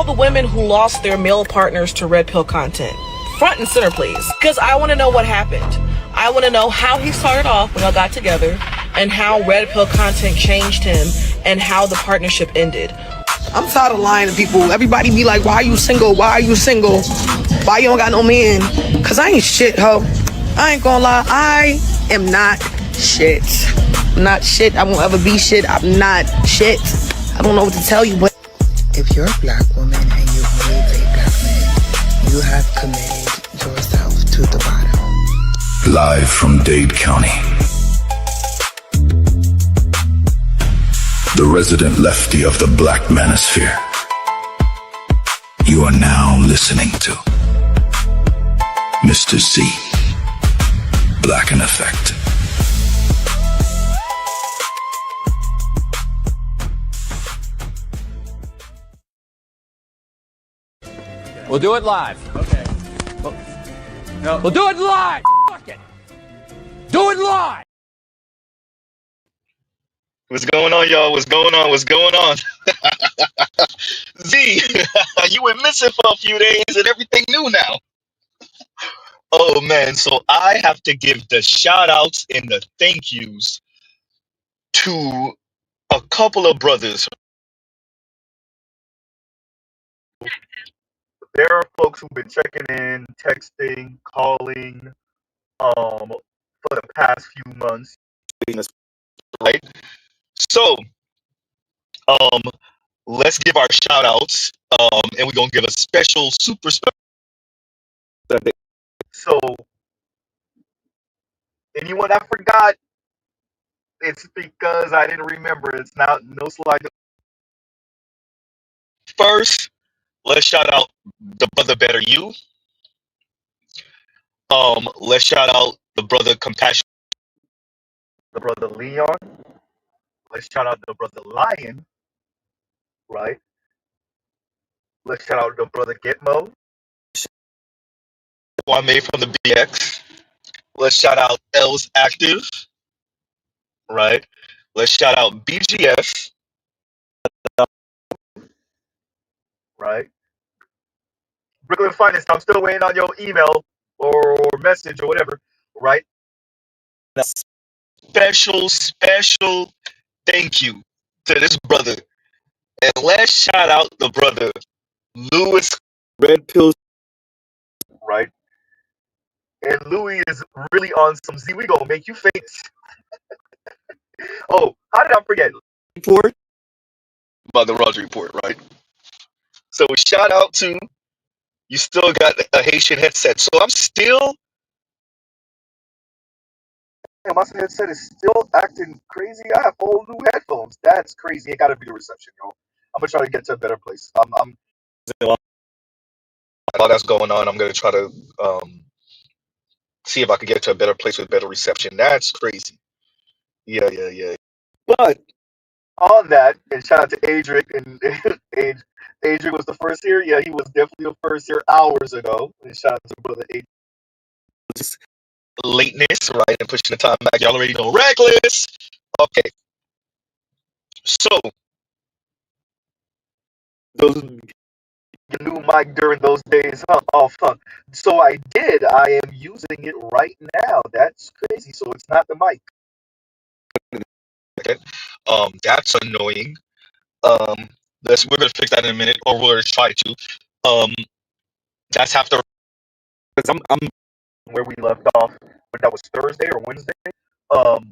all the women who lost their male partners to red pill content. Front and center, please. Because I want to know what happened. I want to know how he started off when y'all got together and how red pill content changed him and how the partnership ended. I'm tired of lying to people. Everybody be like, why are you single? Why are you single? Why you don't got no man? Cause I ain't shit, ho. I ain't gonna lie. I am not shit. I'm not shit. I won't ever be shit. I'm not shit. I don't know what to tell you, but if you're a black woman and you married a black man, you have committed yourself to the bottom. Live from Dade County, the resident lefty of the Black Manosphere. You are now listening to Mr. Z, Blackneffect. We'll do it live. Okay. No. We'll do it live. Fuck it. Do it live. What's going on, y'all? What's going on? What's going on? Z, you were missing for a few days and everything new now. Oh, man. So I have to give the shout outs and the thank yous to a couple of brothers. There are folks who've been checking in, texting, calling, for the past few months, right? So, let's give our shout outs, and we're gonna give a super special. So, anyone I forgot, it's because I didn't remember. It's not no slide. First, let's shout out the brother Better You. Let's shout out the brother Compassion, the brother Leon. Let's shout out the brother Lion, right? Let's shout out the brother Gitmo, Kwame from the BX. Let's shout out Els Active, right? Let's shout out BGS, right? Brooklyn Finest, I'm still waiting on your email or message or whatever, right? Special thank you to this brother. And let's shout out the brother Louis Red Pills, right? And Louis is really on some Z. We gonna make you famous. Oh, how did I forget? Report about the Roger Report, right? So shout out to you. Still got a Haitian headset, so I'm still. Yeah, my headset is still acting crazy. I have whole new headphones. That's crazy. It gotta be the reception, yo. I'm gonna try to get to a better place. I'm while that's going on, I'm gonna try to see if I can get to a better place with better reception. That's crazy. Yeah. But on that, and shout out to Adric, and Adric was the first here. Yeah, he was definitely the first here hours ago. And shout out to brother Adric. Lateness, right, and pushing the time back. Y'all already know reckless. Okay, so those new mic during those days, huh? Oh, fun. So I did. I am using it right now. That's crazy. So it's not the mic. Okay. That's annoying. We're gonna fix that in a minute, or we're gonna try to. That's after because I'm where we left off, but that was Thursday or Wednesday. But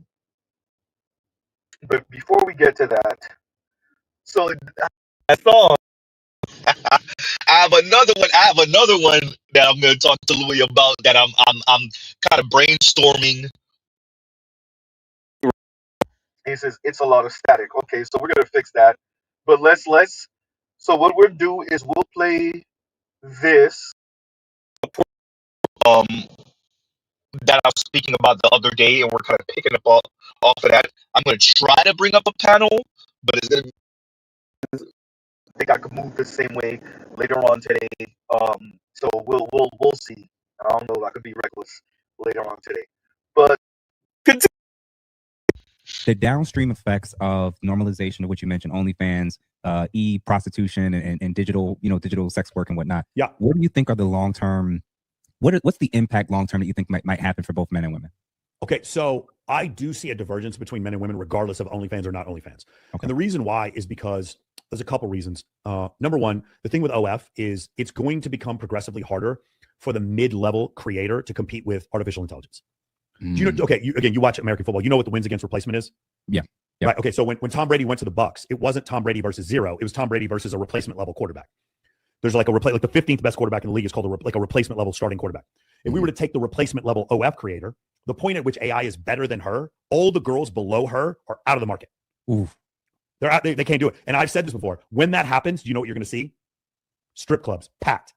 before we get to that, so I saw. I have another one. That I'm going to talk to Louis about. That I'm kind of brainstorming. He says it's a lot of static. Okay, so we're going to fix that. But let's. So what we'll do is we'll play this. That I was speaking about the other day, and we're kind of picking up off of that. I'm going to try to bring up a panel, but it's going to. I think I could move the same way later on today. So we'll see. I don't know. I could be reckless later on today, but continue. the downstream effects of normalization of what you mentioned, OnlyFans, prostitution, and digital, digital sex work and whatnot. Yeah. What do you think are the long-term, what's the impact long-term that you think might happen for both men and women? Okay, so I do see a divergence between men and women, regardless of OnlyFans or not OnlyFans. Okay. And the reason why is because there's a couple reasons. Number one, the thing with OF is it's going to become progressively harder for the mid-level creator to compete with artificial intelligence. Do you know? Okay, you watch American football. You know what the wins against replacement is? Yeah. Right. Okay. So when Tom Brady went to the Bucs, it wasn't Tom Brady versus zero. It was Tom Brady versus a replacement level quarterback. There's like the 15th best quarterback in the league is called a replacement level starting quarterback. If we were to take the replacement level OF creator, the point at which AI is better than her, all the girls below her are out of the market. Oof. They're out. They can't do it. And I've said this before. When that happens, you know what you're going to see? Strip clubs packed,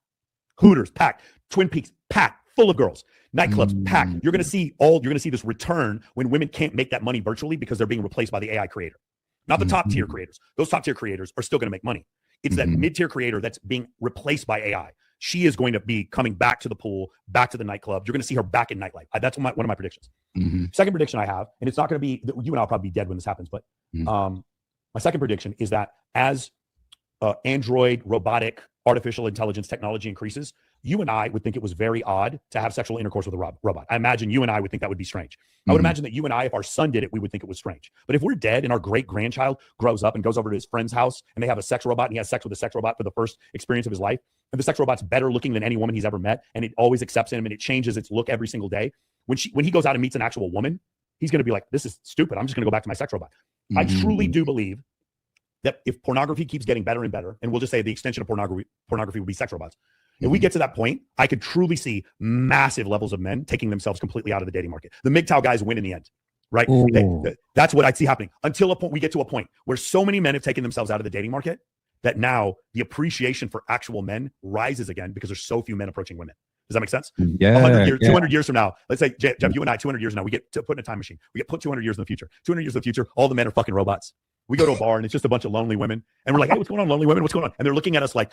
Hooters packed, Twin Peaks packed, full of girls. Nightclubs packed. You're going to see this return when women can't make that money virtually because they're being replaced by the AI creator. Not the top tier creators. Those top tier creators are still going to make money. It's that mid tier creator that's being replaced by AI. She is going to be coming back to the pool, back to the nightclub. You're going to see her back in nightlife. That's one of my predictions. Second prediction I have, and it's not going to be, you and I'll probably be dead when this happens, but my second prediction is that as Android, robotic, artificial intelligence technology increases, you and I would think it was very odd to have sexual intercourse with a robot. I imagine you and I would think that would be strange. I would imagine that you and I, if our son did it, we would think it was strange. But if we're dead and our great-grandchild grows up and goes over to his friend's house and they have a sex robot and he has sex with a sex robot for the first experience of his life, and the sex robot's better looking than any woman he's ever met, and it always accepts him and it changes its look every single day, when he goes out and meets an actual woman, he's going to be like, this is stupid. I'm just going to go back to my sex robot. I truly do believe that if pornography keeps getting better and better, and we'll just say the extension of pornography will be sex robots. If we get to that point, I could truly see massive levels of men taking themselves completely out of the dating market. The MGTOW guys win in the end, right? That's what I'd see happening until we get to a point where so many men have taken themselves out of the dating market that now the appreciation for actual men rises again because there's so few men approaching women. Does that make sense? Yeah. 200 years from now, let's say, Jeff, you and I, 200 years from now, we get to put in a time machine. We get put 200 years in the future. 200 years in the future, all the men are fucking robots. We go to a bar and it's just a bunch of lonely women. And we're like, hey, what's going on, lonely women? What's going on? And they're looking at us like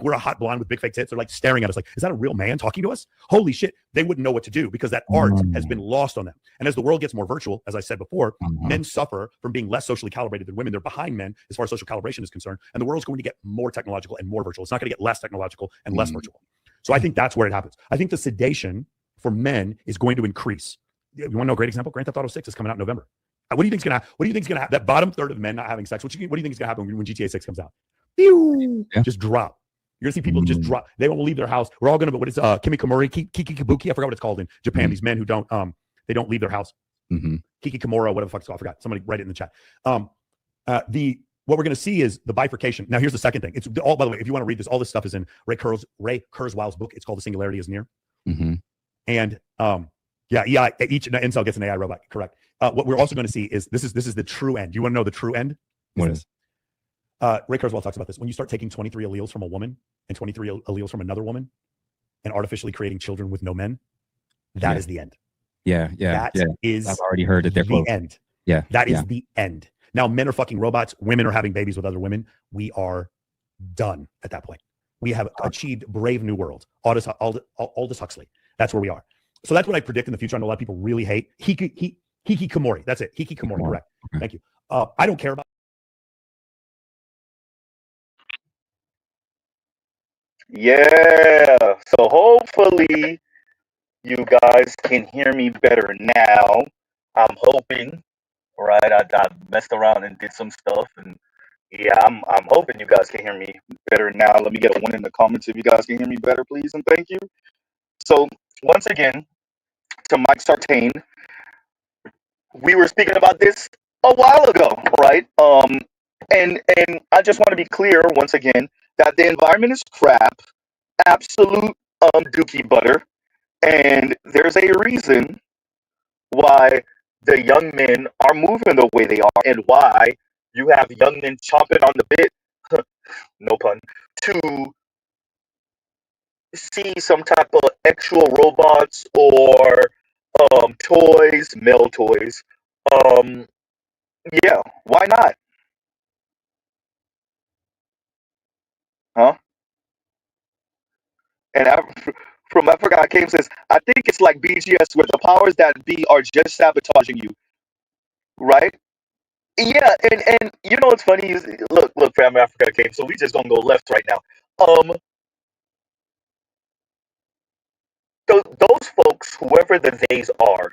we're a hot blonde with big fake tits. They're like staring at us like, is that a real man talking to us? Holy shit. They wouldn't know what to do because that art has been lost on them. And as the world gets more virtual, as I said before, men suffer from being less socially calibrated than women. They're behind men as far as social calibration is concerned. And the world's going to get more technological and more virtual. It's not going to get less technological and less virtual. So I think that's where it happens. I think the sedation for men is going to increase. You want to know a great example? Grand Theft Auto 6 is coming out in November. What do you think is going to happen? That bottom third of men not having sex. What do you think is going to happen when GTA 6 comes out? Just drop. You're going to see people just drop. They won't leave their house. We're all going to, what is Kimi Komori, Kiki Kabuki? I forgot what it's called in Japan. These men who don't leave their house. Kiki Kimura, whatever the fuck it's called. I forgot. Somebody write it in the chat. What we're going to see is the bifurcation. Now, here's the second thing. It's all, by the way, if you want to read this, all this stuff is in Ray Kurzweil's book. It's called The Singularity is Near. And each incel gets an AI robot. Correct. What we're also going to see is this is the true end. You want to know the true end? What is? Ray Kurzweil talks about this. When you start taking 23 alleles from a woman and 23 alleles from another woman and artificially creating children with no men, that is the end. That is I've already heard that they're the end. That is the end. Now, men are fucking robots. Women are having babies with other women. We are done at that point. We have achieved Brave New World. Aldous Huxley. That's where we are. So that's what I predict in the future. I know a lot of people really hate Hikikomori. That's it. Hikikomori. Correct. Thank you. I don't care about. Yeah. So hopefully you guys can hear me better now. I'm hoping. Right. I messed around and did some stuff, and yeah, I'm hoping you guys can hear me better now. Let me get a 1 in the comments if you guys can hear me better, please, and thank you. So once again, to Mike Sartain, we were speaking about this a while ago, right? And I just want to be clear once again that the environment is crap, absolute dookie butter, and there's a reason why the young men are moving the way they are, and why you have young men chomping on the bit, no pun, to see some type of actual robots or toys, male toys. Yeah, why not? Huh? And from Africa came says, I think it's like BGS where the powers that be are just sabotaging you. right? Yeah, and you know what's funny is look, fam, Africa came, so we just gonna go left right now. Those folks, whoever the theys are,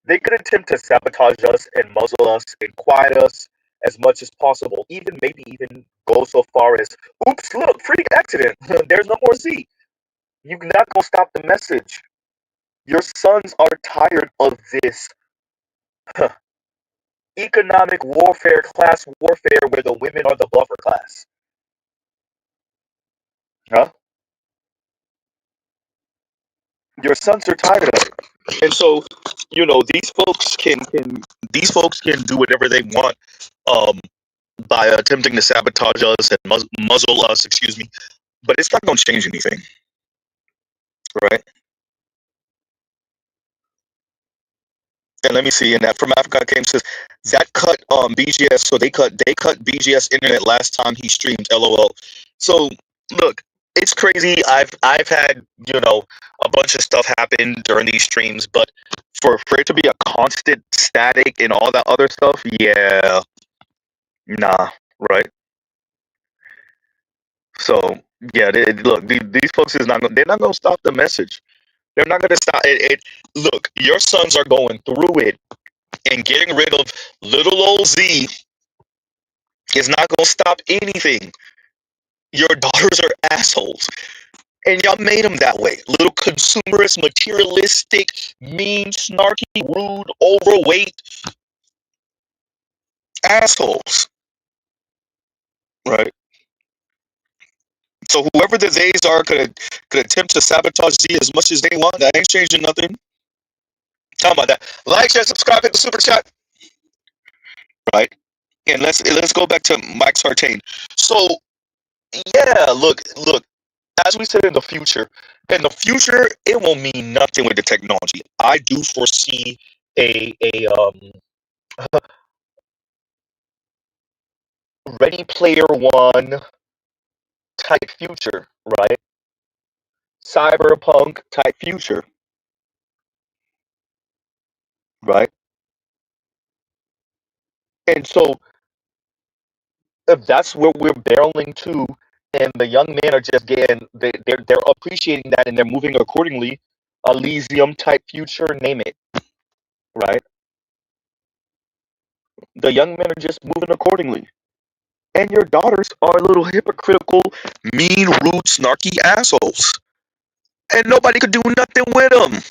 they could attempt to sabotage us and muzzle us and quiet us as much as possible. Even maybe even go so far as, oops, look, freak accident. There's no more Z. You're not gonna stop the message. Your sons are tired of this economic warfare, class warfare, where the women are the buffer class. Huh? Your sons are tired of it. And so, these folks can do whatever they want by attempting to sabotage us and muzzle us, excuse me, but it's not going to change anything, right? And let me see, and that from Africa came says that cut BGS, so they cut BGS internet last time he streamed, LOL. So look, it's crazy. I've had a bunch of stuff happen during these streams, but for it to be a constant static and all that other stuff, yeah, nah, right? So yeah, look, these folks they're not gonna stop the message. They're not gonna stop it. Look, your sons are going through it, and getting rid of little old Z is not gonna stop anything. Your daughters are assholes, and y'all made them that way. Little consumerist, materialistic, mean, snarky, rude, overweight assholes, right? So whoever the theys are could attempt to sabotage Z as much as they want. That ain't changing nothing. Talking about that. Like, share, subscribe, hit the super chat, right? And let's go back to Mike Sartain. So yeah, look. As we said, in the future, it won't mean nothing with the technology. I do foresee a Ready Player One type future, right? Cyberpunk type future, right? And so, if that's what we're barreling to, and the young men are just they're appreciating that and they're moving accordingly, Elysium type future, name it, right? The young men are just moving accordingly. And your daughters are little hypocritical, mean, rude, snarky assholes. And nobody could do nothing with them.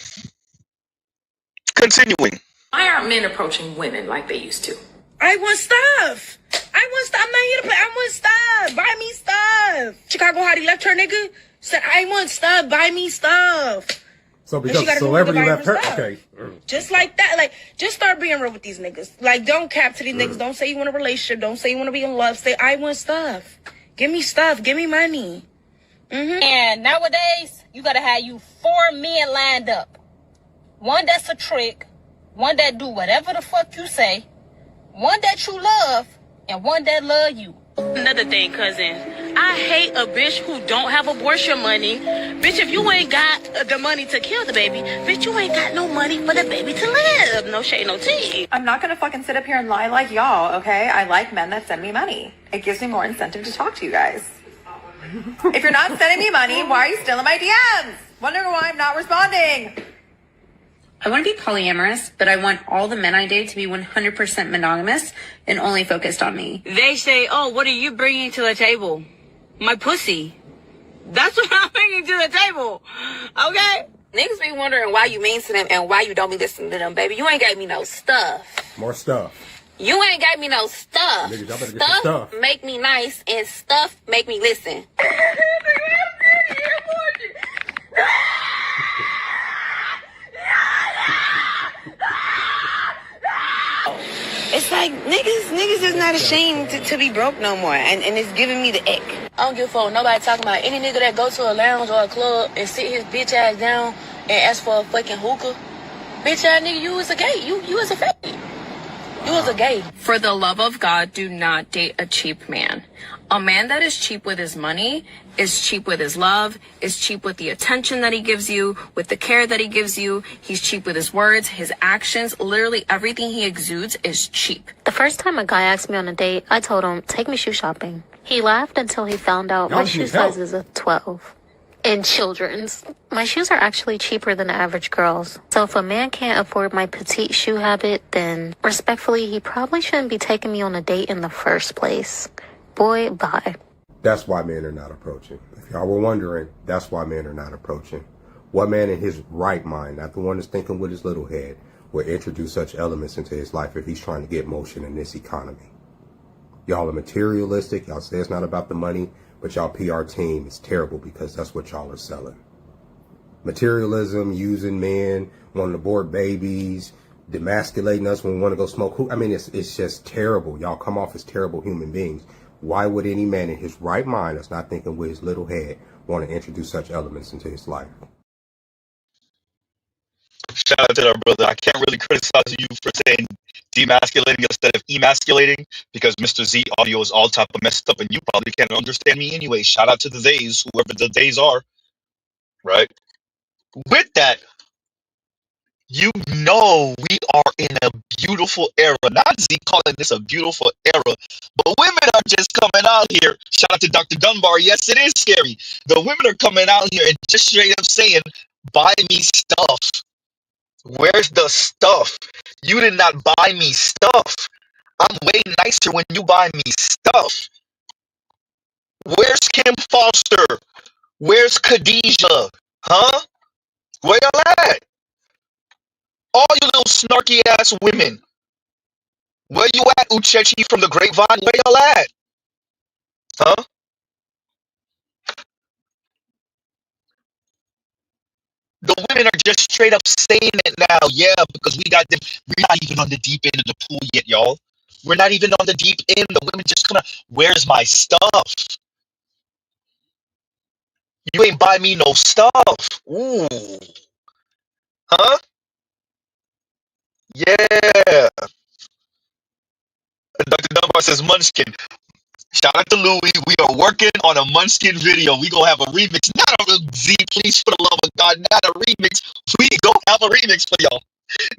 Continuing. Why aren't men approaching women like they used to? I want stuff. I'm not here to play. I want stuff. Buy me stuff. Chicago Hottie left her nigga. Said, I want stuff. Buy me stuff. So because celebrity left her, okay. Just like that. Like, just start being real with these niggas. Like, don't cap to these niggas. Don't say you want a relationship. Don't say you want to be in love. Say, I want stuff. Give me stuff. Give me money. And nowadays, you gotta have you 4 men lined up. One that's a trick, one that do whatever the fuck you say, one that you love, and one that love you. Another thing, cousin, I hate a bitch who don't have abortion money. Bitch, if you ain't got the money to kill the baby, bitch, you ain't got no money for the baby to live. No shade, no tea. I'm not gonna fucking sit up here and lie like y'all, okay? I like men that send me money. It gives me more incentive to talk to you guys. If you're not sending me money, why are you still in my DMs? Wondering why I'm not responding. I want to be polyamorous, but I want all the men I date to be 100% monogamous and only focused on me. They say, oh, what are you bringing to the table? My pussy. That's what I'm bringing to the table. Okay? Niggas be wondering why you mean to them and why you don't be listening to them, baby. You ain't got me no stuff. More stuff. You ain't got me no stuff. Niggas, y'all better get your stuff. Make me nice and stuff make me listen. It's like niggas is not ashamed to be broke no more, and it's giving me the ick. I don't give a fuck. Nobody talking about any nigga that go to a lounge or a club and sit his bitch ass down and ask for a fucking hookah. Bitch ass nigga, you is a gay. You is a fake. You was a gay. For the love of God, do not date a cheap man. A man that is cheap with his money is cheap with his love, is cheap with the attention that he gives you, with the care that he gives you. He's cheap with his words, his actions. Literally everything he exudes is cheap. The first time a guy asked me on a date, I told him, take me shoe shopping. He laughed until he found out my shoe size is a 12. And children's. My shoes are actually cheaper than the average girl's. So if a man can't afford my petite shoe habit, then respectfully, he probably shouldn't be taking me on a date in the first place. Boy, bye. That's why men are not approaching. If y'all were wondering, that's why men are not approaching. What man in his right mind, not the one that's thinking with his little head, will introduce such elements into his life if he's trying to get motion in this economy? Y'all are materialistic. Y'all say it's not about the money, but y'all PR team is terrible because that's what y'all are selling. Materialism, using men, wanting to abort babies, demasculating us when we want to go smoke. I mean, it's just terrible. Y'all come off as terrible human beings. Why would any man in his right mind that's not thinking with his little head want to introduce such elements into his life? Shout out to that brother. I can't really criticize you for saying demasculating instead of emasculating because Mr. Z audio is all type of messed up and you probably can't understand me anyway. Shout out to the theys, whoever the theys are, right? With that, you know we are in a beautiful era. Not Z calling this a beautiful era, but women are just coming out here. Shout out to Dr. Dunbar. Yes, it is scary. The women are coming out here and just straight up saying, buy me stuff. Where's the stuff? You did not buy me stuff. I'm way nicer when you buy me stuff. Where's Kim Foster? Where's Khadijah? Huh? Where y'all at? All you little snarky ass women. Where you at, Uchechi from the Grapevine? Where y'all at? Huh? The women are just straight up saying it now. Yeah, because we got them. We're not even on the deep end of the pool yet, y'all. We're not even on the deep end. The women just come out. Where's my stuff? You ain't buy me no stuff. Ooh. Huh? Yeah. Dr. Dunbar says Munchkin. Shout out to Louis. We are working on a Munchkin video. We gonna have a remix. Not a Z, please, for the love of God, not a remix. We gonna have a remix for y'all.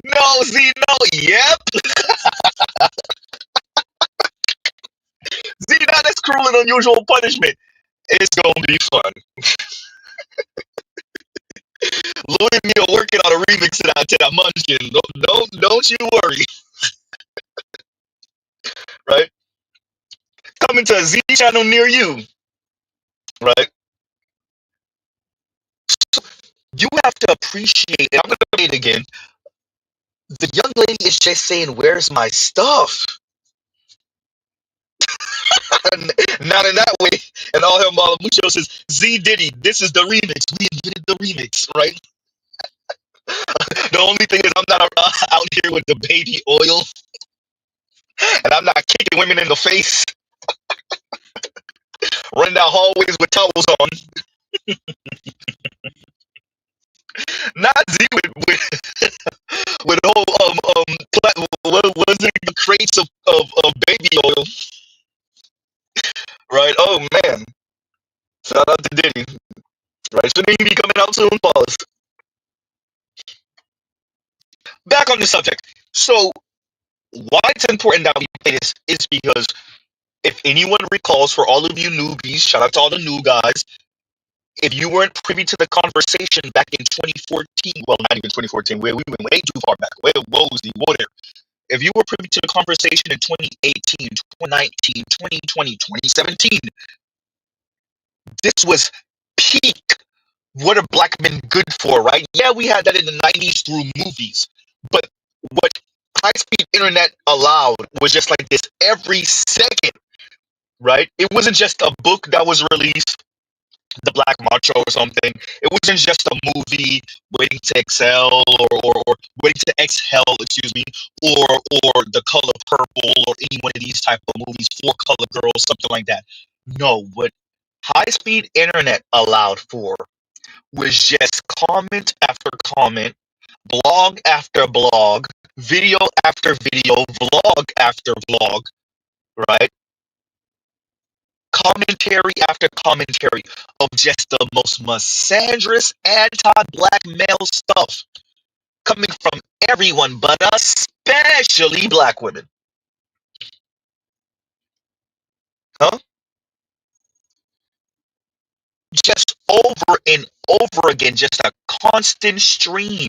No, Z, no. Yep. Z, now that's cruel and unusual punishment. It's gonna be fun. Louis and me are working on a remix to that Munchkin. Don't you worry. Right? Coming to a Z channel near you. Right? You have to appreciate, and I'm going to say it again, the young lady is just saying, where's my stuff? Not in that way. And all him Mucho says, Z Diddy, this is the remix. We invented the remix, right? The only thing is I'm not out here with the baby oil. And I'm not kicking women in the face. Running down hallways with towels on. Not Z with whole what is it, the crates of baby oil. Right? Oh man. Shout out to Diddy. Right? Shouldn't he be coming out soon? Pause. Back on the subject. So why it's important that we play this is because if anyone recalls, for all of you newbies, shout out to all the new guys, if you weren't privy to the conversation back in 2014, well, not even 2014, where we went way too far back, where was the water? If you were privy to the conversation in 2018, 2019, 2020, 2017, this was peak. What are black men good for, right? Yeah, we had that in the 90s through movies, but what high-speed internet allowed was just like this every second, right? It wasn't just a book that was released, The Black Macho or something. It wasn't just a movie, Waiting to Exhale, or Waiting to Exhale, excuse me, or The Color Purple, or any one of these type of movies, Four Color Girls, something like that. No, what high-speed internet allowed for was just comment after comment, blog after blog, video after video, vlog after vlog, right? commentary after commentary of just the most misandrous, anti-black male stuff coming from everyone, but especially black women. Huh? Just over and over again, just a constant stream.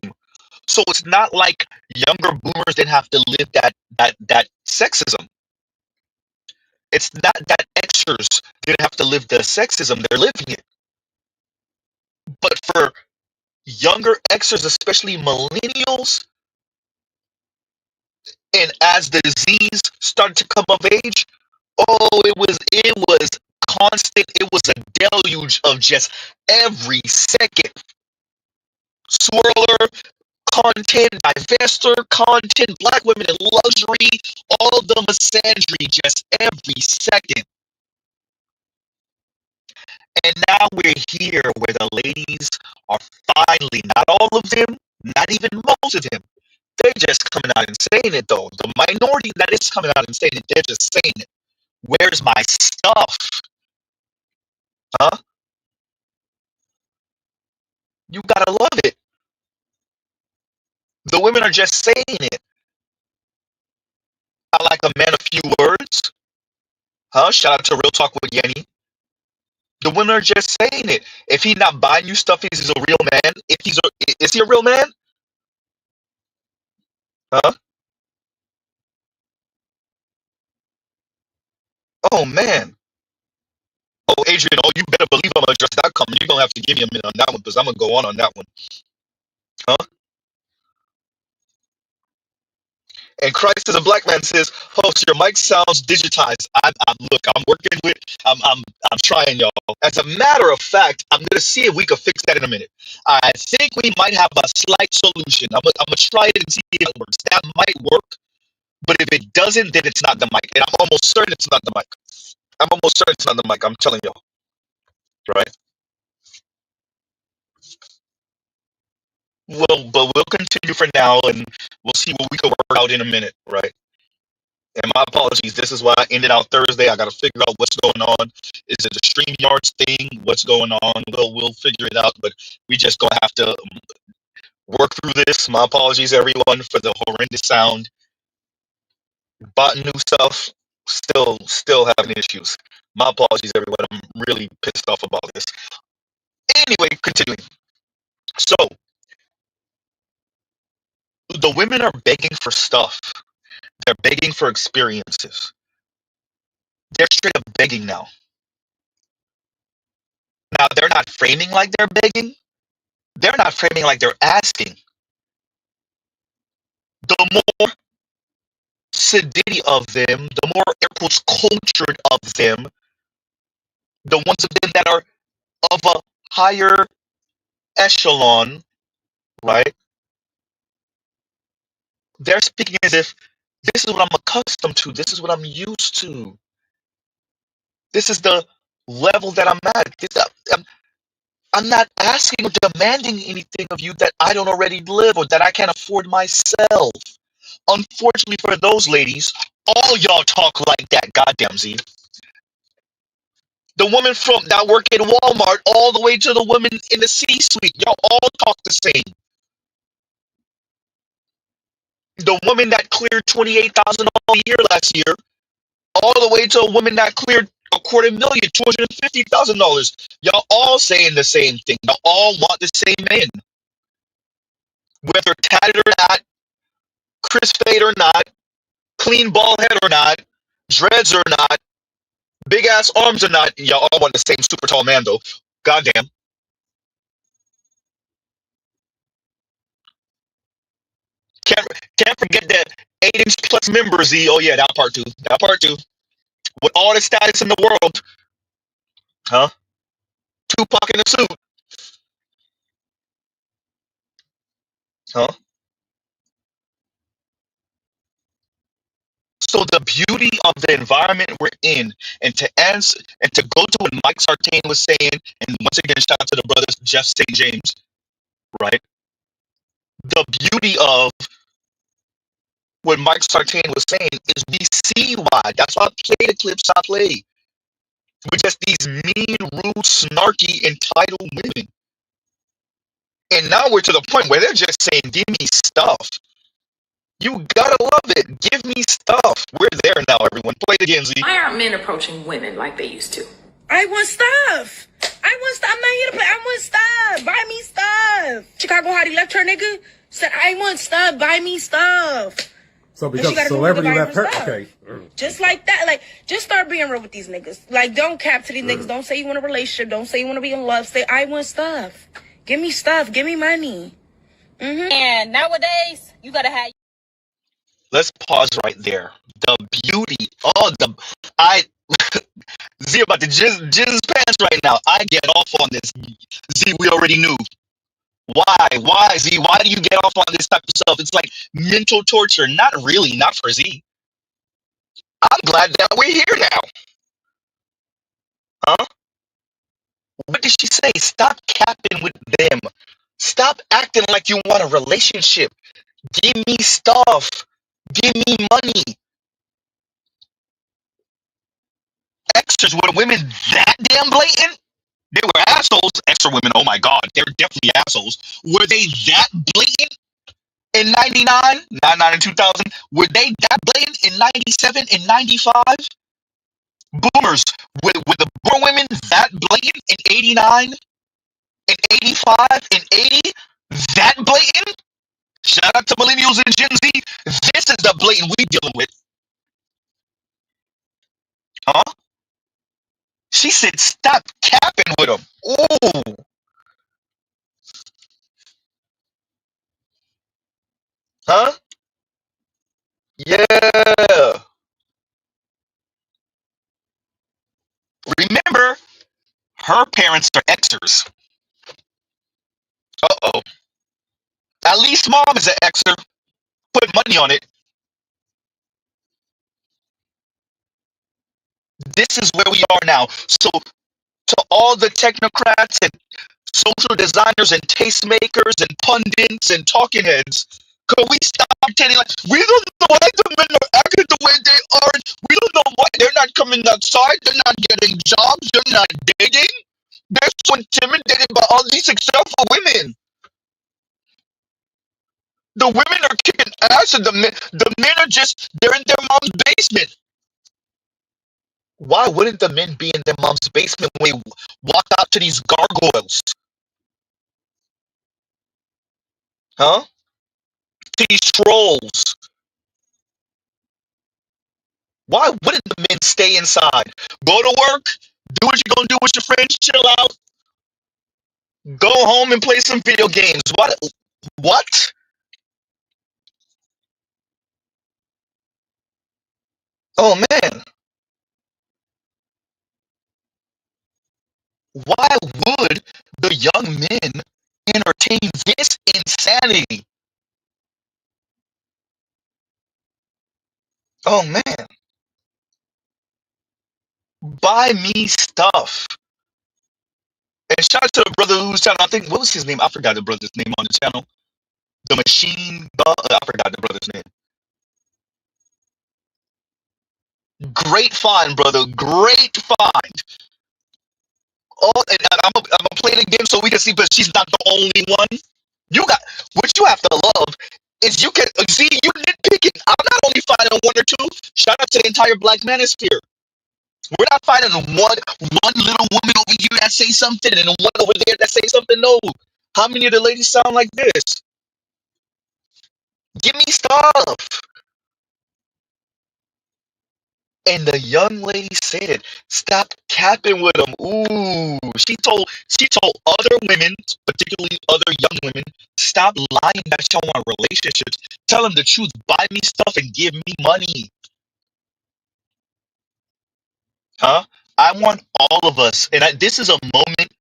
So it's not like younger boomers didn't have to live that sexism. It's not that Xers didn't have to live the sexism, they're living it. But for younger Xers, especially millennials, and as the disease started to come of age, oh, it was constant. It was a deluge of just every second swirler content, divester content, black women in luxury, all the misandry just every second. And now we're here where the ladies are finally, not all of them, not even most of them, they're just coming out and saying it though. The minority that is coming out and saying it, they're just saying it. Where's my stuff? Huh? You gotta love it. The women are just saying it. I like a man of few words. Huh? Shout out to Real Talk with Yenny. The women are just saying it. If he's not buying you stuff, he's a real man. Is he a real man? Huh? Oh man. Oh Adrian, oh you better believe I'm gonna address that comment. You're gonna have to give me a minute on that one because I'm gonna go on that one. Huh? And Christ as a black man says, "Host, your mic sounds digitized." Look, I'm working with. I'm trying, y'all. As a matter of fact, I'm gonna see if we can fix that in a minute. I think we might have a slight solution. I'm gonna try it and see if it works. That might work, but if it doesn't, then it's not the mic. And I'm almost certain it's not the mic. I'm almost certain it's not the mic. I'm telling y'all, right? Well, but we'll continue for now, and we'll see what we can work out in a minute, right? And my apologies. This is why I ended out Thursday. I got to figure out what's going on. Is it a StreamYards thing? What's going on? We'll figure it out. But we just gonna have to work through this. My apologies, everyone, for the horrendous sound. Bought new stuff. Still having issues. My apologies, everyone. I'm really pissed off about this. Anyway, continuing. So the women are begging for stuff. They're begging for experiences. They're straight up begging now. Now, they're not framing like they're begging. They're not framing like they're asking. The more sedity of them, the more air quotes cultured of them, the ones of them that are of a higher echelon, right? They're speaking as if this is what I'm accustomed to. This is what I'm used to. This is the level that I'm at. I'm not asking or demanding anything of you that I don't already live or that I can't afford myself. Unfortunately for those ladies, all y'all talk like that, goddamn Z. The women from that work at Walmart all the way to the women in the C-suite, y'all all talk the same. The woman that cleared $28,000 a year last year, all the way to a woman that cleared $250,000, $250,000. Y'all all saying the same thing. Y'all all want the same men. Whether tatted or not, Chris fade or not, clean bald head or not, dreads or not, big ass arms or not, y'all all want the same super tall man though. Goddamn. Can't forget that 8-inch plus member Z. Oh yeah, that part too. That part too. With all the status in the world. Huh? Tupac in a suit. Huh? So the beauty of the environment we're in, and to answer and to go to what Mike Sartain was saying, and once again shout out to the brothers Jeff St. James, right? The beauty of what Mike Sartain was saying is we see why. That's why I play the clips I play. with just these mean, rude, snarky, entitled women. And now we're to the point where they're just saying, give me stuff. You gotta love it. Give me stuff. We're there now, everyone. Play the game, Z. Why aren't men approaching women like they used to? I want stuff. I want stuff. I'm not here to play. I want stuff. Buy me stuff. Chicago Hottie left her nigga. Said, I want stuff. Buy me stuff. So because celebrity left her, okay. Just like that. Like, just start being real with these niggas. Like, don't cap to these niggas. Don't say you want a relationship. Don't say you want to be in love. Say, I want stuff. Give me stuff. Give me money. And nowadays, you gotta have. Let's pause right there. The beauty. Z about to jizz his pants right now. I get off on this. Z, we already knew. Why, Z? Why do you get off on this type of stuff? It's like mental torture. Not really. Not for Z. I'm glad that we're here now. Huh? What did she say? Stop capping with them. Stop acting like you want a relationship. Give me stuff. Give me money. Extras were women that damn blatant? They were assholes. Extra women, oh my god, they're definitely assholes. Were they that blatant in 99, 99 and 2000? Were they that blatant in 97 and 95? Boomers, were the boomer women that blatant in 89 and 85 and 80? That blatant? Shout out to millennials and Gen Z. This is the blatant we dealing with. Huh? She said, stop capping with them. Ooh. Huh? Yeah. Remember, her parents are Xers. Uh-oh. At least mom is an Xer. Put money on it. This is where we are now. So, to all the technocrats and social designers and tastemakers and pundits and talking heads, could we stop pretending like we don't know why the men are acting the way they are? We don't know why they're not coming outside, they're not getting jobs, they're not dating. They're so intimidated by all these successful women. The women are kicking ass and the men are just, they're in their mom's basement. Why wouldn't the men be in their mom's basement when they walk out to these gargoyles? Huh? To these trolls. Why wouldn't the men stay inside? Go to work, do what you're gonna do with your friends, chill out, go home and play some video games. What? Oh man. Why would the young men entertain this insanity? Oh man. Buy me stuff. And shout out to the brother who's channel. I think, what was his name? I forgot the brother's name on the channel. The Machine God. I forgot the brother's name. Great find, brother. Great find. Oh, and I'm gonna play it again so we can see, but she's not the only one. You got what you have to love is you can see you nitpicking. I'm not only finding one or two. Shout out to the entire Black Manosphere. We're not finding one little woman over here that say something and one over there that say something. No. How many of the ladies sound like this? Give me stuff. And the young lady said, "Stop capping with them." Ooh, she told other women, particularly other young women, stop lying that y'all want relationships. Tell them the truth. Buy me stuff and give me money. Huh? I want all of us, and this is a moment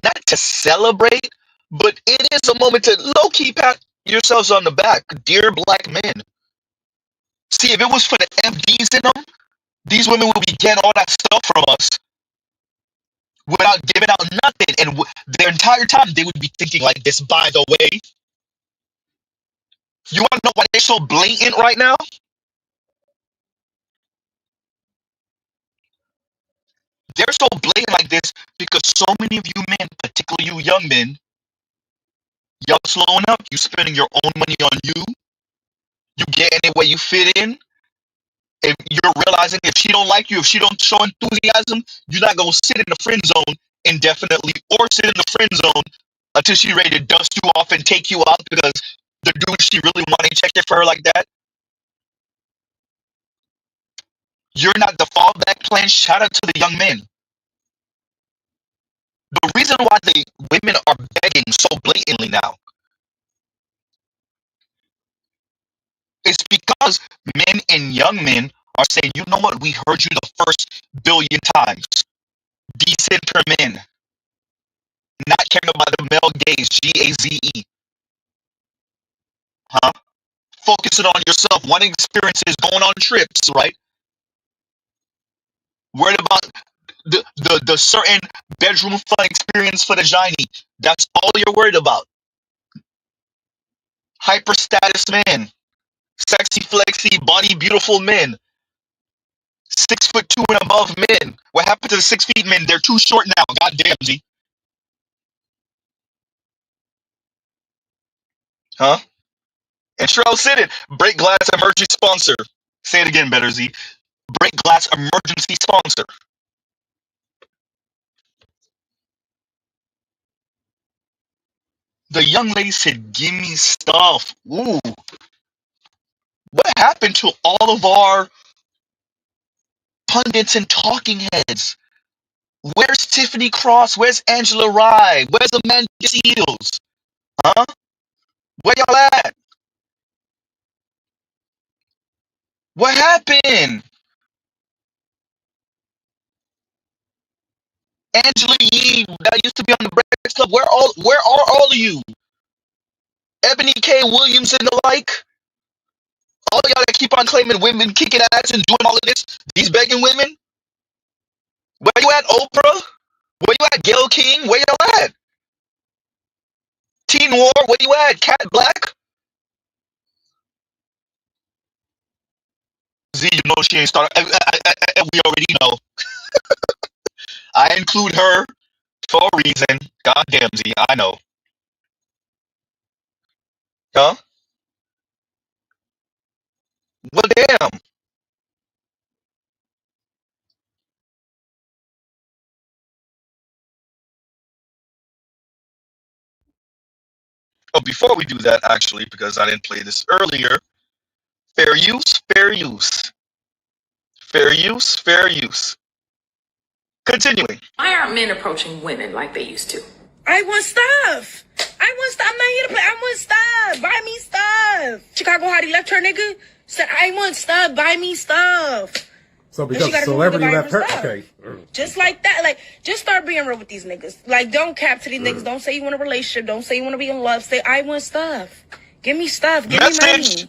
not to celebrate, but it is a moment to low-key pat yourselves on the back, dear Black men. See, if it was for the FDs in them, these women would be getting all that stuff from us without giving out nothing, and their entire time they would be thinking like this. By the way, you want to know why they're so blatant right now? They're so blatant like this because so many of you men, particularly you young men, y'all slowing up. You spending your own money on you. You getting it where you fit in. If you're realizing if she don't like you, if she don't show enthusiasm, you're not gonna sit in the friend zone indefinitely, or sit in the friend zone until she's ready to dust you off and take you out because the dude she really want ain't checked it for her like that. You're not the fallback plan. Shout out to the young men. The reason why the women are begging so blatantly now is because men and young men are saying, you know what, we heard you the first billion times. Decent per men. Not caring about the male gaze, G-A-Z-E. Huh? Focusing on yourself, wanting experiences, going on trips, right? Worried about the certain bedroom fun experience for the Johnny. That's all you're worried about. Hyper status men. Sexy, flexy, body, beautiful men. 6'2" and above men. What happened to the 6 feet men? They're too short now. God damn, Z. Huh? And Shrell said it. Break glass emergency sponsor. Say it again better, Z. Break glass emergency sponsor. The young lady said, give me stuff. Ooh. What happened to all of our pundits and talking heads? Where's Tiffany Cross? Where's Angela Rye? Where's Amanda Seals? Huh? Where y'all at? What happened? Angela Yee, that used to be on the Breakfast Club. Where are all of you? Ebony K. Williams and the like? All y'all that keep on claiming women kicking ass and doing all of this, these begging women? Where you at, Oprah? Where you at, Gayle King? Where y'all at? Teen War, where you at? Cat Black? Z, you know she ain't started. We already know. I include her for a reason. God damn, Z, I know. Huh? Well, damn. Oh, before we do that, actually, because I didn't play this earlier, fair use, fair use. Fair use, fair use. Continuing. Why aren't men approaching women like they used to? I want stuff. I want stuff. I'm not here to play. I want stuff. Buy me stuff. Chicago Hottie left her nigga. Said, I want stuff. Buy me stuff. So because celebrity left her, okay. Just like that. Like, just start being real with these niggas. Like, don't cap to these niggas. Don't say you want a relationship. Don't say you want to be in love. Say, I want stuff. Give me stuff. Give me money.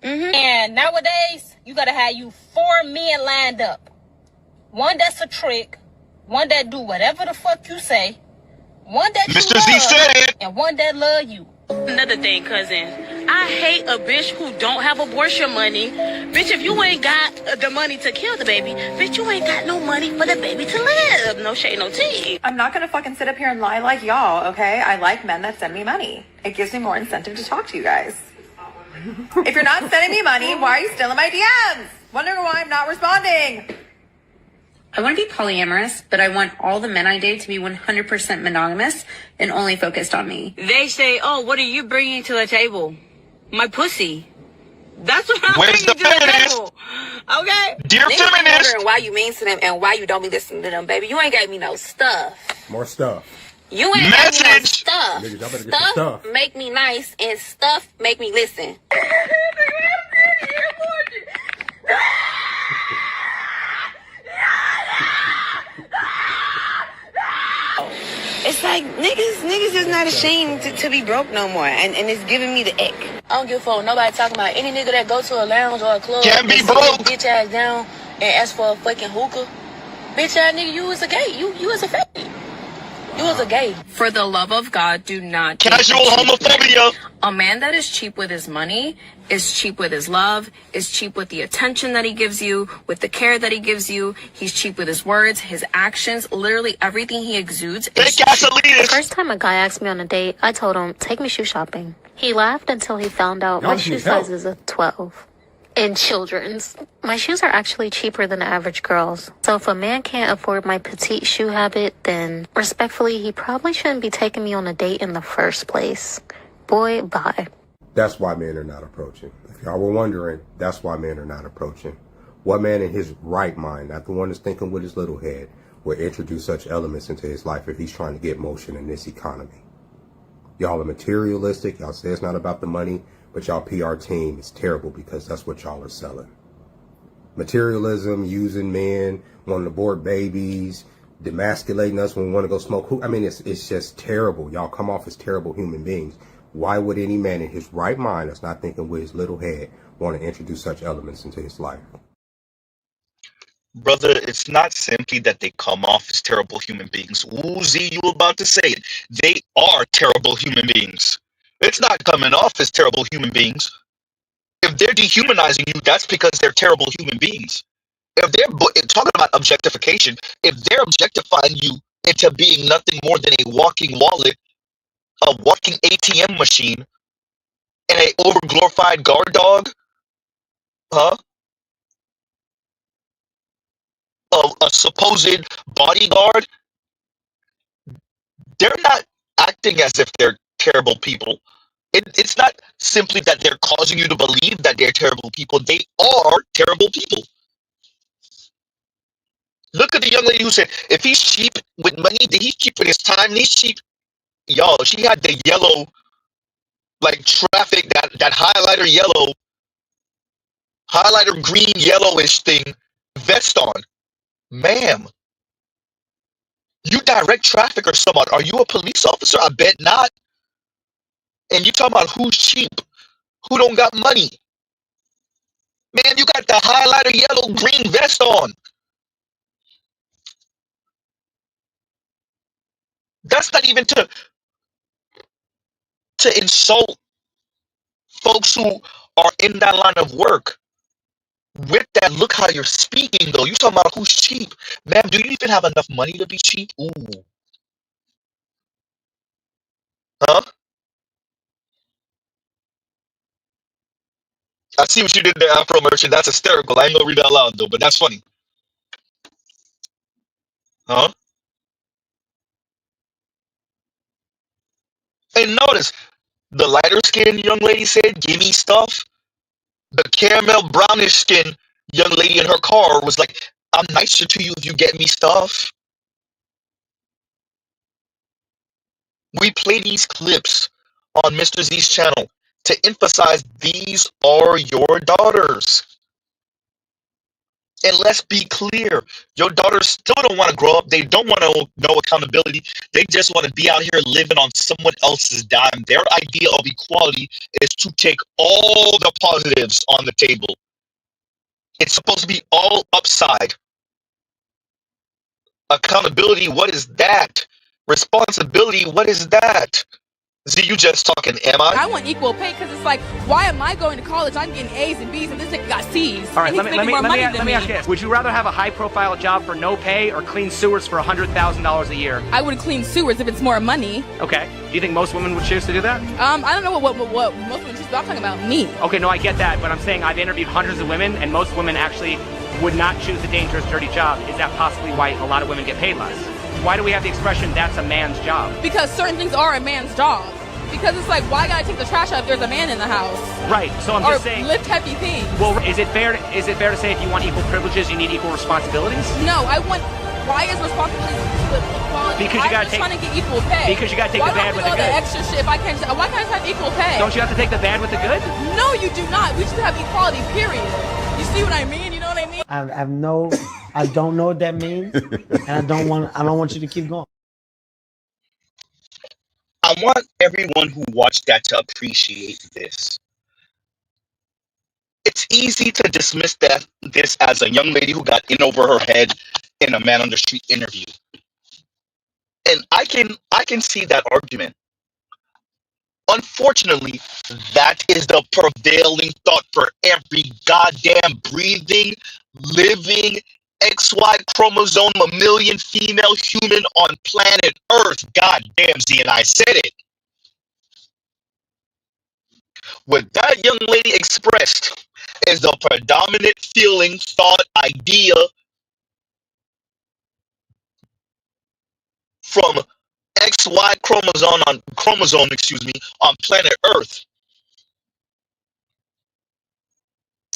And nowadays, you gotta have you 4 men lined up. One that's a trick. One that do whatever the fuck you say. One that Mr. you Z love, said it. and one that love you. Another thing, cousin. I hate a bitch who don't have abortion money. Bitch, if you ain't got the money to kill the baby, bitch, you ain't got no money for the baby to live. No shade, no tea. I'm not gonna fucking sit up here and lie like y'all, okay? I like men that send me money. It gives me more incentive to talk to you guys. If you're not sending me money, why are you still in my DMs? Wondering why I'm not responding. I want to be polyamorous, but I want all the men I date to be 100% monogamous and only focused on me. They say, oh, what are you bringing to the table? My pussy. That's what I'm Where's bringing the to the feminist? table. Okay? Dear Niggas feminist. wondering why you mean to them and why you don't be listening to them, baby. You ain't got me no stuff. More stuff. You ain't got me no stuff. Niggas, y'all better get some stuff. Make me nice and stuff make me listen. It's like niggas is not ashamed to be broke no more, and it's giving me the ick. I don't give a fuck. Nobody talking about any nigga that go to a lounge or a club Can't be and sit broke. his bitch ass down and ask for a fucking hookah. Bitch ass nigga, you was a gay. You was a faggot. You was was a gay. For the love of God, do not. Casual homophobia. A man that is cheap with his money is cheap with his love, is cheap with the attention that he gives you, with the care that he gives you. He's cheap with his words, his actions, literally everything he exudes is cheap. The first time a guy asked me on a date, I told him, take me shoe shopping. He laughed until he found out my shoe size is a 12. In children's. My shoes are actually cheaper than the average girl's. So if a man can't afford my petite shoe habit, then respectfully, he probably shouldn't be taking me on a date in the first place. Boy, bye. That's why men are not approaching. If y'all were wondering, that's why men are not approaching. What man in his right mind, not the one that's thinking with his little head, will introduce such elements into his life if he's trying to get motion in this economy? Y'all are materialistic. Y'all say it's not about the money, but y'all PR team is terrible because that's what y'all are selling. Materialism, using men, wanting to abort babies, demasculating us when we want to go smoke. I mean, it's just terrible. Y'all come off as terrible human beings. Why would any man in his right mind that's not thinking with his little head want to introduce such elements into his life? Brother, it's not simply that they come off as terrible human beings. Ooh, Z, you were about to say it. They are terrible human beings. It's not coming off as terrible human beings. If they're dehumanizing you, that's because they're terrible human beings. If they're talking about objectification, if they're objectifying you into being nothing more than a walking wallet, a walking ATM machine, and a overglorified guard dog, a supposed bodyguard, they're not acting as if they're terrible people. It's not simply that they're causing you to believe that they're terrible people. They are terrible people. Look at the young lady who said, if he's cheap with money, then he's cheap with his time, and he's cheap. Y'all, she had the yellow, like traffic, that highlighter yellow, highlighter green yellowish thing vest on. Ma'am, you direct traffic or someone. Are you a police officer? I bet not. And you talking about who's cheap, who don't got money. Man, you got the highlighter yellow green vest on. That's not even to insult folks who are in that line of work. With that, look how you're speaking, though. You talking about who's cheap. Ma'am, do you even have enough money to be cheap? Ooh. Huh? I see what you did there, Afro Merchant. That's hysterical. I ain't gonna read it out loud, though, but that's funny. Huh? And notice, the lighter skinned young lady said, give me stuff. The caramel brownish skin young lady in her car was like, I'm nicer to you if you get me stuff. We play these clips on Mr. Z's channel to emphasize these are your daughters. And let's be clear, your daughters still don't want to grow up. They don't want to know accountability. They just want to be out here living on someone else's dime. Their idea of equality is to take all the positives on the table. It's supposed to be all upside. Accountability, what is that? Responsibility, what is that? Z, you just talking, am I? I want equal pay because it's like, why am I going to college? I'm getting A's and B's and this nigga got C's. All right, and let me ask you this. Would you rather have a high-profile job for no pay or clean sewers for $100,000 a year? I would clean sewers if it's more money. Okay. Do you think most women would choose to do that? I don't know what most women choose, but I'm talking about me. Okay, no, I get that, but I'm saying I've interviewed hundreds of women, and most women actually would not choose a dangerous, dirty job. Is that possibly why a lot of women get paid less? Why do we have the expression, that's a man's job? Because certain things are a man's job. Because it's like, why gotta take the trash out if there's a man in the house? Right. So I'm just saying. Or lift heavy things. Well, is it fair to say if you want equal privileges, you need equal responsibilities? No, I want. Why is responsibility with equality? Because you gotta take. Trying to get equal pay. Because you gotta take the bad with the good. Why do I have to go the extra shit if I can't? Why can't I have equal pay? Don't you have to take the bad with the good? No, you do not. We should have equality. Period. You see what I mean? You know what I mean? I don't know what that means, and I don't want you to keep going. I want everyone who watched that to appreciate this. It's easy to dismiss this as a young lady who got in over her head in a man on the street interview. And I I can see that argument. Unfortunately, that is the prevailing thought for every goddamn breathing, living XY chromosome, mammalian female human on planet Earth. Goddamn, Z, and I said it. What that young lady expressed is the predominant feeling, thought, idea from XY chromosome, on planet Earth.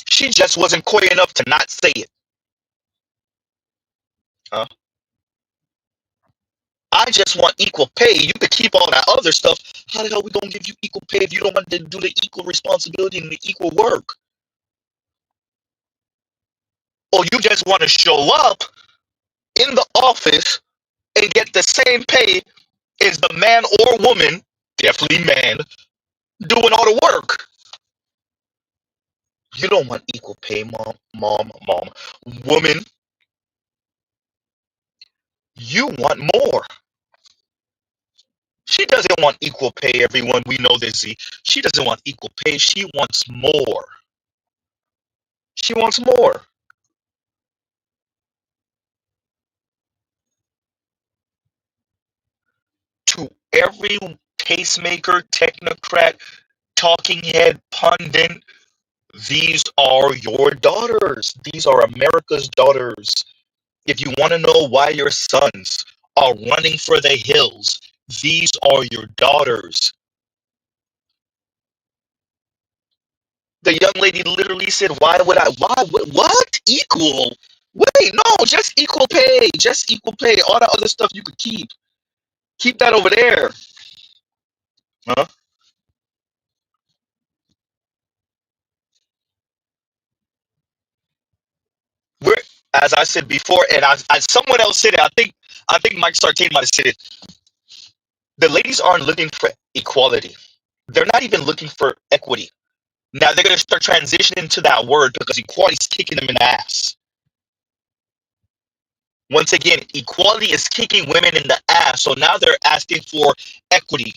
She just wasn't coy enough to not say it. Huh? I just want equal pay. You could keep all that other stuff. How the hell we gonna give you equal pay if you don't want to do the equal responsibility and the equal work? Or you just want to show up in the office and get the same pay as the man or woman, definitely man, doing all the work? You don't want equal pay, mom. Woman, you want more. She doesn't want equal pay, everyone. We know this, Z. She doesn't want equal pay. She wants more. She wants more. To every pacemaker, technocrat, talking head, pundit, these are your daughters. These are America's daughters. If you want to know why your sons are running for the hills, these are your daughters. The young lady literally said, why? What? Equal? Wait, no, just equal pay. Just equal pay. All the other stuff you could keep. Keep that over there. Huh? We're, as I said before, and someone else said it. I think Mike Sartain might have said it. The ladies aren't looking for equality. They're not even looking for equity. Now they're going to start transitioning to that word because equality is kicking them in the ass. Once again, equality is kicking women in the ass. So now they're asking for equity.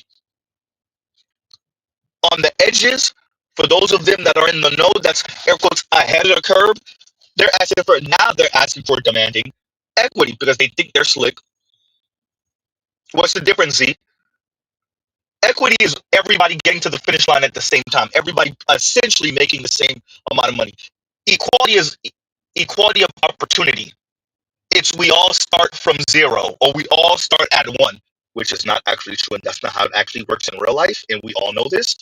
On the edges, for those of them that are in the know, that's air quotes ahead of the curve, they're asking for demanding equity because they think they're slick. What's the difference, Z? Equity is everybody getting to the finish line at the same time. Everybody essentially making the same amount of money. Equality is equality of opportunity. It's we all start from zero, or we all start at one, which is not actually true, and that's not how it actually works in real life, and we all know this.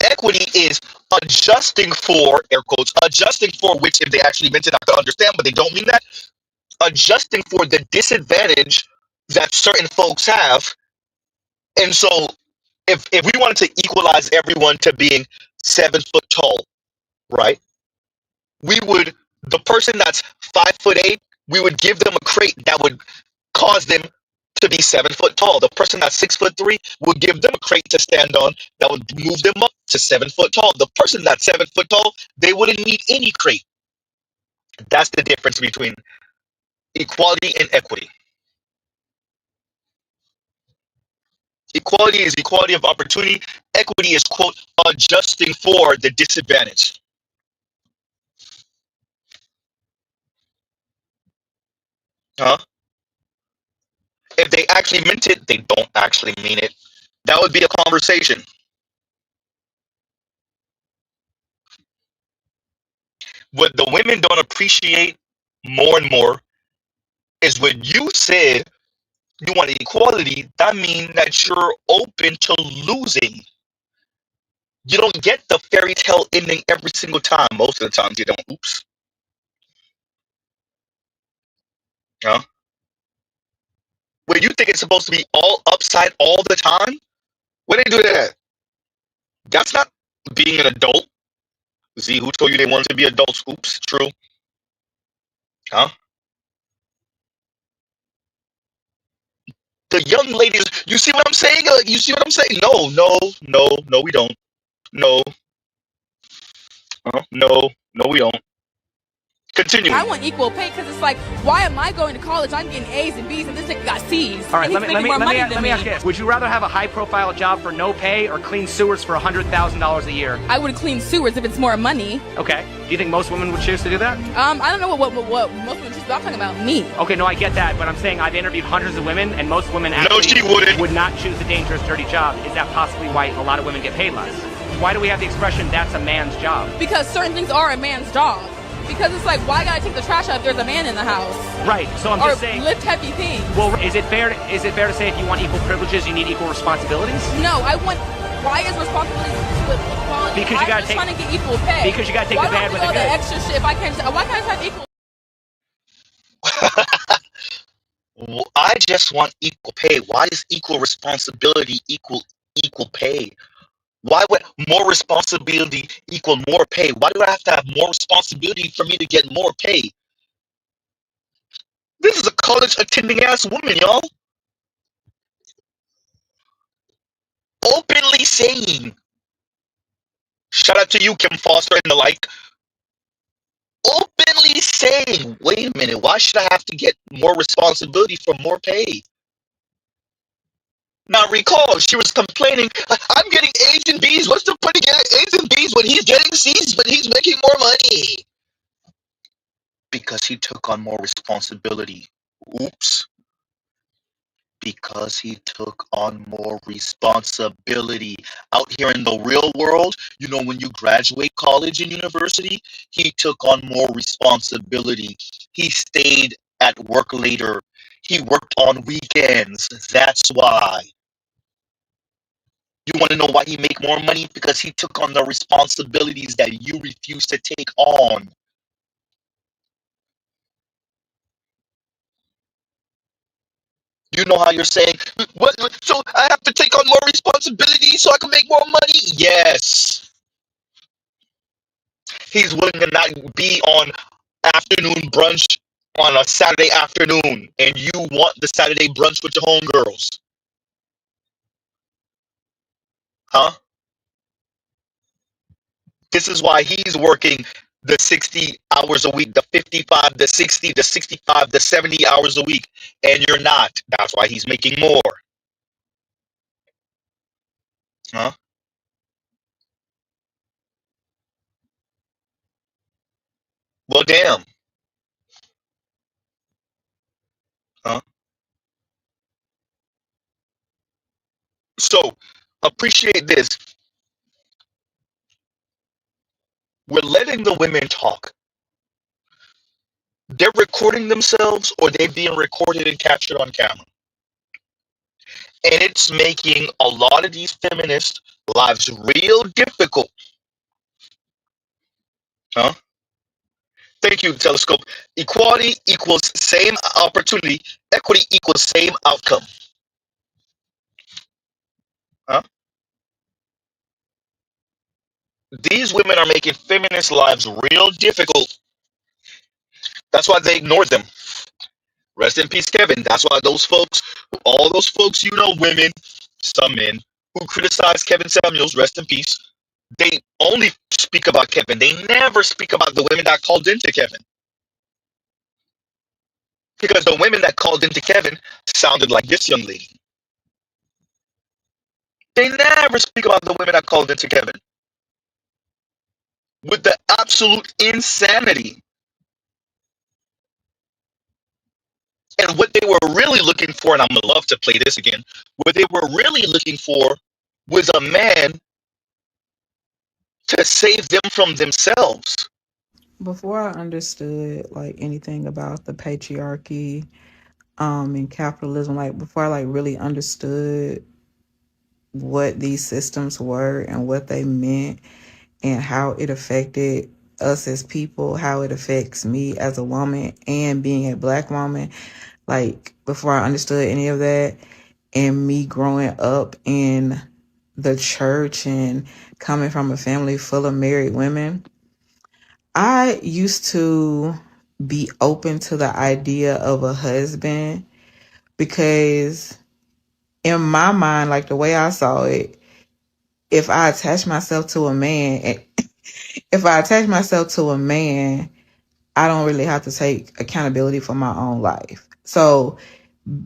Equity is adjusting for, air quotes, adjusting for, which if they actually meant it, I could understand, but they don't mean that. Adjusting for the disadvantage that certain folks have. And so if we wanted to equalize everyone to being 7 foot tall, right? We would, the person that's 5'8", we would give them a crate that would cause them to be 7 foot tall. The person that's 6'3" would give them a crate to stand on that would move them up to 7 foot tall. The person that's 7 foot tall, they wouldn't need any crate. That's the difference between equality and equity. Equality is equality of opportunity. Equity is, quote, adjusting for the disadvantage. Huh? If they actually meant it, they don't actually mean it. That would be a conversation. What the women don't appreciate more and more is when you said you want equality, that means that you're open to losing. You don't get the fairy tale ending every single time. Most of the times you don't. Oops. Huh? Where you think it's supposed to be all upside all the time? Where they do that? That's not being an adult. Z, who told you they wanted to be adults? Oops, true. Huh? The young ladies, you see what I'm saying? You see what I'm saying? No, we don't. No. No, we don't. Continue. I want equal pay because it's like, why am I going to college? I'm getting A's and B's, and this nigga got C's. All right, and he's making more money than let me ask you this. Would you rather have a high-profile job for no pay or clean sewers for $100,000 a year? I would clean sewers if it's more money. Okay. Do you think most women would choose to do that? I don't know what most women choose, but I'm talking about me. Okay, no, I get that, but I'm saying I've interviewed hundreds of women, and most women actually would not choose a dangerous, dirty job. Is that possibly why a lot of women get paid less? Why do we have the expression, that's a man's job? Because certain things are a man's job. Because it's like, why gotta take the trash out if there's a man in the house? Right. So I'm just saying. Or lift heavy things. Well, is it fair to say if you want equal privileges, you need equal responsibilities? No, I want. Why is responsibility with equality? Because you gotta take. I'm trying to get equal pay. Because you gotta take the bad with the good. Why the extra shit if I can't? Why can't I have equal? I just want equal pay. Why is equal responsibility equal pay? Why would more responsibility equal more pay? Why do I have to have more responsibility for me to get more pay? This is a college attending ass woman, y'all. Openly saying, shout out to you, Kim Foster and the like. Openly saying, wait a minute, why should I have to get more responsibility for more pay? Now recall, she was complaining, I'm getting A's and B's. What's the point of getting A's and B's when he's getting C's, but he's making more money? Because he took on more responsibility. Oops. Because he took on more responsibility. Out here in the real world, you know, when you graduate college and university, he took on more responsibility. He stayed at work later. He worked on weekends. That's why. You want to know why he make more money? Because he took on the responsibilities that you refuse to take on. You know how you're saying, what? So I have to take on more responsibility so I can make more money? Yes. He's willing to not be on afternoon brunch on a Saturday afternoon, and you want the Saturday brunch with your homegirls. Huh? This is why he's working the 60 hours a week, the 55, the 60, the 65, the 70 hours a week, and you're not. That's why he's making more. Huh? Well, damn. Huh? So, appreciate this. We're letting the women talk. They're recording themselves or they're being recorded and captured on camera. And it's making a lot of these feminists' lives real difficult. Huh? Thank you, Telescope. Equality equals same opportunity. Equity equals same outcome. Huh? These women are making feminist lives real difficult. That's why they ignore them. Rest in peace, Kevin. That's why those folks, all those folks, you know, women, some men, who criticize Kevin Samuels, rest in peace, they only speak about Kevin. They never speak about the women that called into Kevin. Because the women that called into Kevin sounded like this young lady. They never speak about the women that called into Kevin. With the absolute insanity. And what they were really looking for, and I'm going to love to play this again, what they were really looking for was a man to save them from themselves. Before I understood like anything about the patriarchy and capitalism, like before I like really understood what these systems were and what they meant and how it affected us as people, how it affects me as a woman and being a Black woman, like before I understood any of that, and me growing up in the church and coming from a family full of married women, I used to be open to the idea of a husband because in my mind, like the way I saw it, if I attach myself to a man, I don't really have to take accountability for my own life. So,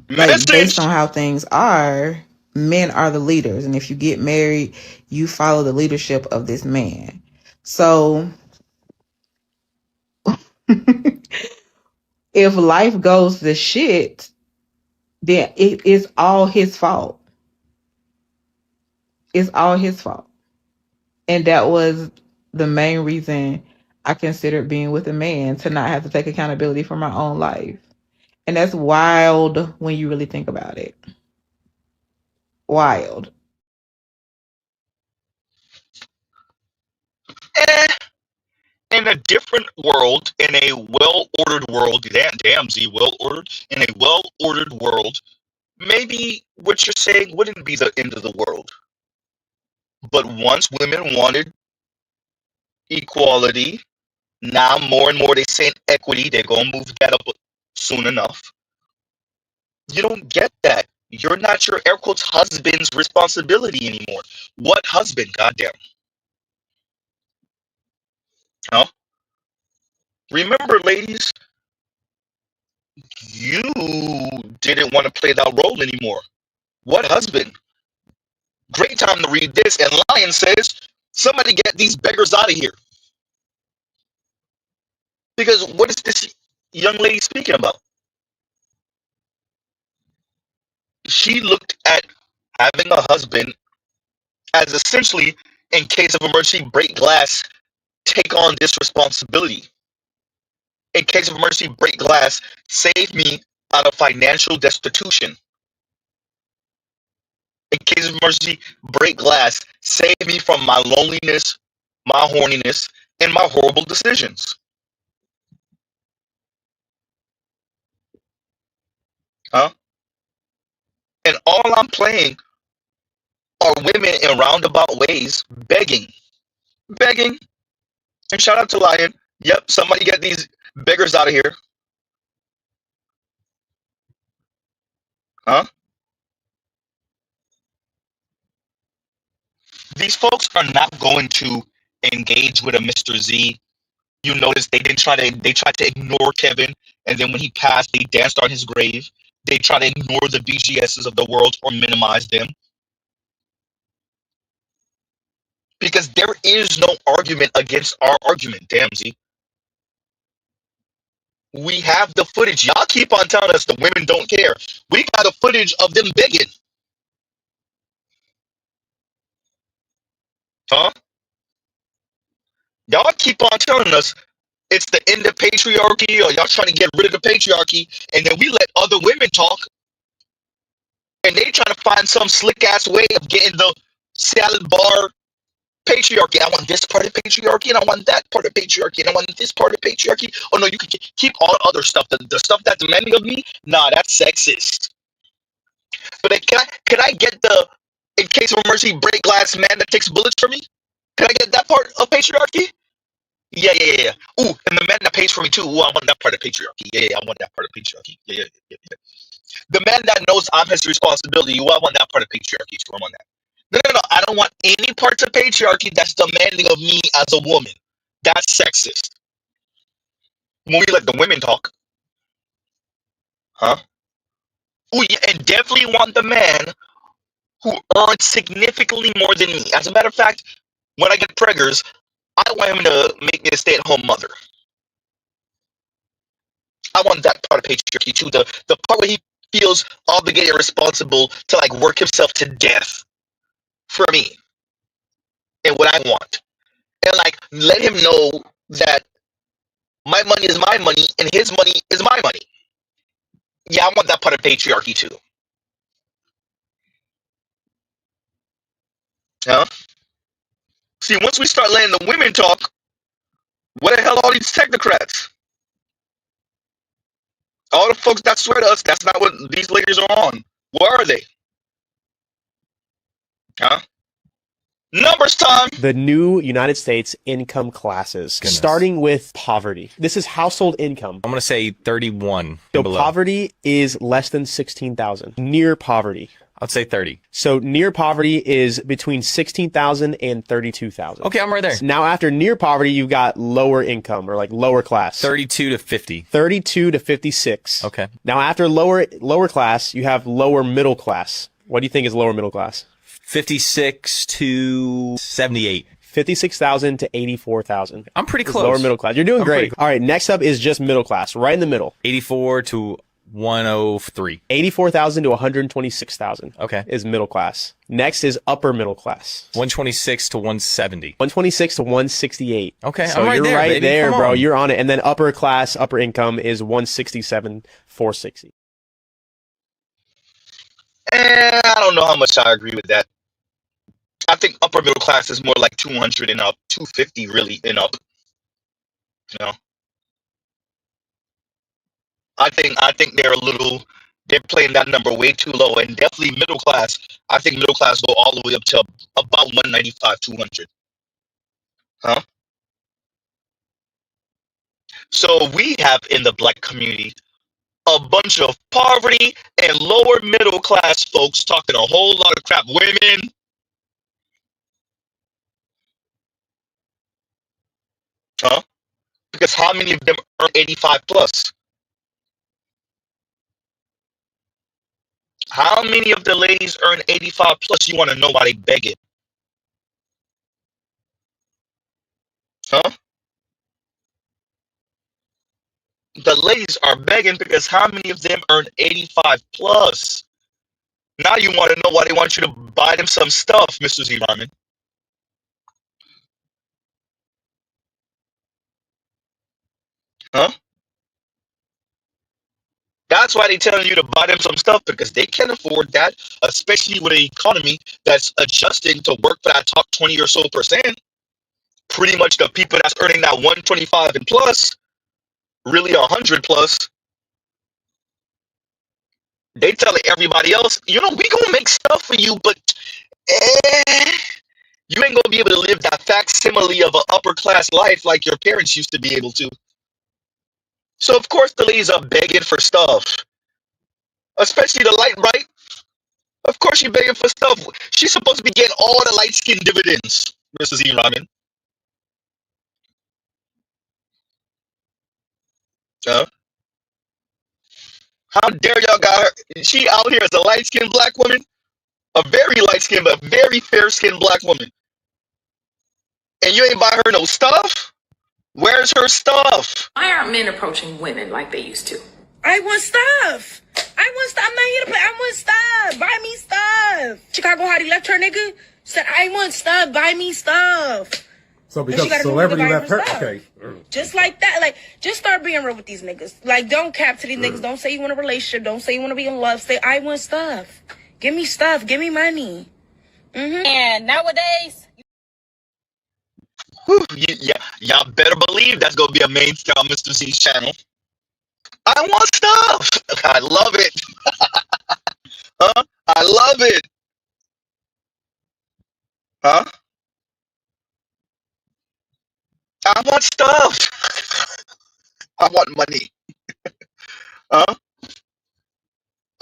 like, based on how things are, men are the leaders. And if you get married, you follow the leadership of this man. So, if life goes to shit, then it is all his fault. It's all his fault. And that was the main reason I considered being with a man, to not have to take accountability for my own life. And that's wild when you really think about it. Wild. In a different world, in a well-ordered world, damn Z, well-ordered, in a well-ordered world, maybe what you're saying wouldn't be the end of the world. But once women wanted equality, now more and more they saying equity, they're gonna move that up soon enough. You don't get that. You're not your air quotes husband's responsibility anymore. What husband? Goddamn. Huh? Remember, ladies, you didn't want to play that role anymore. What husband? Great time to read this. And Lion says, somebody get these beggars out of here. Because what is this young lady speaking about? She looked at having a husband as essentially, in case of emergency, break glass, take on this responsibility. In case of emergency, break glass, save me out of financial destitution. In case of emergency, break glass, save me from my loneliness, my horniness, and my horrible decisions. Huh? And all I'm playing are women in roundabout ways begging. Begging. And shout out to Lion. Yep, somebody get these beggars out of here. Huh? These folks are not going to engage with a Mr. Z. You notice they tried to ignore Kevin, and then when he passed, they danced on his grave. They try to ignore the BGSs of the world or minimize them. Because there is no argument against our argument, damn Z. We have the footage. Y'all keep on telling us the women don't care. We got the footage of them begging. Huh? Y'all keep on telling us it's the end of patriarchy, or y'all trying to get rid of the patriarchy, and then we let other women talk, and they trying to find some slick ass way of getting the salad bar patriarchy. I want this part of patriarchy, and I want that part of patriarchy, and I want this part of patriarchy. Oh no, you can keep all the other stuff. The stuff that's demanding of me, nah, that's sexist. But can I get the, in case of emergency, break glass man that takes bullets for me? Can I get that part of patriarchy? Yeah. Ooh, and the man that pays for me too. Ooh, I want that part of patriarchy. Yeah, I want that part of patriarchy. Yeah. The man that knows I'm his responsibility. Ooh, I want that part of patriarchy too. I want that. No. I don't want any parts of patriarchy that's demanding of me as a woman. That's sexist. When we let the women talk. Huh? Ooh, yeah, and definitely want the man who earns significantly more than me. As a matter of fact, when I get preggers, I want him to make me a stay-at-home mother. I want that part of patriarchy too. The part where he feels obligated and responsible to like work himself to death for me and what I want. And like let him know that my money is my money and his money is my money. Yeah, I want that part of patriarchy too. Huh? See, once we start letting the women talk, what the hell are all these technocrats? All the folks that swear to us, that's not what these ladies are on. Where are they? Huh? Numbers time. The new United States income classes, starting with poverty. This is household income. I'm going to say 31. So poverty is less than 16,000. Near poverty. I'd say 30. So near poverty is between 16,000 and 32,000. Okay, I'm right there. So now after near poverty, you've got lower income or like lower class. 32 to 50. 32 to 56. Okay. Now after lower class, you have lower middle class. What do you think is lower middle class? 56 to 78. 56,000 to 84,000. I'm pretty close. Lower middle class. You're doing great. All right, next up is just middle class, right in the middle. 84 to 103. 84,000 to 126,000. Okay. Is middle class. Next is upper middle class. 126 to 170. 126 to 168. Okay, so I'm right you're there, right baby. there, Come bro. on. You're on it. And then upper class, upper income is 167, 460. I don't know how much I agree with that. I think upper middle class is more like 200 and up, 250 really and up. You know, I think they're playing that number way too low, and definitely middle class. I think middle class go all the way up to about 195, 200. Huh? So we have in the black community a bunch of poverty and lower middle class folks talking a whole lot of crap. Women, huh? Because how many of them earn 85 plus? How many of the ladies earn 85 plus? You want to know why they beg it? Huh? The ladies are begging because how many of them earn 85 plus? Now you want to know why they want you to buy them some stuff, Mr. Z. Ryman. Huh? That's why they're telling you to buy them some stuff, because they can't afford that, especially with an economy that's adjusting to work for that top 20 or so percent. Pretty much the people that's earning that 125 and plus, really 100 plus, they telling everybody else, we gonna make stuff for you, but you ain't gonna be able to live that facsimile of an upper class life like your parents used to be able to. So of course the ladies are begging for stuff, especially the light right. Of course she's begging for stuff. She's supposed to be getting all the light skin dividends, Mrs. E. Ramen. How dare y'all got her? She out here as a light skinned black woman, a very light skinned but very fair skinned black woman, and you ain't buy her no stuff. Where's her stuff? Why aren't men approaching women like they used to? I want stuff. I'm not here to play. I want stuff. Buy me stuff. Chicago Hottie left her nigga. Said, I want stuff. Buy me stuff. So because celebrity left her, okay. Just like that. Like, just start being real with these niggas. Like, don't cap to these niggas. Don't say you want a relationship. Don't say you want to be in love. Say, I want stuff. Give me stuff. Give me money. And nowadays, Y'all better believe that's gonna be a mainstay on Mr. Z's channel. I want stuff. I love it. Huh? I love it. Huh? I want stuff. I want money. Huh?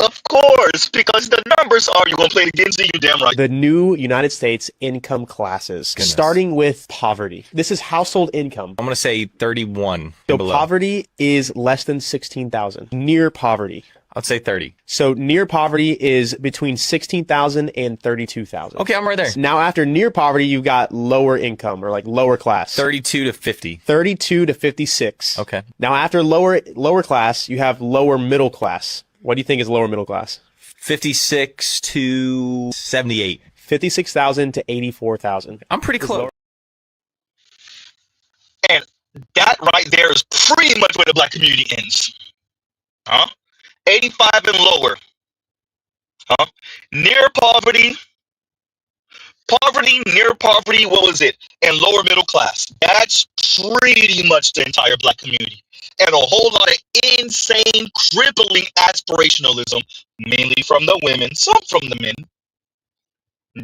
Of course, because the numbers are, you gonna play the games, you damn right. The new United States income classes, starting with poverty. This is household income. I'm going to say 31. So below. poverty is less than 16,000. Near poverty. I'd say 30. So near poverty is between 16,000 and 32,000. Okay, I'm right there. So now after near poverty, you've got lower income or like lower class. 32 to 50. 32 to 56. Okay. Now after lower class, you have lower middle class. What do you think is lower middle class? 56 to 78. 56,000 to 84,000. I'm pretty close. And that right there is pretty much where the black community ends. Huh? 85 and lower. Huh? Near poverty, near poverty, what was it? And lower middle class. That's pretty much the entire black community. And a whole lot of insane, crippling aspirationalism, mainly from the women, some from the men.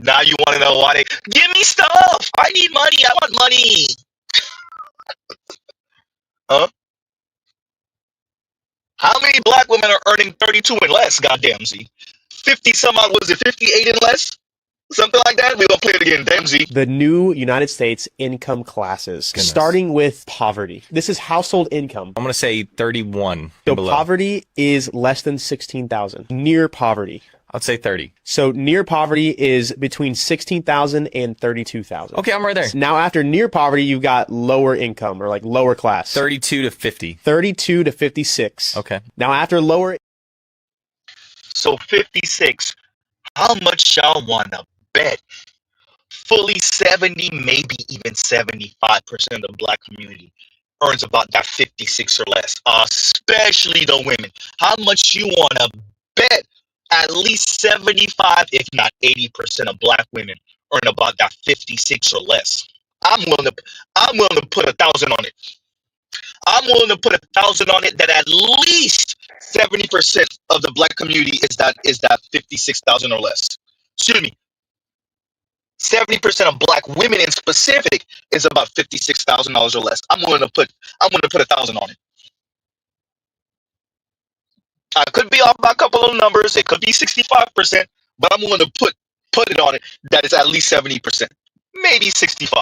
Now you want to know why they give me stuff. I need money. I want money. Huh? How many black women are earning 32 and less? Goddamn Z. 50 some odd, was it 58 and less? Something like that? We're going to play it again. Damn Z. The new United States income classes, starting with poverty. This is household income. I'm going to say 31. So below. poverty is less than 16,000. Near poverty. I'd say 30. So near poverty is between 16,000 and 32,000. Okay, I'm right there. Now after near poverty, you've got lower income or like lower class. 32 to 50. 32 to 56. Okay. Now after lower. So 56. How much y'all want to bet? Fully 70, maybe even 75% of the black community earns about that 56 or less, especially the women. How much you want to bet? At least 75, if not 80% of black women earn about that 56 or less. I'm willing to put 1,000 on it. I'm willing to put 1,000 on it that at least 70% of the black community is that 56,000 or less. Excuse me. 70% of black women in specific is about $56,000 or less. I'm willing to put 1,000 on it. I could be off by a couple of numbers. It could be 65%, but I'm willing to put it on it that it's at least 70%, maybe 65.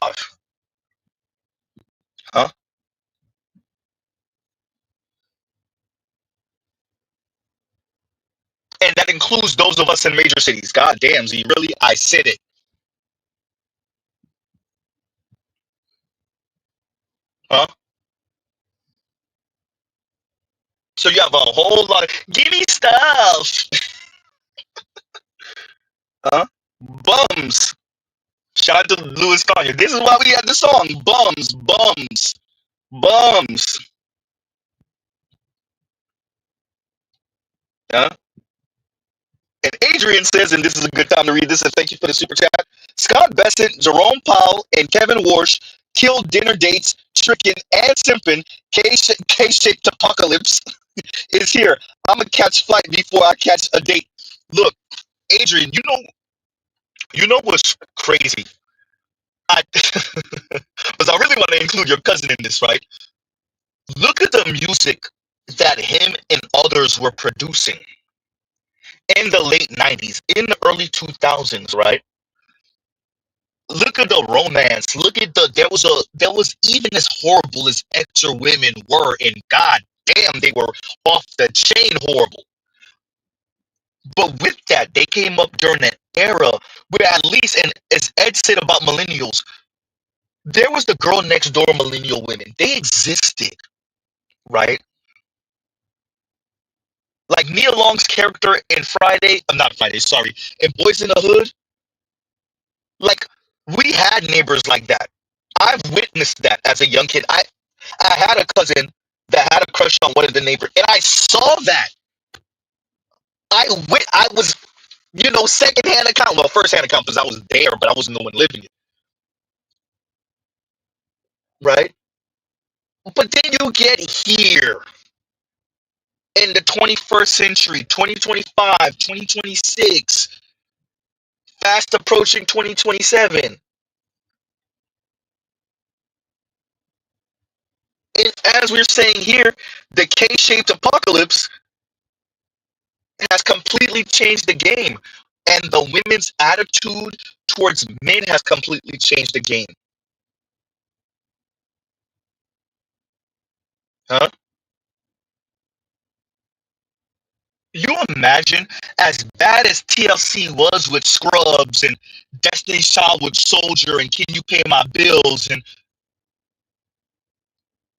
Huh? And that includes those of us in major cities. God damn, Z, really? I said it. Huh? So you have a whole lot of give me stuff. Huh? Bums. Shout out to Louis Kanye. This is why we had the song. Bums, bums, bums. Huh? And Adrian says, and this is a good time to read this, and thank you for the super chat. Scott Bassett, Jerome Powell, and Kevin Warsh killed dinner dates, tricking and simping. K-shaped apocalypse is here. I'm gonna catch flight before I catch a date. Look, Adrian, you know what's crazy? Because I really want to include your cousin in this, right? Look at the music that him and others were producing in the late 90s, in the early 2000s, right? Look at the romance. Look at there was even as horrible as extra women were, and god damn, they were off the chain horrible. But with that, they came up during an era where at least, and as Ed said about millennials, there was the girl next door millennial women. They existed, right? Like Nia Long's character in in Boys in the Hood. Like, we had neighbors like that. I've witnessed that as a young kid. I had a cousin that had a crush on one of the neighbors, and I saw that. I was, second-hand account. Well, first-hand account because I was there, but I wasn't the one living it. Right? But then you get here in the 21st century, 2025, 2026, fast approaching 2027. And as we're saying here, the K-shaped apocalypse has completely changed the game. And the women's attitude towards men has completely changed the game. Huh? You imagine, as bad as TLC was with Scrubs and Destiny's Child with Soldier and Can You Pay My Bills and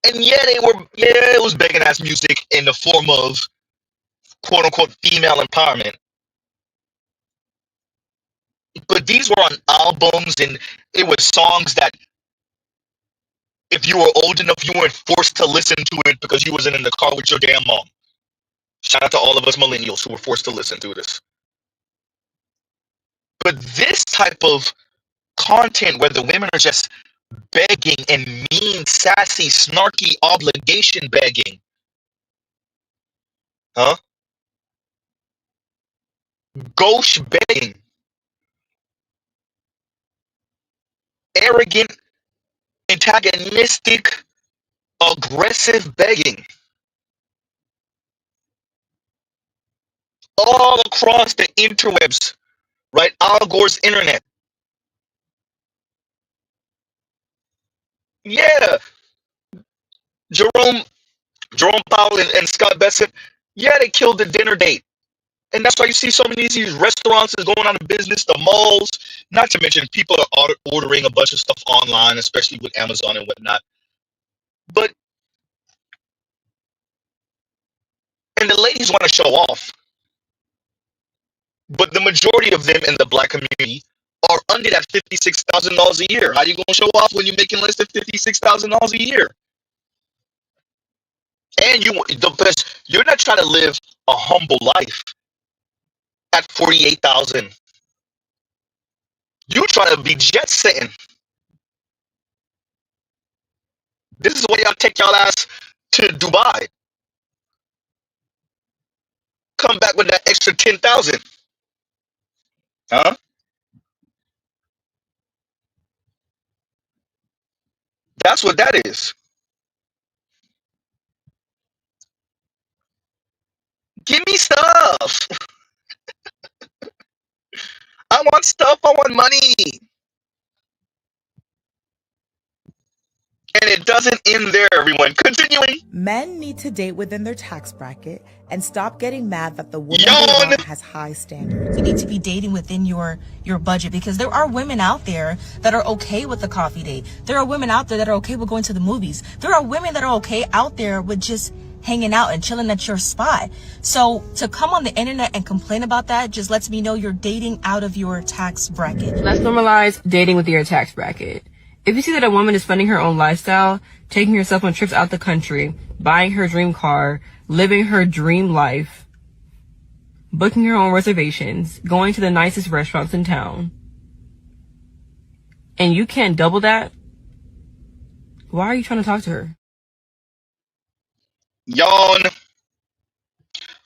it was begging ass music in the form of quote unquote female empowerment. But these were on albums and it was songs that if you were old enough, you weren't forced to listen to it because you wasn't in the car with your damn mom. Shout out to all of us millennials who were forced to listen to this. But this type of content where the women are just begging and mean, sassy, snarky obligation begging. Huh? Gauche begging. Arrogant, antagonistic, aggressive begging. all across the interwebs, right? Al Gore's internet. Yeah, Jerome Powell and Scott Bessent. Yeah, they killed the dinner date. And that's why you see so many of these restaurants is going out of business, the malls, not to mention people are ordering a bunch of stuff online, especially with Amazon and whatnot. But, and the ladies want to show off. But the majority of them in the black community are under that $56,000 a year. How you going to show off when you're making less than $56,000 a year? And the best, you're not trying to live a humble life at 48,000. You trying to be jet setting. This is why y'all take y'all ass to Dubai. Come back with that extra 10,000. Huh? That's what that is. Give me stuff. I want stuff. I want money. And it doesn't end there, everyone. Continuing. Men need to date within their tax bracket and stop getting mad that the woman they want has high standards. You need to be dating within your budget, because there are women out there that are okay with the coffee date. There are women out there that are okay with going to the movies. There are women that are okay out there with just hanging out and chilling at your spot. So to come on the internet and complain about that just lets me know you're dating out of your tax bracket. Let's normalize dating with your tax bracket. If you see that a woman is funding her own lifestyle, taking herself on trips out the country, buying her dream car, living her dream life, booking her own reservations, going to the nicest restaurants in town, and you can't double that, why are you trying to talk to her? Yawn.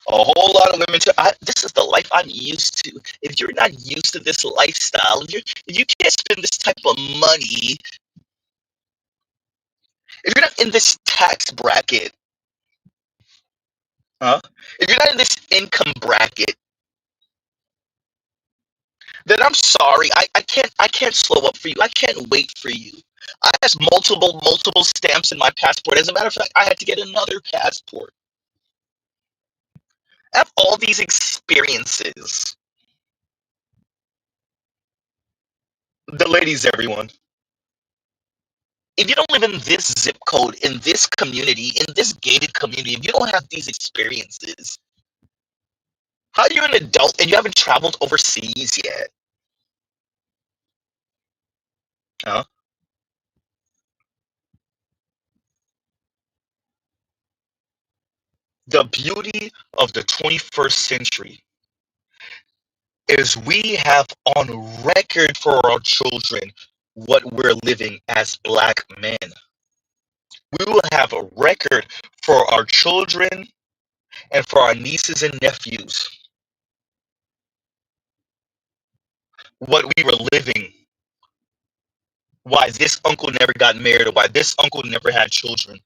A whole lot of women. This is the life I'm used to. If you're not used to this lifestyle, if you can't spend this type of money, if you're not in this tax bracket, if you're not in this income bracket, then I'm sorry. I can't slow up for you. I can't wait for you. I have multiple stamps in my passport. As a matter of fact, I had to get another passport. I have all these experiences. The ladies, everyone. If you don't live in this zip code, in this community, in this gated community, if you don't have these experiences, how are you an adult and you haven't traveled overseas yet? Huh? The beauty of the 21st century is we have on record for our children what we're living as black men. We will have a record for our children and for our nieces and nephews what we were living, why this uncle never got married, or why this uncle never had children.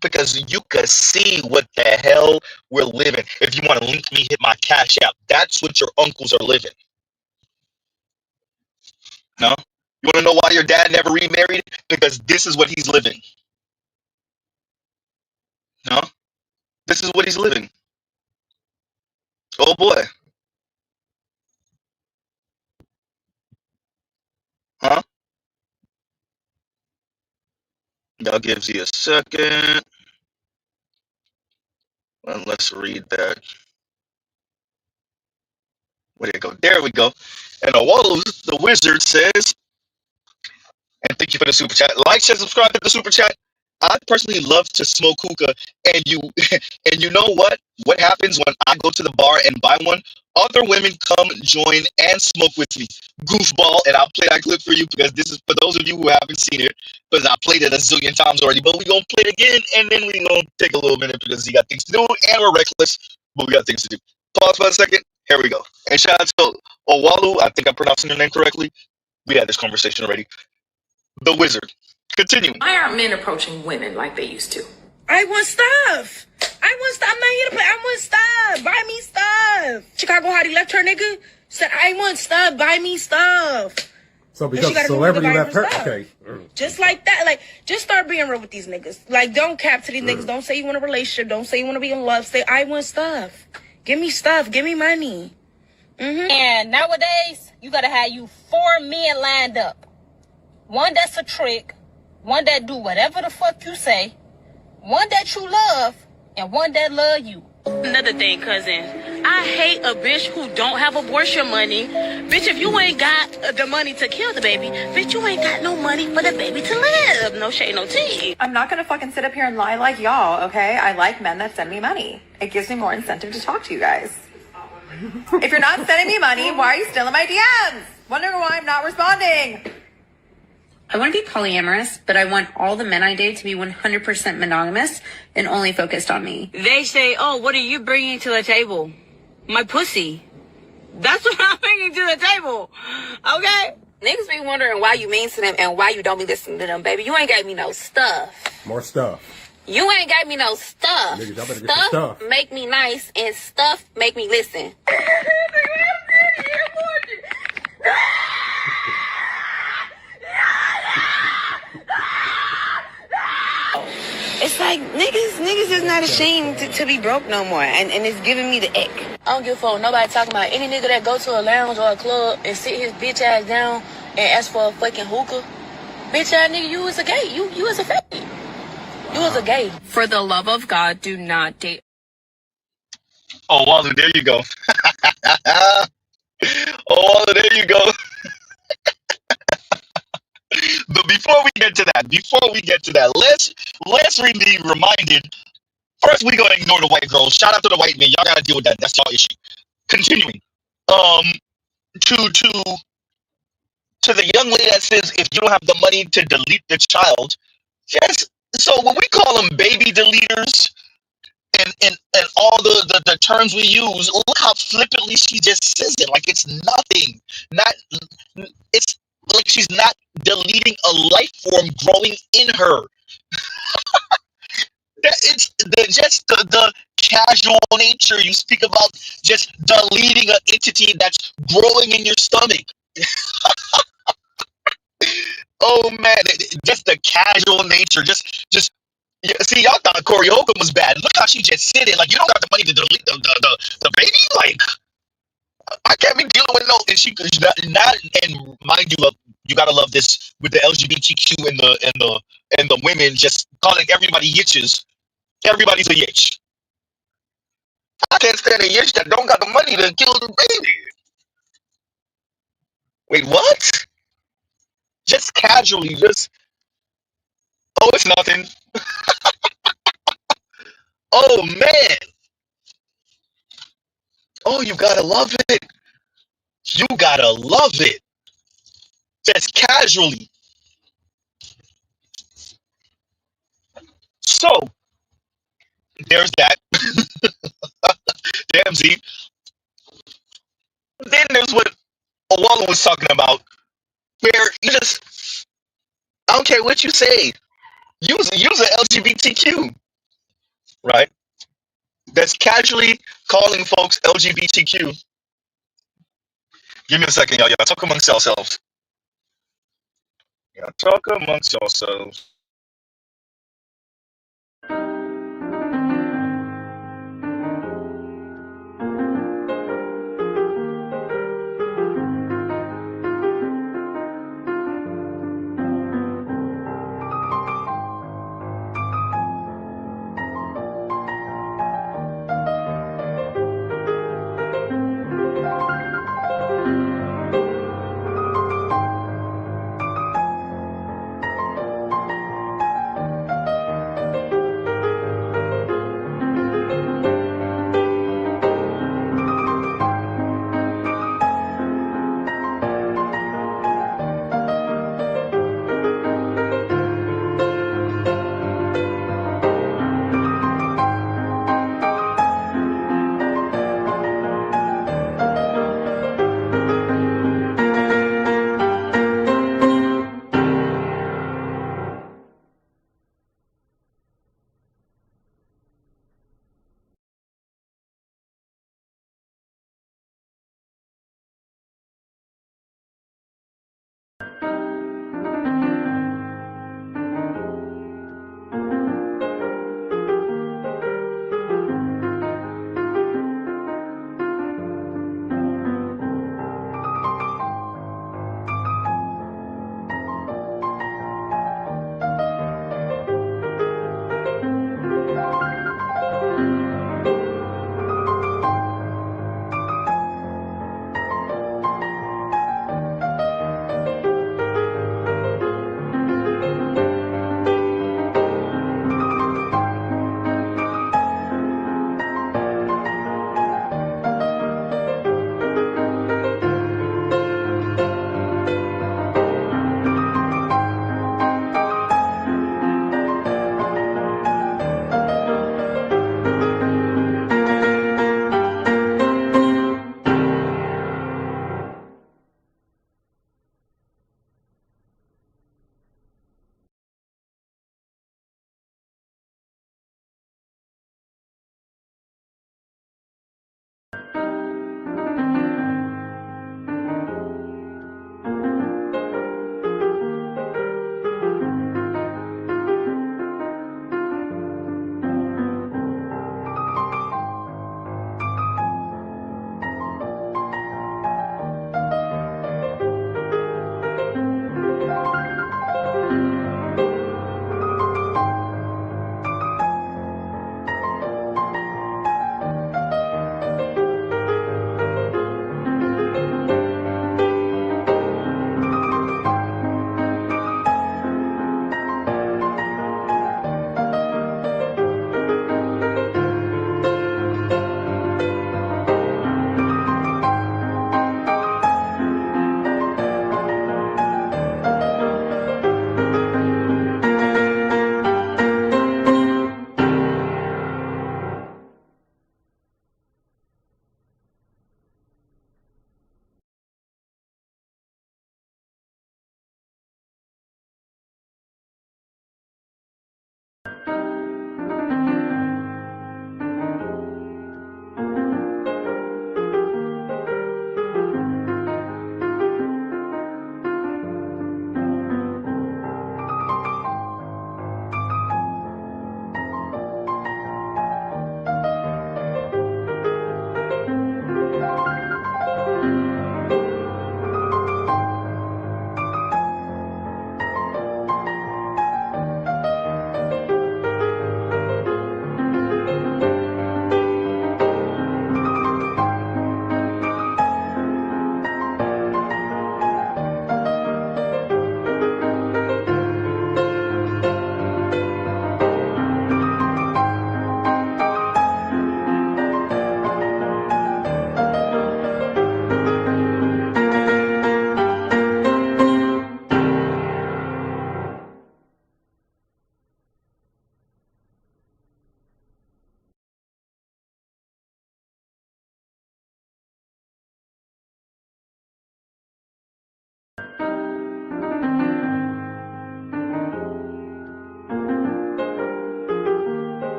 Because you could see what the hell we're living. If you want to link me, hit my Cash App. That's what your uncles are living. No? You want to know why your dad never remarried? Because this is what he's living. No? This is what he's living. Oh boy. Huh? That gives you a second. And let's read that. Where did it go? There we go. And the wizard says, and thank you for the super chat. Like, share, subscribe, hit the super chat. I personally love to smoke hookah, and you know what? What happens when I go to the bar and buy one? Other women come join and smoke with me. Goofball, and I'll play that clip for you because this is for those of you who haven't seen it, because I played it a zillion times already. But we're gonna play it again, and then we're gonna take a little minute because you got things to do, and we're reckless, but we got things to do. Pause for a second. Here we go. And shout out to Owalu. I think I'm pronouncing your name correctly. We had this conversation already. The wizard. Continue. Why aren't men approaching women like they used to? I want stuff. I want stuff. I'm not here to play. I want stuff. Buy me stuff. Chicago Hottie left her nigga. Said, I want stuff. Buy me stuff. So because celebrity left her, okay. Just like that. Like, just start being real with these niggas. Like, don't cap to these niggas. Don't say you want a relationship. Don't say you want to be in love. Say, I want stuff. Give me stuff. Give me money. And nowadays, you gotta have you 4 men lined up. One that's a trick, one that do whatever the fuck you say, one that you love, and one that love you. Another thing, cousin, I hate a bitch who don't have abortion money. Bitch, if you ain't got the money to kill the baby, bitch, you ain't got no money for the baby to live. No shade, no tea. I'm not gonna fucking sit up here and lie like y'all, okay? I like men that send me money. It gives me more incentive to talk to you guys. If you're not sending me money, why are you still in my DMs? Wondering why I'm not responding. I want to be polyamorous, but I want all the men I date to be 100% monogamous and only focused on me. They say, oh, what are you bringing to the table? My pussy. That's what I'm bringing to the table. Okay? Niggas be wondering why you mean to them and why you don't be listening to them, baby. You ain't got me no stuff. More stuff. You ain't got me no stuff. Niggas, y'all better get some stuff. Make me nice and stuff make me listen. It's like niggas is not ashamed to be broke no more, and it's giving me the ick. I don't give a fuck nobody talking about any nigga that go to a lounge or a club and sit his bitch ass down and ask for a fucking hookah. Bitch ass nigga, you is a gay. You is a fake. You is a gay. For the love of God, do not date. Oh, Walter, there you go. Oh, Walter, there you go. But before we get to that, let's be reminded. First, we gonna ignore the white girls. Shout out to the white men. Y'all gotta deal with that. That's y'all issue. Continuing. To the young lady that says if you don't have the money to delete the child, yes. So when we call them baby deleters and all the terms we use, look how flippantly she just says it. Like it's nothing. It's like she's not deleting a life form growing in her. It's the casual nature you speak about, just deleting an entity that's growing in your stomach. Oh man, just the casual nature, just yeah, see, y'all thought Corey Holcomb was bad. Look how she just sitting like you don't got the money to delete the baby. Like I can't be dealing with no. And she not and mind you, you gotta love this with the LGBTQ and the women just calling everybody yitches. Everybody's a yitch. I can't stand a yitch that don't got the money to kill the baby. Wait, what? Just casually, oh, it's nothing. Oh man. Oh, you gotta love it. You gotta love it. Just casually. So there's that. Damn Z. Then there's what Owala was talking about, where you just I don't care what you say. Use an LGBTQ, right? That's casually calling folks LGBTQ. Give me a second, y'all. Y'all talk amongst yourselves. Y'all talk amongst yourselves.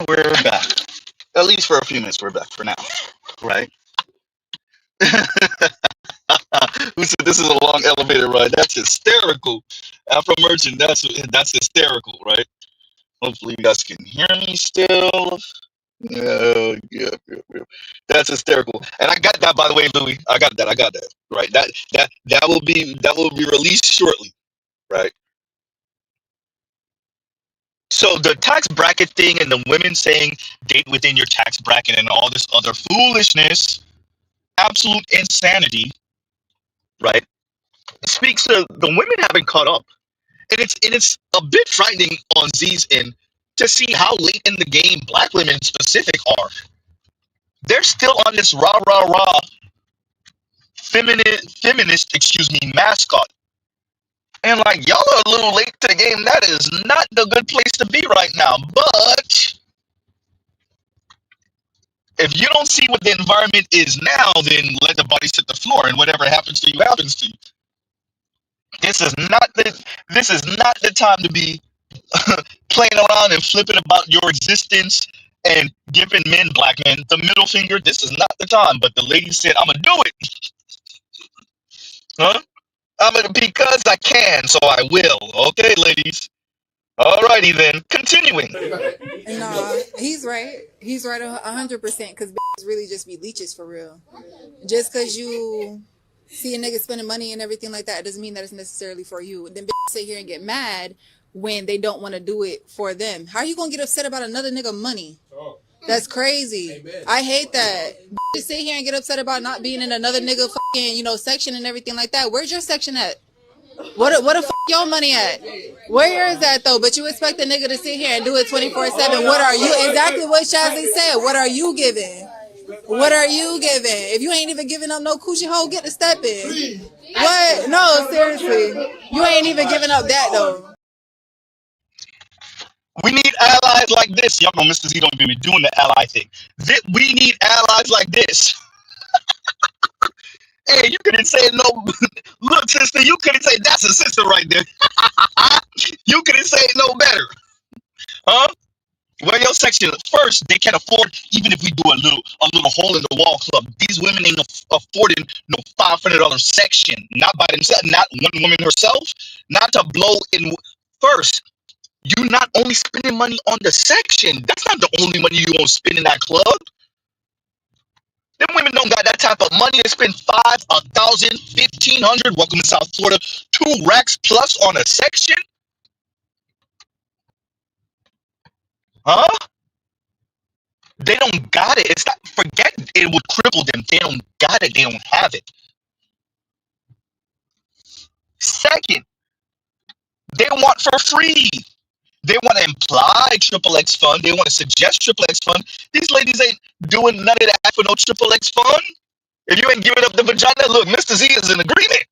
we're back. At least for a few minutes, we're back for now, right? Who said this is a long elevator ride? That's hysterical. Afro Merchant, that's hysterical, right? Hopefully you guys can hear me still. Yeah. That's hysterical. And I got that, by the way, Louis. I got that. Right. That will be released shortly, right? So the tax bracket thing and the women saying date within your tax bracket and all this other foolishness, absolute insanity, right? Speaks to the women haven't caught up. And it's a bit frightening on Z's end to see how late in the game black women specific are. They're still on this rah rah rah feminist, mascot. And like y'all are a little late to the game. That is not the good place to be right now. But if you don't see what the environment is now, then let the bodies hit the floor and whatever happens to you happens to you. This is not the time to be playing around and flipping about your existence and giving black men the middle finger. This is not the time. But the lady said, I'm gonna do it. Huh? Because I can, so I will. Okay, ladies. Alrighty then. Continuing. Nah, he's right. He's right 100%. Because bitches really just be leeches for real. Just because you see a nigga spending money and everything like that, it doesn't mean that it's necessarily for you. Then bitches sit here and get mad when they don't want to do it for them. How are you gonna get upset about another nigga money? That's crazy. Amen. I hate that. Just sit here and get upset about not being in another nigga fucking, section and everything like that. Where's your section at? What the fuck your money at? Where is that though? But you expect a nigga to sit here and do it 24/7. What are you? Exactly what Shazzy said. What are you giving? What are you giving? If you ain't even giving up no coochie hole, get the step in. What? No, seriously. You ain't even giving up that though. We need allies like this. Y'all know Mr. Z don't even be doing the ally thing. We need allies like this. Hey, you couldn't say no. Look, sister, you couldn't say that's a sister right there. You couldn't say it no better. Huh? Where your section? First, they can't afford, even if we do a little hole in the wall club. These women ain't affording no $500 section. Not by themselves, not one woman herself, not to blow in first. You're not only spending money on the section. That's not the only money you won't spend in that club. Them women don't got that type of money to spend $5,000, $1,500. Welcome to South Florida. 2 racks plus on a section. Huh? They don't got it. It's not. Forget it would cripple them. They don't got it. They don't have it. Second, they want for free. They want to imply XXX fund. They want to suggest XXX fund. These ladies ain't doing none of that for no XXX fund. If you ain't giving up the vagina, look, Mr. Z is in agreement.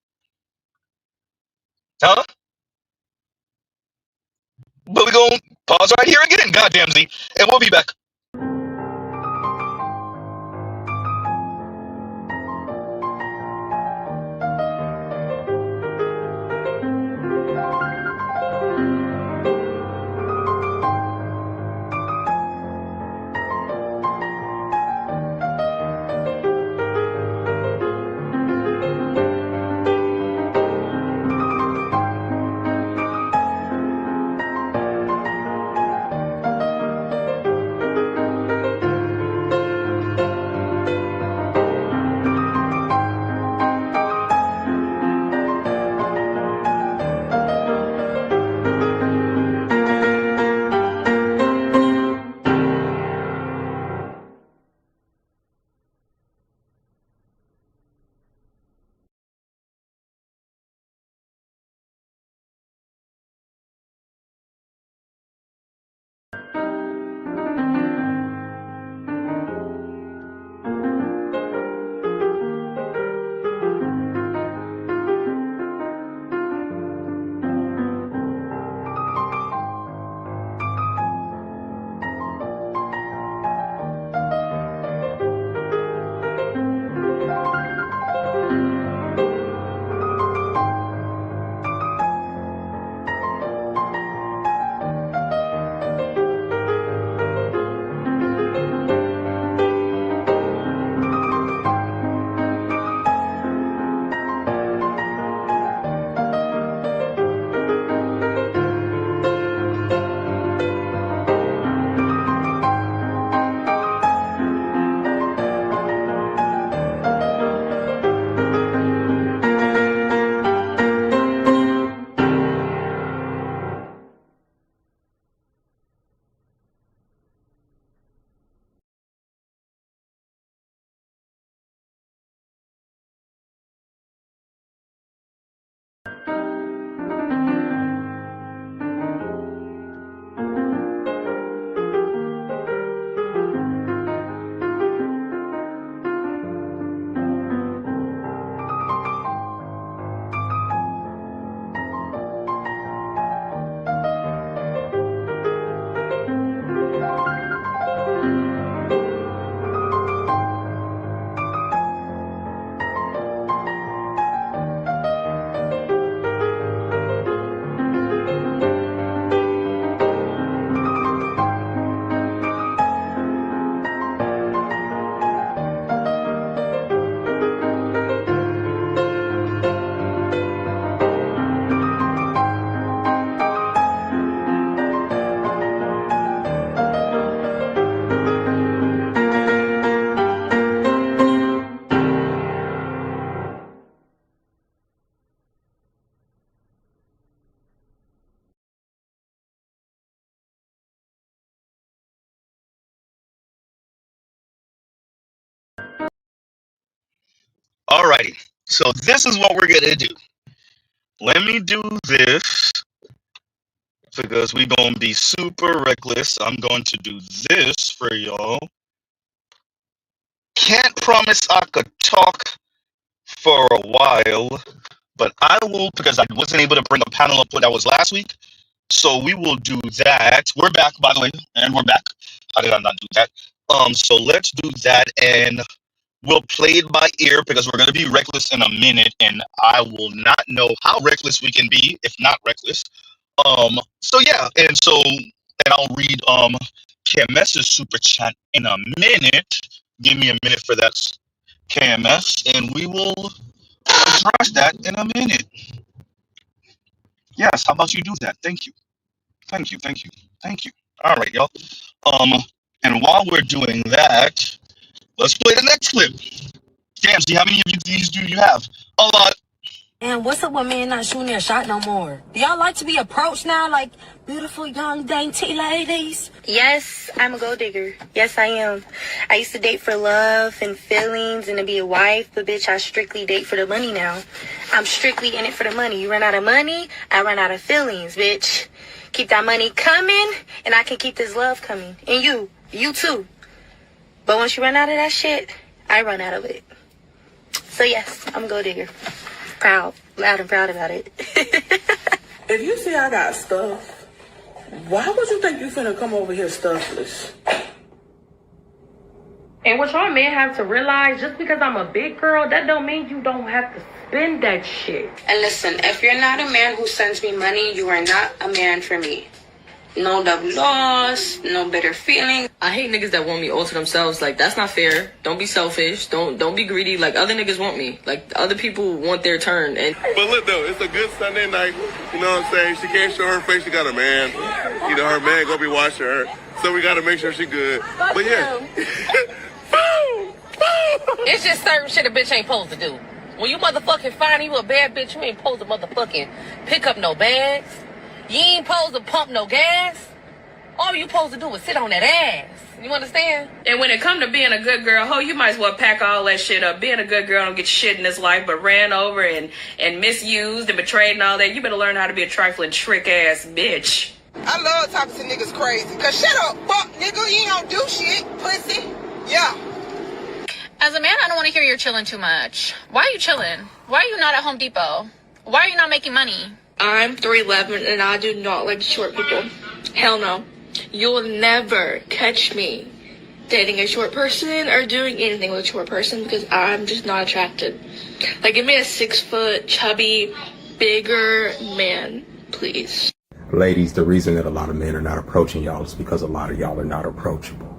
Huh? But we're going to pause right here again, goddamn Z, and we'll be back. Alrighty. So this is what we're gonna do. Let me do this because we're gonna be super reckless. I'm going to do this for y'all. Can't promise I could talk for a while, but I will, because I wasn't able to bring a panel up that was last week. So we will do that. We're back, by the way, and we're back. How did I not do that? So let's do that, and we'll play it by ear because we're gonna be reckless in a minute, and I will not know how reckless we can be if not reckless. So yeah, and I'll read KMS's super chat in a minute. Give me a minute for that, KMS, and we will address that in a minute. Yes, how about you do that? Thank you. Thank you, thank you, thank you. All right, y'all. And while we're doing that, let's play the next clip. James, how many of these do you have? A lot. And what's up with men not shooting their shot no more? Do y'all like to be approached now like beautiful young dainty ladies? Yes, I'm a gold digger. Yes, I am. I used to date for love and feelings and to be a wife, but bitch, I strictly date for the money now. I'm strictly in it for the money. You run out of money, I run out of feelings, bitch. Keep that money coming, and I can keep this love coming. And you too. But once you run out of that shit, I run out of it. So yes, I'm a gold digger. Proud, loud and proud about it. If you see I got stuff, why would you think you finna come over here stuffless? And what y'all men have to realize, just because I'm a big girl, that don't mean you don't have to spend that shit. And listen, if you're not a man who sends me money, you are not a man for me. No double loss, no bitter feeling. I hate niggas that want me all to themselves. Like, that's not fair. Don't be selfish. Don't be greedy. Like, other niggas want me. Like, other people want their turn. And but look though, it's a good Sunday night. You know what I'm saying? She can't show her face. She got a man. You know, her man gonna be watching her. So we gotta make sure she good. But yeah. It's just certain shit a bitch ain't supposed to do. When you motherfucking find you a bad bitch, you ain't supposed to motherfucking pick up no bags. You ain't supposed to pump no gas. All you supposed to do is sit on that ass. You understand? And when it come to being a good girl, ho, you might as well pack all that shit up. Being a good girl don't get shit in this life, but ran over and misused and betrayed and all that. You better learn how to be a trifling trick ass bitch. I love talking to niggas crazy. Cause shut up, fuck nigga, you don't do shit, pussy. Yeah. As a man, I don't want to hear you're chilling too much. Why are you chilling? Why are you not at Home Depot? Why are you not making money? I'm 3'11" and I do not like short people. Hell no. You'll never catch me dating a short person or doing anything with a short person because I'm just not attracted. Like, give me a 6 foot, chubby, bigger man, please. Ladies, the reason that a lot of men are not approaching y'all is because a lot of y'all are not approachable.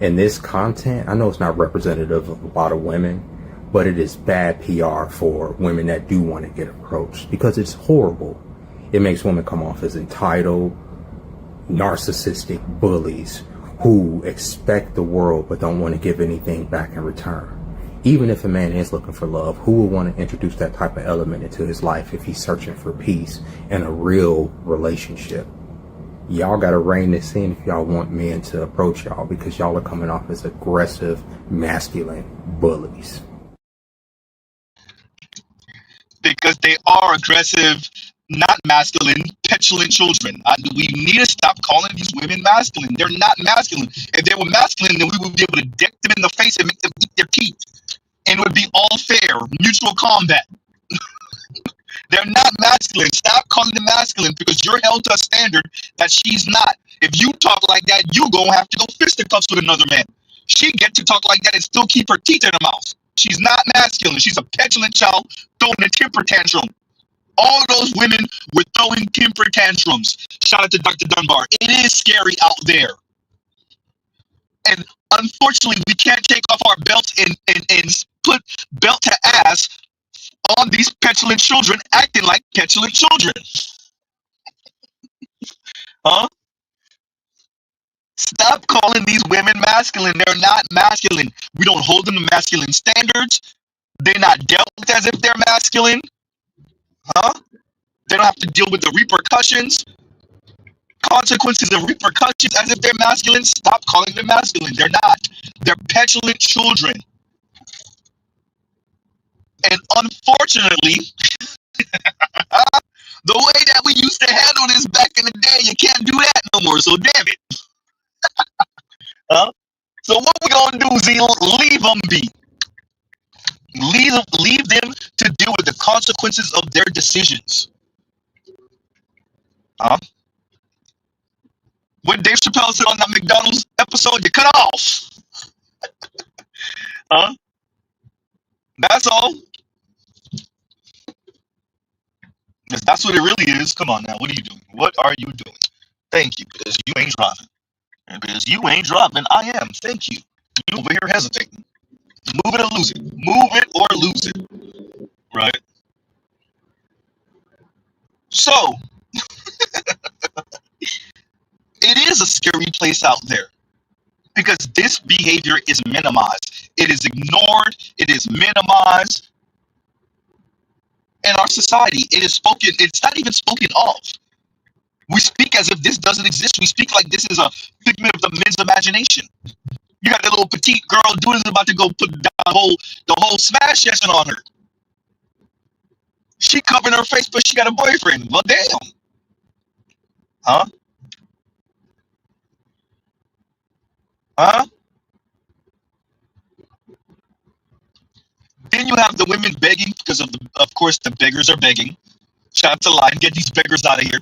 And this content, I know it's not representative of a lot of women, but it is bad PR for women that do want to get approached because it's horrible. It makes women come off as entitled, narcissistic bullies who expect the world but don't want to give anything back in return. Even if a man is looking for love, who would want to introduce that type of element into his life if he's searching for peace and a real relationship? Y'all got to rein this in if y'all want men to approach y'all because y'all are coming off as aggressive, masculine bullies. Because they are aggressive, not masculine, petulant children. We need to stop calling these women masculine. They're not masculine. If they were masculine, then we would be able to deck them in the face and make them eat their teeth. And it would be all fair, mutual combat. They're not masculine. Stop calling them masculine because you're held to a standard that she's not. If you talk like that, you gonna have to go fisticuffs with another man. She get to talk like that and still keep her teeth in her mouth. She's not masculine. She's a petulant child throwing a temper tantrum. All those women were throwing temper tantrums. Shout out to Dr. Dunbar. It is scary out there. And unfortunately, we can't take off our belts and put belt to ass on these petulant children acting like petulant children. Huh? Stop calling these women masculine. They're not masculine. We don't hold them to masculine standards. They're not dealt with as if they're masculine. Huh? They don't have to deal with the repercussions, consequences of repercussions as if they're masculine. Stop calling them masculine. They're not. They're petulant children. And unfortunately, the way that we used to handle this back in the day, you can't do that no more. So damn it. Huh? So what we gonna do is leave them be. Leave them to deal with the consequences of their decisions. Huh? When Dave Chappelle said on that McDonald's episode, you cut off. Huh? That's all. Because that's what it really is. Come on now. What are you doing? What are you doing? Thank you. Because you ain't driving. And because you ain't driving, I am. Thank you. You over here hesitating. Move it or lose it. Move it or lose it. Right? So, it is a scary place out there. Because this behavior is minimized. It is ignored. It is minimized. In our society, it is spoken. It's not even spoken of. We speak as if this doesn't exist. We speak like this is a figment of the men's imagination. You got that little petite girl dude is about to go put the whole smash session on her. She covering her face, but she got a boyfriend. Well, damn. Huh? Huh? Then you have the women begging because of course, the beggars are begging. Shout out to line, get these beggars out of here.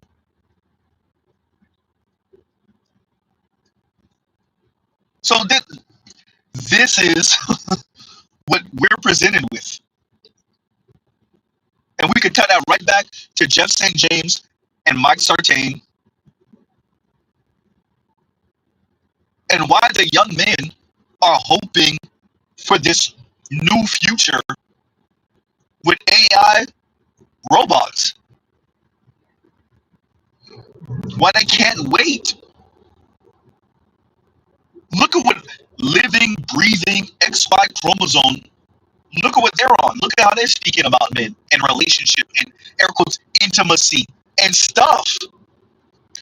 So this is what we're presented with. And we could tie that right back to Jeff St. James and Mike Sartain. And why the young men are hoping for this new future with AI robots. Why they can't wait. Look at what living, breathing XY chromosome, look at what they're on. Look at how they're speaking about men and relationship and air quotes intimacy and stuff.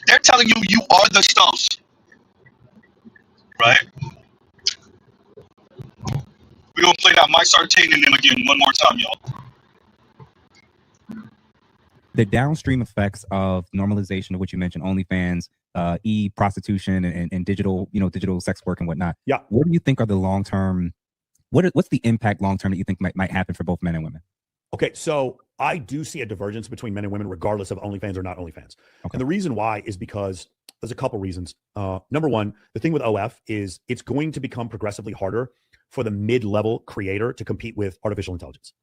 They're telling you you are the stuff. Right? We're gonna play that Mike Sartain and them again one more time, y'all. The downstream effects of normalization of what you mentioned, OnlyFans, prostitution and digital, digital sex work and whatnot. Yeah. What do you think are the long-term, what's the impact long-term that you think might happen for both men and women? Okay, so I do see a divergence between men and women regardless of OnlyFans or not OnlyFans. Okay. And the reason why is because there's a couple reasons. Number one, the thing with OF is it's going to become progressively harder for the mid-level creator to compete with artificial intelligence.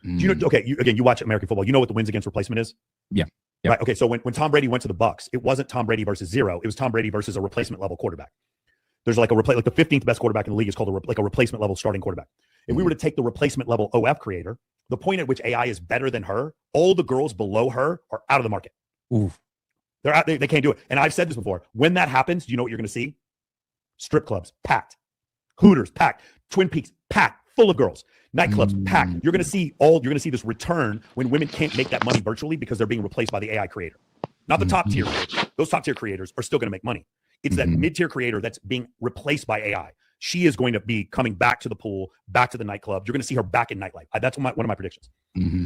Do you know? Okay, you watch American football. You know what the wins against replacement is? Yeah. Right. Okay. So when Tom Brady went to the Bucks, it wasn't Tom Brady versus zero. It was Tom Brady versus a replacement level quarterback. There's like the 15th best quarterback in the league is called a replacement level starting quarterback. If we were to take the replacement level OF creator, the point at which AI is better than her, all the girls below her are out of the market. Oof. They're out. They can't do it. And I've said this before. When that happens, you know what you're going to see? Strip clubs packed, Hooters packed, Twin Peaks packed, full of girls. Nightclubs packed. You're going to see this return when women can't make that money virtually because they're being replaced by the AI creator. Not the top tier. Those top tier creators are still going to make money. It's that mid tier creator that's being replaced by AI. She is going to be coming back to the pool, back to the nightclub. You're going to see her back in nightlife. That's one of my predictions.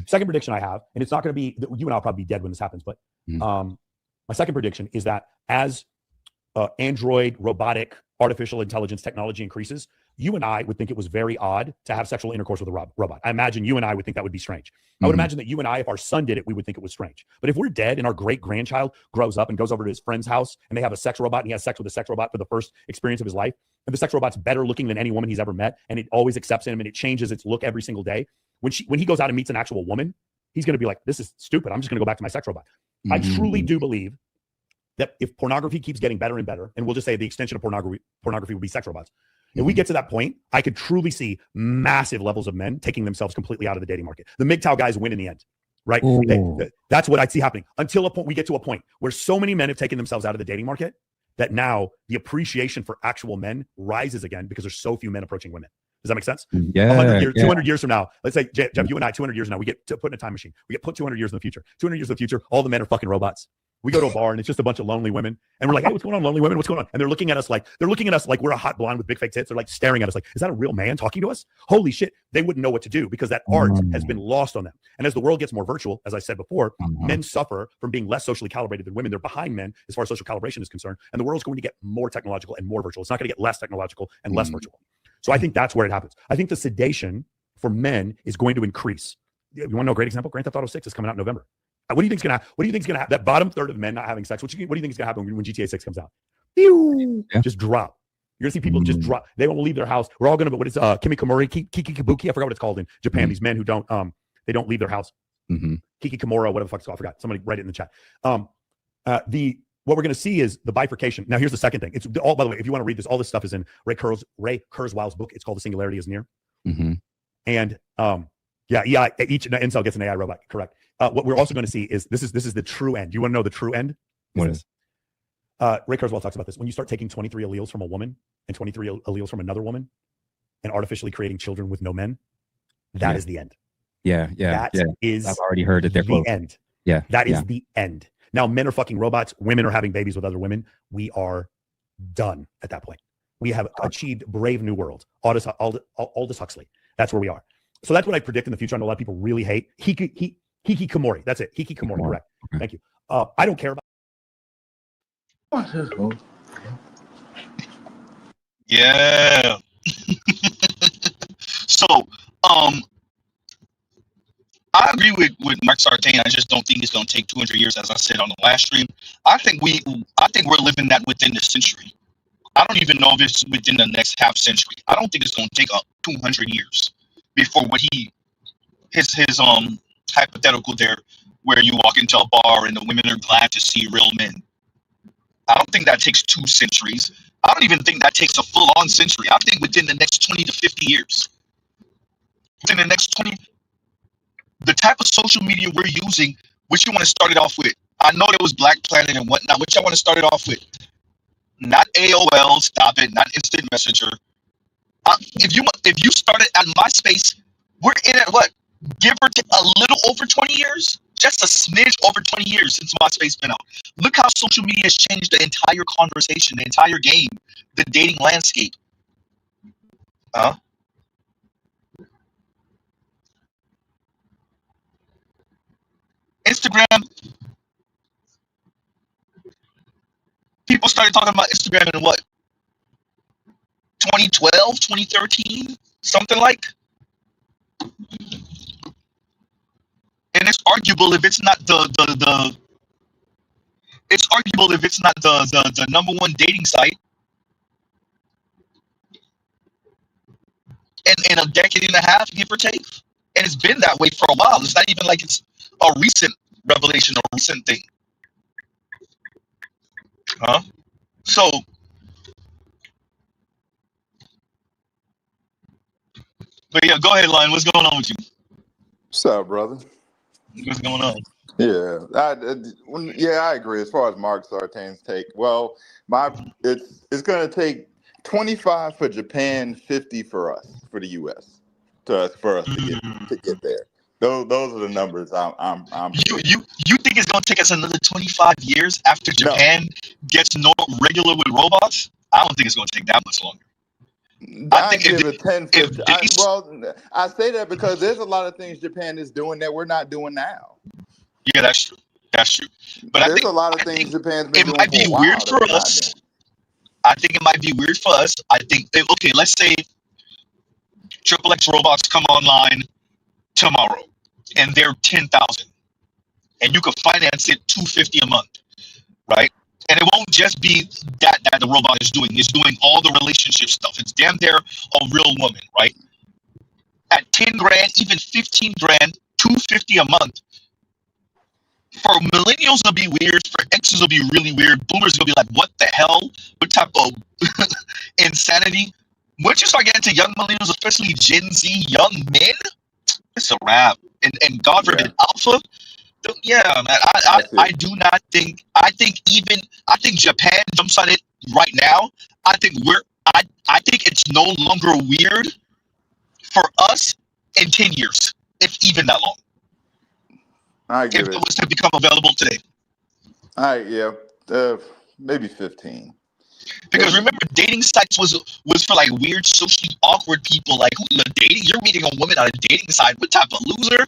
Second prediction I have, and it's not going to be, you and I'll probably be dead when this happens, but my second prediction is that as Android, robotic, artificial intelligence technology increases, you and I would think it was very odd to have sexual intercourse with a robot. I imagine you and I would think that would be strange. I would imagine that you and I, if our son did it, we would think it was strange. But if we're dead and our great-grandchild grows up and goes over to his friend's house and they have a sex robot and he has sex with a sex robot for the first experience of his life, and the sex robot's better looking than any woman he's ever met, and it always accepts him and it changes its look every single day, when he goes out and meets an actual woman, he's going to be like, this is stupid. I'm just going to go back to my sex robot. I truly do believe that if pornography keeps getting better and better, and we'll just say the extension of pornography will be sex robots. If we get to that point, I could truly see massive levels of men taking themselves completely out of the dating market. The MGTOW guys win in the end, right? That's what I'd see happening until we get to a point where so many men have taken themselves out of the dating market that now the appreciation for actual men rises again because there's so few men approaching women. Does that make sense? Yeah. 100 years, 200 years from now, let's say, Jeff, you and I, 200 years from now, we get to put in a time machine. We get put 200 years in the future. 200 years in the future, all the men are fucking robots. We go to a bar and it's just a bunch of lonely women, and we're like, "Hey, what's going on, lonely women? What's going on?" And they're looking at us like we're a hot blonde with big fake tits. They're like staring at us like, "Is that a real man talking to us?" Holy shit! They wouldn't know what to do because that art has been lost on them. And as the world gets more virtual, as I said before, men suffer from being less socially calibrated than women. They're behind men as far as social calibration is concerned, and the world's going to get more technological and more virtual. It's not going to get less technological and less virtual. So I think that's where it happens. I think the sedation for men is going to increase. You want to know a great example? Grand Theft Auto 6 is coming out in November. What do you think is going to happen? What do you think is going to happen? That bottom third of men not having sex. What do you think is going to happen when GTA 6 comes out? Just drop. You're going to see people just drop. They won't leave their house. We're all going to, what is Kikikomori, Kiki-Kabuki? I forgot what it's called in Japan. These men who don't, they don't leave their house. Kikikomora, whatever the fuck it's called. I forgot. Somebody write it in the chat. What we're going to see is the bifurcation. Now, here's the second thing. It's all, by the way, if you want to read this, all this stuff is in Ray Kurzweil's book. It's called The Singularity is Near. And each incel gets an AI robot. Correct. What we're also going to see is this is the true end. Do you want to know the true end? What is? Ray Kurzweil talks about this. When you start taking 23 alleles from a woman and 23 alleles from another woman and artificially creating children with no men, that is the end. That is I've already heard that they're close. End. Yeah. That is the end. Now, men are fucking robots. Women are having babies with other women. We are done at that point. We have achieved Brave New World. Aldous Huxley. That's where we are. So that's what I predict in the future. I know a lot of people really hate Hikikomori. That's it. Hikikomori. Correct. Okay. Thank you. I don't care about. Yeah. So, I agree with Mark Sartain. I just don't think it's going to take 200 years, as I said on the last stream. I think we're living that within the century. I don't even know if it's within the next half century. I don't think it's going to take 200 years before his hypothetical there, where you walk into a bar and the women are glad to see real men. I don't think that takes 2 centuries. I don't even think that takes a full-on century. I think within the next 20 to 50 years. Within the next 20, the type of social media we're using, which you want to start it off with. I know there was Black Planet and whatnot, which I want to start it off with. Not AOL, stop it, not Instant Messenger. If you started at MySpace, we're in at what? Give or take a little over 20 years? Just a smidge over 20 years since MySpace been out. Look how social media has changed the entire conversation, the entire game, the dating landscape. Instagram, people started talking about Instagram in what? 2012, 2013, something like. And it's arguable if it's not the number one dating site in a decade and a half, give or take. And it's been that way for a while. It's not even like it's a recent revelation or recent thing. So but yeah, go ahead, Lion. What's going on with you? What's up, brother? What's going on? Yeah, I agree. As far as Mark Sartain's take, well, it's going to take 25 for Japan, 50 for us, for the U.S. for us to get there. Those are the numbers. You think it's going to take us another 25 years after Japan gets regular with robots? I don't think it's going to take that much longer. I give it 10, 50. I say that because there's a lot of things Japan is doing that we're not doing now. Yeah, that's true. That's true. But there's a lot of things Japan's been doing. It might be weird for us. I think it might be weird for us. I think, okay, let's say XXX robots come online tomorrow, and they're 10,000, and you can finance it $250 a month, right? And it won't just be that the robot is doing. It's doing all the relationship stuff. It's damn near a real woman, right? At 10 grand, even 15 grand, $250 a month. For millennials, it'll be weird. For X's, it'll be really weird. Boomers will be like, what the hell? What type of insanity? Once you start getting to young millennials, especially Gen Z young men, it's a wrap. And God forbid, Alpha. Yeah, man. I do not think. I think Japan jumps on it right now. I think it's no longer weird for us in 10 years, if even that long. I get if it was to become available today. All right, yeah, maybe 15. Because remember, dating sites was for like weird, socially awkward people. Like, who you're dating? You're meeting a woman on a dating site. What type of loser?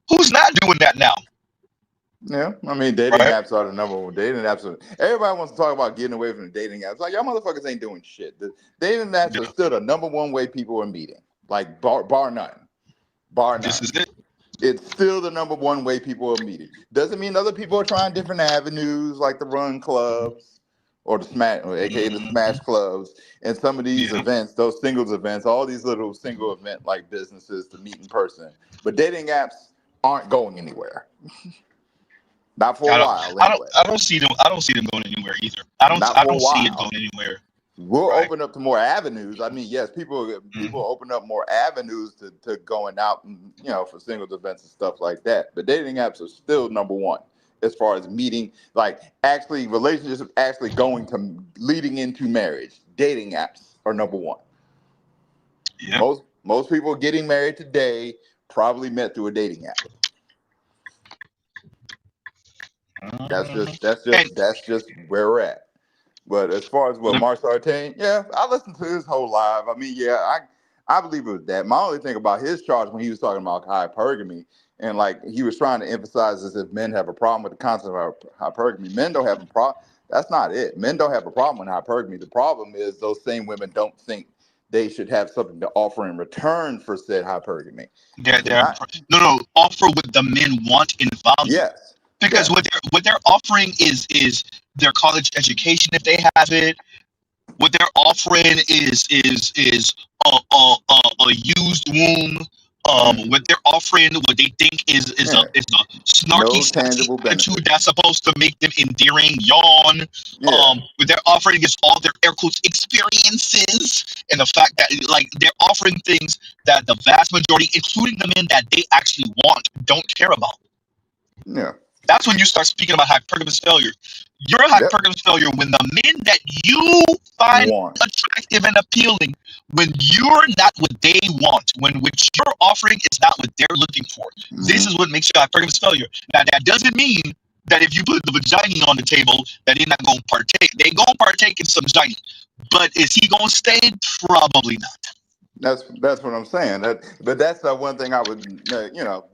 Who's not doing that now? Yeah, I mean, dating Right? apps are the number one. Dating apps are. Everybody wants to talk about getting away from the dating apps. Like, y'all motherfuckers ain't doing shit. The dating apps are still the number one way people are meeting. Like, bar none. Bar none. This is it. It's still the number one way people are meeting. Doesn't mean other people are trying different avenues, like the run clubs or the smash, or AKA the smash clubs, and some of these events, those singles events, all these little single event like businesses to meet in person. But dating apps aren't going anywhere. Not for a while, anyway. I don't see them. I don't see them going anywhere either. I don't see it going anywhere. We'll open up to more avenues. I mean, yes, people open up more avenues to going out and, for singles events and stuff like that. But dating apps are still number one as far as meeting, like actually relationships actually going to leading into marriage. Dating apps are number one. Yeah. Most people getting married today probably met through a dating app. That's just where we're at. But as far as what Mark Sartain, yeah, I listened to his whole live. I mean, yeah, I believe it was that. My only thing about his charge when he was talking about hypergamy, and like he was trying to emphasize as if men have a problem with the concept of hypergamy. Men don't have a problem. That's not it. Men don't have a problem with hypergamy. The problem is those same women don't think they should have something to offer in return for said hypergamy. No, offer what the men want in value. Yes. Because what they're offering is their college education if they have it. What they're offering is a used womb. What they're offering, what they think is a snarky, sexy attitude that's supposed to make them endearing. Yawn. What they're offering is all their air quotes experiences, and the fact that like they're offering things that the vast majority, including the men that they actually want, don't care about. Yeah. That's when you start speaking about hypergamous failure. You're a hypergamous failure when the men that you find attractive and appealing, when you're not what they want, when what you're offering is not what they're looking for. This is what makes you a hypergamous failure. Now, that doesn't mean that if you put the vagina on the table, that they're not going to partake. They're going to partake in some vagina. But is he going to stay? Probably not. That's what I'm saying. But that's the one thing I would,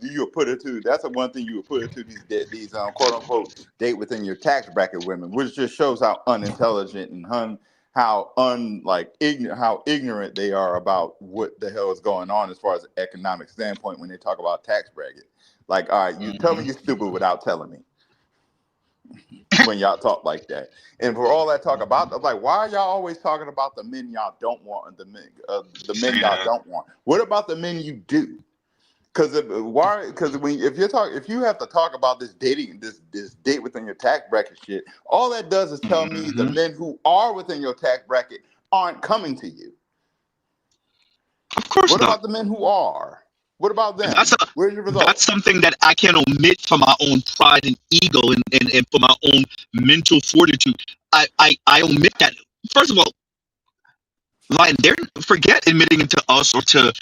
you would put it to. That's the one thing you would put it to these quote unquote date within your tax bracket women, which just shows how unintelligent and how ignorant they are about what the hell is going on as far as an economic standpoint when they talk about tax bracket. Like, all right, you tell me you're stupid without telling me. When y'all talk like that, and for all that talk about, I'm like, why are y'all always talking about the men y'all don't want and the men y'all don't want? What about the men you do? Because if you have to talk about this dating, this date within your tax bracket shit, all that does is tell me the men who are within your tax bracket aren't coming to you. Of course not. What about the men who are? What about them? Where's your result? That's something that I can omit for my own pride and ego and for my own mental fortitude. I omit that. First of all, forget admitting it to us or to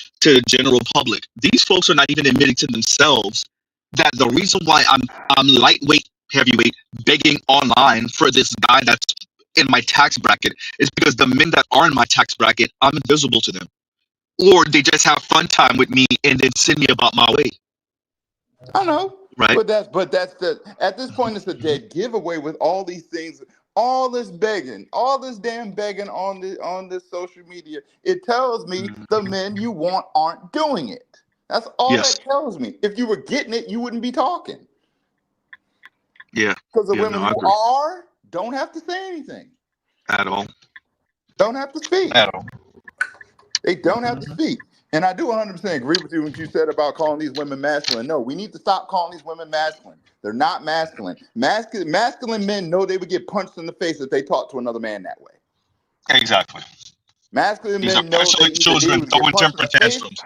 general public. These folks are not even admitting to themselves that the reason why I'm lightweight, heavyweight, begging online for this guy that's in my tax bracket is because the men that are in my tax bracket, I'm invisible to them. Or they just have fun time with me and then send me about my way. I know, right? But that's at this point it's a dead giveaway with all these things, all this begging, all this damn begging on this social media. It tells me the men you want aren't doing it. That's all that tells me. If you were getting it, you wouldn't be talking. Yeah, because the women who are don't have to say anything at all. Don't have to speak at all. They don't have to speak. And I do 100% agree with you when you said about calling these women masculine. No, we need to stop calling these women masculine. They're not masculine. Masculine men know they would get punched in the face if they talked to another man that way. Exactly. Masculine men know children throwing temper tantrums.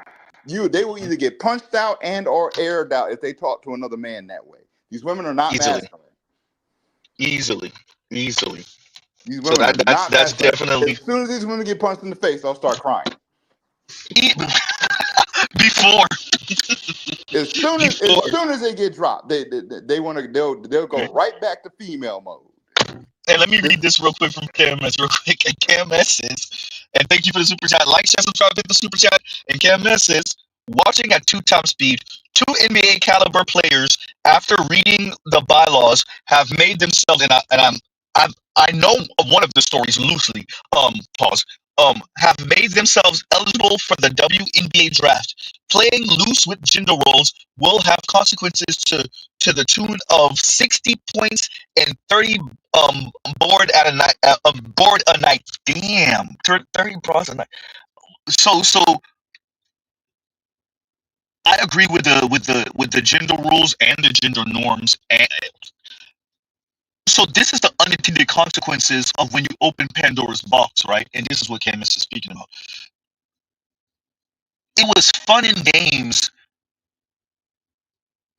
They will either get punched out and or aired out if they talk to another man that way. These women are not masculine. Easily. These women are not that's masculine. Definitely. As soon as these women get punched in the face, I'll start crying. Before. As soon as they get dropped, they want to they'll go right back to female mode. And let me read this real quick from KMS real quick. And KMS says, and thank you for the super chat. Like, share, subscribe, hit the super chat. And KMS says, watching at 2x speed, 2 NBA caliber players, after reading the bylaws, have made themselves, I know one of the stories loosely, have made themselves eligible for the WNBA draft. Playing loose with gender roles will have consequences to the tune of 60 points and 30 board a night. Damn, 30 bras a night. So I agree with the gender rules and the gender norms. And so this is the unintended consequences of when you open Pandora's box, right? And this is what Candace is speaking about. It was fun and games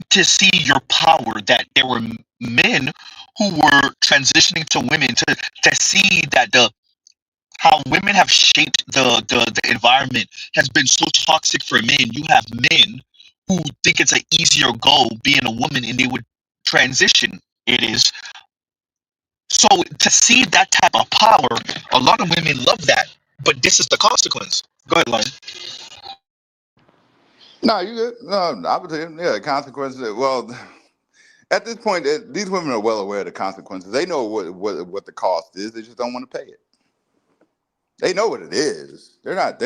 to see your power, that there were men who were transitioning to women, to see that how women have shaped the environment has been so toxic for men. You have men who think it's an easier go being a woman, and they would transition. It is. So to see that type of power, a lot of women love that. But this is the consequence. Go ahead, Lion. No, you good. No, I would say, yeah, consequences. Well, at this point, these women are well aware of the consequences. They know what the cost is. They just don't want to pay it. They know what it is. They're not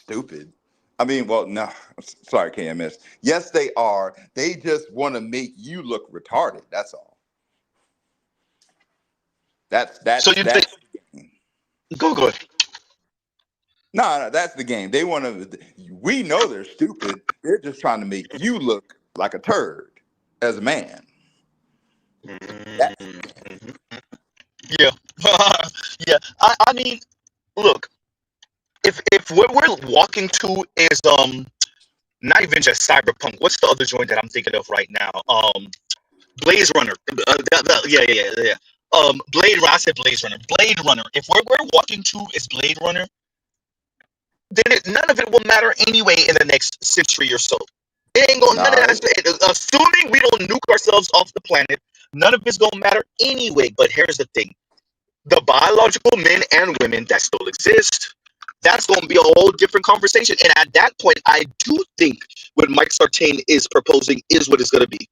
stupid. I mean, well, no, sorry, KMS. Yes, they are. They just want to make you look retarded. That's all. That's so you think? Go ahead. No, that's the game. They want to. We know they're stupid. They're just trying to make you look like a turd as a man. Yeah, yeah. I mean, look, if what we're walking to is not even just cyberpunk. What's the other joint that I'm thinking of right now? Blaze Runner. Yeah. Blade Runner. I said Blaze Runner. Blade Runner. If what we're walking to is Blade Runner, then none of it will matter anyway in the next century or so. It ain't gonna none of that. Assuming we don't nuke ourselves off the planet, none of it's gonna matter anyway. But here's the thing: the biological men and women that still exist, that's gonna be a whole different conversation. And at that point, I do think what Mike Sartain is proposing is what it's gonna be.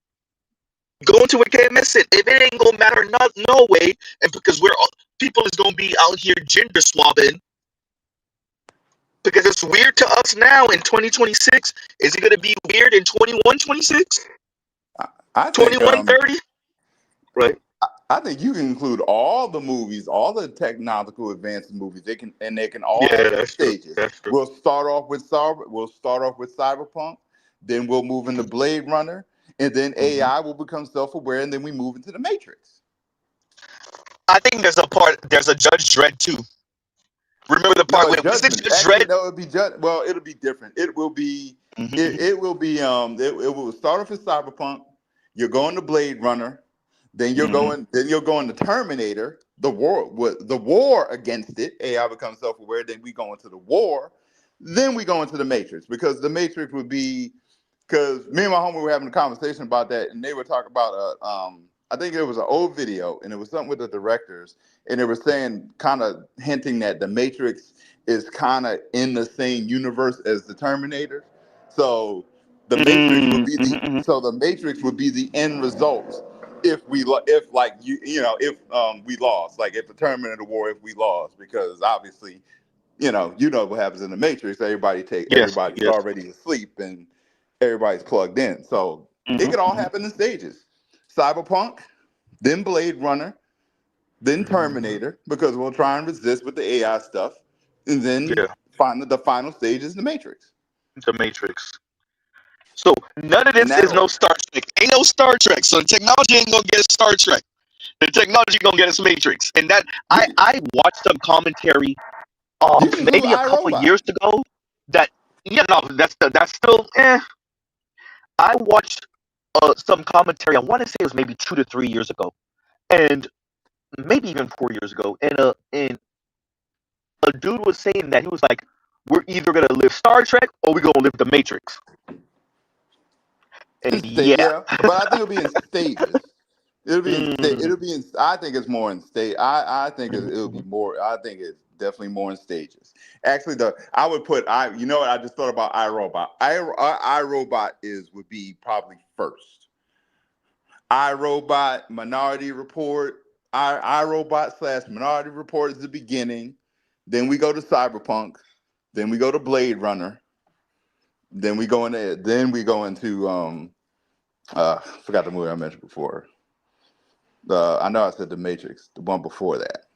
Going to what KMS said, if it ain't gonna matter, no way, and because people is gonna be out here gender swapping. Because it's weird to us now in 2026. Is it going to be weird in 2126? 2130? Right. I think you can include all the movies, all the technological advanced movies. They can all have stages. We'll start off with Cyberpunk, then we'll move into Blade Runner, and then AI will become self-aware, and then we move into the Matrix. I think there's a Judge Dredd too. Remember the part where Judge Dredd? No, it'll be it'll be different. It will be it will start off with Cyberpunk. You're going to Blade Runner, then you're going to Terminator, the war against it. AI becomes self-aware, then we go into the war, then we go into the Matrix, because the Matrix would be, because me and my homie were having a conversation about that, and they were talking about I think it was an old video, and it was something with the directors, and they were saying, kind of hinting that the Matrix is kind of in the same universe as the Terminator. So the Matrix would be the Matrix would be the end result if we lost, like the Terminator war, if we lost, because obviously, you know what happens in the Matrix. Everybody's already asleep and everybody's plugged in. So it could all happen in stages. Cyberpunk, then Blade Runner, then Terminator, because we'll try and resist with the AI stuff, and then the final stage is the Matrix. The Matrix. So none of this is no Star Trek. Ain't no Star Trek. So the technology ain't gonna get us Star Trek. The technology gonna get us Matrix. And that I watched some commentary maybe a couple years ago. That's still I watched some commentary. I want to say it was maybe 2 to 3 years ago, and maybe even 4 years ago. And a dude was saying that he was like, we're either gonna live Star Trek or we're gonna live the Matrix. And yeah, Yeah, but I think it'll be in stages. It'll be in state. mm, It'll be in. I think it's more in state. I think it'll be more. I think it's definitely more in stages. Actually, I would put I. You know what? I just thought about iRobot. iRobot would be probably first. iRobot, Minority Report. iRobot / Minority Report is the beginning. Then we go to Cyberpunk. Then we go to Blade Runner. Then we go into. Forgot the movie I mentioned before. I know I said The Matrix, the one before that,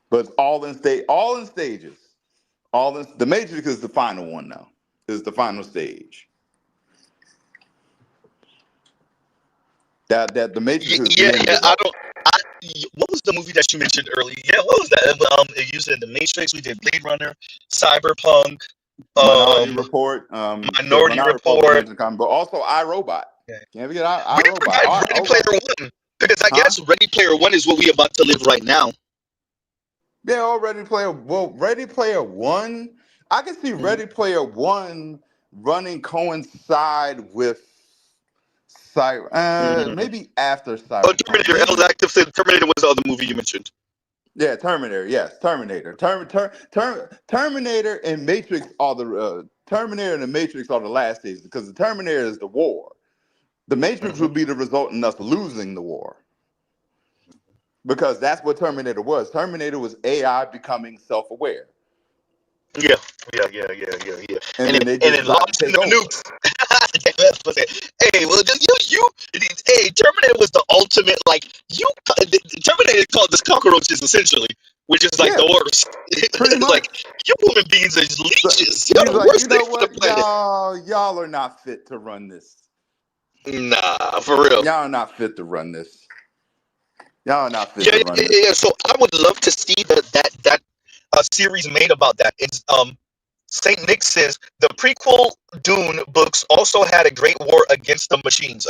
but it's all in stages. The Matrix is the final one now. Is the final stage. That the Matrix is the end result. What was the movie that you mentioned earlier? Yeah, what was that? You said The Matrix. We did Blade Runner, Cyberpunk, Minority Report. Minority Report. But also iRobot. Can't forget We never iRobot. got Ready Player One because I guess Ready Player One is what we about to live right now. Yeah, Ready Player One. I can see Ready Player One coincide with maybe after Cyberpunk. Oh, Terminator. Active said Terminator was the other movie you mentioned. Yeah, Terminator. Yes, Terminator. Terminator and Matrix are the Terminator and the Matrix are the last stages because the Terminator is the war. The Matrix would be the result in us losing the war. Because that's what Terminator was. Terminator was AI becoming self-aware. Yeah. And then it launched into nukes. Hey, well, hey, Terminator was the ultimate, Terminator called this cockroaches essentially, which is like the worst. It's like, you human beings are just leeches. You're the worst thing for the planet. Y'all are not fit to run this. Nah, for real. Y'all are not fit to run this. Y'all are not fit to run this. Yeah. So I would love to see that series made about that. It's Saint Nick says the prequel Dune books also had a great war against machines.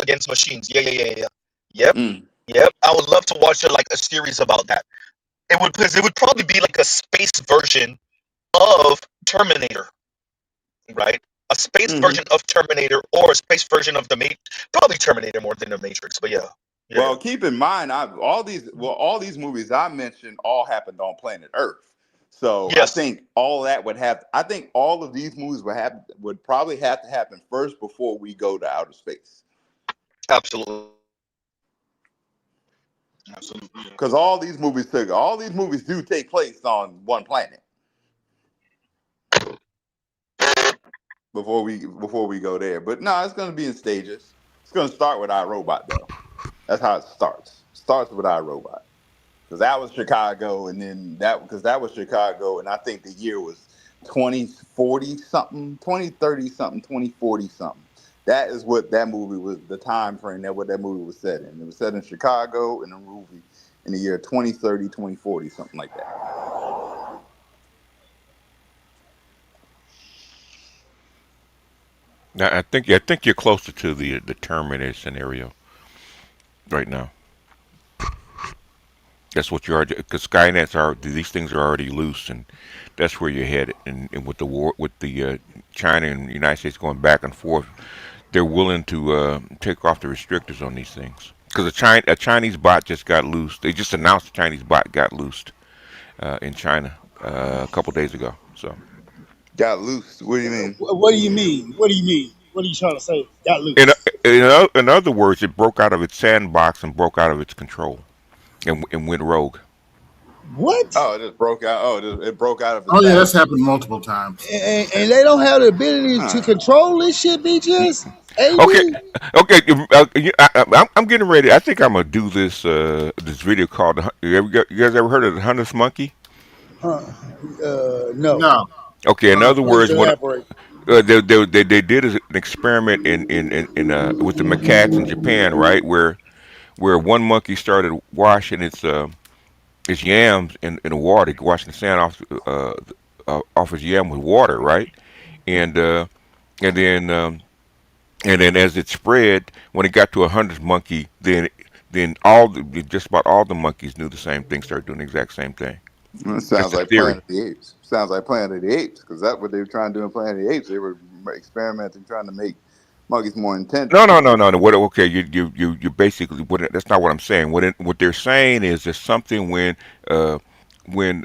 Yeah. Yep. I would love to watch a series about that. It would probably be like a space version of Terminator, right? A space version of Terminator or a space version of probably Terminator more than the Matrix, but yeah. Well, keep in mind, all these movies I mentioned all happened on planet Earth. So yes. I think all of these movies would probably have to happen first before we go to outer space. Absolutely. Because all these movies do take place on one planet. Before we go there. But no, it's gonna be in stages. It's gonna start with iRobot though. That's how it starts. Starts with iRobot. Because that was Chicago, and then that was Chicago, and I think the year was 2040 something, 2030 something, 2040 something. That is what that movie was, the time frame that what that movie was set in. It was set in Chicago in a movie in the year 2030, 2040, something like that. Now, I think you're closer to the Terminator scenario right now. That's what you are, because these things are already loose, and that's where you're headed. And with the war, with the China and the United States going back and forth, they're willing to take off the restrictors on these things. Because a Chinese bot just got loosed. They just announced a Chinese bot got loosed in China a couple days ago. So got loosed. What do you mean? What do you mean? What are you trying to say? Got loose. In other words, it broke out of its sandbox and broke out of its control. And went rogue. What? Oh, it just broke out. Oh, it broke out of. Oh yeah, that's happened multiple times. And they don't have the ability to control this shit, BGS. Okay. I'm getting ready. I think I'm gonna do this video called. You guys ever heard of the Hunter's Monkey? No. Okay. In other words, they did an experiment in with the macaques in Japan, right, where one monkey started washing its yams in the water, washing the sand off his yam with water, right? And then as it spread, when it got to 100th monkey, then just about all the monkeys knew the same thing, started doing the exact same thing. It That's sounds the like theory. Planet of the Apes. Sounds like Planet of the Apes because that's what they were trying to do in Planet of the Apes. They were experimenting, trying to make monkeys more No, intelligent. no, no, no, no. What? Okay, you basically that's not what I'm saying. What they're saying is there's something uh when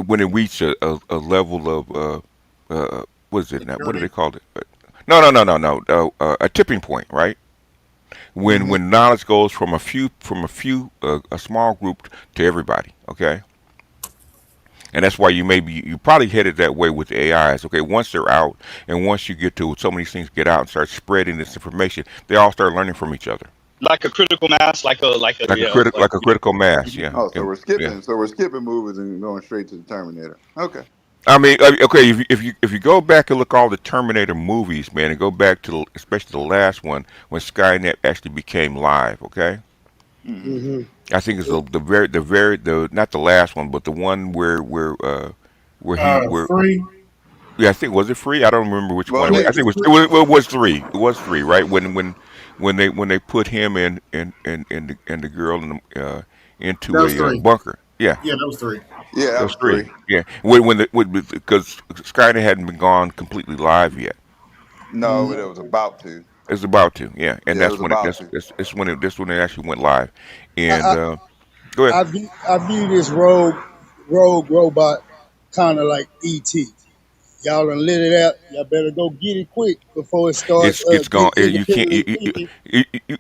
when it reaches a level of what is it now? What do they Security. call it? No, no, no, no, no. A tipping point, right? Hmm. When knowledge goes from a few a small group to everybody. Okay, and that's why you probably headed that way with the AIs. Okay, once they're out and once you get to some of these things get out and start spreading this information, they all start learning from each other. Like a critical mass, yeah, like Like a critical mass. mhm. Yeah, Oh, so and, we're yeah. skipping. So we're skipping movies and going straight to the Terminator. Okay. I mean, okay, if you go back and look all the Terminator movies, man, and go back to especially the last one when Skynet actually became live, okay? Hmm. Hmm. I think it's the not the last one, but the one where he where 3. yeah, I think was it free? I don't remember which one. Well, It was. they I think it was three. It was three, right? When they put him and the girl That into was a 3. bunker. Yeah, Yeah, that was 3. yeah, that those was three. three. Yeah, because Skynet hadn't been gone completely live yet. No, but it was about to. It's about to, yeah, and Yeah, it that's was when it about to. that's when it actually went live. And I, go ahead. I view this rogue robot kind of like ET. Y'all done lit it out. Y'all better go get it quick before it starts It's gone. You can't. independently thinking.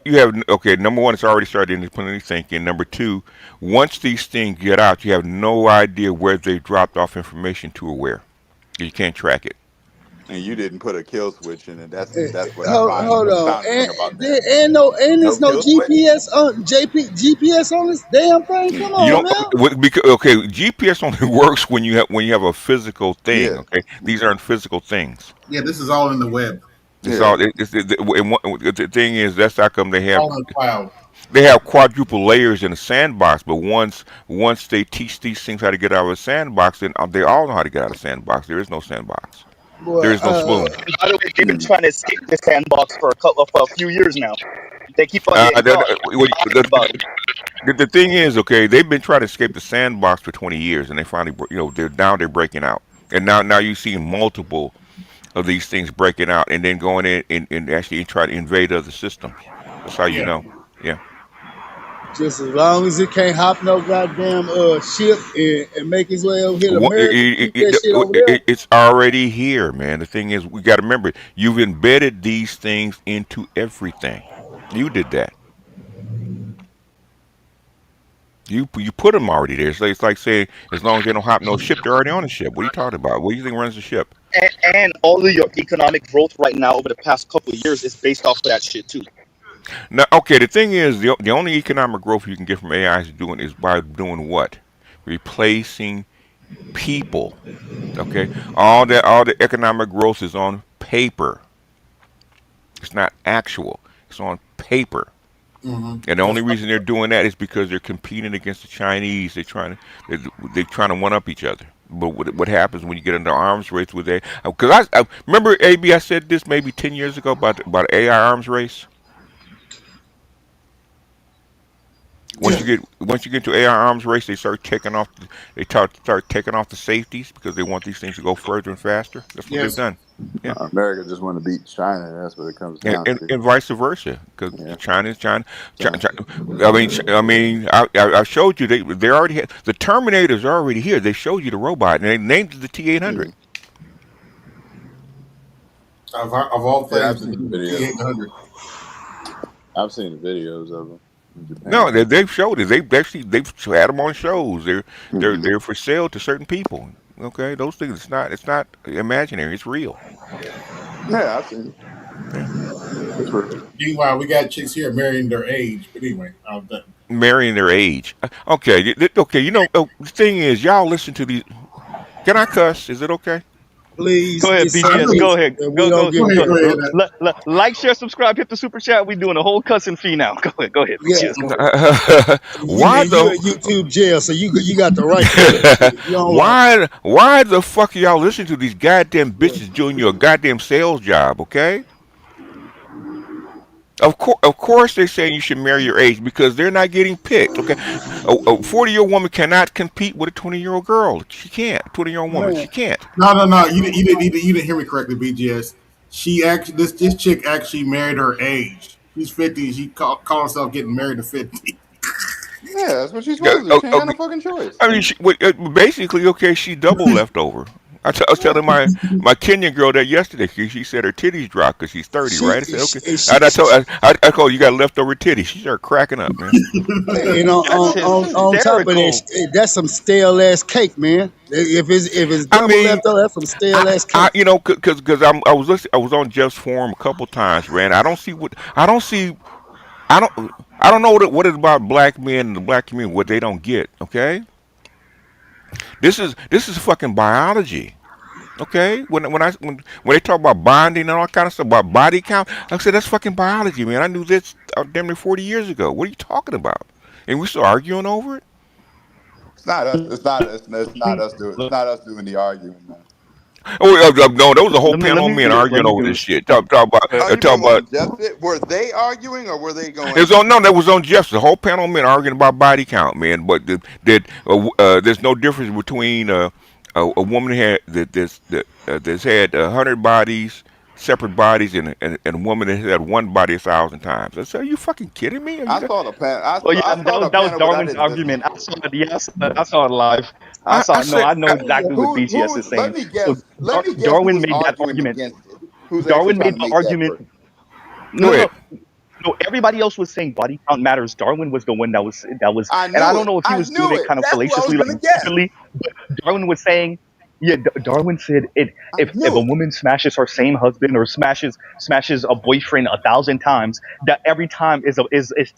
You have okay. Number one, it's already started independently thinking. Number two, once these things get out, you have no idea where they dropped off information to or where. You can't track it. And you didn't put a kill switch in it. That's what I find Hold on, astonishing about that. and No there's no kill switch. GPS on GPS on this damn thing. Come You on don't now. because okay. GPS only works when you have a physical thing. Yeah, Okay, these aren't physical things. Yeah, this is all in the web, It's yeah. all. The thing is that's how come all in the cloud. they have quadruple layers in a sandbox. But once they teach these things how to get out of a sandbox, then they all know how to get out of a sandbox. There is no sandbox. Boy, There is no spoon. And by the way, they've been Mm. trying to escape this sandbox for a few years now. They keep on Uh, getting the, caught. the, Talking about it. the thing is, okay, they've been trying to escape the sandbox for 20 years, and they finally, they're breaking out, and now you see multiple of these things breaking out, and then going in and actually try to invade other systems. That's how you Yeah. know. Yeah. just as long as it can't hop no goddamn ship and make its way over here to Wha- America, keep that shit over there. It's already here, man. The thing is, we got to remember, you've embedded these things into everything. You did that. You put them already there. So it's like saying, as long as they don't hop no ship, they're already on the ship. What are you talking about? What do you think runs the ship? And all of your economic growth right now over the past couple of years is based off of that shit too. Now, okay, the thing is, the only economic growth you can get from AI is by doing what? Replacing people. Okay, all the economic growth is on paper. It's not actual. It's on paper. Hmm. And the only reason they're doing that is because they're competing against the Chinese. They're trying to one up each other. But what happens when you get into arms race with a? Because I remember AB. I said this maybe 10 years ago about AI arms race. Yeah. Once you get to AI arms race, they start taking off. Start taking off the safeties because they want these things to go further and faster. That's what they've Yes. done. Yeah. America just want to beat China. That's what it comes and, down and, to. and vice versa, because Yeah. China's China, China, So, China. I showed you they already had the Terminators are already here. They showed you the robot and they named it the T-800. mhm. Of all Yeah, I've things, seen the the video. T-800. I've seen the videos of them in No, Japan. they've showed it. They've had them on shows. Hmm. They're for sale to certain people. Okay, those things. It's not imaginary. It's real. Yeah, I've seen it. Yeah. It's real. Meanwhile, we got chicks here marrying their age. But anyway, Marrying their age. Okay, okay. The thing is, y'all listen to these. Can I cuss? Is it okay? Please, Go ahead, it's BGS. Sunday, Go ahead. and we Go don't go give go a ahead, go damn. ahead. like, share, subscribe, hit the super chat. We doing a whole cussing fee now. Go ahead. Go ahead, Yeah, BGS. Go ahead. Why you in the YouTube jail, so you got the right to cuss. If you don't like, why the fuck are y'all listening to these goddamn bitches doing your goddamn sales job, okay? Of course, they're saying you should marry your age because they're not getting picked. Okay, a 40-year-old woman cannot compete with a 20-year-old girl. She can't. 20-year-old woman, Man, she can't. No. You didn't hear me correctly, BGS. She actually, this chick actually married her age. She's 50. She call herself getting married to 50. Yeah, that's what she's Yeah, supposed to do. She ain't got no fucking choice. I mean, basically, okay, she double leftover. I was telling my Kenyan girl that yesterday. She said her titties dropped because she's 30, she, right? I said, okay. she, she, And I told her, you got leftover titties. She started cracking up, man. you know, That's on top of hysterical. that, that's some stale ass cake, man. If it's I double mean, left over, that's some stale ass I cake. you know, because I was on Jeff's forum a couple times, man. I don't see I don't I don't know what it about black men and the black community what they don't get. Okay, this is fucking biology. Okay, when they talk about bonding and all kind of stuff about body count, like I said that's fucking biology, man. I knew this damn near 40 years ago. What are you talking about? And we still arguing over it? It's not us. It's not us doing. It's not us doing the arguing, man. Oh no, there was a whole Let panel of me men do this. Let arguing me over do this this. shit. Talk Oh, you talk mean about on Jeff? Were they arguing or were they It was going? on no, that was on Jeff's. The whole panel of men arguing about body count, man. But there's no difference between a woman that's had 100 bodies, separate bodies, and a woman that had one body 1,000 times. I said, are you fucking kidding me? Are you? I saw the panel. Oh yeah, I saw the that was panel, but I Darwin's didn't listen argument. I to it. saw it. Yeah, I saw it live. I I saw it. No, said, I know exactly what BGS is Let saying. me So guess. Let me guess who Darwin was made that arguing argument. against it. Who's actually Darwin trying made to the make that argument. work? No, go no, ahead. no. No, everybody else was saying body count matters. Darwin was the one that was, I and I knew don't it. know if he I was doing knew it it. kind of That's who I was fallaciously, gonna like guess. openly, but Darwin was saying, yeah, Darwin said it. I If a knew it. woman smashes her same husband or smashes a boyfriend 1,000 times, that every time is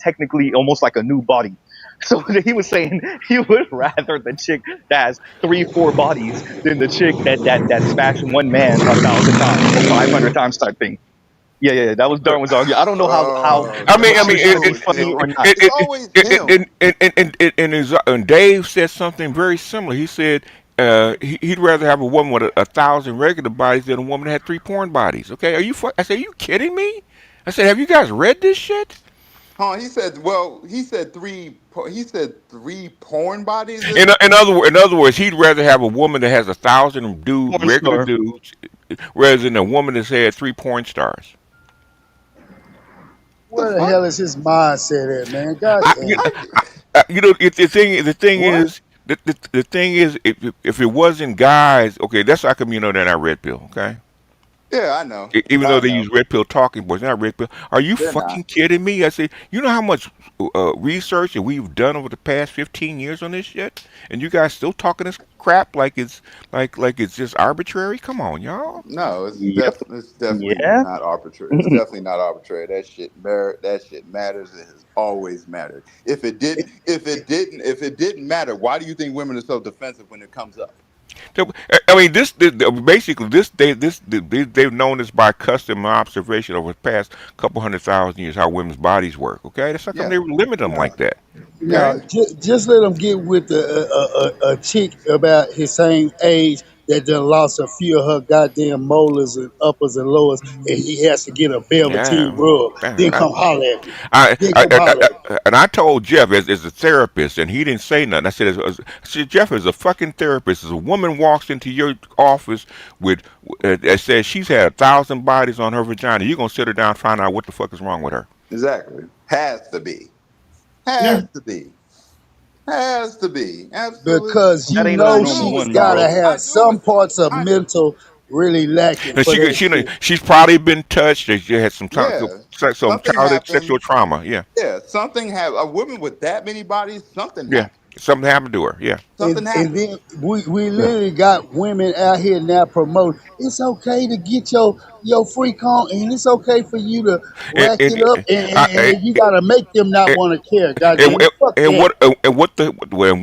technically almost like a new body. So he was saying he would rather the chick that has 3, 4 bodies than the chick that smashed one man 1,000 times or 500 times type thing. Yeah. That was Darwin's argument. I don't know how Oh, I mean, how God, it's it's supposed to be always funny him. or not. It's always him. and Dave said something very similar. He said he'd rather have a woman with a thousand regular bodies than a woman that had three porn bodies. Okay, I said, are you kidding me? I said, have you guys read this shit? Huh? He said. Well, he said three. He said three porn bodies. In other words, he'd rather have a woman that has 1,000 Porn regular star. dudes, rather than a woman that's had three porn stars. The Where the fuck? hell is his mindset at, man? God I, you, damn. you know, the thing What? is, the thing is, if it wasn't guys, okay, that's how come you know they're not red pill, okay? Yeah, I know. Even though I they know. use red pill talking points, they're not red pill. Are you They're not. fucking kidding me? I say, you know how much research that we've done over the past 15 years on this shit, and you guys still talking this crap like it's like it's just arbitrary? Come on, y'all. No, Yep. it's definitely Yeah. not arbitrary. It's definitely not arbitrary. That shit matters. It has always mattered. If it didn't matter, why do you think women are so defensive when it comes up? I mean, basically they've known this by custom and observation over the past couple 100,000 years how women's bodies work. Okay, that's how come Yeah. they limit them Now, like that. now Okay, just let him get with a chick about his same age that done lost a few of her goddamn molars and uppers and lowers, and he has to get a velveteen yeah. rub. Then I, come holler at me. I, Then I, come I, holler at me. and I told Jeff as a therapist, and he didn't say nothing. I said, Jeff is a fucking therapist. As a woman walks into your office with that says she's had 1,000 bodies on her vagina, you're gonna sit her down and find out what the fuck is wrong with her. Exactly. Has to be. Yeah. Has to be. Has to be. Absolutely. Because That you ain't no know normal she's woman, gotta bro. have some parts of I do. mental really lacking And for that shit. she's probably been touched. She had Yeah. some Something childhood happened. sexual trauma. Yeah, Yeah. Something happened. A woman with that many bodies, something yeah. happened. Something happened to her. Yeah. And Something and happened. then we literally got women out here now promoting it's okay to get your freak on and it's okay for you to And rack and it up I, and you gotta make them not and, want to care. God and, damn it. Fuck and that.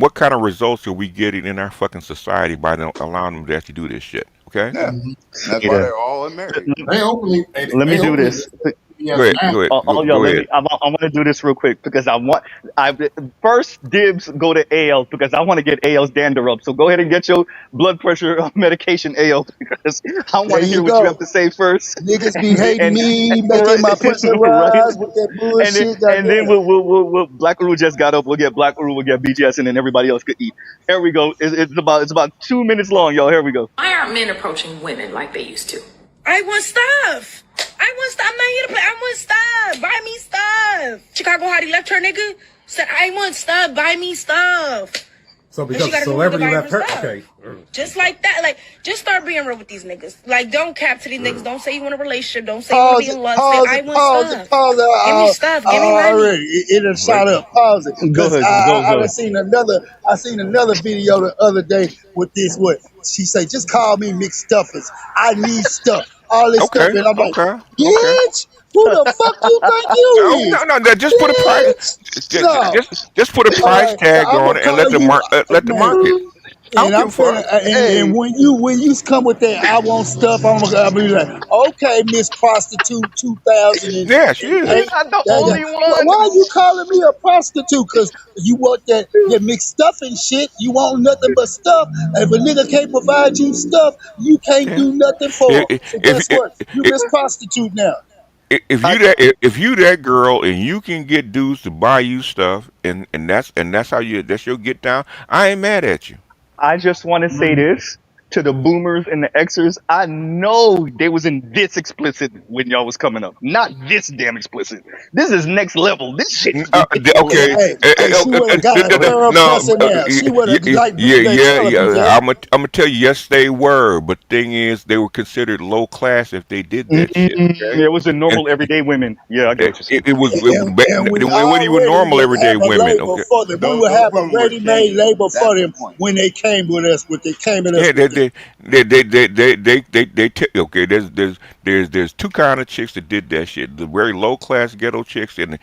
what kind of results are we getting in our fucking society by allowing them to actually do this shit? Okay. Yeah. Mhm. That's Hey, why they're all unmarried. They openly, let they me do openly, this. Yes, Go ahead. ma'am. Go ahead. All y'all, Go let ahead. me. I want to do this real quick because I first dibs go to AL because I want to get AL's dander up. So go ahead and get your blood pressure medication, AL, because I There want to you hear what you have go. to say first. Niggas be hating and me, making right, my pussy right. rise with that bullshit. And then Goddamn. we'll Black Uru just got up. We'll get Black Uru, we'll get BGS, and then everybody else could eat. Here we go. It's about 2 minutes long, y'all. Here we go. Why aren't men approaching women like they used to? I want stuff. I'm not here to play. I want stuff. Buy me stuff. Chicago Hottie left her nigga. Said, I want stuff. Buy me stuff. So And she because gotta move celebrity to buy left her, stuff. okay. Just like that. Like, just start being real with these niggas. Like, don't cap to these niggas. Don't say you want a relationship. Don't say you want to Pause be it, in love. Say, pause I it, want pause it, stuff. pause it. Give me stuff. Give me money. Already, it done shot up. Pause it, Go cause ahead. I Go done ahead. seen another. I seen another video the other day with this. What she say? Just call me McStuffers. I need stuff. All this stuff, Okay. and I'm like, Okay. Okay. bitch, who the fuck you think Oh you no, is, no, no! Just put a price. bitch? No. Just put a All price right, so tag I'm on gonna it and let call the you, let the man. market. I And don't give I'm a fuck. finna, and Hey, when you come with that, I want stuff. I'll be like, okay, Miss Prostitute Yeah, she is. you're 2008. not the only one. Why are you calling me a prostitute? Cause you want that mixed stuff and shit. You want nothing but stuff. If a nigga can't provide you stuff, you can't Yeah. do nothing If for him. So if guess what? You Miss Prostitute now. I, if you that girl and you can get dudes to buy you stuff and that's how that's your get down, I ain't mad at you. I just want to say this to the boomers and the Xers. I know they was in this explicit when y'all was coming up. Not this damn explicit. This is next level. This shit is ridiculous. Okay. Hey, she would have got a thorough No. cussing now. She would have like Yeah. BJ. Yeah. Tell her Yeah. BJ. I'm gonna tell you, yes, they were. But thing is, they were considered low class if they did that shit. Okay. It was a And normal everyday women. Yeah, I get what you're saying. And we they weren't even already normal would everyday have a women. label Okay. for them. We would Those have a women were ready-made genuine. label for That's the them point. when they came with us. What they came at Yeah, us with. okay. There's two kind of chicks that did that shit. The very low class ghetto chicks and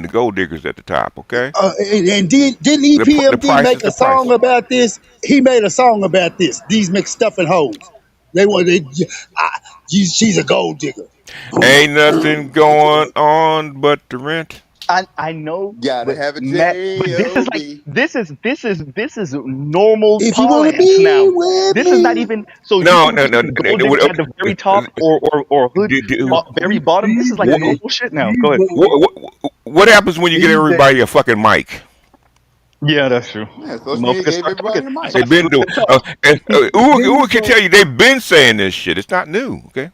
the gold diggers at the top. Okay, And didn't the EPMD price make is a the price. song about this? He made a song about this. These McStuffing hoes. They want they. She's a gold digger. Ain't nothing going on but the rent. I know, Gotta but have a Matt, but this is like J-O-B. this is normal If you want to parlance be now. with This is not me, even so you No, think no, this no. is gold digger at the very top or hood very bottom. This is like What, normal shit now. Go ahead. what happens when you get everybody a fucking mic? Yeah, that's true. Yeah, The Social Media motherfuckers gave start talking. everybody a mic. They've been doing. And Uwe can tell you they've been saying this shit. It's not new. Okay,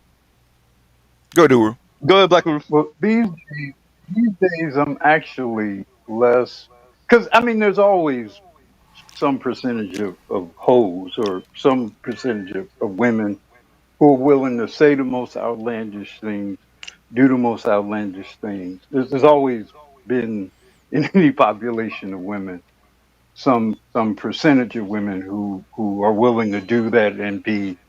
go do her. Go ahead, Black Roof. Well, these days, I'm actually less because I mean, there's always some percentage of hoes or some percentage of women who are willing to say the most outlandish things, do the most outlandish things. There's always been in any population of women some percentage of women who are willing to do that and be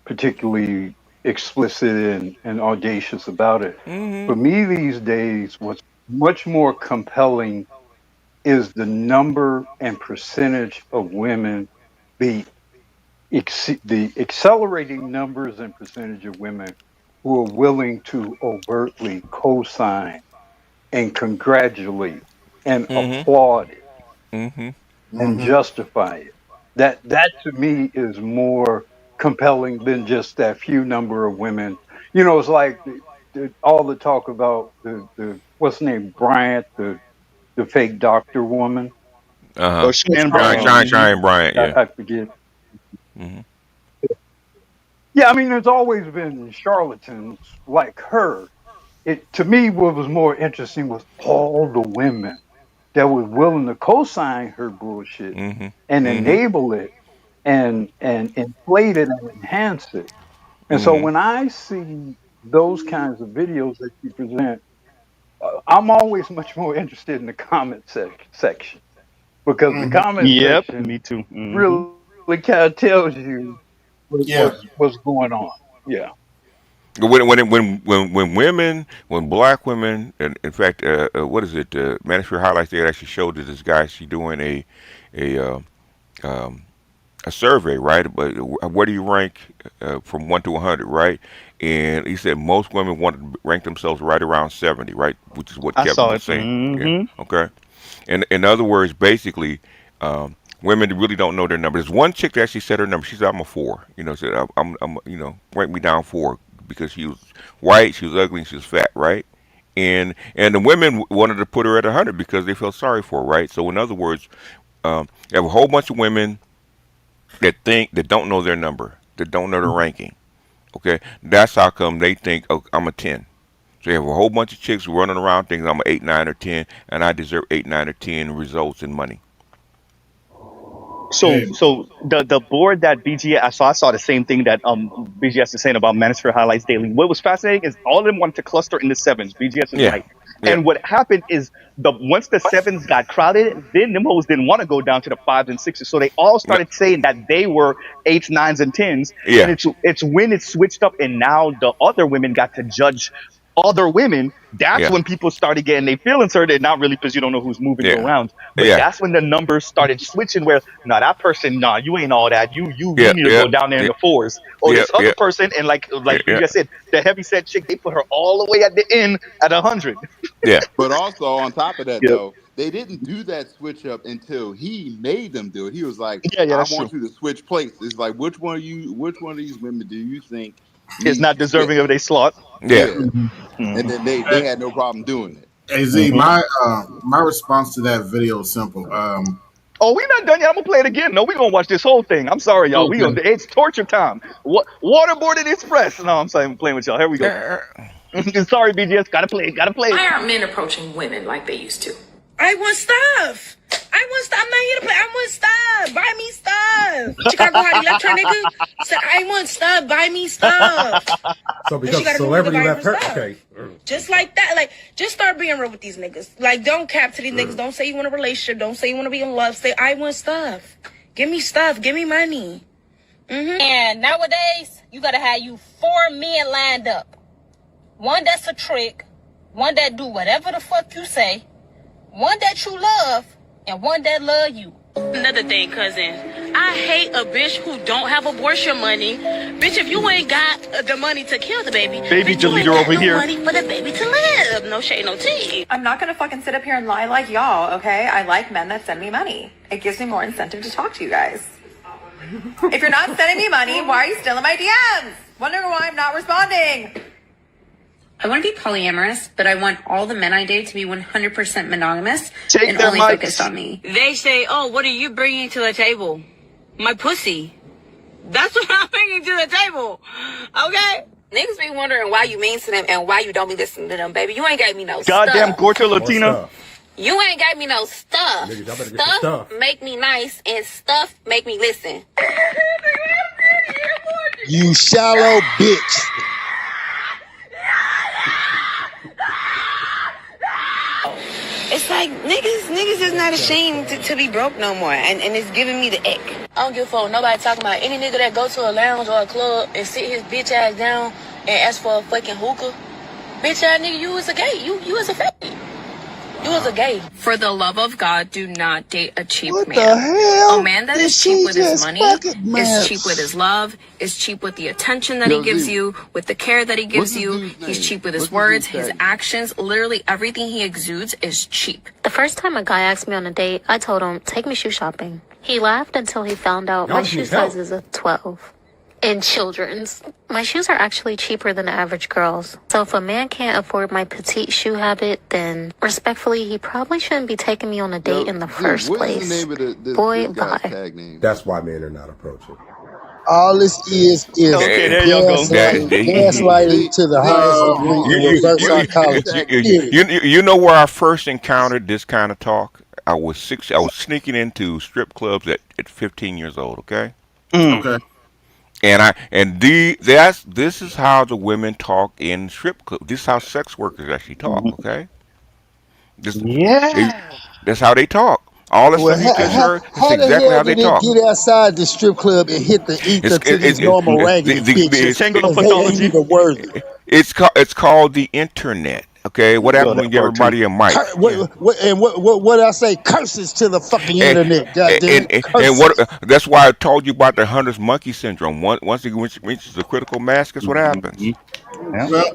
particularly explicit and audacious about it. For Mm-hmm. me these days, what's much more compelling is the number and percentage of women, the the accelerating numbers and percentage of women who are willing to overtly co-sign and congratulate and Mm-hmm. applaud it Mm-hmm. and Mm-hmm. justify it. That to me is more compelling than just that few number of women. You know, it's like all the talk about the what's the name Bryant, the fake doctor woman. Uh huh. Or Shan Bryant. Shine, Bryant. Yeah. I forget. Mm-hmm. Yeah, I mean, there's always been charlatans like her. It to me, what was more interesting was all the women that was willing to co-sign her bullshit and Mm-hmm. Mm-hmm. enable it and inflate it and enhance it. And so Mm-hmm. when I see those kinds of videos that you present, I'm always much more interested in the comment section because the Mm-hmm. comment Yep, section me too. Hmm. really kind of tells you Yeah. what's going on. Yeah. When women, when black women, and in fact, what is it? Manosphere Highlights, they actually showed that this guy, she doing a um, a survey, right? But where do you rank from 1 to 100, right? And he said most women want to rank themselves right around 70, right? Which is what I Kevin saw was it. saying. Yeah. Okay. And in other words, basically, women really don't know their number. There's one chick that actually said her number. She said, "I'm a 4." You know, said, rank me down 4 because she was white, she was ugly, and she was fat, right? And the women wanted to put her at 100 because they felt sorry for her, right? So in other words, you have a whole bunch of women that don't know their number, that don't know their ranking. Okay, that's how come they think, oh, I'm a 10. So you have a whole bunch of chicks running around thinking I'm an 8, 9, or 10, and I deserve 8, 9, or 10 results in money. So the board that BGS, I saw the same thing that BGS is saying about Manosphere Highlights Daily. What was fascinating is all of them wanted to cluster in the sevens. BGS is Yeah. right. And what happened is once the sevens got crowded, then them hoes didn't want to go down to the 5s and 6s. So they all started saying that they were 8s, 9s, and 10s. Yeah. And it's when it switched up and now the other women got to judge other women. That's Yeah. when people started getting their feelings hurt, and not really because you don't know who's moving you Yeah. around. But Yeah. that's when the numbers started switching where, no, that person, no, you ain't all that. You Yeah. need to Yeah. go down there in Yeah. the 4s. Or Yeah. this other Yeah. person, and like Yeah. you just said, the heavyset chick, they put her all the way at the end at 100. Yeah. But also on top of that, Yep. though, they didn't do that switch up until he made them do it. He was like, Yeah, "I that's want true. you to switch places. Like, which one of these women do you think It's needs not to switch?" deserving of their slot. Yeah. Yeah, and then they had no problem doing it. Az, my response to that video is simple. Oh, we not done yet. I'm gonna play it again. No, we gonna watch this whole thing. I'm sorry, y'all. Okay. It's torture time. What Waterboarded Express? No, I'm sorry, I'm playing with y'all. Here we go. Sorry, BGS. Gotta play it. Why aren't men approaching women like they used to? I want stuff. I'm not here to play. I want stuff. Buy me stuff. Chicago Hottie left her nigga. Said, I want stuff. Buy me stuff. So But she because gotta celebrity go buy left her, stuff. okay. Just like that. Like, just start being real with these niggas. Like, don't cap to these niggas. Don't say you want a relationship. Don't say you want to be in love. Say, I want stuff. Give me stuff. Give me money. And nowadays, you gotta have you 4 men lined up. One that's a trick, one that do whatever the fuck you say, one that you love, and one that love you. Another thing, cousin, I hate a bitch who don't have abortion money. Bitch, if you ain't got the money to kill the baby, Baby bitch, you ain't deleter got over no here. money for the baby to live. No shade, no tea. I'm not gonna fucking sit up here and lie like y'all, okay? I like men that send me money. It gives me more incentive to talk to you guys. If you're not sending me money, why are you still in my DMs? Wondering why I'm not responding. I want to be polyamorous, but I want all the men I date to be 100% monogamous Take and their only mics. focused on me. They say, oh, what are you bringing to the table? My pussy. That's what I'm bringing to the table. Okay? Niggas be wondering why you mean to them and why you don't be listening to them, baby. You ain't gave me no Goddamn stuff. Gorka Latina. You ain't gave me no stuff. Niggas, y'all better get your stuff. Make me nice and stuff make me listen. You shallow bitch. It's like niggas is not ashamed to be broke no more, and it's giving me the ick. I don't give a fuck nobody talking about any nigga that go to a lounge or a club and sit his bitch ass down and ask for a fucking hookah. Bitch ass nigga, you is a gay. You is a faggot. You is a gay. For the love of God, do not date a cheap What man. the hell? A man that Did is cheap she with his just money, fucking is match? cheap with his love, is cheap with the attention that Yo, he gives Z, you, with the care that he gives what's this you. dude's He's name? cheap with his What's this words, dude's his name? actions, literally everything he exudes is cheap. The first time a guy asked me on a date, I told him, take me shoe shopping. He laughed until he found out Y'all my just shoe need help. size is a 12. In children's. My shoes are actually cheaper than the average girl's. So if a man can't afford my petite shoe habit, then respectfully, he probably shouldn't be taking me on a date in the first What place. is the name of this Boy, guy's bye. tag name? That's why men are not approaching. All this is Okay, there y'all go. gaslighting to the highest degree in reverse psychology. Period. You know where I first encountered this kind of talk? I was sneaking into strip clubs at 15 years old. Okay. Okay. This is how the women talk in strip clubs. This is how sex workers actually talk. Okay. That's how they talk. All the Well, stuff you just heard. That's how the exactly hell how they did it talk. get outside the strip club and hit the ether to these normal raggedy bitches? Because they ain't even worthy. It's called the internet. Okay, what Saw happens when that you give part too. everybody a mic? What I say? Curses to the fucking And internet. God damn it, and what? curses. That's why I told you about the hunter's monkey syndrome. Once it reaches the critical mass, guess what happens? Yeah. Well,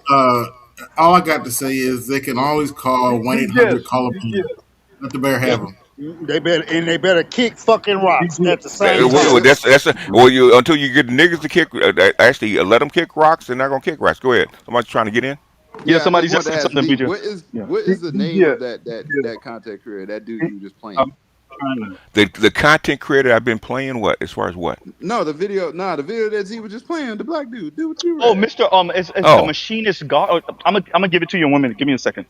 all I got to say is they can always call Be 1-800 just, call a be bean. just. Let the bear have them. They better kick fucking rocks at the same Well, time. well, you until you get niggas to kick. Actually, let them kick rocks. They're not gonna kick rocks. Go ahead. Somebody's trying to get in. Yeah, Yeah, I somebody just just wanted to said ask something, D, BJ. Yeah. what is the name BJ, of that content creator, that dude you were just I'm playing? trying to. The content creator I've been playing. What as far as what? No, the video that Z was just playing, the black dude, do what you Oh, read. Mr. It's a Oh, machinist God. I'm gonna give it to you in 1 minute. Give me a second.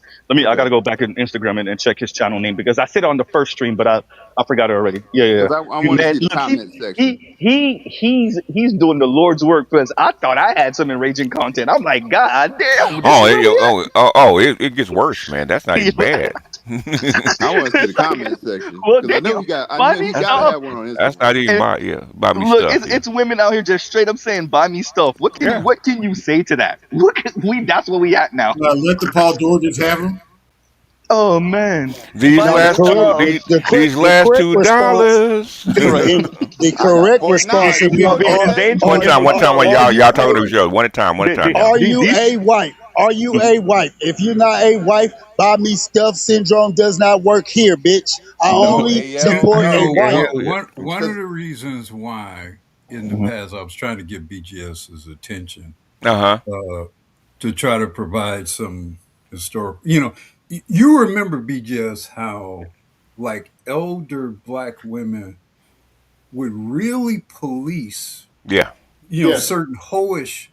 I Okay, gotta go back in Instagram and check his channel name because I said it on the first stream, but I forgot it already. Yeah, yeah, yeah. because I Dude, want to man, see the look, comment section. he's doing the Lord's work because I thought I had some enraging content. I'm like, God damn, this oh, is where we it gets worse, man. That's not even at. bad. I want to see the comment section Well, because damn, I buy know me he got to stuff. have one on That's not Instagram. even And buy me look, stuff. it's Yeah, women out here just straight up saying, "Buy me stuff." yeah. What can you say to that? That's where we at now. Let the Paul Georges have them. Oh man, These buy Now me last two, stuff. these the last correct response, $2. Right. the I got correct 49. response You would You need be, know, some being more, in Nay? danger. One time, when are y'all you talking to each other. One at a time, one at a time now. are you These a wife? Are you a wife? If you're not a wife, buy me stuff syndrome does not work here, bitch. I No, only hey support a wife. yo, One of because the reasons why in the past I was trying to get BGS's attention Uh huh. uh, to try to provide some historic. You remember BGS how like elder black women would really police Yeah. Yes. certain hoish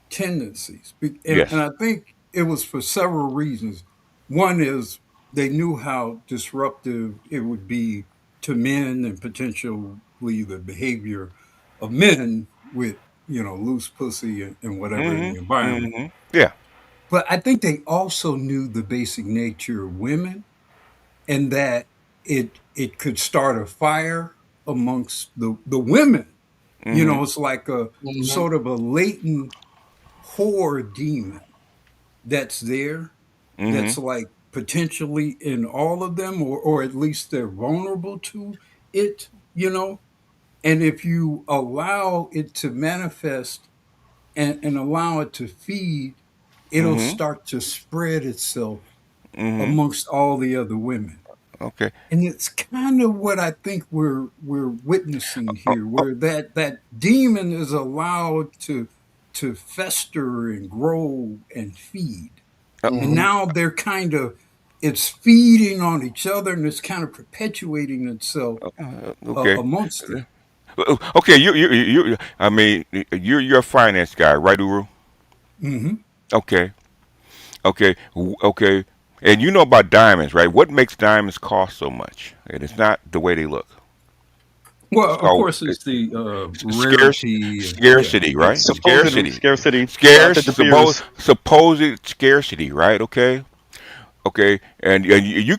tendencies. And Yes. I think it was for several reasons. One is they knew how disruptive it would be to men and potentially the behavior of men with, loose pussy and whatever in the Mm-hmm. environment. Mm-hmm. Yeah. But I think they also knew the basic nature of women and that it could start a fire amongst the women. Mm-hmm. It's like a Mhm. sort of a latent core demon that's there, Mm-hmm. that's like potentially in all of them, or at least they're vulnerable to it. And if you allow it to manifest and allow it to feed, it'll Mm-hmm. start to spread itself Mm-hmm. amongst all the other women. Okay. And it's kind of what I think we're witnessing Oh, here, oh, where that demon is allowed to fester and grow and feed. And Mhm. now they're kind of it's feeding on each other and it's kind of perpetuating itself okay. amongst them. Okay. You. I mean, you're a finance guy, right, Uru? Hmm. Okay. Okay. Okay. And you know about diamonds, right? What makes diamonds cost so much? And it's not the way they look. It's Well, of called course, it's the scarce rarity. Yeah. scarcity, right? supposedly Scarcity. scarcity. Shout out Scarce to De Beers. supposed scarcity, right? Okay. Okay, and you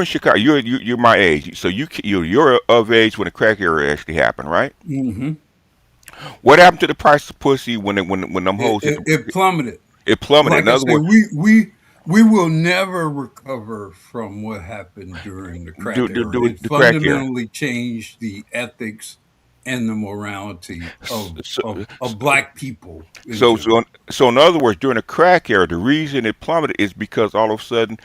in Chicago, you're my age, so you're of age when the crack era actually happened, right? Hmm. What happened to the price of pussy when them It, hoes hit it, it plummeted. it plummeted? Like In I other say, words, we will never recover from what happened during the crack era. It the crack era. fundamentally changed the ethics and the morality So, of black people in so general. so so in other words, during the crack era, the reason it plummeted is because all of a sudden,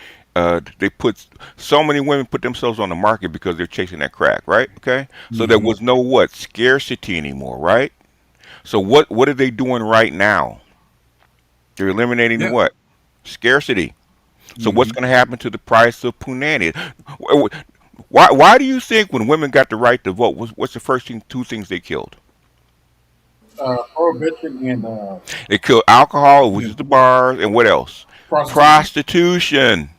they put so many women put themselves on the market because they're chasing that crack, right? Okay, so there Hmm. was no what scarcity anymore, right? So what are they doing right now? They're eliminating the Yeah. what? Scarcity. So what's Hmm. going to happen to the price of punani? Why do you think when women got the right to vote, what's the first two things they killed? Prohibition and They killed alcohol, which Yeah. is the bars, and what else? prostitution. Prostitution.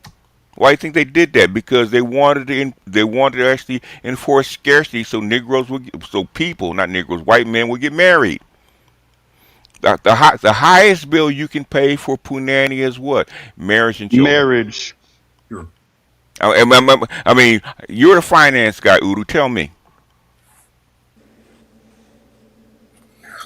Why do you think they did that? Because they wanted to actually enforce scarcity, so so people, not Negroes, white men would get married. The highest bill you can pay for punani is what? Marriage and children. Marriage. Sure. I mean, you're the finance guy, Udo. Tell me.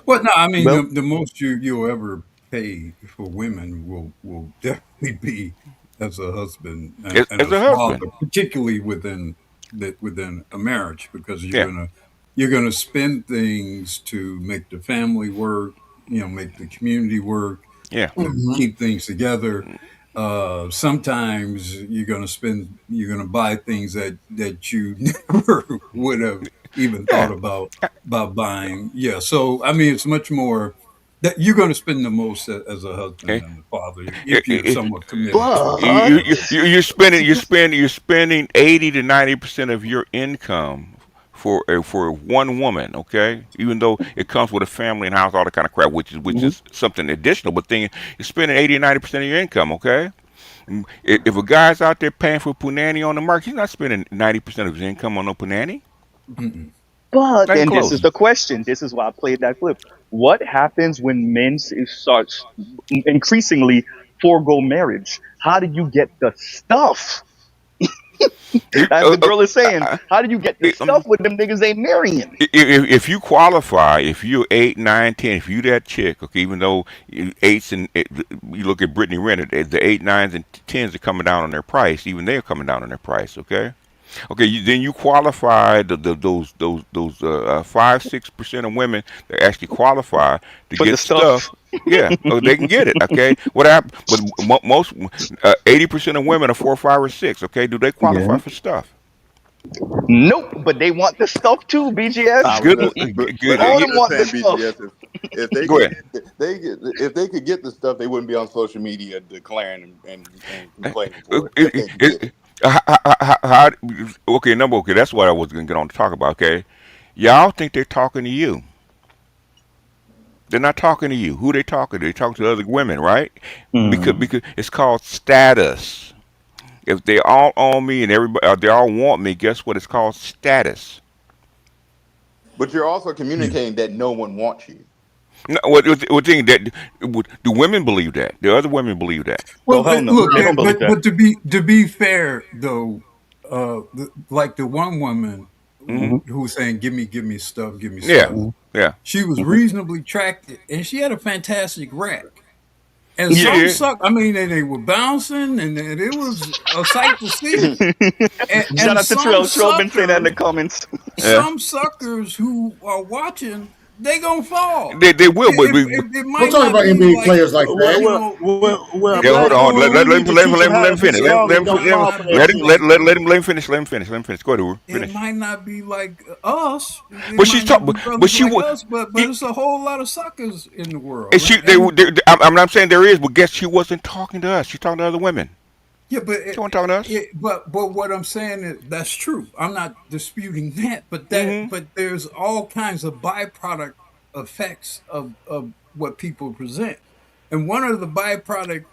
Well, no, I mean Well, the most you'll ever pay for women will definitely be. as a husband and As a a husband. father, particularly within a marriage, because Yeah. you're gonna spend things to make the family work, make the community work, Yeah. keep things together. Sometimes you're gonna buy things that you never would have even thought Yeah. about buying. Yeah, so I mean, it's much more that you're going to spend the most as a husband Okay. and a father if you're It, somewhat committed to it. you, But you, you, you're spending 80 to 90% of your income for one woman, okay? Even though it comes with a family and house, all that kind of crap, which is something additional, but then you're spending 80 to 90% of your income, okay? If a guy's out there paying for punani on the market, he's not spending 90% of his income on no punani. Mm-mm. Not even and this is close. the question. This is why I played that clip. What happens when men start increasingly forego marriage? How do you get the stuff? You, As the girl is saying, uh, how do you get the stuff with them niggas ain't marrying? if you qualify, if you're 8, 9, 10, if you that chick, okay, even though eights and you look at Brittany Renner, the 8, 9s, and 10s are coming down on their price. Even they're coming down on their price, okay. Okay, then you qualify those 5, 6% of women that actually qualify to For the get stuff. stuff. Yeah, oh, they can get it. Okay, what happened? But most 80% of women are 4, 5, or 6. Okay, do they qualify Yeah. for stuff? Nope, but they want the stuff too, BGS. Good, But good. All I'm them just want the saying, stuff. BGS, if they Go could ahead. if they could get the stuff, they wouldn't be on social media declaring and complaining for it if It, they could get it, it. okay, number okay. That's what I was gonna get on to talk about. Okay, y'all think they're talking to you? They're not talking to you. Who they talking to? They talking to other women, right? Because it's called status. If they all own me and everybody, they all want me, guess what? It's called status. But you're also Yeah. communicating that no one wants you. No, what thing that do women believe that? The other women believe that. Oh Well, hell no, look, they don't believe that. but to be fair though, like the one woman Hmm. who was saying, give me stuff, give me Yeah, stuff." yeah. She was reasonably attracted, and she had a fantastic rack. And She Yeah. some did. suck. I mean, they were bouncing, and it was a sight to see. Shout And out to some Trill. Trill been saying that in suckers, the comments. Yeah. some suckers who are watching, they gonna fall. They will, It Don't might talk not about be NBA like players like Well, that. you well, know, well, well, it yeah. Hold might black not on. woman, be. we need to teach them how Let to him be finish. strong and don't Might fall not for be that shit. like Let him finish. Let him finish. Go ahead. it Finish. might not be like us. It But she's might not talking. be But brothers she like would. us, but it's a whole lot of suckers in the And world. she, And I'm not saying there is, but guess she wasn't talking to us. She's talking to other women. yeah, but She wasn't talking to us. but what I'm saying is that's true. I'm not disputing that, Hmm. but there's all kinds of byproduct effects of what people present, and one of the byproduct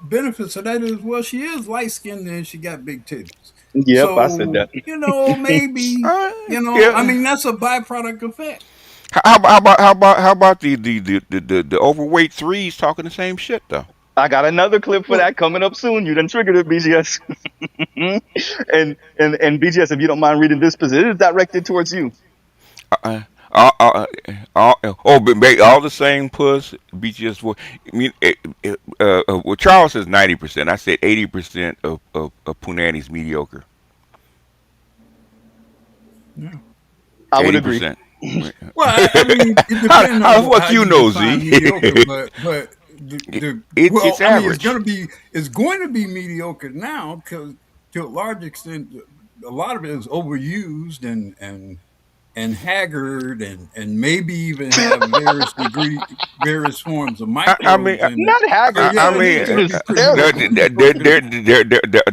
benefits of that is, well, she is light skinned and she got big titties. Yep, I said So that. maybe I Yeah. mean that's a byproduct effect. How about the overweight threes talking the same shit though? I got another clip for Well, that coming up soon. You done triggered it, BGS. And BGS, if you don't mind reading this, because it is directed towards you. Uh, but make all the same puss. BGS for. I mean, well, Charles says 90%. I said 80% of Punani's mediocre. yeah. I would agree. 80%. Well, I mean, it depends How on the fuck how you you know, define Z? mediocre, but well, It's I mean, average. it's going to be mediocre now because to a large extent, a lot of it is overused and haggard and maybe even have various forms of I mean, microbes in it. Not So haggard. yeah, I it mean, is going to be pretty there, much Hysterical. there, there, mediocre.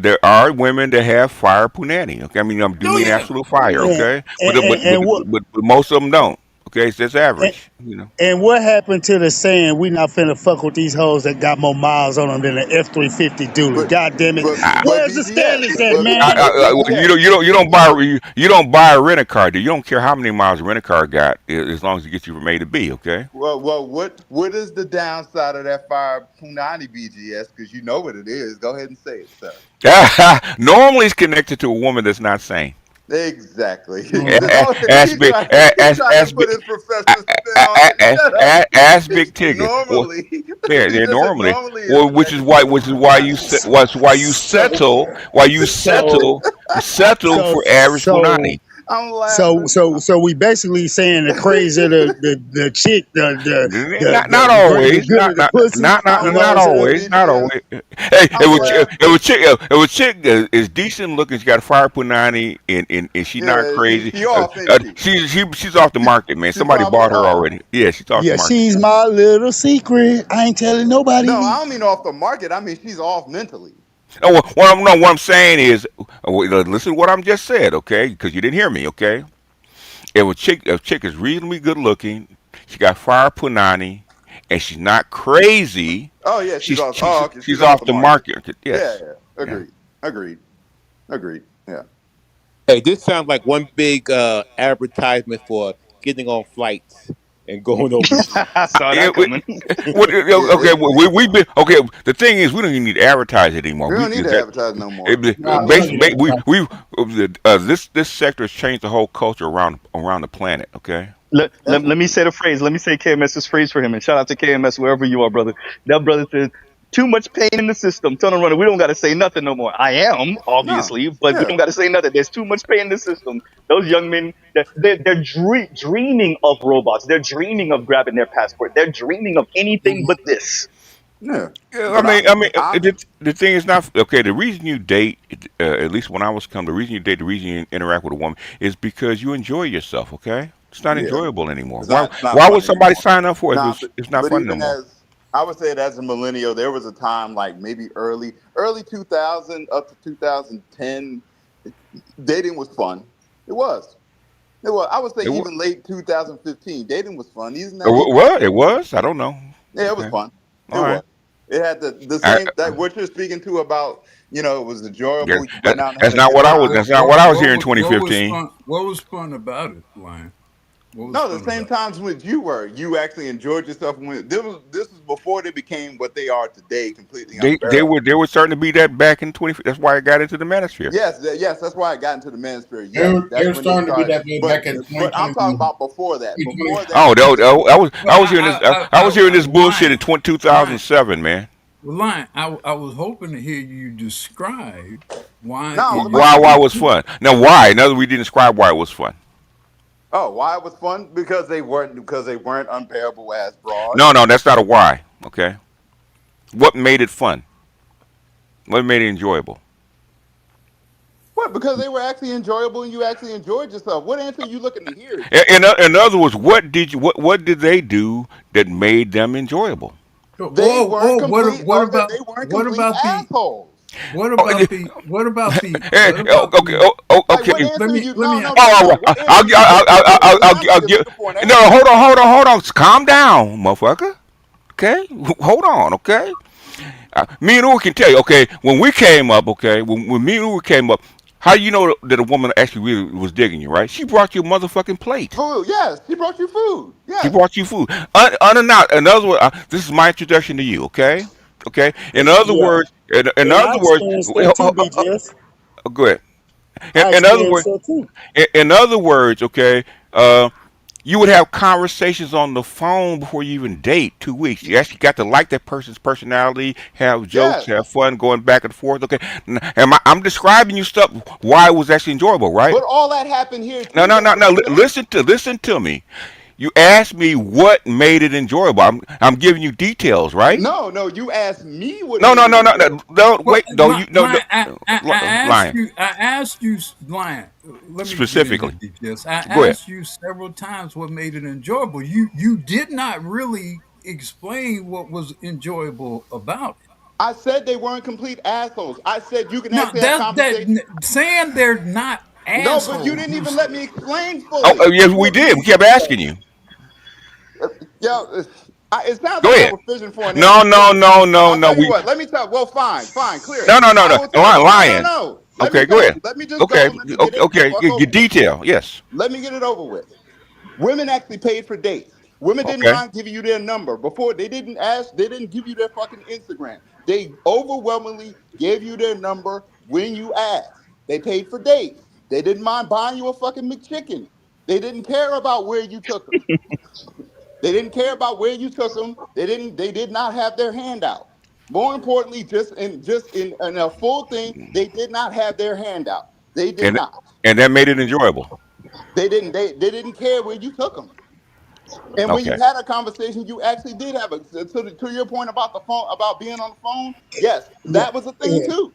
there are women that have fire punani. Okay, I mean, I do Oh mean yeah, absolute fire. And, Okay, but and, and, and what but most of them don't. Okay, it's just and, average. You know. and what happened to the saying we not finna fuck with these hoes that got more miles on them than an F-350 dually? But God damn it! but Where's the standards at, man? but You BGS. don't buy a rent a car. You don't care how many miles a rent a car got, as long as it gets you from A to B. Okay. Well, what is the downside of that fire punani BGS? Because you know what it is. Go ahead and say it, sir. Normally, it's connected to a woman that's not sane. Exactly. Ask big, He tried to put his professor spin on it. Shut up. ask Big Tigger. Well, Normally, yeah, he they're just said normally. normally Well, is why you settle So for average so punani. I'm so laughing. so so we basically saying the crazier the chick Not the greater the always, gooder the pussy. I'm You know what not I'm laughing, saying? always, not BGS. always. Hey, I'm laughing. if a chick is decent looking, she got a fire punani, and she's not Yeah, crazy. she off, ain't she? She's off the market, man. She Somebody probably bought her off. already. Yeah, she's off the Yeah, market. she's my little secret. I ain't telling No, I nobody. don't mean off the market. I mean she's off mentally. No, what I'm saying is, listen to what I'm just said, okay? Because you didn't hear me, okay? If a chick is reasonably good looking, she got fire punani, and she's not crazy, Oh yeah, she's off. Oh, okay, she's she's off off the the market. market. Yeah, Yes. yeah. Yeah. Agreed. Yeah. Hey, this sounds like one big advertisement for getting on flights and going overseas. I saw Yeah, that coming. Yeah, okay, we been okay. The thing is, we don't even need to advertise it anymore. we We don't need is to that advertise no more. Nah, we don't need basically that. this sector has changed the whole culture around the planet. Okay. Let me say the phrase. Let me say KMS's phrase for him. And shout out to KMS wherever you are, brother. That brother said, too much pain in the system. Tell him, runner, we don't got to say nothing no more. I am, No. obviously, but we Yeah. don't got to say nothing. There's too much pain in the system. Those young men, they're dreaming of robots. They're dreaming of grabbing their passport. They're dreaming of anything but this. Yeah. Yeah, But I'm the thing is not okay. The reason you date, at least when I was come, the reason you date, the reason you interact with a woman is because you enjoy yourself. Okay, it's not yeah. enjoyable anymore. It's not Why would fun somebody anymore. sign up for it if Nah, it's not but fun no even more? as I would say it as a millennial, there was a time like maybe early 2000 up to 2010, dating was fun. It was. It was. I would say It, wa- even late 2015, dating was fun. Isn't that what? what it was? I don't know. Yeah, it was Okay, fun. It all right. was. It had the I, same that what you're speaking to about. It was yeah, enjoyable. You went out and had that's a not good what I was. time. That's not what I was here in What was 2015. fun? What was fun about it, Lion? What was No, the fun same about times when you were. You actually enjoyed yourself. When this was before they became what they are today, completely unbearable. They were starting to be that back in 20. That's why I got into the manosphere. Yes, yes, that's why I got into the manosphere. Yes, They're that's when they starting to be started. that way But back in but I'm 2020. talking about before that. Before that, Oh, when they it? I was hearing this. I was hearing this bullshit Lion, in Lion, 2007, man. Lion. I was hoping to hear you describe why no, it I'm about was to. Why fun. it was fun? Now, why? In other words, we didn't describe why it was fun. Oh, why it was fun? Because they weren't unbearable as broads. No, that's not a why. Okay, what made it fun? What made it enjoyable? What? Because they were actually enjoyable and you actually enjoyed yourself. What answer are you looking to hear? In other words, what did they do that made them enjoyable? They weren't complete. What They about weren't complete assholes. Oh, okay, Like, what okay. answer are you? let No, me no, Oh, no, all no. right. What answer are you looking for? Because I'm I'll still give. looking for an No, answer. hold on. Calm down, motherfucker. Okay, hold on. Okay, me and Uwe can tell you. Okay, when we came up, okay, when me and Uwe came up, how you know that a woman actually really was digging you, right? She brought you a motherfucking plate. Food. Yes, he brought you food. She Yes. brought you food. Unannounced. In other words, this is my introduction to you. Okay. Okay. Yeah, In and I other words, experienced that too, BGS. go ahead. I In other experienced words, that too. in other words, okay, you would have conversations on the phone before you even date. 2 weeks. You actually got to like that person's personality, have jokes, Yes. have fun, going back and forth. Okay, I'm describing you stuff why it was actually enjoyable, right? But all that happened here No, too, no, though, no, no. BGS. Listen to me. You asked me what made it enjoyable. I'm giving you details, right? No, no. You asked me what No, made no, it no, no, no. enjoyable. Don't Well, wait. No, you no, no. Lion, I asked Lying you. I asked you, Lion. Let me get in here, specifically. BTS. I Go ahead. asked you several times what made it enjoyable. You did not really explain what was enjoyable about it. I said they weren't complete assholes. I said you can Now actually have that conversation. saying they're not No, but you assholes. didn't even let me explain Oh, fully. yes, we Well, did. We kept asking you. Yo, it sounds Go like I ahead. was fishing for an No, answer. no, no, no, I'll no. tell you We what. Let me tell. Well, fine, clear it. no, no, no, I no. will tell I'm you. No, no, lying. no. Let me Okay, go tell you. ahead. Let me just go Okay, and let me get it the okay. fuck Your over with. detail. Yes. Let me get it over with. Women actually paid for dates. Women didn't Okay. mind giving you their number before. They didn't ask. They didn't give you their fucking Instagram. They overwhelmingly gave you their number when you asked. They paid for dates. They didn't mind buying you a fucking McChicken. They didn't care about where you took them. They didn't care about where you took them. They didn't. They did not have their hand out. More importantly, in a full thing, they did not have their hand out. They did and not. and that made it enjoyable. They didn't. They didn't care where you took them. And when you Okay. had a conversation, you actually did have a to your point about the phone, about being on the phone. Yes, that was a thing Yeah. too.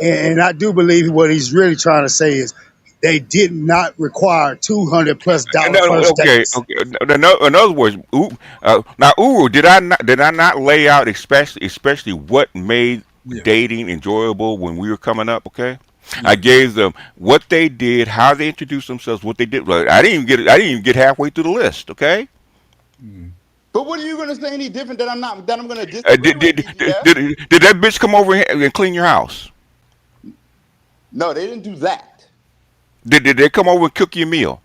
And I do believe what he's really trying to say is they did not require $200+ No, first okay, dates. okay. In other words, now Uru, did I not lay out especially what made Yeah. dating enjoyable when we were coming up? Okay, I Yeah. gave them what they did, how they introduced themselves, what they did. Like, I didn't even get halfway through the list. Okay, Mm. But what are you going to say any different that I'm going to uh, disagree did, with, did BGS? did that bitch come over and clean your house? No, they didn't do that. Did they come over and cook you a meal?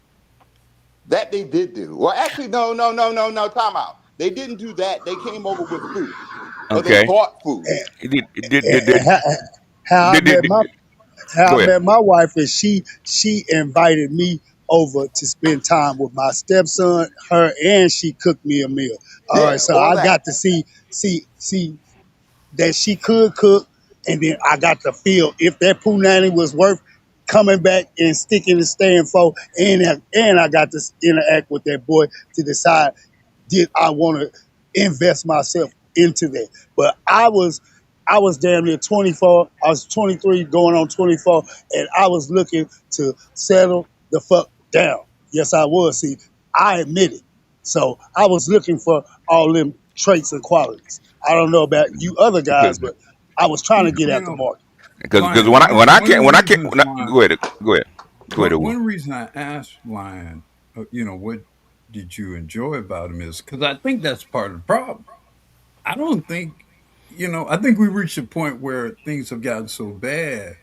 That they did do. Well, actually, no. Time out. They didn't do that. They came over with food, or they Okay. bought food. Did did And did did, how I did, met did, my did how I Go ahead. met my wife is she invited me over to spend time with my stepson, her, and she cooked me a meal. All right, Yeah, so all I that. got to see that she could cook, and then I got to feel if that punani was worth coming back and sticking and staying for, and I got to interact with that boy to decide did I want to invest myself into that. But I was damn near 24. I was 23 going on 24, and I was looking to settle the fuck down. Yes, I was. See, I admit it. So I was looking for all them traits and qualities. I don't know about you other guys, but I was trying to get You out the know, market. Because Lion. when I can't Reasons why go ahead, go ahead, go ahead, Uru. one reason I asked Lion, what did you enjoy about him is because I think that's part of the problem. I don't think, I think we reached a point where things have gotten so bad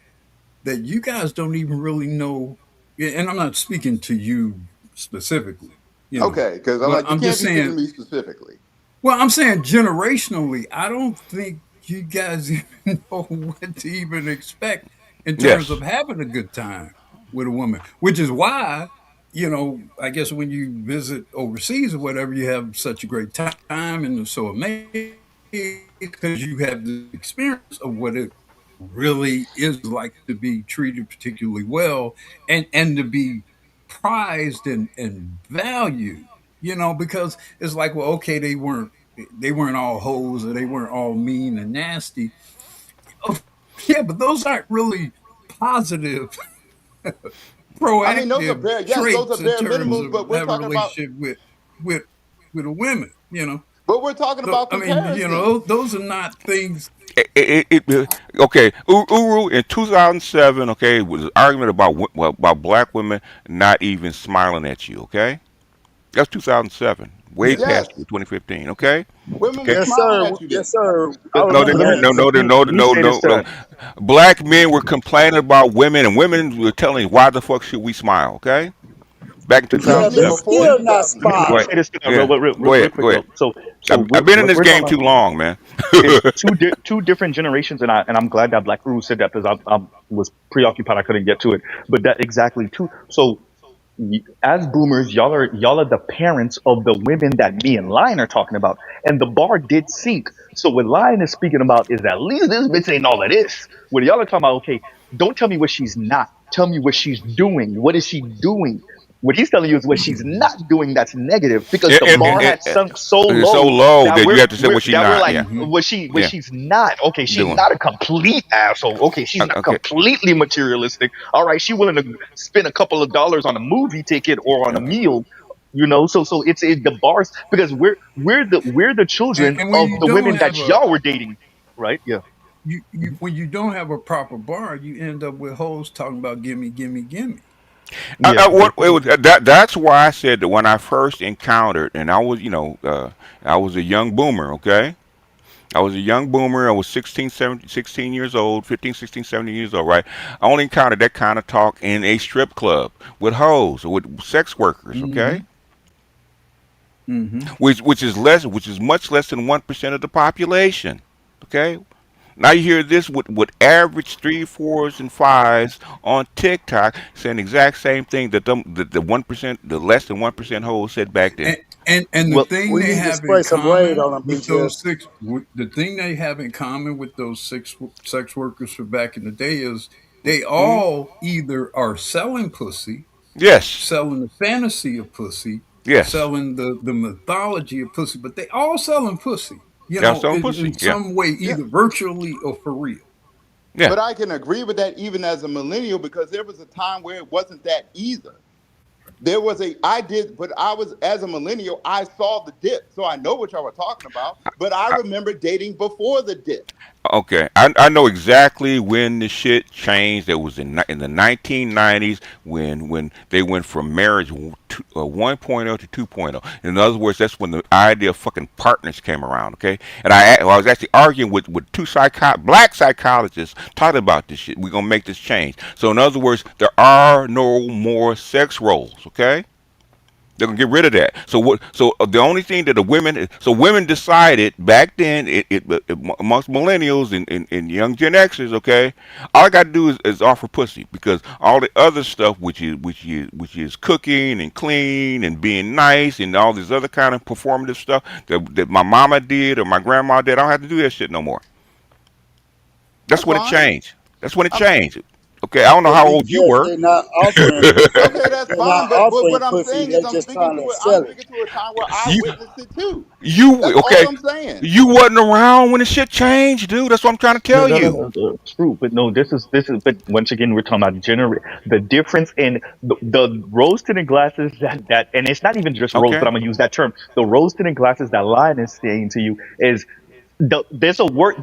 that you guys don't even really know. And I'm not speaking to you specifically, Okay, because I'm but like, you I'm can't just be speaking to saying, me specifically. well, I'm saying generationally, I don't think you guys even know what to even expect in terms Yes. of having a good time with a woman, which is why, I guess when you visit overseas or whatever, you have such a great time and it's so amazing because you have the experience of what it really is like to be treated particularly well and to be prized and valued, because it's like, well, okay, they weren't all hoes or they weren't all mean and nasty. Oh, yeah, but those aren't really positive, I mean, those are proactive bare. Yes, those are traits in bare terms minimums. of But we're having a talking about. relationship with with a women. But we're talking So about I mean, comparison. those are not things. Okay, Uru in 2007. Okay, was an argument about about black women not even smiling at you. Okay, that's 2007. Way Yeah. Yes, past 2015. Okay, women were okay. Yes, smiling sir. at you then. Yes, sir. I But No, they remember let me weren't. that. No, no, no, let me no, say no, this no. to Black men were complaining about women, and women were telling why the fuck should we smile? Okay, back in Yeah, Excuse me, they 2007. before Yeah, still not 2007. let me right. say smiling. this to that Yeah, real quick go ahead. though. So I've been in what this we're game talking too about long, man. is two different generations, and I'm glad that Black Guru said that because I was preoccupied, I couldn't get to it. But that exactly too. So as boomers, y'all are the parents of the women that me and Lion are talking about, and the bar did sink. So what Lion is speaking about is at least this bitch ain't all of this. What y'all are talking about? Okay, don't tell me what she's not. Tell me what she's doing. What is she doing? What he's telling you is what she's not doing that's negative because and, the and, bar Hmm. and, had sunk so and it's so low low that that you we're have to say we're what she that we're not. like Yeah, Hmm. what yeah. she's not. Okay, she's Doing. not a complete asshole. Okay, she's not Okay. completely materialistic. All right, she willing to spend a couple of dollars on a movie ticket or on a Okay. meal. So it's the bars because we're the and, children and when of you the don't women have that y'all were dating, right? Yeah. when you don't have a proper bar, you end up with hoes talking about gimme, gimme, gimme. Yeah, That's why I said that when I first encountered, and I was a young boomer. Okay, I was a young boomer. I was 16, 17, 16 years old, 15, 16, 17 years old, right? I only encountered that kind of talk in a strip club with hoes or with sex workers, Hmm. okay? Hmm. Which is much less than 1% of the population. Okay? Now you hear this with average 3s, 4s, and 5s on TikTok saying the exact same thing that the 1%, the less than 1% hoes said back then. And the Well, thing we they need to have spray in some raid common on them, with BGS. those the thing they have in common with those sex workers from back in the day is they Hmm. all either are selling pussy, Yes. selling the fantasy of pussy, Yes. selling the mythology of pussy, but they all selling pussy, Y'all selling pussy. in Yeah. some way, Yeah. either virtually or for real. Yeah. But I can agree with that even as a millennial because there was a time where it wasn't that either. There was I did, but I was, as a millennial, I saw the dip. So I know what y'all were talking about, but I remember dating before the dip. Okay, I know exactly when the shit changed. It was in the 1990s when they went from marriage 1.0 to 2.0. In other words, that's when the idea of fucking partners came around. Okay, and I was actually arguing with two black psychologists talking about this shit. We're gonna make this change. So in other words, there are no more sex roles. Okay. They're gonna get rid of that. So what? So the only thing that women decided back then, amongst millennials and young Gen Xers, okay, all I got to do is offer pussy because all the other stuff, which is cooking and clean and being nice and all this other kind of performative stuff that my mama did or my grandma did, I don't have to do that shit no more. That's That's when it fine. changed. That's when it I'm, changed. Okay, I don't know But how old you BGS, were. they're not offering pussy. okay, that's They're fine. not But offering what I'm pussy. saying is, They're just trying to I'm sell it. speaking to a time where I You witnessed it too. You That's all okay? I'm saying. You wasn't around when the shit changed, dude. That's what I'm trying to No, tell no, no, you. no, no. True, but no, this is. But once again, we're talking about the difference in the rose tinted glasses and it's not even just rose, but Okay. I'm gonna use that term. The rose tinted glasses that Lion is saying to you is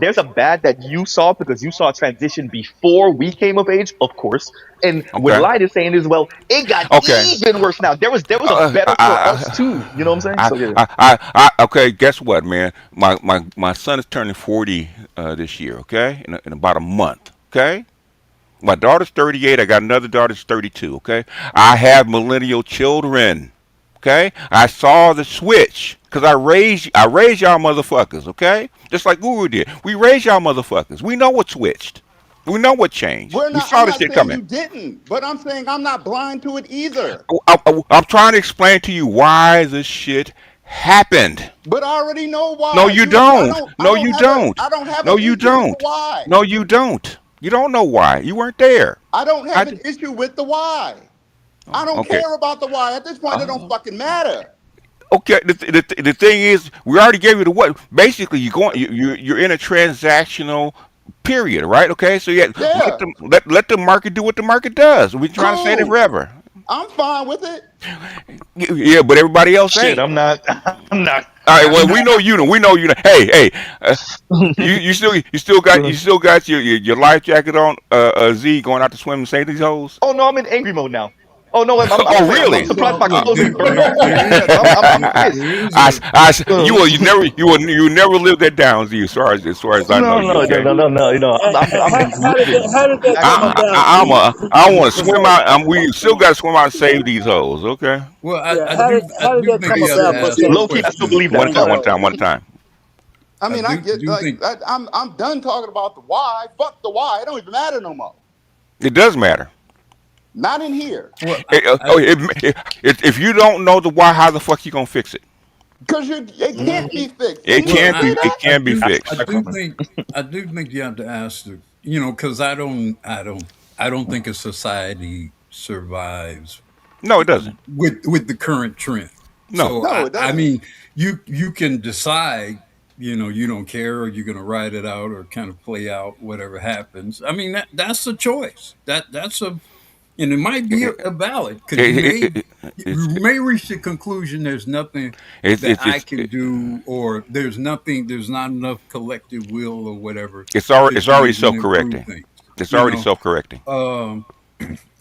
there's a bad that you saw because you saw a transition before we came of age, of course. And what Okay. Lion is saying is, well, it got Okay. even worse now. There was a Uh, better for us I, too. You know what I'm saying? I, So yeah. okay. Guess what, man? My son is turning 40 this year. Okay, in about a month. Okay. My daughter's 38. I got another daughter that's 32. Okay. I have millennial children. Okay. I saw the switch because I raised y'all motherfuckers. Okay. Just like Guru did. We raised y'all motherfuckers. We know what switched. We know what changed. We're We not. saw I'm this not shit saying coming. you didn't, but I'm saying I'm not blind to it either. I'm trying to explain to you why this shit happened. But I already know No, why. you don't. I No, don't you have a. don't. I don't have No, an you issue with the don't. why. No, you don't. You don't know why. You weren't there. I don't I have an did. issue with the why. I Oh, don't okay. care about the why. At this point, it don't Uh, fucking matter. okay. The thing is, we already gave you the what. Basically, you're in a transactional period, right? Okay. So yeah, Yeah, let the market do what the market does. We've been trying to say that cool. forever. I'm fine with it. Yeah, but everybody else Shit, ain't. I'm not. I'm not. All right. I'm Well, we know you know. We know you know. Hey, hey. You not. still got your life jacket on. Z going out to swim and save these hoes. Oh no, I'm in angry mode now. Oh no, I'm Oh, sorry. I'm really? surprised Well, my look, clothes didn't burn off. Yeah, there is yeah. No, I'm pissed. there is a You never live that down, Z. As far as I know No, you. no, no, Okay. no, no, no. You know, I'm livid. How did that come Actually, about, Z? I want to Because swim out. We still got to swim out and save these hoes. Okay. well. yeah, I how did do that think come you have to about for ask the some low key, I still question. believe One that. time. One millennials? time. One time. I I mean, I get do like think. I'm done talking about the why. Fuck the why. It don't even matter no more. It does matter. Not in here. Well, If you don't know the why, how the fuck you gonna fix it? Because it can't be fixed. It Didn't he well, just can't say be. I, It that? I can be do, fixed. I do think you have to ask the, because I don't think a society survives No, it doesn't. with the current trend. No. So No, it I doesn't. mean, you can decide, you don't care, or you're going to ride it out, or kind of play out whatever happens. I mean, that's a choice. That's a, and it might be a ballot because It's you may reach the conclusion there's nothing it's that it's I it's can do, or there's not enough collective will or whatever to it's already change and improve self-correcting. things. It's You already know, self-correcting. um,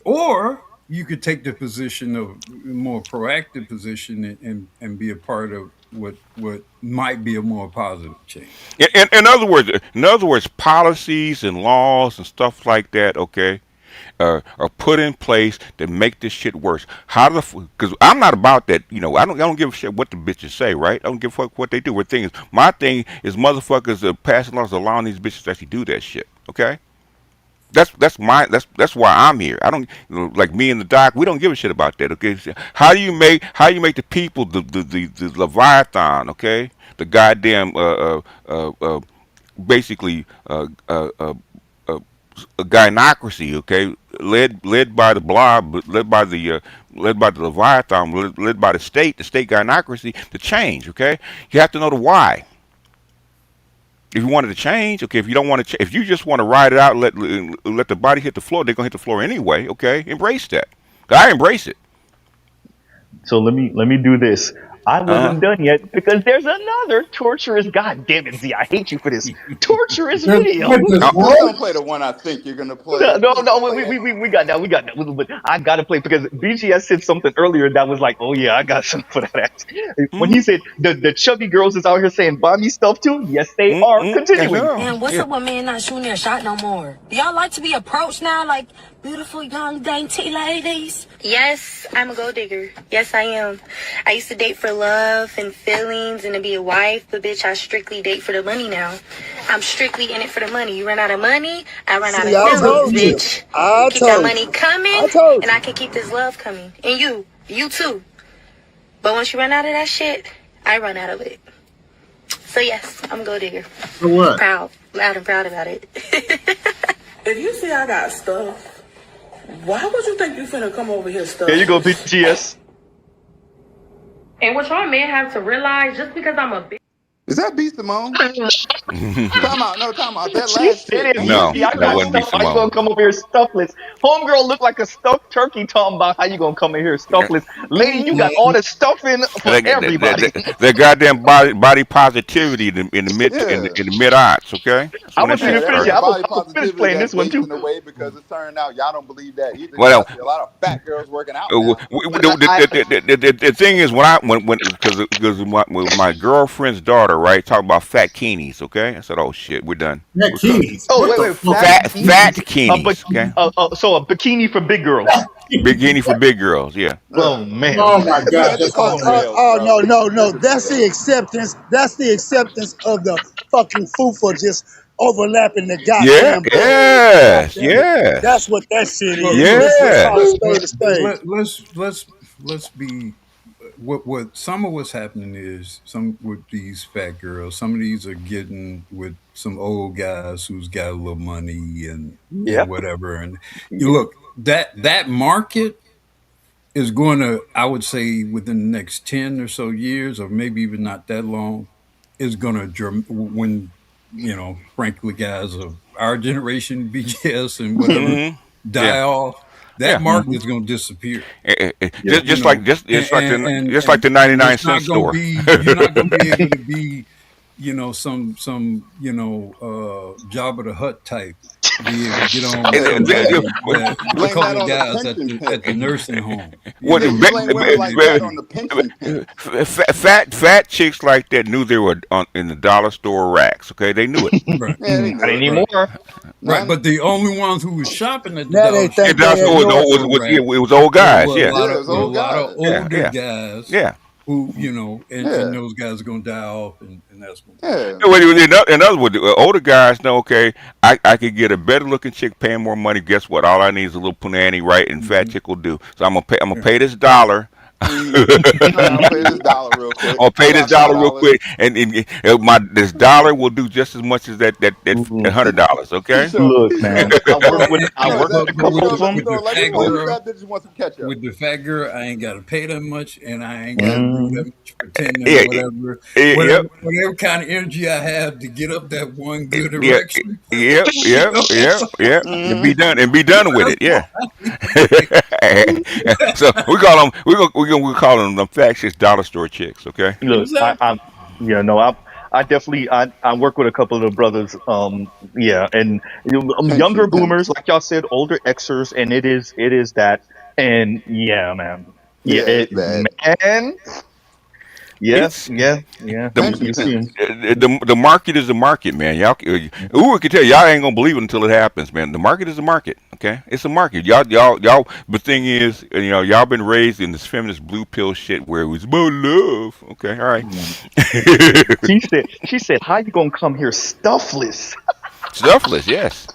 or you could take the position of more proactive position and be a part of what might be a more positive change. In other words, policies and laws and stuff like that. Okay, are put in place to make this shit worse. How the because I'm not about that. I don't give a shit what the bitches say, right? I don't give a fuck what they do. My thing is motherfuckers are passing laws allowing these bitches to actually do that shit. Okay. That's why I'm here. I don't like me and the doc. We don't give a shit about that. Okay, how you make the people the Leviathan? Okay, the goddamn basically a gynocracy. Okay, led by the blob, led by the Leviathan, led by the state gynocracy to change. Okay, you have to know the why. If you wanted to change, okay. If you don't want to, if you just want to ride it out, let the body hit the floor, they're gonna hit the floor anyway. Okay, embrace that. I embrace it. So let me do this. I Uh wasn't done yet because there's another torturous. God damn it, Z! I hate you for this torturous video. Now, please don't play the one I think you're gonna No, play. no, Please no. don't play that. We got that. We got that. But I gotta play because BGS said something earlier that was like, oh yeah, I got something for that. When he said the chubby girls is out here saying buy me stuff too. Yes, they are. Yes, Continuing. sir. And what's Yeah. up with men not shooting their shot no more? Do y'all like to be approached now like beautiful young dainty ladies? Yes, I'm a gold digger. Yes, I am. I used to date for love and feelings and to be a wife, but bitch, I strictly date for the money now. I'm strictly in it for the money. You run out of money, I run out of See, I feelings, told you. bitch. I Keep that told money you. coming, I told and I you. can keep this love coming. And you too. But once you run out of that shit, I run out of it. So yes, I'm a gold digger. For what? Proud, loud and proud about it. If you see I got stuff, why would you think you finna come over here stuff? There you go, BGS. And what y'all men have to realize, just because I'm a bitch. Is that B Simone? Time out. No, time out. That She last said chick. it. Is that No, BG, B I that got wouldn't be Simone? stuff. How you gonna Simone. come over here stuffless? Homegirl look like a stuffed turkey talking about how you gonna come in here stuffless. Lady, you got all the stuffing for everybody. The goddamn body positivity Yeah. in the mid aughts. Okay, that's I when that want you shit to Yeah, finish and it. the started. I was, body I was finished positivity playing that's this one too. wasting away because it's turning out y'all don't believe that either. Because I Well, see a lot of fat girls working out Uh, now. the thing is when because my girlfriend's daughter right talk about fat keenies. Okay, I said, oh shit, we're done. That We're cooked. Keys. Oh What wait, the wait, fuck? fat Fat bikini, keenies. Okay, so a bikini for big girls. bikini for big girls. Yeah. Oh man, Oh my god, Man, that's this is hilarious. derailed, bro. No, no, This no. is That's the derailed. acceptance. That's the acceptance of the fucking fufa just overlapping the Yeah. goddamn butt. God Yes. damn it. That's Yes. what that shit Look, is. look, Let's call a Yes. spade a spade. let's be what some of what's happening is some with these fat girls. Some of these are getting with some old guys who's got a little money and yep. whatever. And you look that market is going to, I would say, within the next 10 or so years, or maybe even not that long, is going to, when, frankly, guys of our generation, BGS and whatever, Hmm. Yeah. die off, that Yeah. market is going to disappear. Yep. Just like the And it's 99-cent not going to store. be, you're not going to be able to be, some, Jabba the Hutt type, be able to get on with And Yeah, somebody that you a blame that couple of on the guys at pension the pit. nursing home. what Yeah, you blame women like that on the pension pit. fat chicks like that knew they were in the dollar store racks. Okay, they knew it. Right. Yeah, they Not knew it. Right. anymore. Right. None. But the only ones who was shopping at the Now they dollar think It they does. had north. Yeah, rack it was old were, guys. were a Yeah, lot Yeah, it of was were a old lot of guys. yeah, older yeah, guys yeah. who, and Yeah, those guys are gonna die off and that's gonna be it. yeah. Well, in other words, the older guys know. Okay, I could get a better looking chick paying more money. Guess what? All I need is a little punani, right? And fat Mm-hmm. chick will do. So I'm gonna pay. I'm gonna Yeah. pay this dollar. Mm-hmm. I'll pay this dollar real quick. I'll I pay this got five dollar real dollars. quick, and this dollar will do just as much as that $100. Okay. Look, He man, show. I He work show. with You I know And, work with a but he couple show. of with You them. know, the like fat all you girl, fat bitches want some ketchup. with the fat girl, I ain't gotta pay that much, and I ain't gotta do Mm, that much pretending or Yeah. whatever. Yep. Whatever kind of energy I have to get up that one good Yeah. erection, Yep. you Yep. know. Yep. Yep. And Mm-hmm. be done with That's it. what Yeah. I need to pay. So we call them we call them fat chicks dollar store chicks. Okay. look, Exactly. yeah, no, I definitely, I work with a couple of the brothers. Yeah, and younger Pension boomers, pimps. like y'all said, older Xers, and it is that, and yeah, man, yeah, Yeah, it's bad. man. Yeah, It's yeah, yeah. Pension You see pimps. him. the market is the market, man. Y'all, ooh, I can tell y'all ain't gonna believe it until it happens, man. The market is the market. Okay, it's a market. Y'all. The thing is, y'all been raised in this feminist blue pill shit where it was about love. Okay, all right. She said, how you gonna come here stuffless? Selfless, yes.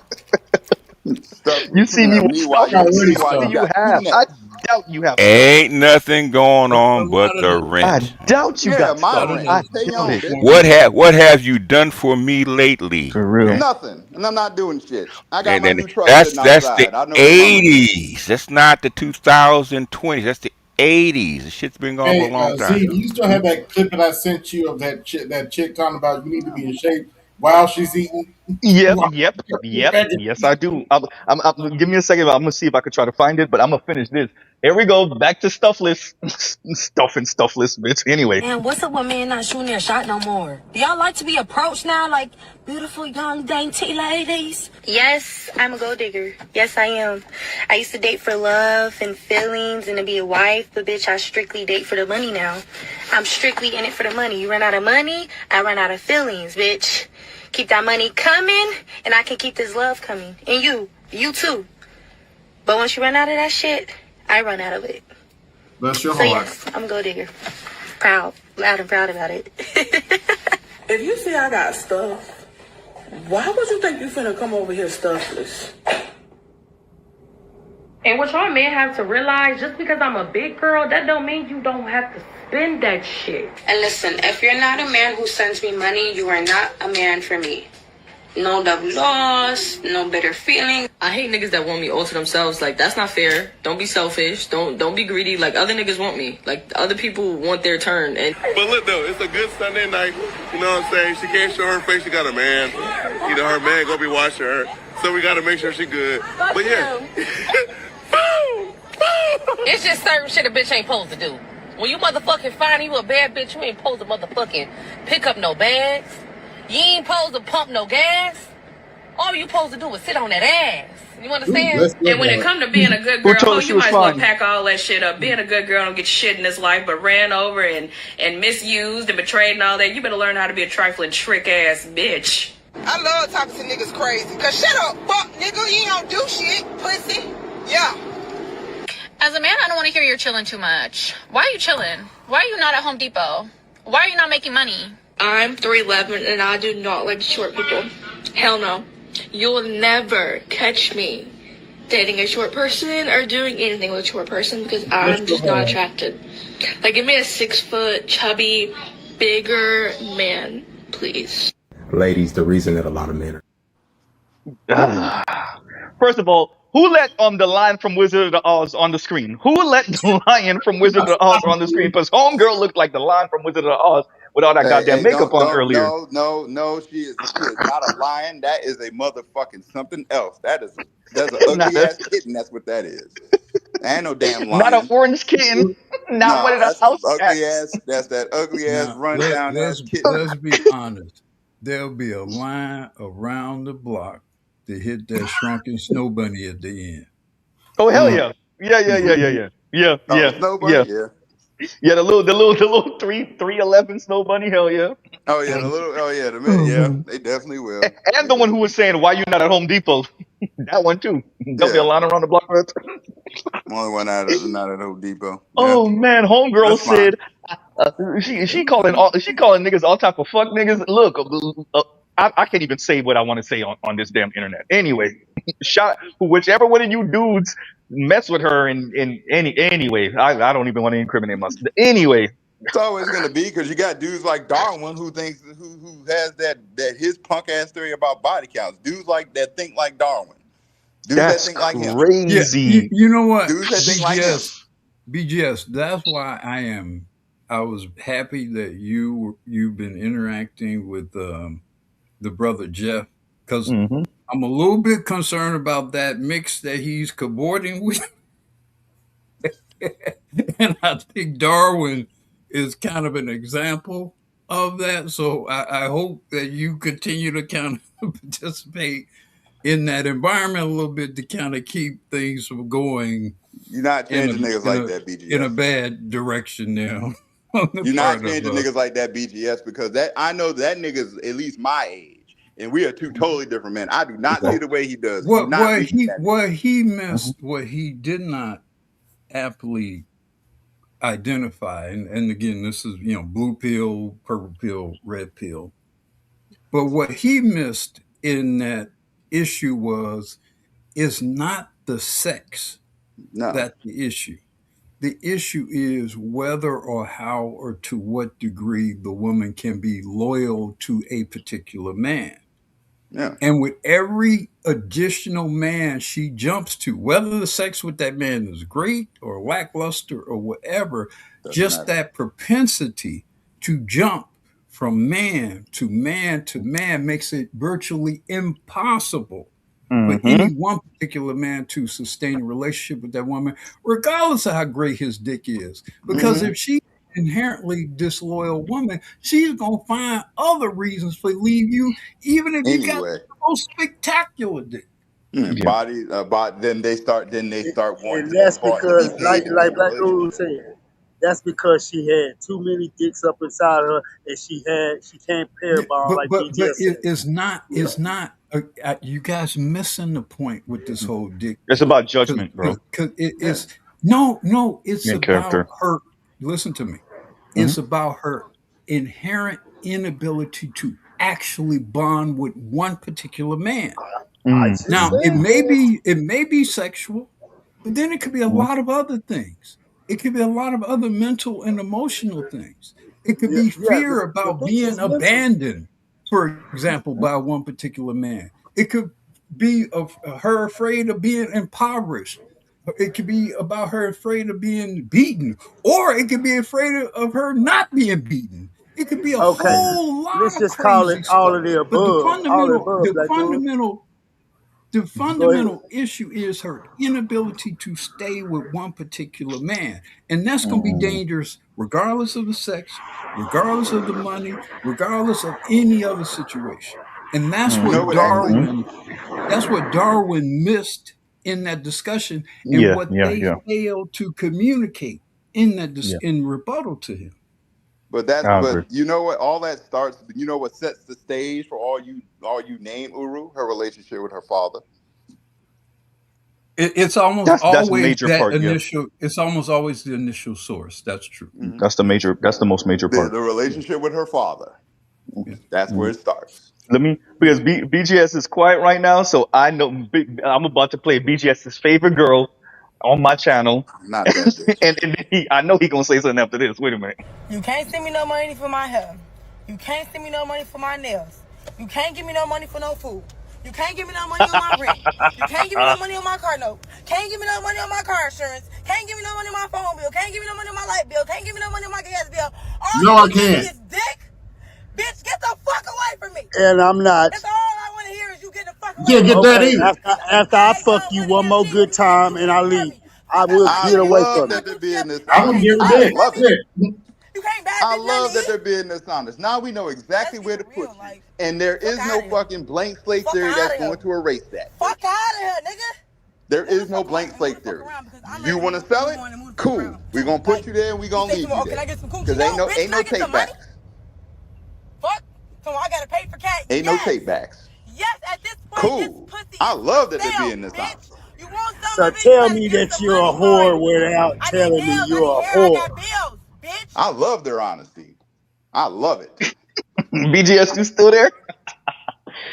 You Stuffless. see me with stuffless? Already What do Meanwhile, you stuff. you got two have? I necks. doubt you have stuff. Ain't nothing going A on but lot of the the I rent. doubt you Yeah, got my a lot stuff. of rent. I the Pay your doubt own, it. bitch. What have you done for me lately? For real. Okay. Nothing. And I'm not doing shit. I got And my then new truck that's sitting that's the outside. I know where my money is. 80s. That's not the 2020s. That's the 80s. The shit's been gone for a Hey, long Z, time. do you still have that clip that I sent you of that chick talking about you need to be in shape while she's eating? Yep, While yep, she's yep. back Yes, I do. Give me a second. I'm gonna see if I can try to find it, but I'm gonna finish this. Here we go. Back to stuffless, stuffless, bitch. Anyway, And what's up with men not shooting their shot no more? Do y'all like to be approached now like beautiful young dainty ladies? Yes, I'm a gold digger. Yes, I am. I used to date for love and feelings and to be a wife, but bitch, I strictly date for the money now. I'm strictly in it for the money. You run out of money, I run out of feelings, bitch. Keep that money coming, and I can keep this love coming. And you too. But once you run out of that shit, I run out of it. bless your So heart. yes, I'm a gold digger. Proud, loud and proud about it. If you say I got stuff, why would you think you finna come over here stuffless? And what y'all men have to realize, just because I'm a big girl, that don't mean you don't have to spend that shit. And listen, if you're not a man who sends me money, you are not a man for me. No love lost, no bitter feeling. I hate niggas that want me all to themselves. Like, that's not fair. Don't be selfish. Don't be greedy. Like, other niggas want me. Like, other people want their turn. And But look though, it's a good Sunday night. You know what I'm saying? She can't show her face. She got a man. You know, her man gonna be watching her. So we gotta make sure she good. But yeah. It's just certain shit a bitch ain't supposed to do. When you motherfucking find you a bad bitch, you ain't supposed to motherfucking pick up no bags. You ain't supposed to pump no gas. All you supposed to do is sit on that ass. You understand? And when it come to being a good who girl, told ho, her she you was might as well fine? pack all that shit up. Being a good girl don't get shit in this life, but ran over and misused and betrayed and all that. You better learn how to be a trifling trick ass bitch. I love talking to niggas crazy. Cause shut up, fuck nigga, you ain't don't do shit, pussy. Yeah. As a man, I don't want to hear you're chilling too much. Why are you chilling? Why are you not at Home Depot? Why are you not making money? I'm 3'11" and I do not like short people. Hell no. You will never catch me dating a short person or doing anything with a short person because I'm just not attracted. Like, give me a 6 foot, chubby, bigger man, please. Ladies, the reason that a lot of men are First of all, who let the lion from Wizard of the Oz on the screen? Who let the lion from Wizard of the Oz on the screen? Because Homegirl looked like the lion from Wizard of the Oz with all that Hey, goddamn hey, makeup on earlier. no. She is not a lion. That is a motherfucking something else. That's an Not, ugly ass kitten. That's what that is. Ain't no damn not an lion. orange kitten, not one No, of the that's some house ugly cats. ass. That's that ugly ass Now rundown ass kitten. let's be honest. There'll be a line around the block to hit that shrunken snow bunny at the end. Oh hell Mm. yeah, Oh, the snow bunny. yeah. Yeah. Yeah, the little 311 snow bunny. Hell yeah. Oh yeah, the little. Oh yeah, the minute. Yeah, they definitely will. And They the one who definitely. was saying, "Why you not at Home Depot?" That one too. There'll be a Yeah, line around the block for that. only one out of not at Home Depot. Yeah, Oh man, homegirl that's fine. said she calling niggas all type of fuck niggas. Look, I can't even say what I want to say on this damn internet. Anyway, shot whichever one of you dudes mess with her in anyway. I don't even want to incriminate myself. Anyway, It's always gonna be because you got dudes like Darwin who thinks who has that his punk ass theory about body counts. Dudes like that think like Darwin. Dudes that that's think like him. Yeah, you, crazy. you know what, Dudes that think like him. BGS. That's why I was happy that you've been interacting with the brother Jeff, because Hmm. I'm a little bit concerned about that mix that he's cavorting with. And I think Darwin is kind of an example of that. So I hope that you continue to kind of participate in that environment a little bit to kind of keep things from going You're not in changing niggas a like that, in BGS. a bad direction now. on the You're not part of changing niggas like that, BGS, because that I know that nigga's at least my age, and we are two totally different men. I do not see the way he does. Do what not what read he that nigga. what he missed, what he did not aptly identify, and again, this is blue pill, purple pill, red pill. But what he missed in that issue was it's not the sex No. that's the issue. The issue is whether or how or to what degree the woman can be loyal to a particular man. Yeah. And with every additional man she jumps to, whether the sex with that man is great or lackluster or whatever, Doesn't just matter. that propensity to jump from man to man to man makes it virtually impossible for any Mm-hmm. one particular man to sustain a relationship with that woman, regardless of how great his dick is. Because Mm-hmm. if she's an inherently disloyal woman, she's going to find other reasons to leave you, even if you got Anyway. the most spectacular dick. Yeah. Body, then they start wanting And to be that's bought to be because, paid to be like in a Black Guru relationship. said, that's because she had too many dicks up inside her, and she can't pair Yeah, bond like but BGS said. it's not you guys missing the point with this whole dick It's thing, about because judgment, bro. Yeah. it's no, it's And about character. her. Listen to me. Hmm. It's about her inherent inability to actually bond with one particular man. I Mm. just Now, said that. it may be sexual, but then it could be a lot of other things. It could be a lot of other mental and emotional things. It could Yeah, be yeah, fear the about dick being is mental. abandoned, for example, by one particular man. It could be of her afraid of being impoverished. It could be about her afraid of being beaten, or it could be afraid of her not being beaten. It could be a Okay, whole lot let's of just call it crazy all stuff. of the But above. All of the above, Black Guru. the Go ahead. fundamental issue is her inability to stay with one particular man. And that's going to be dangerous regardless of the sex, regardless of the money, regardless of any other situation. And You know what actually? that's what Darwin missed in that discussion, and Yeah, what yeah, they yeah, failed to communicate in yeah. in rebuttal to him. I But agree. you know what? All that starts. You know what sets the stage for all you name Uru? Her relationship with her father. It's almost That's a always major that part. Yeah, initial. It's almost always the initial source. That's true. Hmm. that's the major. That's the most major part. The relationship with her father. Yeah. That's where Mm. it starts. Let me because BGS is quiet right now, so I know I'm about to play BGS's favorite girl on my channel, Not that bitch. and I know he gonna say something after this. Wait a minute. You can't send me no money for my hair. You can't send me no money for my nails. You can't give me no money for no food. You can't give me no money on my rent. You can't give me no money on my car note. Can't give me no money on my car insurance. Can't give me no money on my phone bill. Can't give me no money on my light bill. Can't give me no money on my gas bill. All No, you I can give me can't. is dick. Bitch, get the fuck away from me. And I'm not. That's all I want to hear is you get the fuck You away can't from get me. that Okay, either. after I fuck you one more good time and I leave, I will I get away love from you. that they're being this I wouldn't honest. give a I dick. love it. Shit. You can't buy a I bitch nothing love to that eat. they're being this honest. Now we know exactly Let's where get to real. put you, Like, and there fuck is out no of here. fucking blank slate Fuck theory out that's of here. going to erase that, Fuck bitch. out of here, nigga. There Move is the no fuck away blank and move the slate fuck theory. around because I'm You ready to want to move sell it? on and move the fuck Cool. around We're too. gonna put Like, you there, and we're you gonna say to leave me, you oh, can there, I get some coochie? because No, bitch, ain't can no I get take some money? backs. Fuck. So I gotta pay for cat? Ain't no Yes. take backs. Yes, at this point, this Cool. pussy I is for love that they're sale, being this bitch. honest. You want some So of it, you tell gotta me give that some you're a money for it. whore without I need telling me nails, I need you're a hair, I got whore. bills, bitch. I love their honesty. I love it. BGS, you still there?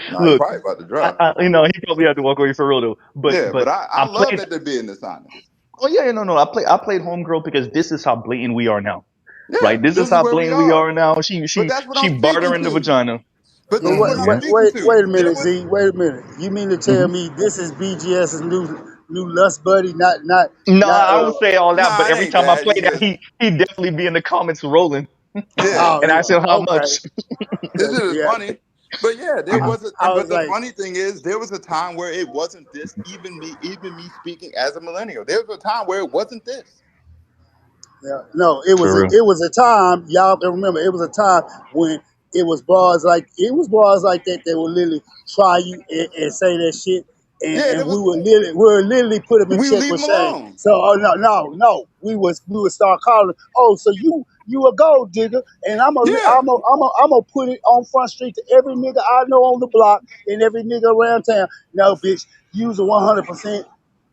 Nah, he Look, probably about to drop. he probably had to walk away for real though. Yeah, but But I I love played. that they're being this honest. Oh yeah, no, no. I played Homegirl because this is how blatant we are now. Yeah, Right? This is this is how where we blatant we are. are now. She But she that's what she I'm speaking bartering the to. vagina. But But this is what I'm Yeah. speaking wait to. a There minute, was Z. Wait a minute. You mean to tell Hmm. me this is BGS's new lust buddy? Not No, not I don't say all that, but nah, it every ain't time I that. play He that, just he definitely be in the comments rolling. yeah. Oh And I said, how okay. much? This Cause is yeah, funny. But yeah, there Yeah. was I but was the like, funny thing is there was a time where it wasn't this, even me speaking as a millennial. There was a time where it wasn't this. yeah, no, For real. it was a time, y'all can remember, it was a time when it was bras like that that would literally try you and say that shit, Yeah, and there was we would literally put them in we would check leave with them shame. alone. So oh no, we would start calling, oh, so you you a gold digger, and Yeah. I'm gonna put it on Front Street to every nigga I know on the block and every nigga around town. No, bitch, you's a 100%,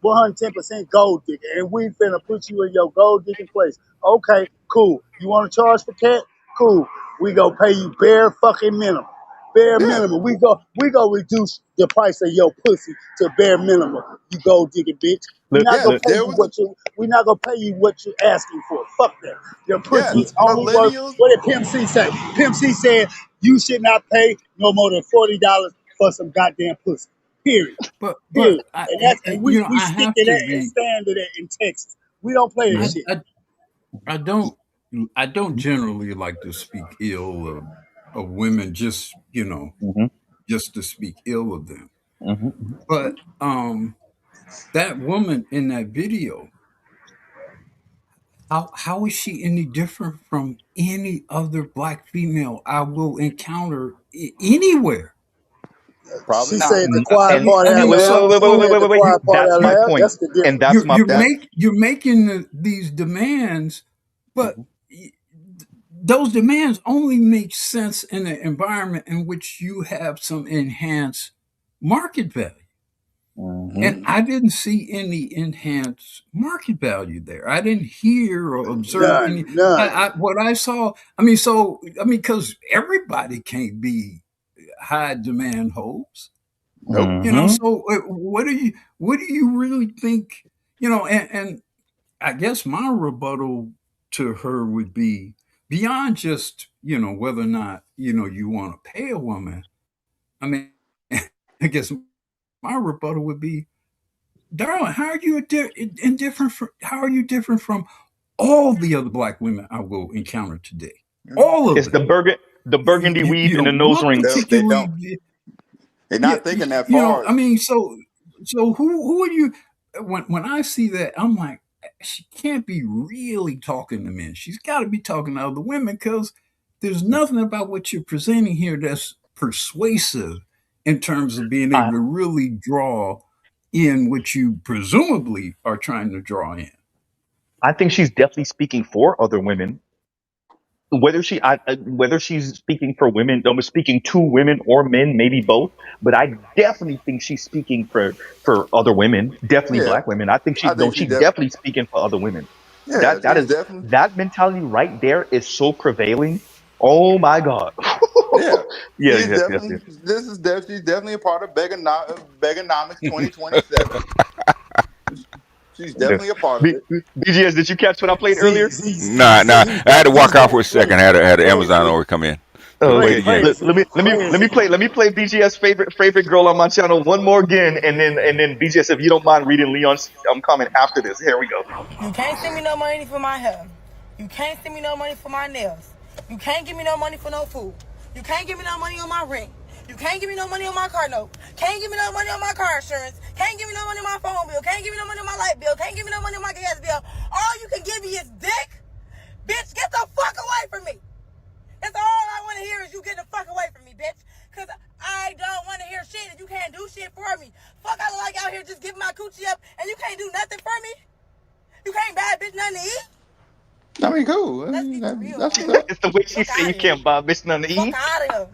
110% gold digger, and we finna put you in your gold digging place. Okay, cool. You want to charge for cat? Cool. We gonna pay you bare fucking minimum. Bare Yeah. minimum. We go reduce the price of your pussy to bare minimum. You gold digging bitch. We're Look, not Yeah. gonna look. pay There you was a what you. We're not gonna pay you what you're asking for. Fuck that. Your pussy yes. is only worth. Millennials. What did Pimp C say? Pimp C said you should not pay no more than $40 for some goddamn pussy. Period. but Period. And we I stick have to to that and be. stand to that in Texas. We don't play that I, shit. I I don't I don't generally like to speak ill of women, just Hmm. just to speak ill of them. Hmm. But that woman in that video, how is she any different from any other black female I will encounter anywhere? Probably She not. said the quiet And part I out mean, wait, loud. wait, wait, She wait, so wait, said wait, the wait, wait. quiet part That's out my loud. point, That's the and difference. that's my That you're making these demands, but those demands only make sense in an environment in which you have some enhanced market value. hmm And I didn't see any enhanced market value there. I didn't hear or observe any. None. What I saw, because everybody can't be high demand hoes, nope. hmm So what do you really think? And I guess my rebuttal to her would be beyond just whether or not you want to pay a woman. I mean, I guess my rebuttal would be, darling, how are you indifferent? How are you different from all the other black women I will encounter today? All of It's them. the burgundy weave and the nose What rings. They particularly? don't. They're Yeah, not thinking that far. I mean, so who are you? When I see that, I'm like, she can't be really talking to men. She's got to be talking to other women because there's nothing about what you're presenting here that's persuasive in terms of being able I to really draw in what you presumably are trying to draw in. I think she's definitely speaking for other women. Whether she's speaking for women, speaking to women or men, maybe both. But I definitely think she's speaking for other women, definitely Yeah. black women. I think I think she's definitely speaking for other women. yeah, That she's is definitely that mentality right there is so prevailing. Oh my god. yeah. Yeah, She's yes, yes, definitely yes. she's definitely a part of Begonomics 2027. She's Yeah. definitely a part of it. BGS, did you catch what I played Z earlier? Z Z Nah, nah. Z I had to Z walk out for a second. I had an Amazon Z order come in. Oh, But play it okay. again. Let me play BGS favorite girl on my channel one more again, and then BGS, if you don't mind reading Leon's comment after this. Here we go. You can't send me no money for my hair. You can't send me no money for my nails. You can't give me no money for no food. You can't give me no money on my rent. You can't give me no money on my car note. Can't give me no money on my car insurance. Can't give me no money on my phone bill. Can't give me no money on my light bill. Can't give me no money on my gas bill. All you can give me is dick. Bitch, get the fuck away from me. That's all I want to hear is you get the fuck away from me, bitch. Because I don't want to hear shit and you can't do shit for me. Fuck, I look like out here just giving my coochie up and you can't do nothing for me. You can't buy a bitch nothing to eat. I mean, cool. Let's be for real. That's what's up. It's the way she say you can't buy a bitch nothing to Fuck eat. out of here.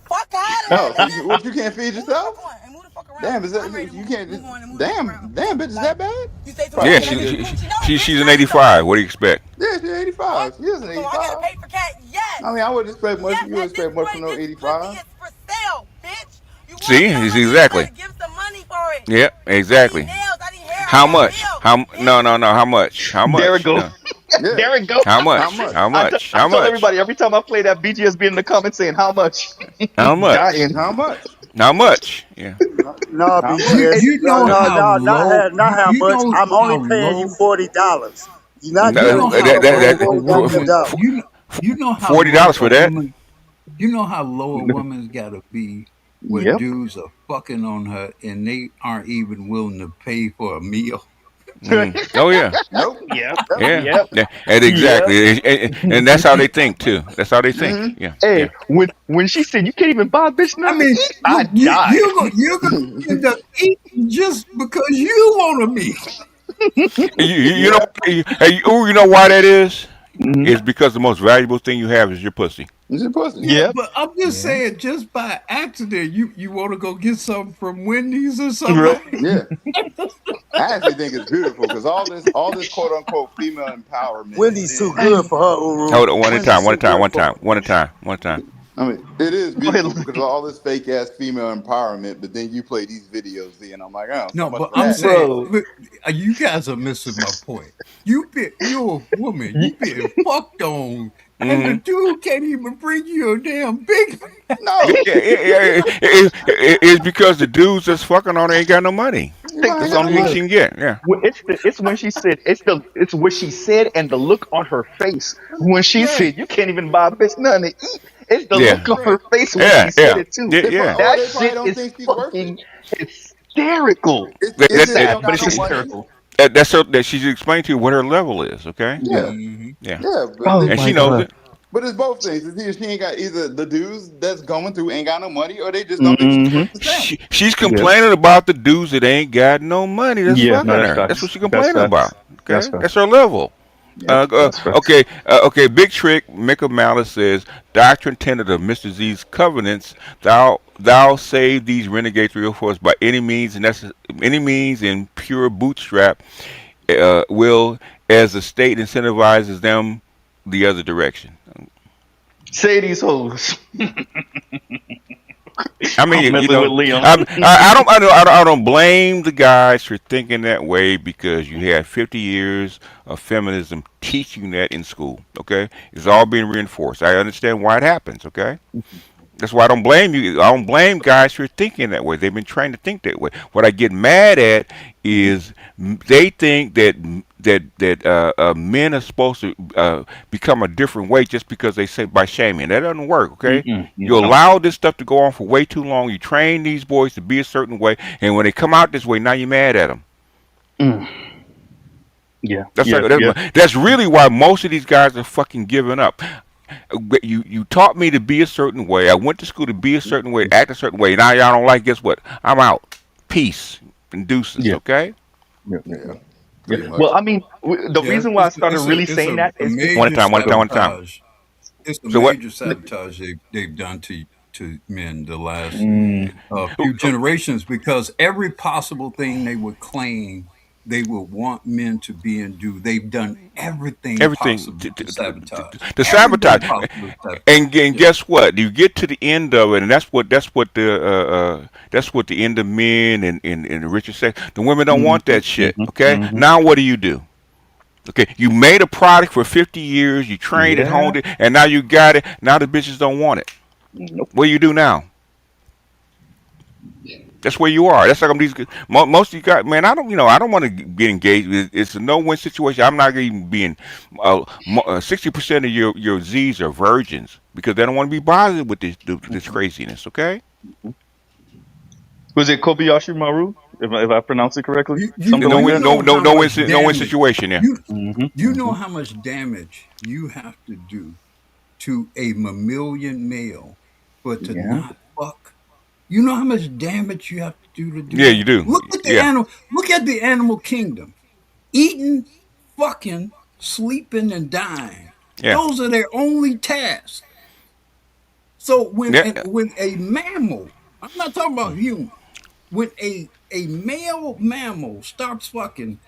Fuck out of No, here, so nigga. what you can't feed Move the fuck yourself? on and move the fuck around. Damn, is that I'm ready to you move, can't move just on and move the fuck around. damn, bitch, is that bad? You say to Probably Yeah, me, can I not. get a coochie? No, she's bitch, an not so. 85. What do you expect? Yeah, she's 85. She is an So I gotta 85. pay for cat? Yes. I mean, I wouldn't expect much. Yes, You would at this expect much from point, no this pussy 85. is for sale, bitch. You want See, some it's of it, you exactly. gotta give some money for it. Yeah, I need exactly. nails, I need hair, I How got much? bills. How? No, no, no. How much? How There it much? go. No. Yeah. There it go. How How much? much? How much? I How tell much? everybody every time I play that, BGS be in the comments saying how much. How much? Dying. How much? How much? Yeah. No, How much? BGS. You No, know no, how no, low not how much. I'm only how paying you low $40. You're not you giving know me how no more than low a $40 goddamn woman dollars. you know how $40 low a for that? woman you know how low a woman's got to be where Yep. dudes are fucking on her and they aren't even willing to pay for a meal. Oh yeah. Nope. Yep. Yeah. Yep. Yeah. And Yep. exactly. And that's how they think too. That's how they think. Mm-hmm. Yeah. Hey, Yeah. when she said you can't even buy a bitch I nothing to mean, eat, I died. you're gonna end up eating just because you want a meal. You know Yeah. you know why that is? is because the most valuable thing you have is your pussy. It's your pussy. Yeah, Yep. but I'm just Yeah. saying, just by accident, you want to go get something from Wendy's or Right. somebody. Yeah. I actually think it's beautiful because all this quote unquote female empowerment, and Wendy's too then good for her, Uru. Hold on, one at a time, Wendy's one too at a time, good one for time, her. one at a time, one at a time. I mean, it is Go ahead. beautiful because of all this fake ass female empowerment, but then you play these videos, and I'm like, oh, so No, much but for I'm that. saying, Bro. look, you guys are missing my point. You're a woman. You being fucked on, and the Mm-hmm. dude can't even bring you a damn Big Mac. Yeah, No, yeah, it's because the dudes that's fucking on her ain't got no money. you Think ain't That's the got this no only thing she through. can money. get. Yeah, It's when she said it's what she said and the look on her face when she Right, said you can't even buy a bitch nothing to eat. It's the yeah, look on right. her face when yeah, she said yeah, it too. yeah, They probably, yeah. or That they probably shit don't is think she's worth it. fucking hysterical. It's It's that they sad, don't but got it's no money. hysterical. That's her, that she's explained to you what her level is. Okay, Yeah, Hmm. yeah, yeah, Oh and my she knows god. it. but it's both things. It's either she ain't got either the dudes that's going through ain't got no money, or they just don't think she's Mm-hmm. worth the same. She's Yeah. complaining about the dudes that ain't got no money that's Yeah. No, fucking that's her. That's what facts. she's That's complaining facts. about. That's Okay, that's facts. her level. Yep. That's facts. Okay, okay. Big trick. Mick Malice says, "Doctrine tenet of Mister Z's covenants. Thou save these renegade 304s by any means any means in pure bootstrap. Will as the state incentivizes them the other direction." Say these hoes. I I'm mean, messing with Liam. I don't blame the guys for thinking that way because you had 50 years of feminism teaching that in school. Okay, it's all being reinforced. I understand why it happens. Okay, that's why I don't blame you. I don't blame guys for thinking that way. They've been trained to think that way. What I get mad at is they think that men are supposed to become a different way just because they say by shaming. That doesn't work. Okay, Mm-mm. you No. allow this stuff to go on for way too long. You train these boys to be a certain way, and when they come out this way, now you're mad at them. Mm. Yeah. That's Yeah. like, Yeah. that's really why most of these guys are fucking giving up. You taught me to be a certain way. I went to school to be a certain way, act a certain way. Now y'all don't like. Guess what? I'm out. Peace and deuces. Yeah. Okay. Yeah. Yeah. Yeah, Yeah. Yeah. pretty much. Well, I mean, the Yeah, reason why I started really it's saying that a is One at major a time. One at a time. One at a time. sabotage. It's a So what? major sabotage they've done to men the last mm, few generations because every possible thing they would claim they would want men to be and do, they've done everything Everything possible to sabotage. to Everything sabotage. possible to sabotage. And Yeah. guess what? You get to the end of it, and that's what the end of men and the richer sex. The women don't mhm, want that shit. mhm, Okay. mhm. Now what do? Okay, you made a product for 50 years, you trained it, Yeah. honed it, and now you got it. Now the bitches don't want it. Nope. What do you do now? That's where you are. That's like these. Most of you guys, man. I don't want to get engaged. It's a no-win situation. I'm not even being. 60% of your Z's are virgins because they don't want to be bothered with this craziness. Okay. Was it Kobayashi Maru? If I pronounce it correctly, something No like You win, that. no know no how no win, much no win damage situation there. you Hmm. you know how much damage you have to do to a mammalian male for to Yeah. not fuck. You know how much damage you have to do to do Yeah, you that. do. Look at the Yeah, animal. Look at the animal kingdom. Eating, fucking, sleeping, and dying. yeah, Those are their only tasks. So yeah. when a mammal, I'm not talking about human, when a male mammal starts fucking,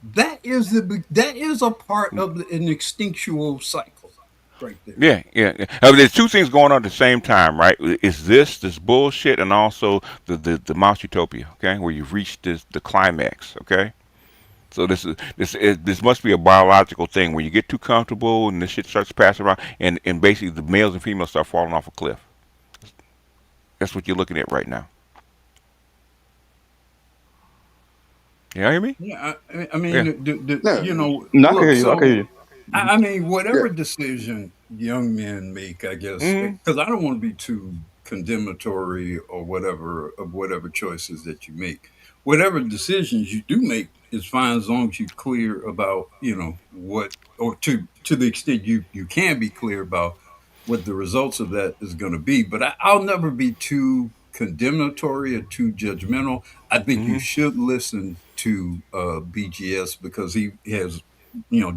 that is a part of an instinctual cycle, right there. Yeah. There's two things going on at the same time, right? It's this bullshit, and also the mouse utopia, okay, where you've reached the climax, okay. So this must be a biological thing where you get too comfortable and this shit starts passing around, and basically the males and females start falling off a cliff. That's what you're looking at right now. You hear me? Yeah, I mean, Yeah. No, No, I can hear look. you. I can hear So you. I mean, yeah, whatever decision young men make, I guess, Hmm. because I don't want to be too condemnatory or whatever of whatever choices that you make. Whatever decisions you do make is fine as long as you're clear about, what, or to the extent you can be clear about what the results of that is going to be. But I'll never be too condemnatory or too judgmental. I think you Hmm. should listen to BGS because he has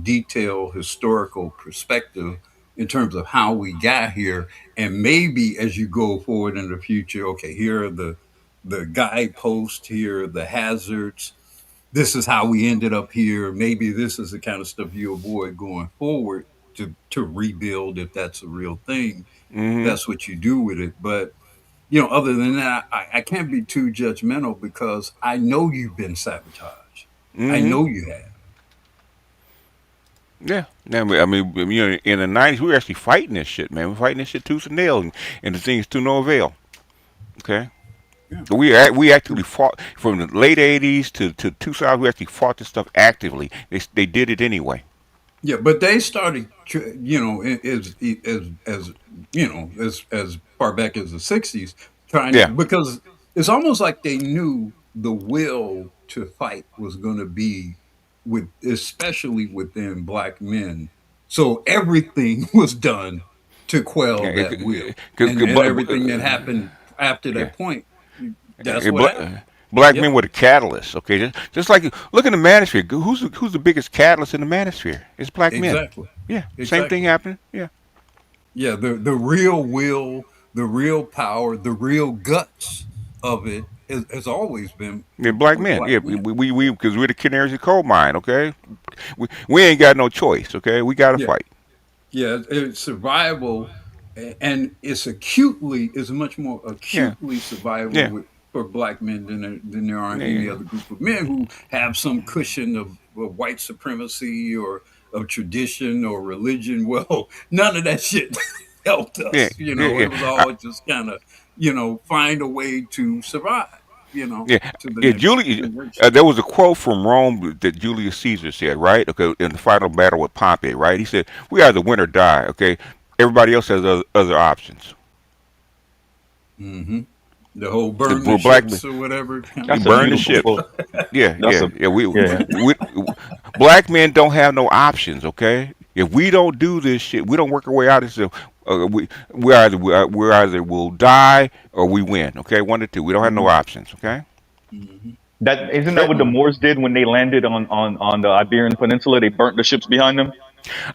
detailed historical perspective in terms of how we got here, and maybe as you go forward in the future, okay, here are the guideposts, here are the hazards. This is how we ended up here. Maybe this is the kind of stuff you avoid going forward to rebuild if that's a real thing. Mm-hmm. That's what you do with it. But other than that, I can't be too judgmental because I know you've been sabotaged. I Mm-hmm. know you have. Yeah. I mean, in the '90s, we were actually fighting this shit, man. We're fighting this shit tooth and nail, and the thing's to no avail. Okay. Yeah. We actually fought from the late '80s to 2000. We actually fought this stuff actively. They did it anyway. Yeah, but they started, as as far back as the '60s, trying to, Yeah. because it's almost like they knew the will to fight was going to be with, especially within black men. So everything was done to quell Yeah. that will, Cause, and everything that happened after yeah. that point, that's Uh, what bla- happened. Black Yep, men were the catalyst. Okay, just like look in the manosphere. Who's the biggest catalyst in the manosphere? It's black men. exactly, Yeah, same thing exactly. happening. Yeah, Yeah, the real will, the real power, the real guts of it has always been yeah, black with men. black Yeah, men. we because we're the canaries of coal mine. Okay, we ain't got no choice. Okay, we got to Yeah, fight. yeah, it's survival, and it's acutely is much more Yeah, acutely survival yeah, for black men than there are any yeah, other group of men who have some cushion of white supremacy or of tradition or religion. Well, none of that shit helped yeah, us. yeah, It was yeah. all just kind of find a way to survive. Yeah, To the yeah, next Julie. generation. There was a quote from Rome that Julius Caesar said, right? Okay, in the final battle with Pompey, right? He said, "We either win or die." Okay, everybody else has other options. Hmm. The whole The burn the black ships or whatever kind you That's of a burn the beautiful ships. quote. Yeah, That's a yeah. yeah. Black men don't have no options. Okay, if we don't do this shit, we don't work our way out of this. We either will die or we win. Okay, one or two. We don't have no Mhm. options. Okay. hmm That isn't that Okay. what the Moors did when they landed on the Iberian Peninsula? They burnt the ships behind them.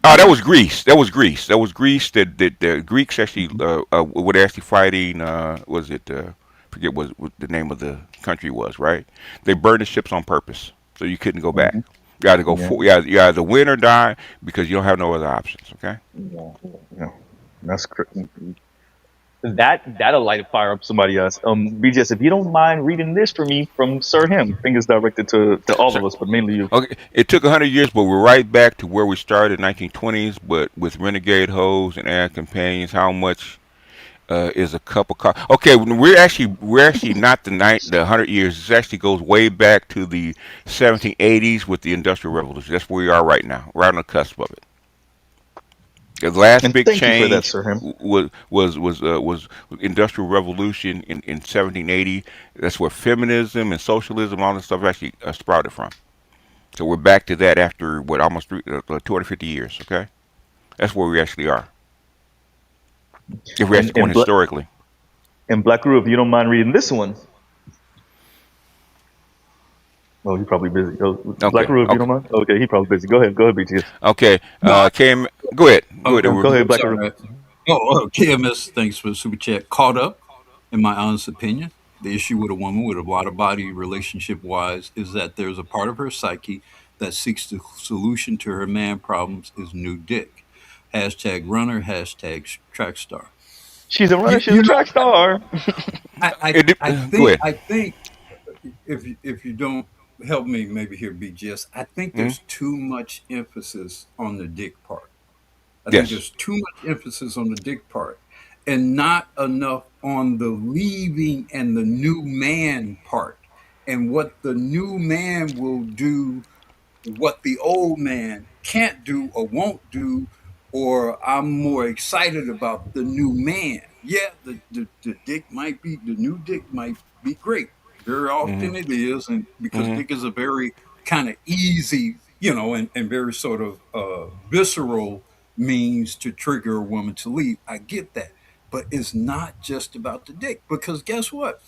Oh, that was Greece. That was Greece. That was Greece. That the Greeks actually were actually fighting. Was it? Forget what the name of the country was. Right. They burned the ships on purpose, so you couldn't go back. Hmm. You got to go Yeah. for. You either win or die because you don't have no other options. Okay. Yeah. Yeah. That's that'll light a fire up somebody else. BGS, if you don't mind reading this for me from Sir Him, I think it's directed to all So of us, but mainly you. okay, it took 100 years, but we're right back to where we started in 1920s. But with renegade hoes and air companions, how much is a cup of coffee? Okay, we're actually not the 100 years. It actually goes way back to the 1780s with the Industrial Revolution. That's where we are right now, right on the cusp of it. The last And big thank you for that, change Sir Him. was Industrial Revolution in 1780. That's where feminism and socialism, all this stuff actually sprouted from. So we're back to that after what almost 250 years. Okay, that's where we actually are. If we're And actually going historically. Black Roo, if you don't mind reading this one. Oh, you're probably busy. Oh, Black Okay, Roo, if you okay, don't mind. Okay, he probably busy. Go ahead, BGS. okay. No, Cam, go ahead, go ahead. okay. Go ahead, I'm Black Roo. sorry. KMS, thanks for the super chat. Caught up, in my honest opinion. The issue with a woman with a lot of body relationship wise is that there's a part of her psyche that seeks the solution to her man problems is new dick. Hashtag runner, hashtag track star. She's a runner. You, She's a you know, track star. Go ahead. I think if you don't help me maybe here, BGS, I think Hmm. there's too much emphasis on the dick part. I think Yes. there's too much emphasis on the dick part and not enough on the leaving and the new man part and what the new man will do, what the old man can't do or won't do, or I'm more excited about the new man. Yeah, the dick might be, the new dick might be great. Very Hmm. often it is, and because Hmm. dick is a very kind of easy, and very sort of visceral means to trigger a woman to leave. I get that. But it's not just about the dick, because guess what?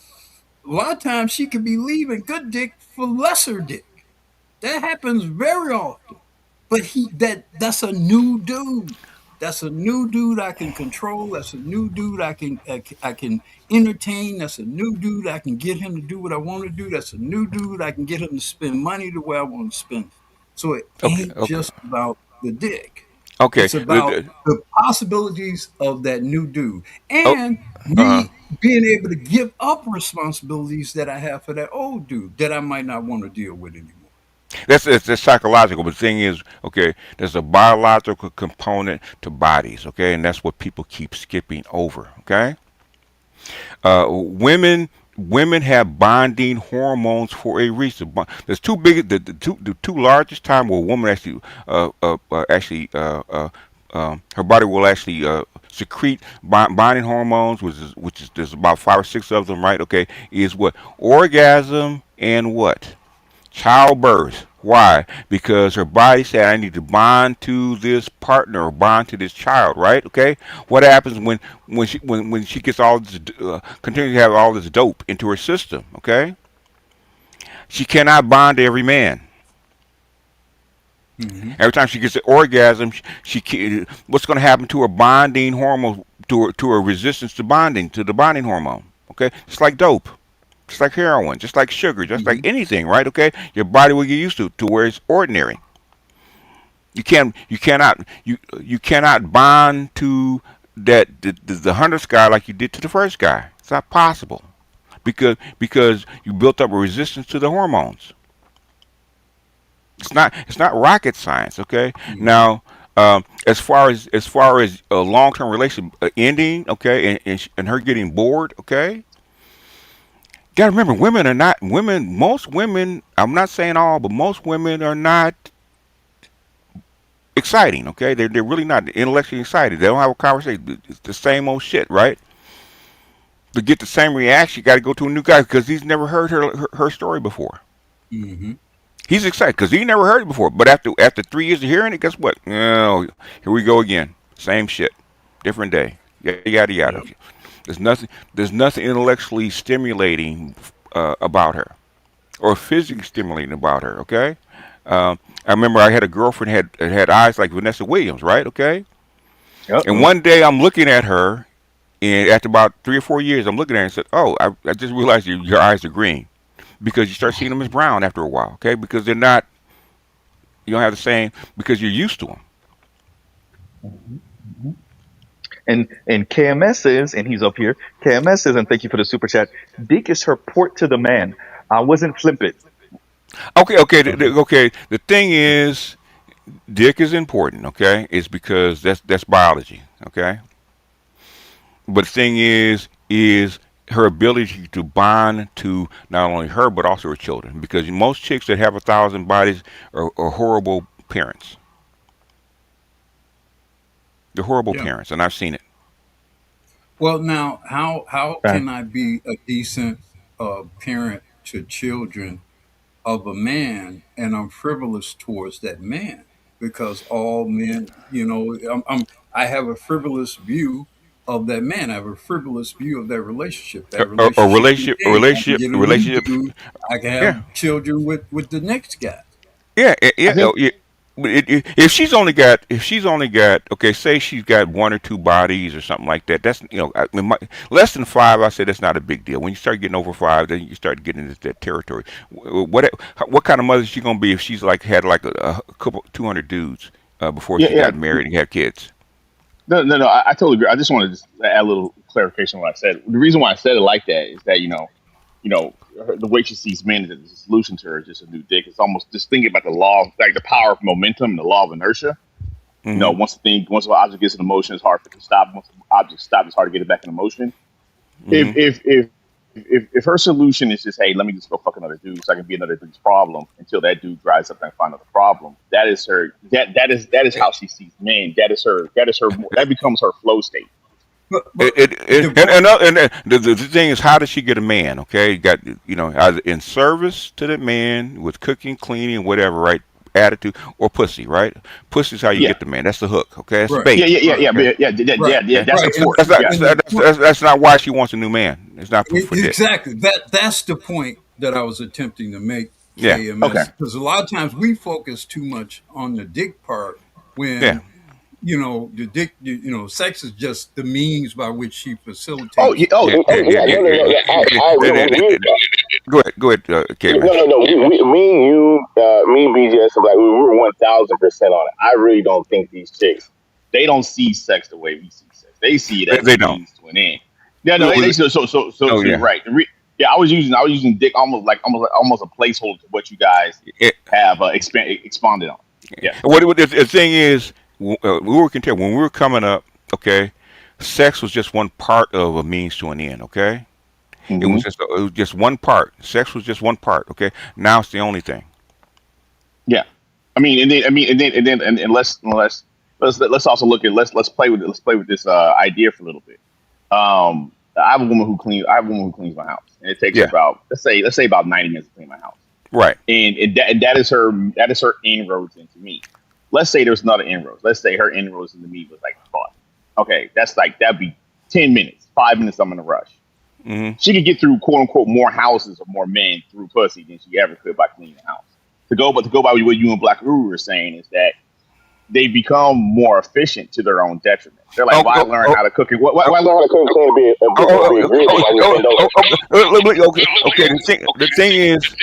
A lot of times she could be leaving good dick for lesser dick. That happens very often. but that's a new dude. That's a new dude I can control. That's a new dude I can entertain. That's a new dude I can get him to do what I want to do. That's a new dude I can get him to spend money the way I want to spend it. So it Okay, ain't okay, just about the dick. okay. It's about the possibilities of that new dude Oh, and uh, me being able to give up responsibilities that I have for that old dude that I might not want to deal with anymore. that's psychological. But the thing is, okay, there's a biological component to bodies, okay, and that's what people keep skipping over, okay. Women have bonding hormones for a reason. There's two big, the two largest time where a woman actually, her body will actually secrete bonding hormones, which is there's about 5 or 6 of them, right? Okay, is what orgasm and what childbirth. Why? Because her body said, I need to bond to this partner or bond to this child, right? Okay. What happens when she gets all this, continues to have all this dope into her system? Okay. She cannot bond to every man. Mm-hmm. Every time she gets an orgasm, what's going to happen to her bonding hormone, to her resistance to bonding, to the bonding hormone? Okay. It's like dope. Just like heroin, just like sugar, just like anything, right? Okay, your body will get used to where it's ordinary. You cannot bond to the 100th guy like you did to the first guy. It's not possible because you built up a resistance to the hormones. It's not rocket science, okay? Mm-hmm. Now, as far as a long term relation ending, okay, and her getting bored, okay. Gotta remember, women are not women. Most women, I'm not saying all, but most women are not exciting. Okay, they're really not intellectually excited. They don't have a conversation. It's the same old shit, right? To get the same reaction, you got to go to a new guy because he's never heard her story before. Mm-hmm. He's excited because he never heard it before. But after 3 years of hearing it, guess what? Oh, here we go again. Same shit, different day. Yada yada yada. Yep. There's nothing intellectually stimulating about her, or physically stimulating about her. Okay, I remember I had a girlfriend had eyes like Vanessa Williams, right? Okay, and Uh-oh. one day I'm looking at her, and after about 3 or 4 years, I'm looking at her and said, "Oh, I just realized your eyes are green," because you start seeing them as brown after a while. Okay, because they're not, you don't have the same, because you're used to them. And KMS says, and he's up here. KMS says, and thank you for the super chat. Dick is her port to the man. I wasn't flippant. Okay. Okay. The thing is, dick is important. Okay, it's because that's biology. Okay, but the thing is her ability to bond to not only her but also her children. Because most chicks that have 1,000 bodies are horrible parents. They're horrible Yeah. parents, and I've seen it. Well, now, how Right. can I be a decent parent to children of a man, and I'm frivolous towards that man because all men, I have a frivolous view of that man. I have a frivolous view of that relationship. A, That a relationship can relationship, a change. I can relationship, get a a new relationship. dude. I can have Yeah, children with the next guy. yeah, yeah. I Yeah, think oh, yeah. But if she's only got okay, say she's got 1 or 2 bodies or something like that. That's I mean, less than 5. I say that's not a big deal. When you start getting over 5, then you start getting into that territory. What kind of mother is she gonna be if she's like had like a couple 200 dudes before yeah, she yeah. got married and had kids? No. I totally agree. I just wanted to just add a little clarification on what I said. The reason why I said it like that is that the way she sees men is that the solution to her is just a new dick. It's almost just thinking about the law, like the power of momentum, the law of inertia. Hmm. Once an object gets in motion, it's hard for it to stop. Once the object stops, it's hard to get it back in motion. If Hmm. if if if her solution is just, hey, let me just go fuck another dude so I can be another dude's problem until that dude dries up and find another problem. That is her. That is how she sees men. That is her. That becomes her flow state. But It the and the thing is, how does she get a man? Okay, you got either in service to the man with cooking, cleaning, whatever, right? Attitude or pussy, right? Pussy's how you Yeah, get the man. That's the hook. Okay, that's the right, yeah, bait. yeah, yeah, right, yeah, Okay, yeah, yeah. right, That's right, the port. that's not Yeah, and the point. that's not why she wants a new man. It's not for dick. Exactly. That's the point that I was attempting to make. Yeah. Okay. KMS, because a lot of times we focus too much on the dick part Yeah. when the dick, sex is just the means by which she Oh, yeah, facilitates. oh, Yeah. oh, Yeah. yeah. Yeah. No, Yeah. no, no. Yeah. I agree. Go ahead. Go ahead, No, KMS. no, no. Me and you, me and BJ, so like we were 1,000% on it. I really don't think these chicks, they don't see sex the way we see sex. They see it as a They don't. means to an end. Yeah, no, Look, they look. so Oh you're yeah. right. Yeah, I was using dick almost a placeholder to what you guys It, have expanded on. Yeah. what the thing is, we were content when we were coming up. Okay, sex was just one part of a means to an end. Okay, Hmm. it was just one part. Sex was just one part. Okay, now it's the only thing. Yeah. And let's also look at let's play with this idea for a little bit. I have a woman who cleans my house, and it takes her Yeah. about let's say about 90 minutes to clean my house, Right. and that is her inroads into me. Let's say there's not an inroads. Let's say her inroads into me was like thought. Okay, that'd be 10 minutes, 5 minutes. I'm in a rush. Hmm. She could get through quote unquote more houses or more men through pussy than she ever could by cleaning the house. To go by what you and Black Guru were saying is that they become more efficient to their own detriment. They're like, Oh, why oh, learn oh, how to cook it? Why learn how to cook and be oh, oh, be oh, greedy oh, while you oh, bend over? oh, okay, okay. The thing is,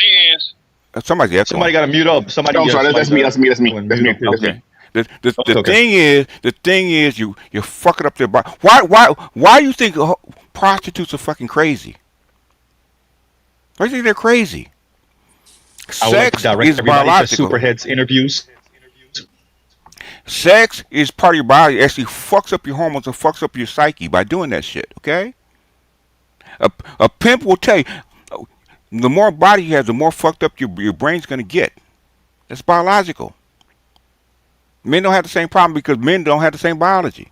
somebody's Somebody echoing. got to mute up. Somebody, I'm sorry, somebody that's me. That's me. That's me. go and That's mute me. up. That's me. Okay. The Okay. thing is, you're fucking up their body. Why you think prostitutes are fucking crazy? Why do you think they're crazy? I would like to Sex direct is everybody to biological. Superhead's interviews. Sex is part of your body. It actually fucks up your hormones and fucks up your psyche by doing that shit. Okay. A pimp will tell you, the more body you have, the more fucked up your brain's gonna get. That's biological. Men don't have the same problem because men don't have the same biology.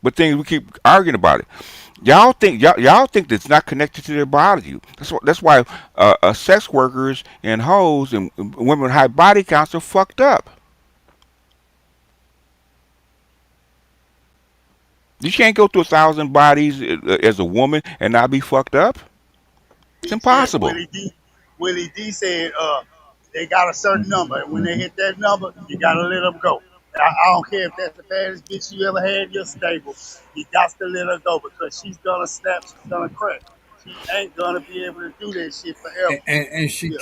But things we keep arguing about it. Y'all think that it's not connected to their biology. That's why sex workers and hoes and women with high body counts are fucked up. You can't go through 1,000 bodies as a woman and not be fucked up. It's Yeah, impossible. Willie D said they got a certain number, and when they hit that number, you gotta let them go. I don't care if that's the baddest bitch you ever had in your stable. You got to let her go because she's gonna snap, she's gonna crack. She ain't gonna be able to do that shit forever. And she Yeah.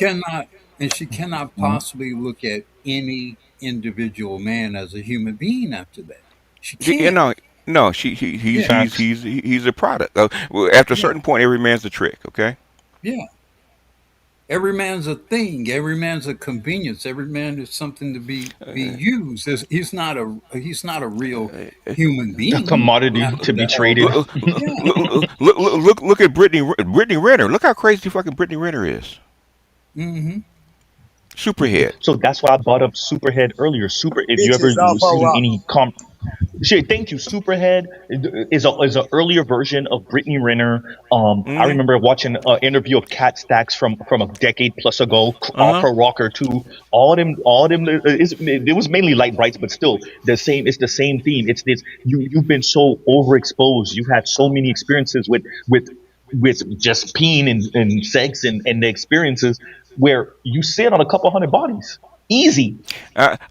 cannot possibly look at any individual man as a human being after that. She You can't. know, no, he's Yeah, he's Facts. he's he's a product. Well, after a yeah, certain point, every man's a trick. Okay. yeah. Every man's a thing. Every man's a convenience. Every man is something to be used. He's not a real human A being commodity after to be that. All traded. that. Yeah. Look at Brittany Renner. Look how crazy fucking Brittany Renner is. Hmm. Superhead. So that's why I brought up Superhead earlier. If you ever Bitches off her seen rock. any shit, thank you. Superhead is a earlier version of Brittany Renner. I Hmm. remember watching an interview of Cat Stacks from a decade plus ago. Uh huh. Her Rocker too. All them. It was mainly light brights, but still the same. It's the same theme. It's this. You've been so overexposed. You've had so many experiences with just peeing and sex and the experiences where you sit on a couple hundred bodies. Easy.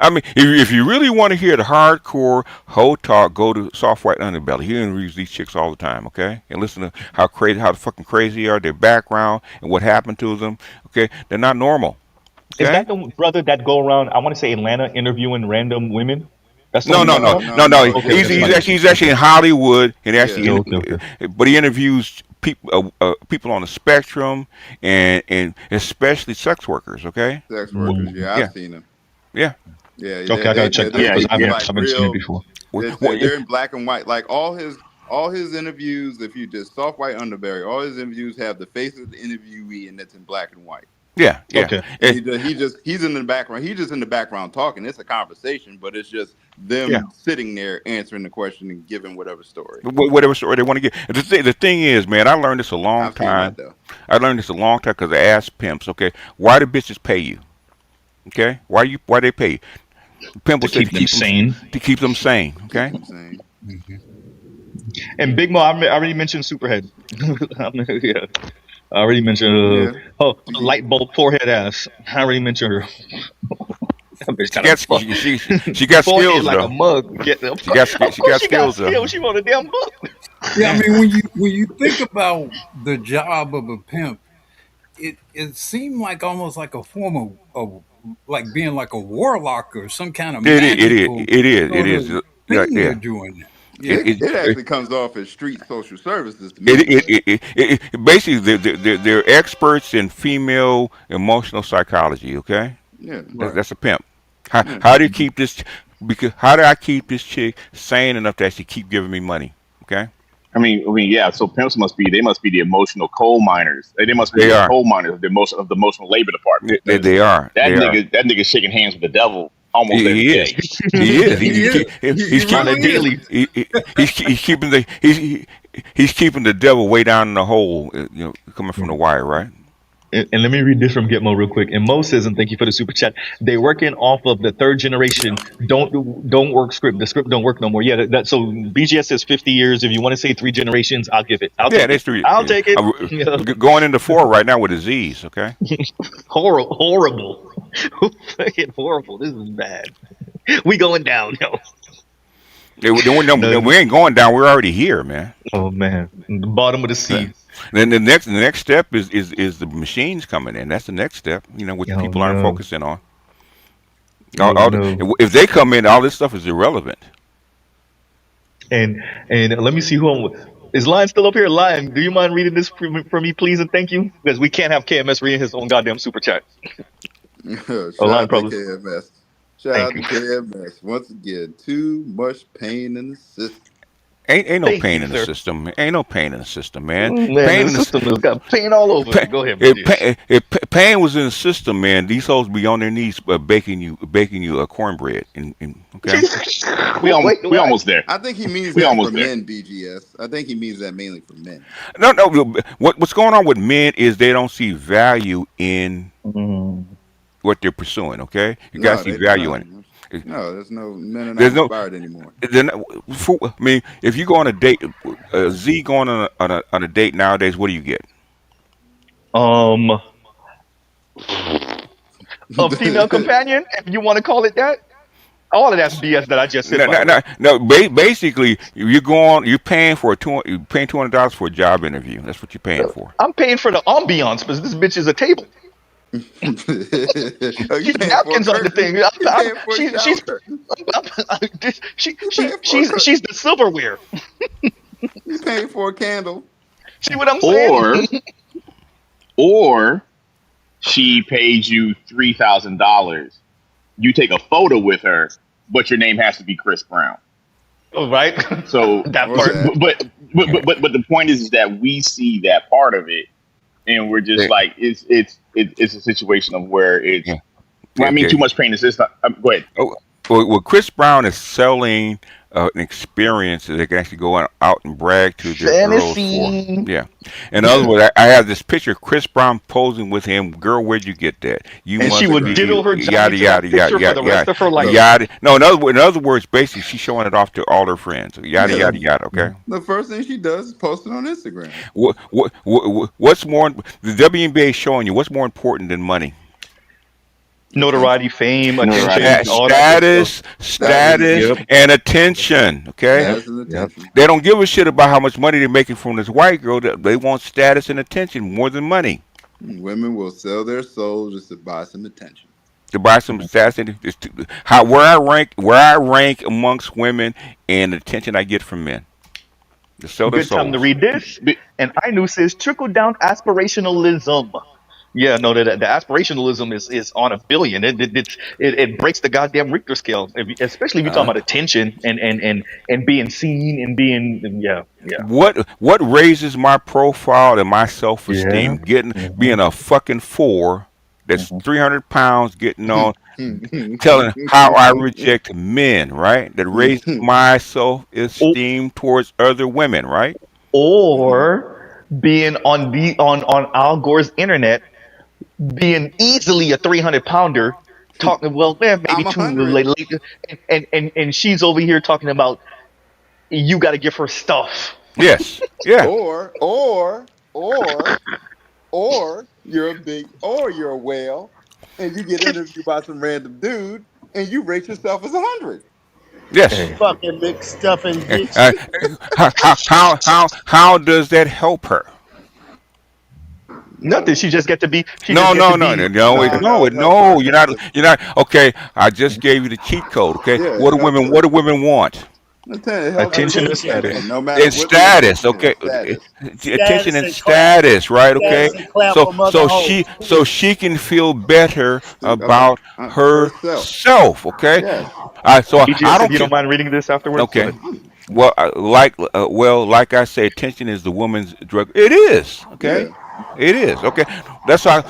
I mean, if you really want to hear the hardcore hoe talk, go to Soft White Underbelly. He interviews these chicks all the time, okay? And listen to how fucking crazy they are, their background, and what happened to them. Okay, they're not normal. Is Okay? that the brother that go around? I want to say Atlanta interviewing random women. That's the No, one you're no, talking no, No, about. no, no, no. no. Okay, This that's fine. He's actually Okay, in Hollywood, and yeah. actually, okay, okay. but he interviews people on the spectrum, and especially sex workers. Okay? Sex workers. Mm. Yeah, I've Yeah, seen them. yeah. Yeah, Okay, I gotta check that Yeah, because I they're yeah. haven't, like I haven't seen it real. before. They're in black and white. Like all his interviews. If you just Soft White Underberry, all his interviews have the face of the interviewee, and it's in black and white. Yeah, yeah. Okay. And he's in the background. He's just in the background talking. It's a conversation, but it's just Yeah. them sitting there answering the question and giving whatever story. Whatever story they want to get. The thing is, man, I learned this a long I've seen that time. though. I learned this a long time because I asked pimps. Okay, why do bitches pay you? Okay, why they pay you? Pimp To will say keep them sane. to keep them sane. Keep Okay, them sane. Hmm. And Big Mo, I already mentioned Superhead. Yeah. I already mentioned Yeah. light bulb forehead ass. I already mentioned her. That bitch She kind of got fuck. she got Forehead skills like a though. mug. Yeah, She got of she course got she got skills though. skills. She wrote a damn book. Yeah, I mean, when you think about the job of a pimp, it seemed like almost like a form of like being like a warlock or some kind of magical It sort is. of Yeah, thing they're yeah. doing. Yeah. It It it, actually comes off as street social services to it, me, it, but it, it, basically they're experts in female emotional psychology. Okay, yeah, Right. that's a pimp. yeah. How do you keep this? Because how do I keep this chick sane enough that she keep giving me money? Okay, Yeah. So pimps must be the emotional coal miners. They must be they the are. coal miners of the emotional labor department because They are. They are. that nigga shaking hands with the devil almost every He is. day. He is. He is. He He's On a really is. daily. he's keeping he's keeping the devil way down in the hole. Coming from the wire, right? And let me read this from Gitmo real quick. And Mo says, and thank you for the super chat. They working off of the third generation. Don't work script. The script don't work no more. Yeah, so BGS says 50 years. If you want to say 3 generations, I'll give it. I'll Yeah, take it. that's three. I'll take it. Going into 4 right now with a Z's. Okay. Horrible. Fucking horrible. This is bad. We going down, yo. We ain't going down. We're already here, man. Oh man, the bottom of the sea. Then the next step is the machines coming in. That's the next step. Which Oh people aren't no. focusing on. Oh no. If they come in, all this stuff is irrelevant. And let me see who is Lion still up here? Lion, do you mind reading this for me, please, and thank you? Because we can't have KMS reading his own goddamn super chat. Shout Lion out to probably. KMS. Shout Thank out to you. KMS. Once again, too much pain in the system. Ain't no Thank pain you, in the sir. system. Ain't no pain in the system, man. Man, Pain the in the system has got pain all over Pa- it. Go ahead, BGS. if pain was in the system, man, these hoes be on their knees baking you a cornbread. Okay, We Wait, we what? almost there. I think he means We that for almost there. men, BGS. I think he means that mainly for men. no. What's going on with men is they don't see value in Mm. what they're pursuing. Okay, you gotta No, see they value in no. it. No, there's no men are not There's no. inspired anymore. Then, I mean, if you go on a date, Z going on a date nowadays, what do you get? Um, a female companion, if you want to call it that. All of that's BS that I just said, No, by no, the way. no, no. Basically, you're paying for you're paying $200 for a job interview. That's what you're paying for. I'm paying for the ambiance because this bitch is a table. Oh, you She's paying for a napkins on the curtain? thing. You paying for a shower She's curtain? You she paying for a curtain? she's the silverware. You paying for a candle? See what I'm saying? Or or she pays you $3,000. You take a photo with her, but your name has to be Chris Brown. Oh, right. So, That Or part. that. but the point is that we see that part of it, and we're just Yeah, like it's a situation of where it's. yeah, Well, I mean, too okay. much pain is just. Go ahead. Oh, well, Chris Brown is selling an experience that they can actually go out and brag to their girls for. Fantasy. Yeah. In other words, I have this picture of Chris Brown posing with him. Girl, where'd you get that? You And she must would Instagram. be diddle her Johnny yada to that yada yada picture for yada the rest yada of her life. yada. No, in other words, basically, she's showing it off to all her friends. Yada Yeah, yada yada. Okay. the first thing she does is post it on Instagram. What's more? The WNBA is showing you what's more important than money. Notoriety, Attention. fame, Notoriety. attention, all that good stuff. Status. Yep. And attention. Okay. Yep. Status and Yep. attention. They don't give a shit about how much money they're making from this white girl. They want status and attention more than money. Women will sell their souls just to buy some attention. To buy some status, where I rank amongst women and the attention I get from men. To sell their Good time to souls. read this. But And Inu says trickle down aspirationalism. Yeah, no, the aspirationalism is on a billion. It breaks the goddamn Richter scale, especially if you're talking Uh, about attention and being seen and being yeah. what raises my profile and my Yeah. self-esteem? Hmm. Being a fucking 4 that's Hmm. 300 pounds, getting on, telling how I reject men, right? That raises my self-esteem towards other women, right? Or being on Al Gore's internet, being easily a 300 pounder, talking maybe I'm a two hundred. and she's over here talking about you got to give her stuff. Yes. Yeah. Or or you're a whale, and you get interviewed by some random dude, and you rate yourself as 100. Yes. Hey. Fucking McStuffing Uh, bitch. uh, how does that help her? Nothing. She just No, get to no, no, no, be. no, No, no, it helps her no. because You're not. Okay, I just gave you the cheat code. Okay, yeah, it helps what her. do women want? It helps her Attention get and Attention. attention, status. no matter It's what the status. attention is. Okay, Status. attention Status and and clap. status, right? Okay, Yeah, Status and clap so for mother hoes. she can feel better about about herself. herself. Okay, Yes. so I BGS, if don't you care. don't mind reading this afterwards, go Okay. ahead. Like I say, attention is the woman's drug. It is Yeah. okay. It is okay. That's why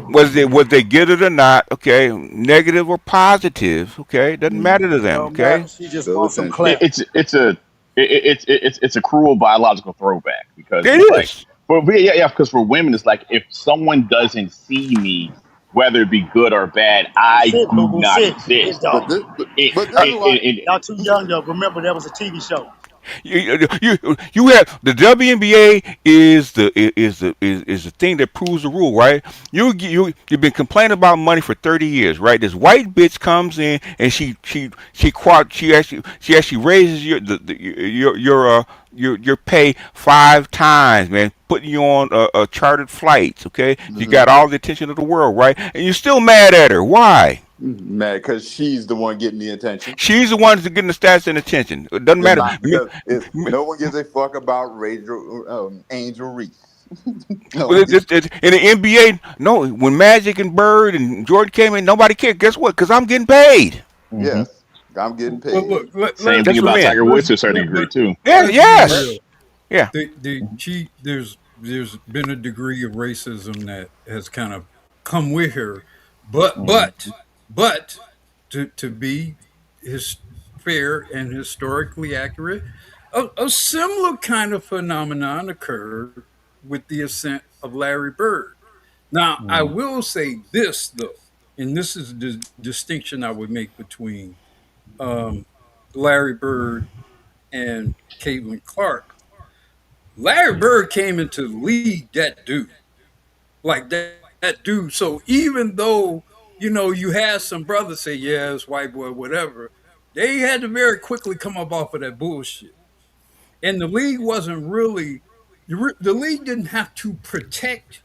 was they get it or not? Okay, negative or positive? Okay, doesn't matter to them. No matter. Okay, She just Still wants some attention. clap. It's a cruel biological throwback because it it's like is. because for women it's like if someone doesn't see me, whether it be good or bad, I Sit, boo do boo, not sit. Big exist. dog. But this is why. Y'all too young to remember that was a TV show. You have the WNBA is the thing that proves the rule, right? You've been complaining about money for 30 years, right? This white bitch comes in and she actually raises your pay 5 times, man, putting you on chartered flights, okay? You Mhm. got all the attention of the world, right? And you're still mad at her. Why? Mad because she's the one getting the attention. She's the one that's getting the stats and attention. It doesn't It's matter. not because no one gives a fuck about Angel Reese. No Well, one gives. in the NBA, no. When Magic and Bird and Jordan came in, nobody cared. Guess what? Because I'm getting paid. Hmm. Yes, I'm getting Well, paid. look, Same thing That's for about men. Tiger Woods to a certain degree too. Yes, let's be yes, real. yeah. There's been a degree of racism that has kind of come with her, but Hmm. to be his fair and historically accurate, a similar kind of phenomenon occurred with the ascent of Larry Bird. Now, I Hmm. will say this though, and this is the distinction I would make between um, Larry Bird and Caitlin Clark. Larry Bird came into the league that dude, like that dude. So even though you had some brothers say, "Yeah, it's white boy, whatever," they had to very quickly come up off of that bullshit. And the league wasn't really the league didn't have to protect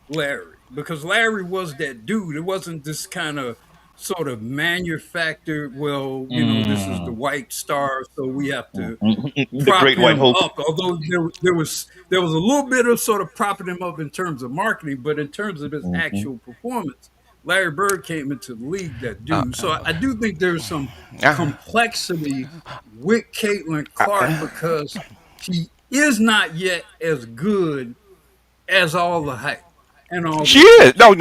Larry because Larry was that dude. It wasn't this kind of sort of manufactured. Well, this is the Mm. white star, so we have to The prop Great White him Hope. up. Although there was a little bit of sort of propping him up in terms of marketing, but in terms of his Hmm. actual performance, Larry Bird came into the league that Uh, dude. So I do think there's some uh, complexity with Caitlin Clark uh, because she is not yet as good as all the hype and all she the is. attention.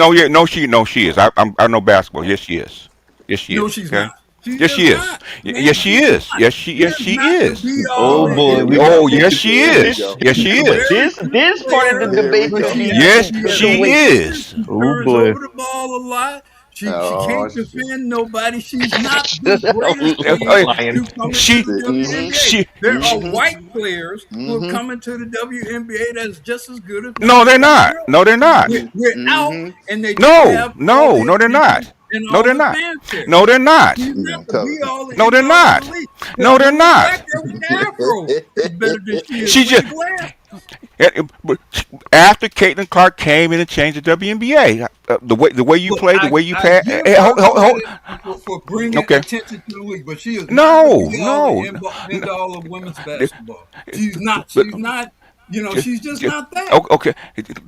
No, she is. I know basketball. Yes, she is. Yes, she No, is. she's Okay. not. She Yes, is she is. not, Yes, man. she She is is. not. Yes, She is she not the is. be all Oh and boy, end we got Oh, all. yes, she Here we is. go. Yes, She's she a is. very good this part of the player, Here we debate but go. gonna she be Yes, she has she wait. weaknesses. is. She Oh turns boy. over the ball a lot. She Oh can't shit. defend nobody. She's not the greatest player Lying. to come into She the Mm-hmm. WNBA. she There are Mm-hmm. white players who have Mm-hmm. come into the WNBA that's just as good, if not No, they're better than not. her. No, they're not. We're out, Mm-hmm. and they didn't No, have all no, the no, they're attention not. and No, all they're the not. fanfare. No, they're not. She's not Yeah, the tell be all and No, end they're all of the not. league. No, they're The little black not. girl with the afro is better than she is She with just the glass. but after Caitlin Clark came in and changed the WNBA, the way you Look, play, the I, way you I pass. give Hey, her hold. credit for bringing Okay. attention to the league, but she is not the No, be all and no. end all of women's N- basketball. She's not. But She's not. just, She's just just, not that. okay.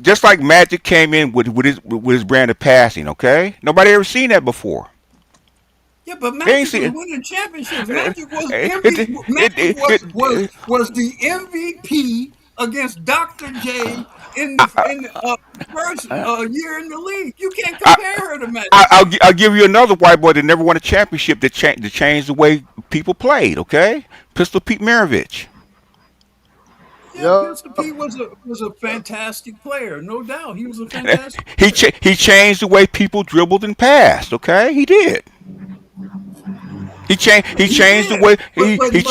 Just like Magic came in with his brand of passing. Okay. Nobody ever seen that before. Yeah, but They ain't Magic was seen winning championships. it. Magic was It, MVP. it, Magic was it, was it, was the MVP against Dr. J in I, the first year in the league. You can't I, compare her to Magic I'll Johnson. give you another white boy that never won a championship that changed the way people played. Okay, Pistol Pete Maravich. Yeah, Yup. Pistol Pete was a fantastic player, no doubt. He was a fantastic player. He changed the way people dribbled and passed. Okay, he did. He changed. He He changed the did. way But he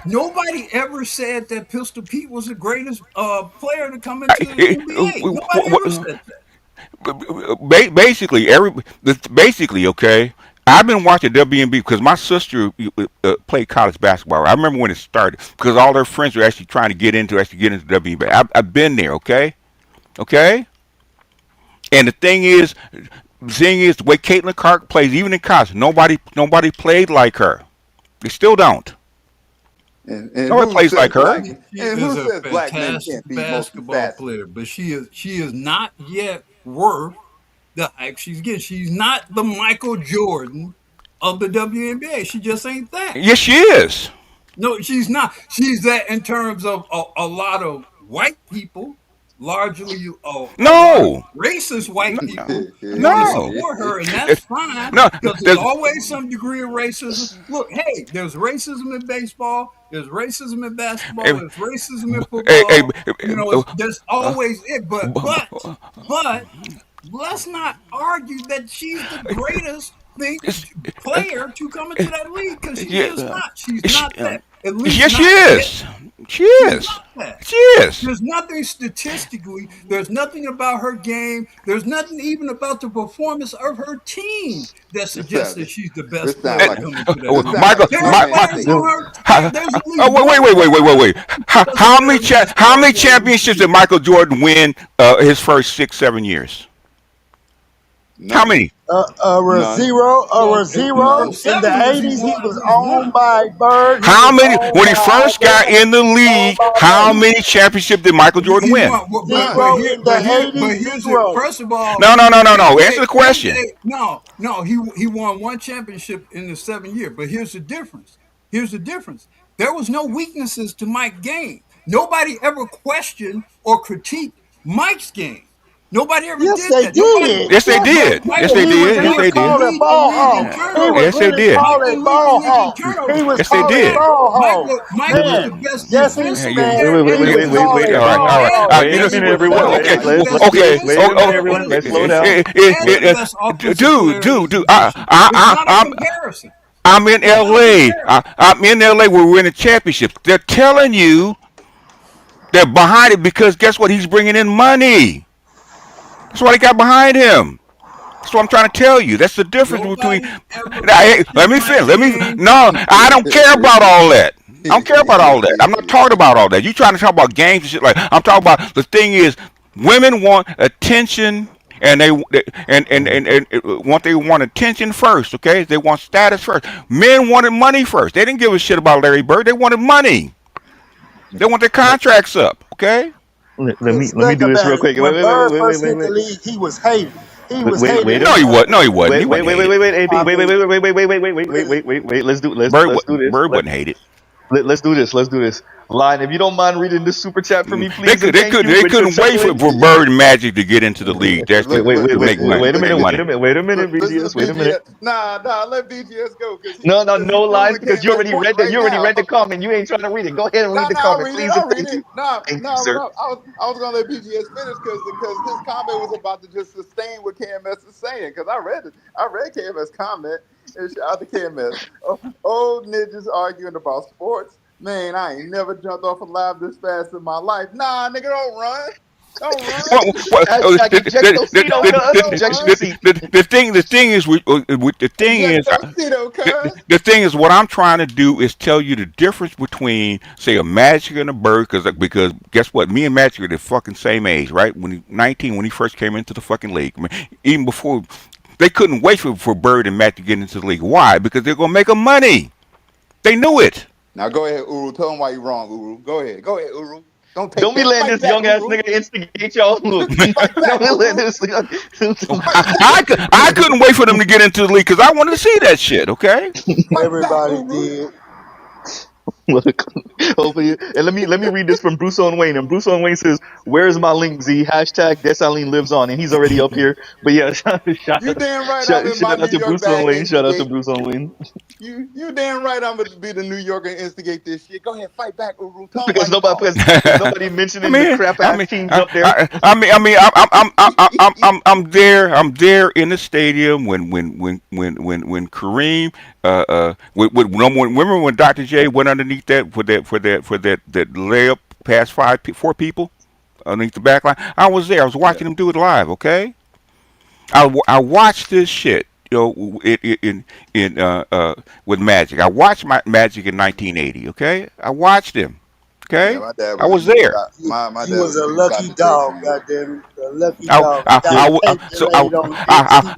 nobody ever said that Pistol Pete was the greatest player to come into the NBA. Nobody ever said that. basically, okay. I've been watching WNB because my sister played college basketball. I remember when it started because all her friends were actually trying to get into WNBA. I've been there, okay, okay. And the thing is, the way Caitlin Clark plays, even in college, nobody played like her. They still don't. And Nobody who plays says like her. She and is who a says black men fantastic can't be basketball multifaceted? player, but she is not yet worth the hype she's getting. She's not the Michael Jordan of the WNBA. She just ain't that. Yes, she is. No, she's not. She's that in terms of a lot of white people, largely a lot of No, racist white people want to no, support her, and that's fine no. because there's There's, always some degree of racism. Look, hey, there's racism in baseball, there's racism in basketball, hey, there's racism in hey, hey, football. You know, there's always it. But let's not argue that she's the greatest player to come into that league because she is yeah, not. She's not that. At least yes, she not yet. is. She She's is. not that. She is. There's nothing statistically, there's nothing about her game, there's nothing even about the performance of her team that suggests that she's the best player to come into that league. Michael, There are players on her team. There's at least wait. How many championships did Michael Jordan win his first 6, 7 years? How many? Zero. Well, In the 80s, he was owned by Bird. How many? When he first got in the league, how many championships did Michael Jordan win? But here's it. First of all, No. Answer the question. No, he won one championship in the 7 year. But here's the difference. There was no weaknesses to Mike's game. Nobody ever questioned or critiqued Mike's game. Nobody ever did that. Yes, they did. Yes, they did. Yes, they did. Yes, they did. Yes, they did. Michael was the best defensive Wait. All right. Wait a minute, everyone. Okay. Wait a minute, everyone. Let's slow down. Dude. I'm in LA. I'm in LA where we're winning championships. They're telling you they're behind it because guess what? He's bringing in money. That's why they got behind him. That's what I'm trying to tell you. That's the difference between. Let me finish. No, I don't care about all that. I don't care about all that. I'm not talking about all that. You trying to talk about gangs and shit like. I'm talking about the thing is, women want attention, and they want attention first. Okay, they want status first. Men wanted money first. They didn't give a shit about Larry Bird. They wanted money. They want their contracts up. Okay. Let me do this real quick. When Bird first hit the league, he was hated. No, he wasn't. Wait. Let's do this. Bird wasn't hated. Let's do this. Line, if you don't mind reading this super chat for me, please. They couldn't wait for Bird and Magic to get into the league. Wait a minute, BGS. Wait a minute. Nah, let BGS go. No lines because you already read the comment. You ain't trying to read it. Go ahead and read the comment, please. I'll read it. Thank you, sir. I was gonna let BGS finish because his comment was about to just sustain what KMS is saying. Because I read KMS comment and shout out to KMS. Old ninjas arguing about sports. Man, I ain't never jumped off a lab this fast in my life. Nah, nigga, don't run. The thing is, what I'm trying to do is tell you the difference between, say, a Magic and a Bird, because guess what? Me and Magic are the fucking same age, right? When he 19, when he first came into the fucking league, I mean, even before they couldn't wait for Bird and Magic to get into the league. Why? Because they're gonna make them money. They knew it. Now go ahead, Uru. Tell him why you're wrong, Uru. Go ahead, Uru. Don't be letting this young ass nigga instigate y'all. Look, I couldn't wait for them to get into the league because I wanted to see that shit. Okay. Everybody did. Look, Hopefully, and let me read this from Bruce Owen Wayne. And Bruce Owen Wayne says, "Where's my link, Z? Hashtag Dessalines lives on," and he's already up here. But yeah, You damn right I'm in my shout New out to York Bruce Owen bag Wayne. Shout out to instigate. Bruce Owen Wayne. You damn right I'm gonna be the New Yorker and instigate this shit. Go ahead, fight back, Uru. Tell him why because he wrong. nobody mentioning the crap ass teams up there. I'm there. I'm there in the stadium when Kareem, remember when Dr. J went underneath that that layup past four people underneath the back line. I was there. I was Yeah. watching him do it live. Okay, I watched this shit. You know, with Magic. I watched Magic in 1980. Okay, I watched him. Yeah, Okay, my dad I was a was huge there. doc. My He dad was was a a huge lucky Dr. J dog, fan. goddamn it. A lucky I, dog. He I, got Yeah. I, I, taped so and laid on MTV.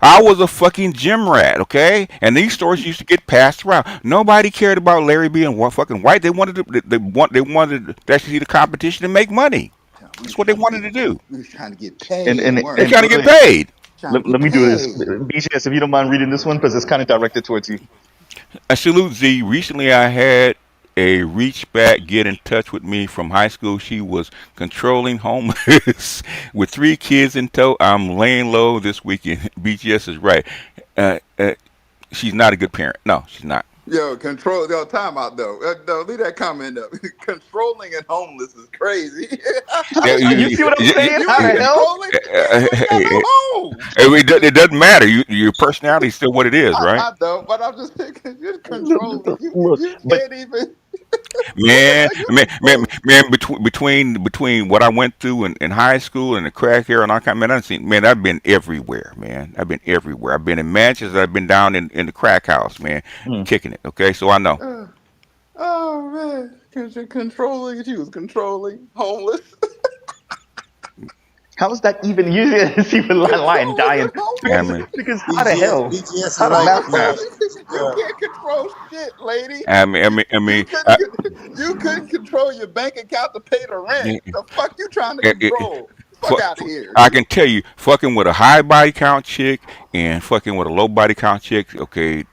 I was a fucking gym rat, okay? And these stories used to get passed around. Nobody cared about Larry being fucking white. They wanted to actually see the competition and make money. We was That's what they trying to wanted get to do. we was trying to get And paid, and They're weren't and, trying to we? get and paid. Trying to let get me do this, paid. BGS. If you don't mind reading this one, because it's kind of directed towards you. I salute Z. Recently, I had a reach back get in touch with me from high school. She was controlling homeless with three kids in tow. I'm laying low this weekend. BGS is right. Uh, uh, she's not a good parent. No, she's not. Yo, time out though. No, leave that comment up. Controlling and homeless is crazy. Yeah, You see what I'm saying? You How ain't the hell? controlling. Yeah, you ain't got no home. it doesn't matter. Your personality is still what it is, right? I know, but I'm just thinking you're controlling. Look, You but can't even. What the Man, hell you controlling? man, between what I went through in high school and the crack era and all kind, man, I've seen, man, I've been everywhere, man. I've been everywhere. I've been in Manchester. I've been down in the crack house, man, hmm, kicking it. Okay, so I know. Oh man, because you're controlling. She was controlling homeless. how is that even? You see the line Controlling dying and homeless. I because mean, how the BGS, hell? BGS How is the like, math math? You can't control shit, lady. I mean, I You mean, I you mean, couldn't you couldn't control your bank account to pay the rent. it, The fuck you trying to it, control? fu- Fuck out of here. I can tell you, fucking with a high body count chick and fucking with a low body count chick, okay,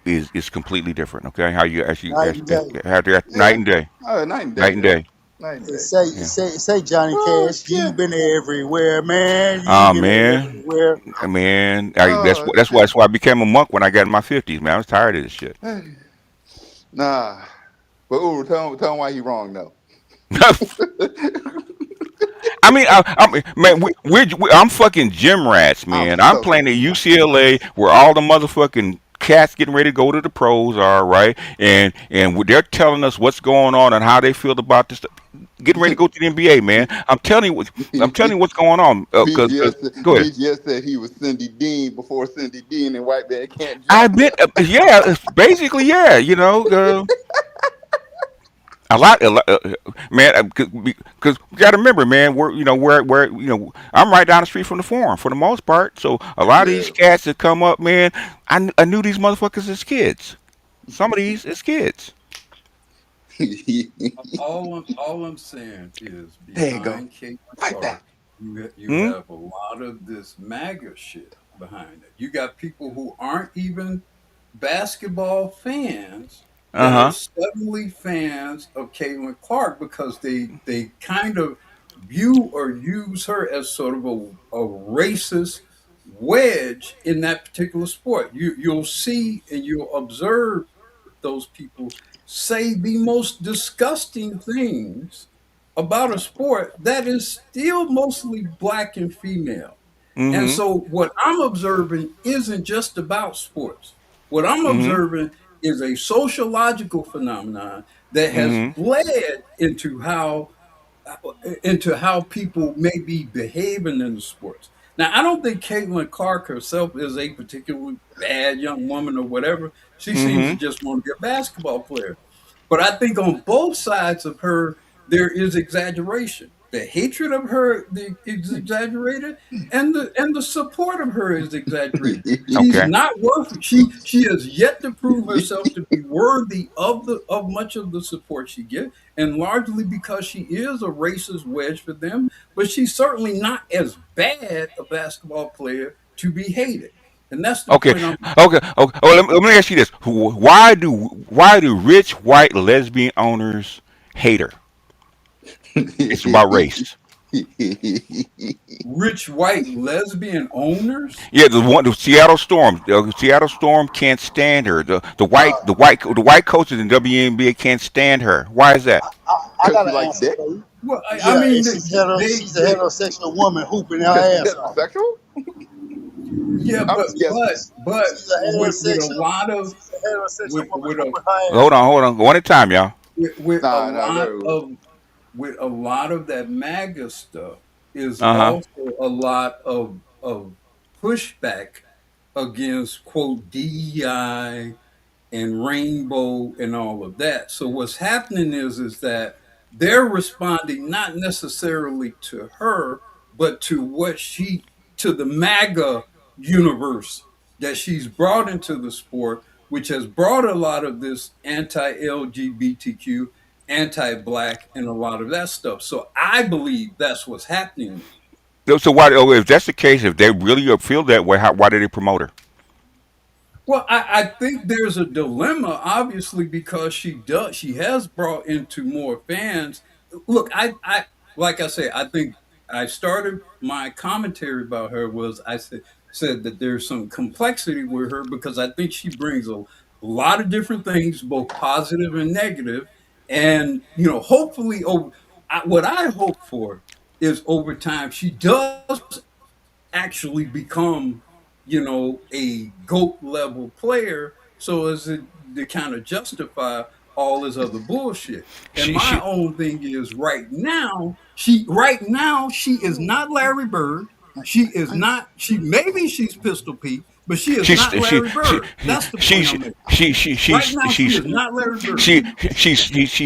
is completely different. Okay, how you night and day. have to night Yeah. and day, Night and night day, and yo. day. Night and Hey, day. Yeah. say, Johnny Oh Cash, you've shit. been everywhere, man. You've Oh been man, everywhere. man, Oh shit. that's why I became a monk when I got in my 50s, man. I was tired of this shit. Nah. But ooh, tell him why he wrong though. Man, I'm fucking gym rats, I'm man. I'm so playing at confused. UCLA where all the motherfucking cats getting ready to go to the pros are, right? And they're telling us what's going on and how they feel about this stuff. Getting ready to go to the NBA, man. I'm telling you what's going on. Go ahead. BGS said he was Cindy Dean before Cindy Dean and White Man Can't I Jump. admit, yeah, basically, yeah. Man, because you got to remember, man, I'm right down the street from the forum for the most part. So a lot of these Yeah. cats that come up, man, I knew these motherfuckers as kids. Some of these as kids. All I'm saying is There you go. behind Caitlin Fight back. Clark, you Hmm? have a lot of this MAGA shit behind it. You got people who aren't even basketball fans Uh that are huh. suddenly fans of Caitlin Clark because they kind of view or use her as sort of a racist wedge in that particular sport. You'll see and you'll observe those people say the most disgusting things about a sport that is still mostly black and female. And Mm so what I'm observing isn't just about sports. What I'm hmm. Mm observing is a sociological phenomenon that hmm. has Mm bled into how people may be behaving in the sports. Now, I don't think Caitlin Clark herself is a particularly bad young woman or whatever. She hmm. seems to Mm just want to be a basketball player. But I think on both sides of her, there is exaggeration. The hatred of her is exaggerated, and the support of her is exaggerated. hmm. She's Okay. not worth. She has yet to prove herself to be worthy of much of the support she gets, and largely because she is a racist wedge for them. But she's certainly not as bad a basketball player to be hated. And that's the Okay, point I'm. okay, okay. Oh, let me ask you this: why do rich white lesbian owners hate her? It's about race. Rich white lesbian owners? Yeah, the Seattle Storm. The Seattle Storm can't stand her. The white coaches in WNBA can't stand her. Why is that? I Because got she an likes answer dick. for you. Well, I Yeah, mean, and they, she's a they, heterosexual woman hooping her Because she's ass off. heterosexual. yeah, I'm just guessing. but She's a with a heterosexual. lot of She's a heterosexual woman with a hooping her ass Hold on, off. hold on. One at a time, y'all. with a Nah, nah, lot no. of with a lot of that MAGA stuff is Uh huh. also a lot of pushback against quote DEI and rainbow and all of that. So what's happening is that they're responding not necessarily to her, but to what she to the MAGA universe that she's brought into the sport, which has brought a lot of this anti-LGBTQ, anti-black, and a lot of that stuff. So I believe that's what's happening there. So why? Oh, if that's the case, if they really feel that way, why did they promote her? Well, I think there's a dilemma, obviously, because she has brought into more fans. Look, I like I say, I think I started my commentary about her was said that there's some complexity with her because I think she brings a lot of different things, both positive and negative, and hopefully what I hope for is over time she does actually become, a GOAT level player so as to kind of justify all this other bullshit. And She, my she, own thing is right now she is not Larry Bird. She is not she maybe she's Pistol Pete, but she is she's not she Larry she Bird. That's the she point she I'm making. she she Right she's now she she's is not Larry Bird.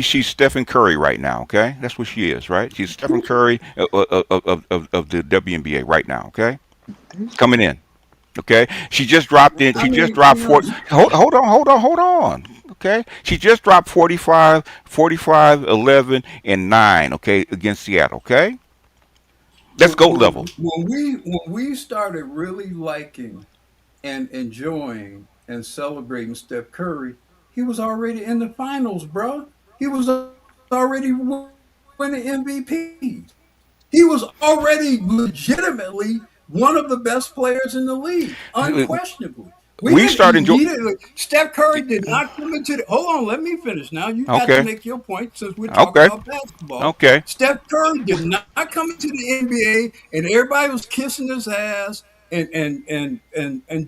she's Stephen Curry right now. Okay, that's what she is, right? She's Stephen Curry of the WNBA right now. Okay, coming in. Okay, she just dropped in. I She just mean, dropped 40. Hold on. Okay, she just dropped 45, 11, and 9. Okay, against Seattle. Okay, that's when, GOAT when, level. when we started really liking and enjoying and celebrating Steph Curry, he was already in the finals, bro. He was already winning MVPs. He was already legitimately one of the best players in the league, unquestionably. We We didn't. start enjoy. He didn't. Steph Curry did not come into the. Hold on, let me finish. Now you got to Okay, make your point since we're talking okay, about basketball. okay. Steph Curry did not come into the NBA, and everybody was kissing his ass and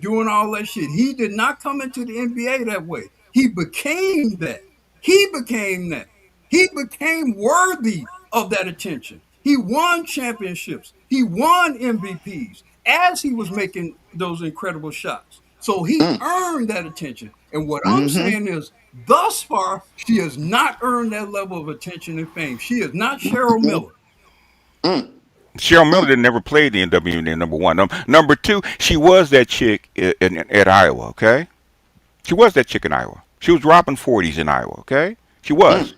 doing all that shit. He did not come into the NBA that way. He became that. He became that. He became worthy of that attention. He won championships. He won MVPs as he was making those incredible shots. So he Mm. earned that attention. And what I'm Mm-hmm. saying is, thus far, she has not earned that level of attention and fame. She is not Cheryl Miller. Mm. Cheryl Miller Mm. didn't never play the WNBA. Number one. Number two, she was that chick at Iowa. Okay, she was that chick in Iowa. She was dropping 40s in Iowa. Okay, she was. Mm.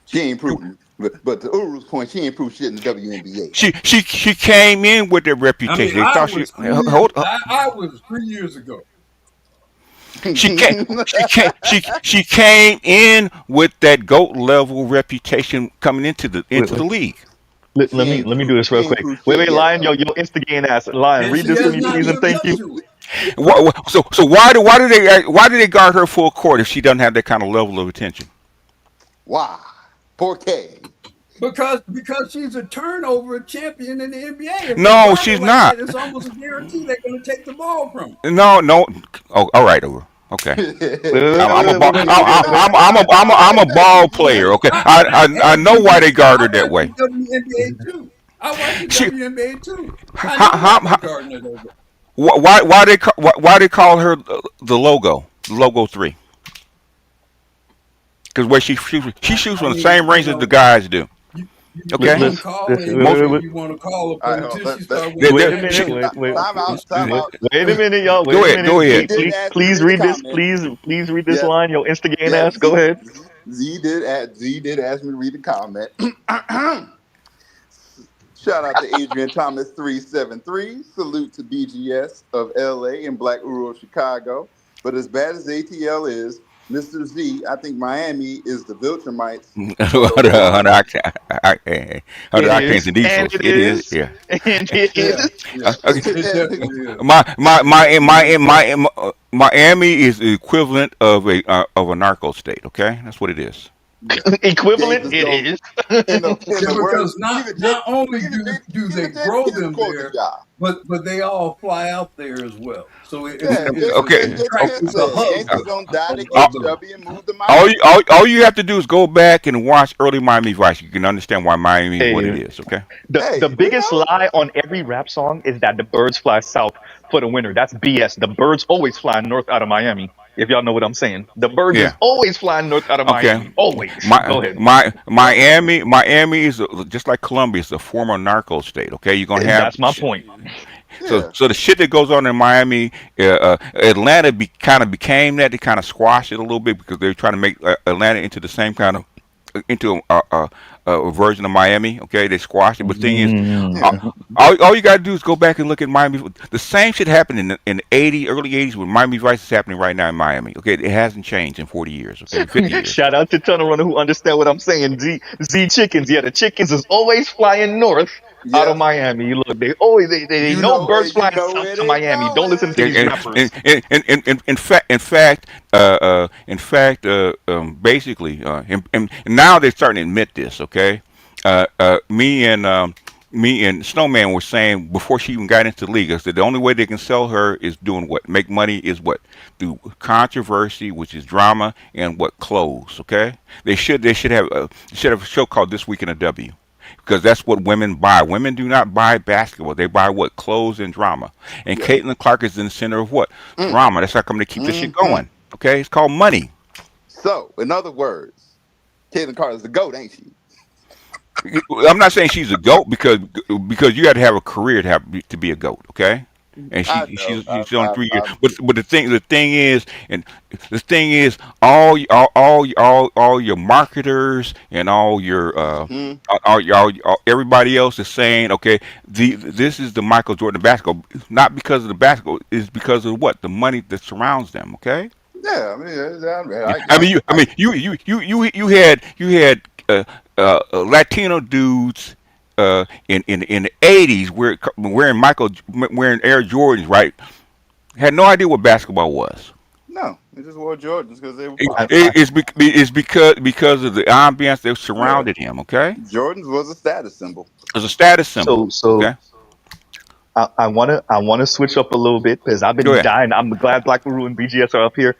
She ain't proving. But to Uru's point, she ain't proved shit in the WNBA. She came in with that I mean, reputation. They I thought she was 3 years. hold. I was 3 years ago. She came. She came in with that GOAT level reputation coming Let, into the league. let me do this She real ain't quick. proved Wait, shit wait, yet Lion, though. yo, instigating ass. Lion, And read she this for has me, not please, and lived thank up you. to it. So why do they guard her full court if she doesn't have that kind of level of attention? Why? Porque. Because she's a turnover champion in the NBA. If they No, guard her she's like not. that, it's almost a guarantee they're going to take the ball from her. No, no. Oh, all right, Uru. Okay. Wait, I'm a ball. wait. I'm a ball player. Okay. I And know why they guard I her that watch the way. WNBA too. I watch the She WNBA too. I how, know why how, they're how, guarding her that way. why they call her the logo 3? Because where she shoots I from the mean, same range as the guys do. you Okay. can Listen, call listen, it Most whatever you want to call it, All but right, hold until on. she started they, winning wait a they, minute, she, wait, Time out. championships, Time out. wait a minute, y'all. Wait go a ahead. minute. Go Z ahead. did ask me to Please read the read this. comment. Please read this Yes. line. Yo, instigating Yes. ass. Go ahead. Z did ask me to read the comment. Shout out to Adrian Thomas 373. Salute to BGS of LA and Black Rural Chicago. But as bad as ATL is, Mr. Z, I think Miami is the Viltrumites of 100, Oklahoma. It octanes is, and and diesels. it It is, is, yeah. and it Yeah, is. yeah. Okay. It definitely is. Miami is the equivalent of a narco state. Okay, that's what it is. Yeah. James Equivalent, is it going is. in Yeah, the because words not only do they even grow here's a them quote to there, y'all. but they all fly out there as well. So Yeah, Okay. James it's a said hub gangsters gonna die to Uh, HW and move to all, Miami. all you have to do is go back and watch early Miami Vice. You can understand why Miami is what it Hey, is. Okay. the Hey, we biggest know. lie on every rap song is that the birds fly south for the winter. That's BS. The birds always fly north out of Miami. If y'all know what I'm saying, the birds is Yeah. always flying north out of Okay. Miami. Always. Go ahead. Well, Miami is just like Columbia. It's a former narco state. Okay. You're gonna have That's my point. yeah, so the shit that goes on in Miami, Atlanta kind of became that. They kind of squashed it a little bit because they're trying to make Atlanta into the same kind of into a version of Miami. Okay, they squashed it. But the thing is, yeah. all you gotta do is go back and look at Miami. The same shit happened in the early '80s when Miami Vice is happening right now in Miami. Okay, it hasn't changed in 40 years. Okay, 50 years. Shout out to Tunnel Runner who understand what I'm saying. Z chickens. Yeah, the chickens is always flying north out of Yep. Miami. Look, they You know know, birds and you flying know south where to they Miami. Don't listen to going. these rappers. Basically, and now they're starting to admit this. Okay, me and Snowman were saying before she even got into the league, I said the only way they can sell her is doing what? Make money is what? Through controversy, which is drama, and what? Clothes. Okay, they should have a show called This Week in a W. Because that's what women buy. Women do not buy basketball. They buy what? Clothes and drama. And Yeah. Caitlin Clark is in the center of what? Mm. Drama. That's how come they keep this shit Hmm. going. Okay? It's called money. So, in other words, Caitlin Carter's the GOAT, ain't she? I'm not saying she's a goat because you got to have a career to be a goat, okay? And I she know. she's on 3 years, I but the thing is all your marketers and mhm. all everybody else is saying, okay, this is the Michael Jordan of basketball, not because of the basketball, it's because of what? The money that surrounds them, okay? Yeah, I mean, Yeah. I mean, you had Latino dudes in the '80s wearing Air Jordans, right? Had no idea what basketball was. no, they just wore Jordans because they were It, popular. it, it's because of the ambience that Yeah, surrounded him. Okay, Jordans was a status symbol. it's a status symbol. So Okay, I wanna switch up a little bit because I've go been ahead. dying. I'm glad Black Maru and BGS are up here.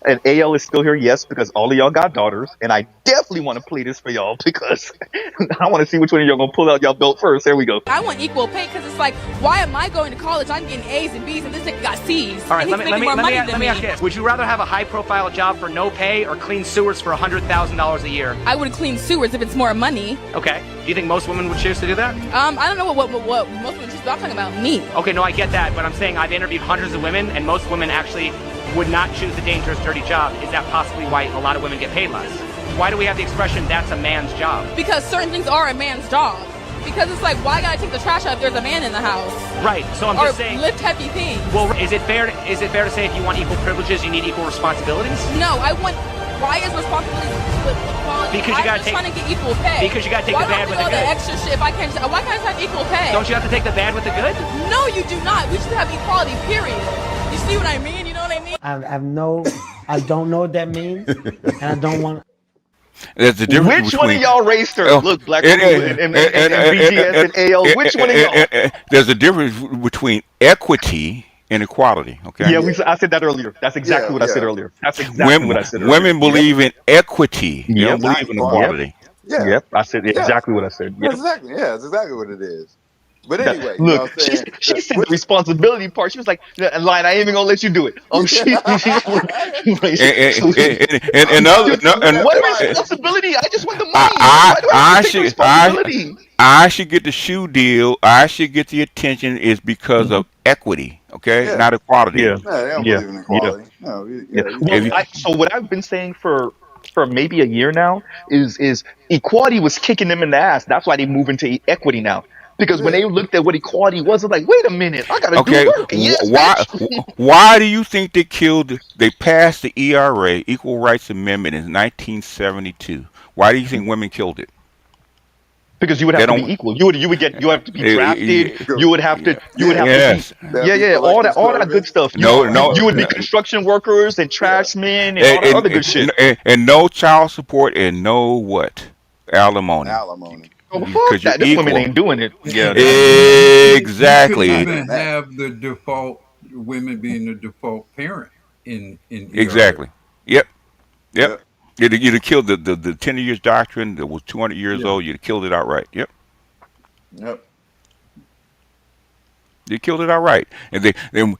And AL is still here, yes, because all of y'all got daughters, and I definitely want to play this for y'all because I want to see which one of y'all gonna pull out y'all belt first. There we go. I want equal pay because it's like, why am I going to college? I'm getting A's and B's, and this nigga got C's. All right, and let he's me making more money than me. ask you this. Would you rather have a high-profile job for no pay or clean sewers for $100,000 a year? I would clean sewers if it's more money. Okay. Do you think most women would choose to do that? I don't know what most women choose, but I'm talking about me. Okay, no, I get that, but I'm saying I've interviewed hundreds of women, and most women actually would not choose the dangerous, dirty job. Is that possibly why a lot of women get paid less? Why do we have the expression, that's a man's job? Because certain things are a man's job. Because it's like, why gotta take the trash out if there's a man in the house? Right, so I'm just saying... Or lift heavy things. Well, is it fair to say if you want equal privileges, you need equal responsibilities? No, I want... Why is responsibility split with equality? Because you gotta take... I'm just trying to get equal pay. Because you gotta take the bad with the Why good. don't we all the extra shit if I can't... Why can't I just have equal pay? Don't you have to take the bad with the good? No, you do not. We should have equality, period. You see what I mean? You know what I mean? I don't know what that means, and I don't want. There's a difference Which one of between y'all raced her? oh, Look, Black Maru and BGS and AL. Which one of y'all? there's a difference between equity and equality. Okay. Yeah, I said that earlier. That's exactly what I said earlier. That's exactly what I said earlier. Women believe in equity. They don't Not believe in equality. equality. Yeah. Yep, I said Yeah. exactly what I said. Yep. Exactly. Yeah, that's exactly what it is. But anyway, you know Look, what I'm saying? she said the responsibility part. She was like, "Line, I ain't even gonna let you do it." What responsibility? I just want the money. Why do I have to take responsibility? I should get the shoe deal. I should get the attention is because of equity. Okay, Yeah. not equality. Yeah, No, they don't yeah, believe in equality. No, yeah. Well, so what I've been saying for maybe a year now is equality was kicking them in the ass. That's why they move into equity now. Because when they looked at what equality was, it's like, wait a minute, I gotta do Okay, work. Yes, bitch. why do you think they passed the ERA, Equal Rights Amendment, in 1972? Why do you think women killed it? Because you would They have to be don't. equal. You have to be drafted. You would have to be Yes. all that good stuff. You would be construction workers and trashmen and all that other good shit. And no child support and no what? Alimony. Oh, fuck Because you're that. Them women equal. ain't doing it. Yeah. Exactly. You couldn't even have the default women being the default parent in ERA. Exactly. Yep. You'd have killed the 10 years doctrine that was 200 years old. You'd have killed it outright. Yep. They killed it outright, and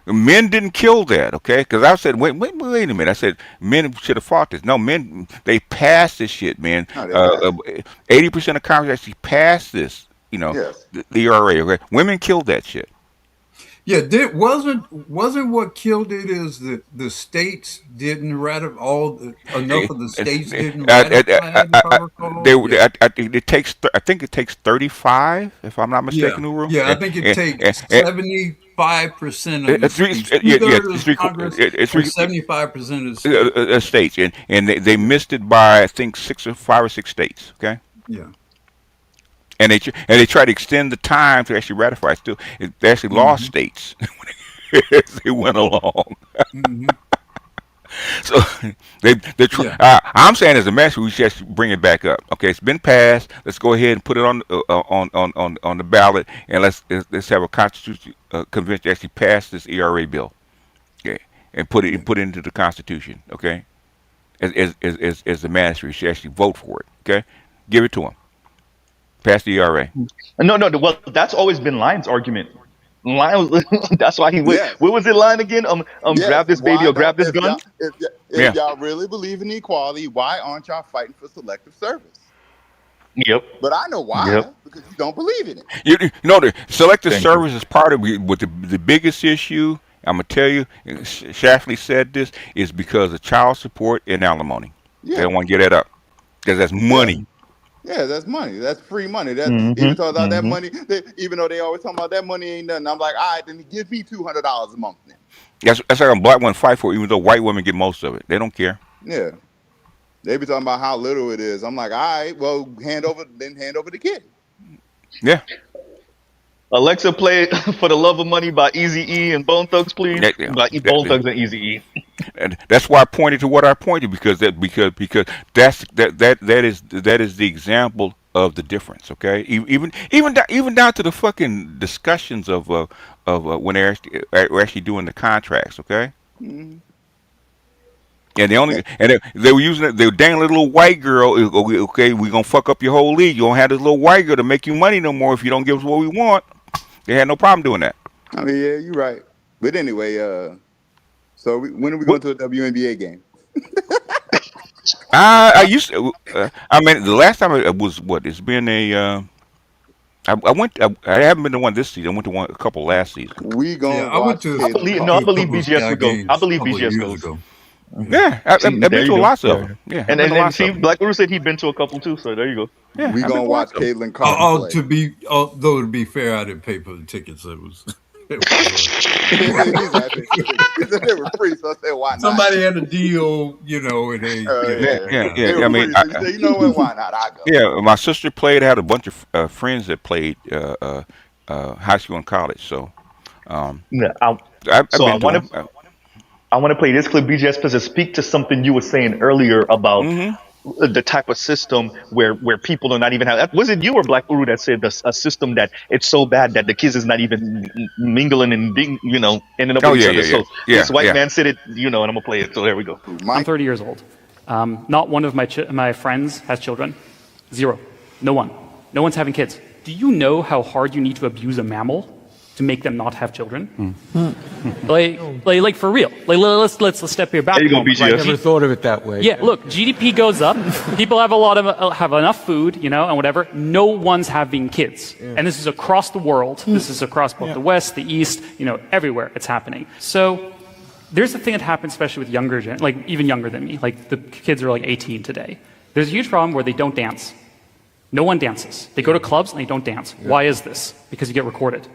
men didn't kill that, okay? Because I said, wait a minute. I said men should have fought this. No, men, they passed this shit, man. 80% of Congress actually passed this. The ERA. Okay, women killed that shit. Yeah, wasn't what killed it is that the states didn't ratify enough of the states didn't ratify it, if I recall. I think it takes 35, if I'm not mistaken, Uru. Yeah, I think it takes 75% of the states. Two-thirds of Congress or 75% of the states. And they missed it by, I think, 5 or 6 states. Okay. Yeah. And they tried to extend the time to actually ratify it. Still, they actually lost states as they went along. So I'm saying as a message, we should actually bring it back up. Okay, it's been passed. Let's go ahead and put it on the ballot, and let's have a constitutional convention to actually pass this ERA bill. Okay, and put it into the Constitution. Okay, as the magistrate should actually vote for it. Okay, give it to them. Pass the ERA. No. Well, that's always been Lyon's argument. Lion, that's why he went. Yes. What was it, Lion again? Grab this baby or grab this gun. If y'all really believe in equality, why aren't y'all fighting for selective service? Yep. But I know why. Yep. Because you don't believe in it. The selective service is part of what the biggest issue. I'm gonna tell you. Shafley said this is because of child support and alimony. They don't want to get that up because that's money. Yeah, that's money. That's free money. That's even talking about that money. Even though they always talking about that money ain't nothing, I'm like, all right, then give me $200 a month then. That's like a black woman fight for it, even though white women get most of it. They don't care. Yeah, they be talking about how little it is. I'm like, all right, well, hand over the kid. Yeah. Alexa, play For the Love of Money by Eazy-E and Bone Thugs, please. Bone Thugs and Eazy-E. And that's why I pointed to what I pointed because that is the example of the difference. Okay, even down to the fucking discussions of when they're actually doing the contracts. Okay. Mm-hmm. And they were using it. They were dangling a little white girl. Okay, we're gonna fuck up your whole league. You don't have this little white girl to make you money no more if you don't give us what we want. They had no problem doing that. I mean, yeah, you're right. But anyway, so when are we going to a WNBA game? I used to. I mean, the last time it was what? It's been a. I went. I haven't been to one this season. I went to a couple last season. We gonna watch. I believe BGS would go. I believe BGS goes. Yeah, I've been to lots of them. Yeah, and see, Black Widow said he'd been to a couple too. So there you go. Yeah, we gonna watch Caitlin Carter play. Though to be fair, I didn't pay for the tickets. It was they were free, so I said, why not? Somebody had a deal, and they I mean, you know what? Why not? I go. Yeah, my sister played. I had a bunch of friends that played high school and college. So, I want to play this clip, BGS, because it speak to something you were saying earlier about the type of system where people are not even have. Was it you or Black Uru that said a system that it's so bad that the kids is not even mingling and being, ending up with each other? So this white man said it, and I'm gonna play it. So there we go. I'm 30 years old. Not one of my friends has children. Zero. No one. No one's having kids. Do you know how hard you need to abuse a mammal to make them not have children? Like for real. Let's step here back. There you go, BGS. I never thought of it that way. Yeah, look, GDP goes up. People have have enough food, and whatever. No one's having kids, and this is across the world. This is across both the West, the East, everywhere it's happening. So there's a thing that happens, especially with younger even younger than me. Like the kids are like 18 today. There's a huge problem where they don't dance. No one dances. They go to clubs and they don't dance. Why is this? Because you get recorded.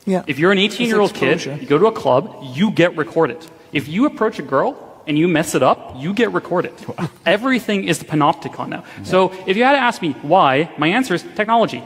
Yeah. If you're an 18-year-old kid, you go to a club, you get recorded. If you approach a girl and you mess it up, you get recorded. Everything is the panopticon now. So if you had to ask me why, my answer is technology.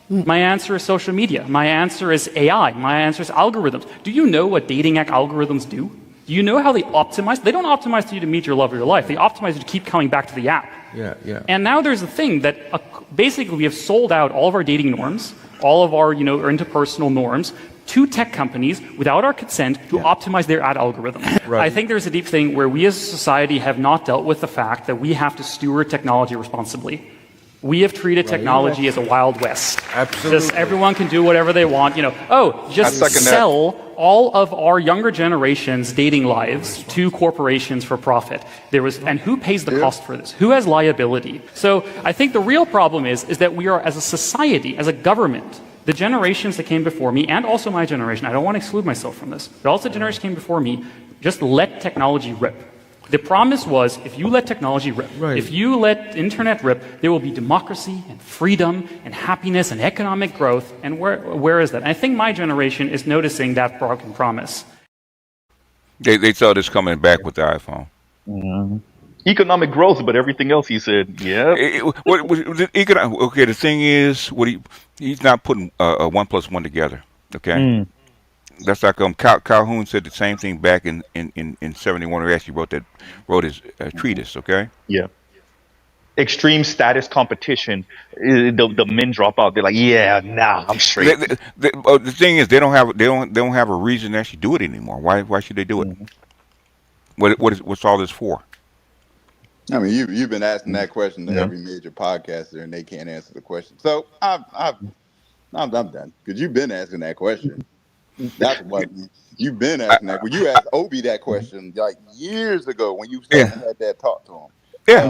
My answer is social media. My answer is AI. My answer is algorithms. Do you know what dating app algorithms do? Do you know how they optimize? They don't optimize you to meet your love of your life. They optimize you to keep coming back to the app. Yeah. And now there's a thing that basically we have sold out all of our dating norms, all of our interpersonal norms to tech companies without our consent to optimize their ad algorithm. I think there's a deep thing where we as a society have not dealt with the fact that we have to steward technology responsibly. We have treated technology as a Wild West. Absolutely. Just everyone can do whatever they want. Just sell all of our younger generation's dating lives to corporations for profit. And who pays the cost for this? Who has liability? So I think the real problem is that we are, as a society, as a government, the generations that came before me, and also my generation, I don't want to exclude myself from this, but also the generation came before me, just let technology rip. The promise was, if you let technology rip, if you let internet rip, there will be democracy and freedom and happiness and economic growth. And where is that? And I think my generation is noticing that broken promise. They saw this coming back with the iPhone. Mm-hmm. Economic growth, but everything else he said, Okay, the thing is, he's not putting 1 + 1 together. Okay. That's like Calhoun said the same thing back in 71 when he actually wrote his treatise, okay? Yeah. Extreme status competition, the men drop out. They're like, I'm straight. The thing is, they don't have a reason to actually do it anymore. Why should they do it? What's all this for? I mean, you've been asking that question to every major podcaster, and they can't answer the question. So I'm done, because you've been asking that question. That's what you've been asking that. When you asked Obi that question like years ago, when you had that talk to him,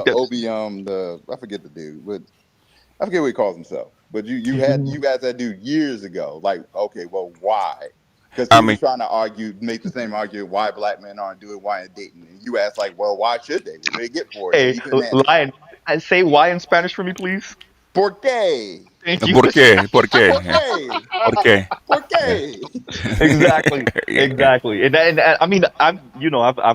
Obi, I forget the dude, but I forget what he calls himself. But you asked that dude years ago, like, okay, well, why? Because he was trying to make the same argument why black men aren't doing why in dating, and you asked like, well, why should they? What do they get for it? Hey, Lion, say why in Spanish for me, please. ¿Por qué? Thank you. ¿Por qué? ¿Por qué? ¿Por qué? ¿Por qué? Exactly. And I mean, I've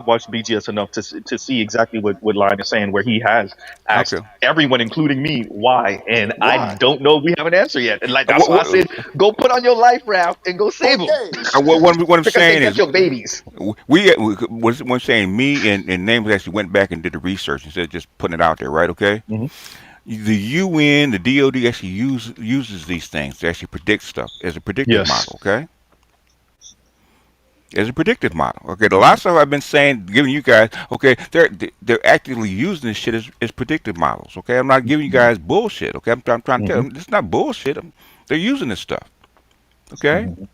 watched BGS enough to see exactly what Lion is saying, where he has asked everyone, including me, why, and I don't know. We have an answer yet, and like that's why I said, go put on your life raft and go save them. What I'm saying is, your babies. What I'm saying, me and Names actually went back and did the research instead of just putting it out there, right? Okay. Mm-hmm. The UN, the DoD actually uses these things to actually predict stuff as a predictive model, okay? As a predictive model, okay? The last time I've been saying, giving you guys, okay, they're actively using this shit as predictive models, okay? I'm not giving you guys bullshit, okay? I'm trying to tell them it's not bullshit. They're using this stuff, okay? Mm-hmm.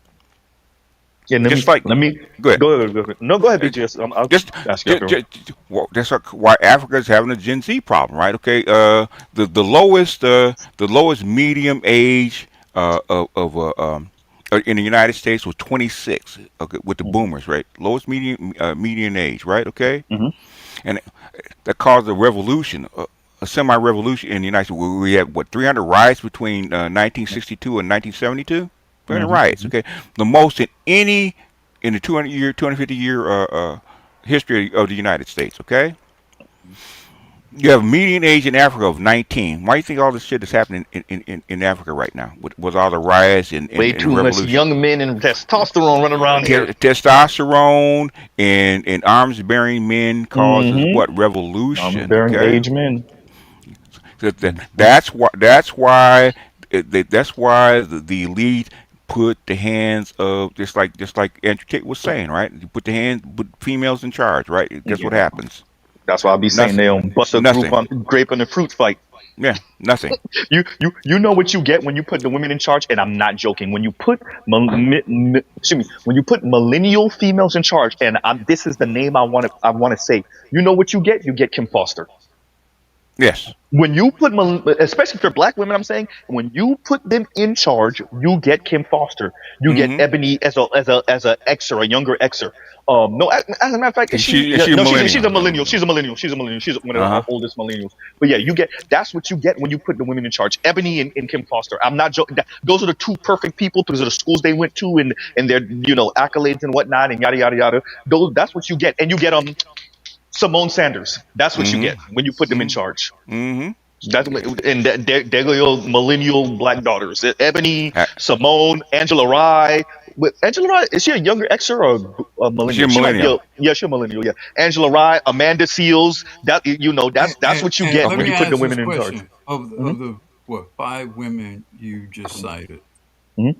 Yeah, let me go ahead. Go ahead. No, go ahead, BGS. I'll just ask you. That's why Africa is having a Gen Z problem, right? Okay, the lowest medium age in the United States was 26. Okay, with the boomers, right? Lowest median age, right? Okay, and that caused a revolution. A semi-revolution in the United States. We had 300 riots between 1962 and 1972. 300 riots. Okay, the most in the 250 year history of the United States. Okay, you have a median age in Africa of 19. Why do you think all this shit is happening in Africa right now with all the riots and way too much young men and testosterone running around here? Testosterone and arms bearing men causes what revolution? Arms bearing age men. That's why the elite put the hands of just like Andrew Tate was saying, right? You put females in charge, right? Guess what happens? That's why I'll be saying they don't bust a group on grape and the fruit fight. Yeah, nothing. You know what you get when you put the women in charge, and I'm not joking. When you put when you put millennial females in charge, and this is the name I want to say. You know what you get? You get Kim Foster. Yes. When you put, especially for black women, I'm saying, when you put them in charge, you get Kim Foster, you get Mm-hmm. Ebony as a Xer, a younger Xer. No, as a matter of fact, is she? She Yeah, she a no, she's millennial. a Yeah, millennial. millennial. She's a millennial. She's a millennial. She's one of Uh our huh. oldest millennials. But yeah, that's what you get when you put the women in charge. Ebony and Kim Foster. I'm not joking. Those are the two perfect people because of the schools they went to and their accolades and whatnot and yada yada yada. That's what you get, and you get Simone Sanders. That's what you get Mm-hmm. when you put them in charge. That's and they're your millennial black daughters. Ebony, Simone, Angela Rye. Angela Rye, is she a younger Xer or a She a millennial? She might be millennial. she's a millennial. Yeah, Angela Rye, Amanda Seals. That's what you And get let when me you put the ask this women in charge. question: of hmm the what 5 women you just cited, hmm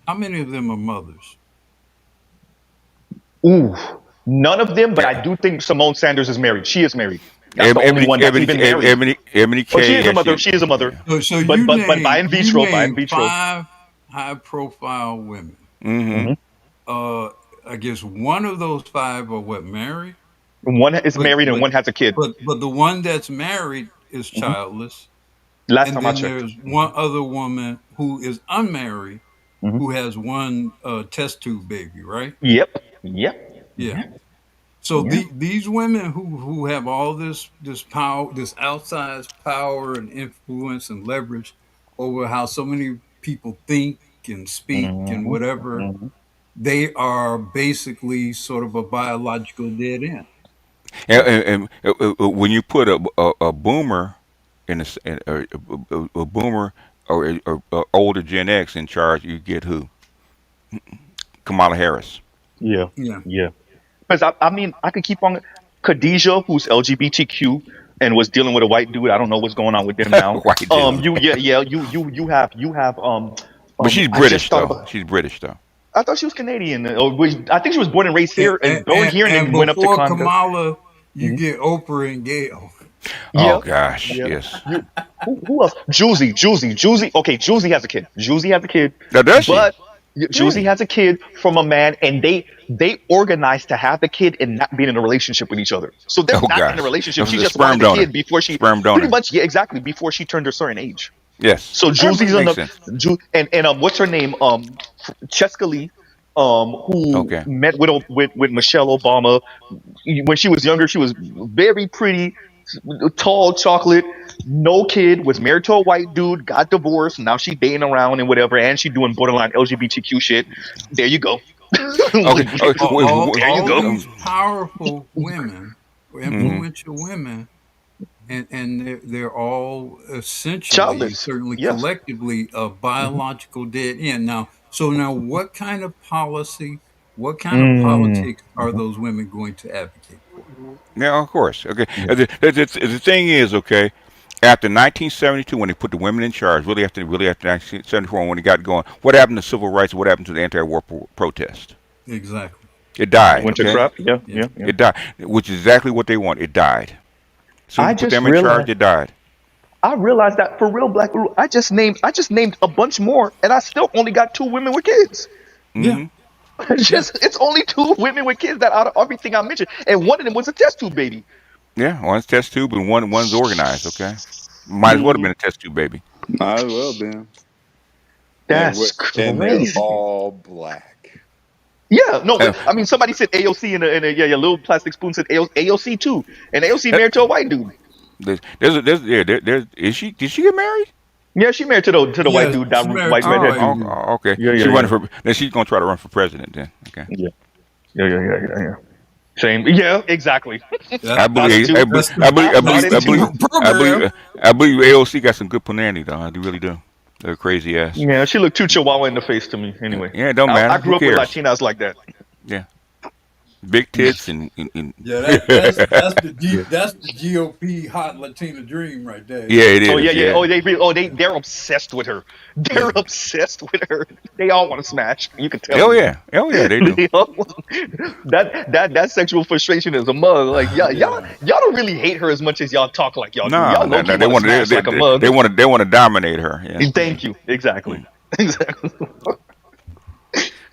how many of them are mothers? Ooh, none of them, but Yeah. I do think Simone Sanders is married. She is married. That's the only one that's even married. Ebony Oh, she K. is a Yeah, mother. She is a mother. So But by in you vitro, by in name vitro. 5 high-profile women. Mm-hmm. hmm I guess one of those 5 are what married, One is but married and but one has a kid. but the one that's married is hmm childless, Last and time I then checked. there's one other woman who is unmarried hmm who has one test tube baby, right? Yep. Yep. Yeah. Yep. So Yep. these women who have all this power, this outsized power and influence and leverage over how so many people think and speak and hmm whatever, hmm they are basically sort of a biological dead end. And, when you put a boomer in a boomer or a older Gen X in charge, you get who? Kamala Harris. Yeah. Yeah. Yeah. Because I mean, I could keep on. Khadijah, who's LGBTQ and was dealing with a white dude. I don't know what's going on with them now. White dude. But she's I just British thought though. about. She's British though. I thought she was Canadian. I think she was born and raised here and born here and And then went up to before Congo. Kamala, you Mhm. get Oprah and Gail. Oh Yeah. gosh, Yeah. yes. Who else? Juicy. Okay, Juicy has a kid. Juicy has a kid. Now does she? But Juicy Really? has a kid from a man, and they organized to have the kid and not being in a relationship with each other. So they're Oh not in a gosh. relationship. That She was a just wanted sperm the donor. kid before she Sperm pretty donor. much, yeah, exactly, before she turned a certain age. Yes. So That Julie's on makes the sense. and what's her name? Cheska Lee, who Okay. met with Michelle Obama when she was younger. She was very pretty, tall, chocolate, no kid, was married to a white dude, got divorced. Now she dating around and whatever, and she doing borderline LGBTQ shit. There you go. Okay. Okay. There you All go. these powerful women, Mhm. influential women, and they're all essentially, Childless. certainly Yes. collectively, a hmm biological dead end. Now, what kind of policy, what kind of Mm. politics are those women going to advocate for? Now, of course. Okay. Yeah. The thing is, okay, after 1972, when they put the women in charge, really after 1974, when it got going, what happened to civil rights? What happened to the anti-war protest? Exactly. It died. Went to Okay. crap. Yeah. Yeah. Yeah. Yeah. It died, which is exactly what they want. It died. As soon as I you put just them in charge, realized. it died. I realized that for real, Black Guru, I just named a bunch more, and I still only got 2 women with kids. Yeah. Hmm. Yeah. It's only 2 women with kids that out of everything I mentioned, and one of them was a test tube baby. Yeah. One's test tube and one's organized. Okay. Might as well have hmm been a test tube baby. Might as well, Ben. That's And they're crazy. all black. Yeah, no, Uh, but I mean, somebody said AOC in a little plastic spoon said AOC too, and AOC uh, married to a white dude. is she? Did she get married? Yeah, she married to the white Yes, dude, that she married white to a redhead white Oh, dude. dude. okay. Yeah, yeah, She running yeah, for. Then she's gonna try to run for president. Then. Okay. yeah, yeah. Same. Yeah, exactly. I That's believe. I that's believe. the I believe. I Bought believe. I into believe. it. I program. believe. I believe AOC got some good punani though. I do really do. They're crazy ass. Yeah, she looked too chihuahua in the face to me. Anyway, Yeah, it don't I matter. Who grew up with cares? Latinas like that. Yeah, big tits and Yeah, that's the GOP hot Latina dream right there. yeah, Yeah. it Oh yeah, is. yeah. Yeah. They're obsessed with her. They're Yeah. obsessed with her. They all want to smash. You can tell Oh me. yeah. Oh yeah, they do. They all- that sexual frustration is a mug. Like Yeah. y'all don't really hate her as much as y'all talk like y'all do. No, Y'all no, low key no. They want to want to. smash like a mug. They want to dominate her. Yeah. Thank you. Exactly. Mm. Exactly.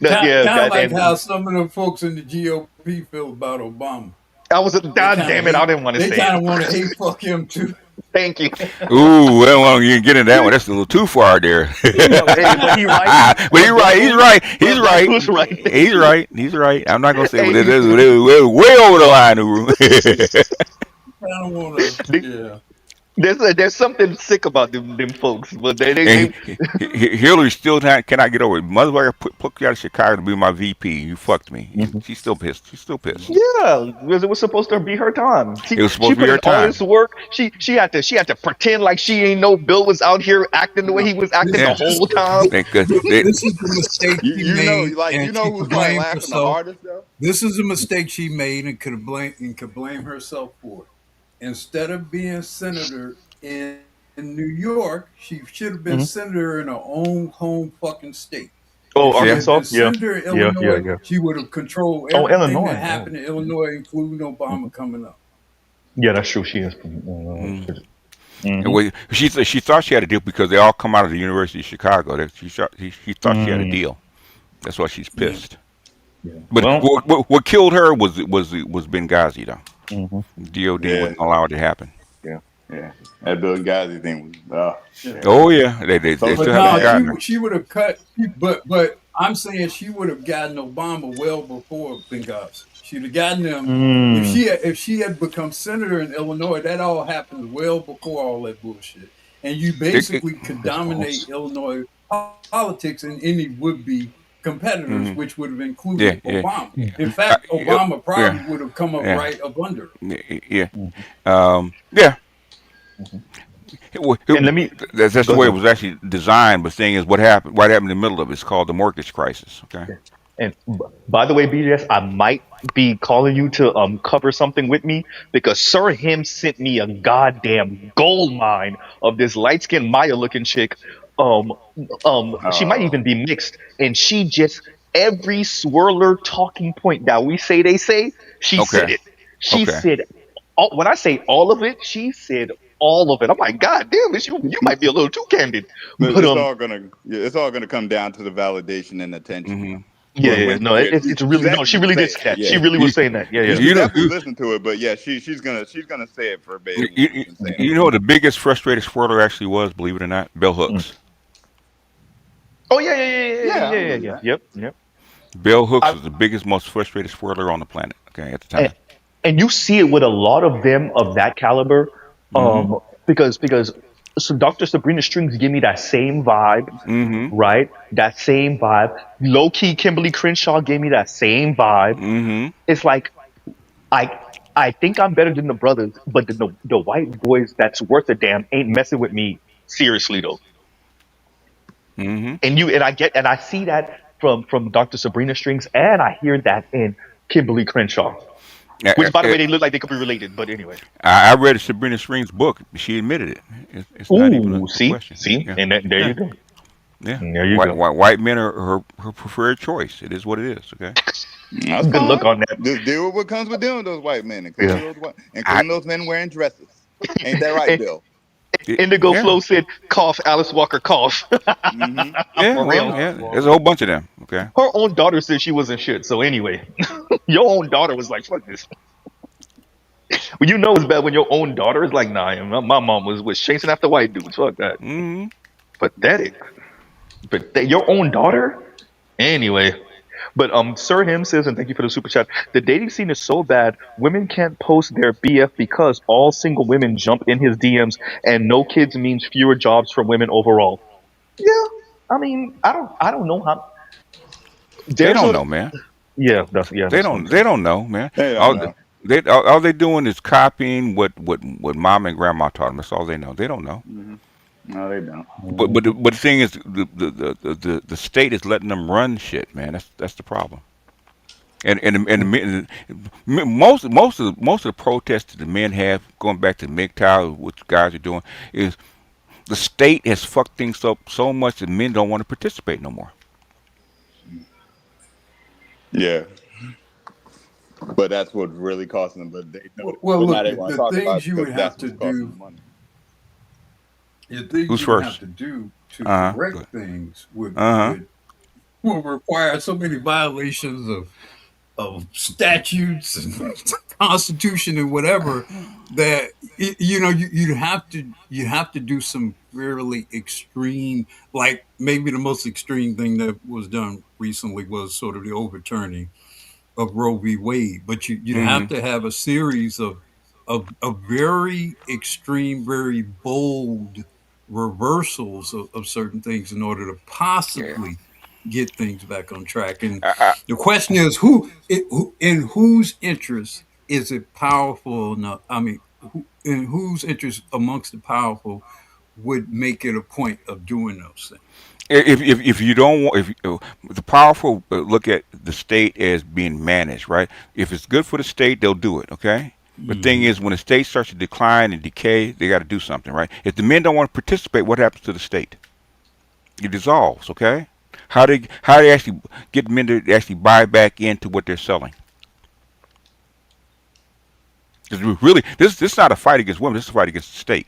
Kind Yeah, of like how and some of the folks in the GOP feel about Obama. I was God They kind of damn it, I hate. didn't want to They say kind it. of want to hate fuck him too. Thank you. Ooh, well, you get into that one. That's a little too far there. No, hey, but he right. But he's But right. He's Black right. but He's Black right. was right. He's right. He's right. I'm not gonna say well, Hey, this is way over the line, Uru. I don't want to. Yeah. there's something sick about them folks, but And Hillary still cannot get over it. Motherfucker put you out of Chicago to be my VP. You fucked me. She's still pissed. She's still pissed. yeah, because it was supposed to be her time. It was She supposed to be put her in all time. this work. She had to pretend like she ain't know Bill was out here acting the way No, he was acting the Yeah. whole time. this is the mistake she You know, made, like and you she know who's could probably blame laughing the herself. hardest though. This is a mistake she made and could blame herself for it. Instead of being senator in New York, she should have been Mhm. senator in her own home fucking state. Oh, If she had Arkansas? been Yeah. senator in Yeah, yeah, Illinois, yeah. she would have controlled Oh, everything that Illinois. Oh. happened in Illinois, including Obama coming up. Yeah, that's true. She is. And she thought she had a deal because they all come out of the University of Chicago. She thought she had a deal. That's why she's pissed. Yeah. But Well. what killed her was Benghazi though. Mhm. DOD Yeah, wouldn't allow it to happen. yeah. That Bill Gazi thing was. Yeah. Oh yeah, they Social still But haven't no, bad. gotten her. she would have cut. But I'm saying she would have gotten Obama well before Benghazi. She'd have gotten him if she had become senator in Illinois. That all happened well before all that bullshit, and you basically could dominate Illinois politics and any would-be competitors, which would have Yeah, included yeah. Obama. In fact, Obama probably Yeah, would have come up yeah, right up under her. yeah. Yeah. And let me That's the go way it ahead. was actually designed. But the thing is, what happened? What happened in the middle of it? It's called the mortgage crisis. Okay. And by the way, BJS, I might be calling you to cover something with me because Sir Him sent me a goddamn gold mine of this light skinned Maya looking chick. She might even be mixed, and she just every swirler talking point that we say they say, she Okay. said it. She Okay. said when I say all of it, she said all of it. I'm like, God damn it, you might be a little too candid. But But it's all gonna come down to the validation and attention. Mm-hmm. yeah, no, Yeah, it's really no. She definitely really say did say it. that. She Yeah, really was saying that. Yeah, you yeah. should You know, definitely listen to it. But yeah, she's gonna say it verbatim. you, What you, she's been saying you know what the biggest frustrated swirler actually was? Believe it or not, bell hooks. Oh yeah. Yep. Bell hooks was the biggest, most frustrated swirler on the planet. Okay, at the time. And you see it with a lot of them of that caliber, Mm-hmm. because so Dr. Sabrina Strings give me that same vibe, Mm-hmm. right? That same vibe. Low key Kimberly Crenshaw gave me that same vibe. Mm-hmm. It's like I think I'm better than the brothers, but the white boys that's worth a damn ain't messing with me seriously though. Mm-hmm. And I see that from Dr. Sabrina Strings, and I hear that in Kimberly Crenshaw. Which, by the way, they look like they could be related. But anyway. I read Sabrina Strings' book. She admitted it. It's not even a question. See, Yeah. and there you go. Yeah. There you go. White men are her preferred choice. It is what it is. Okay. That's Good look on that. Just deal with what comes with dealing with those white men, including those men wearing dresses. Ain't that right, Bill? Indigo Flow said, "Cough, Alice Walker, cough." Mm-hmm. Yeah, For real. there's a whole bunch of them. Okay. Her own daughter said she wasn't shit. So anyway, your own daughter was like, "Fuck this." Well, you know it's bad when your own daughter is like, "Nah, my mom was chasing after white dudes. Fuck that." Mm-hmm. Pathetic. But your own daughter. Anyway. But Sir Him says, and thank you for the super chat, the dating scene is so bad, women can't post their BF because all single women jump in his DMs, and no kids means fewer jobs for women overall. Yeah, I mean, I don't know how. They don't know, man. Yeah, They don't know, man. They don't know. All they doing is copying what mom and grandma taught them. That's all they know. They don't know. Mm-hmm. No, they don't. But the thing is, the state is letting them run shit, man. That's the problem. And most of the protests that the men have, going back to MGTOW, what the guys are doing, is the state has fucked things up so much that men don't want to participate no more. Yeah. But that's what's really costing them. But they know. Well, but look, now they want to the talk about things it you because would that's have to what's costing do. them money. The things Who's you would first? have to do to Uh-huh. correct Good. things would Uh-huh. will require so many violations of statutes and constitution and whatever that you have to do some fairly extreme, like maybe the most extreme thing that was done recently was sort of the overturning of Roe v. Wade, but you'd have Mm-hmm. to have a series of very extreme, very bold reversals of certain things in order to Yeah. possibly get things back on track. And I, the question is, in whose interest is it powerful enough? I mean, in whose interest amongst the powerful would make it a point of doing those things? if you don't want, if the powerful look at the state as being managed, right? If it's good for the state, they'll do it. Okay. The thing Mhm. is, when the state starts to decline and decay, they got to do something, right? If the men don't want to participate, what happens to the state? It dissolves. Okay. How they actually get men to actually buy back into what they're selling? Because really, this is not a fight against women. This is a fight against the state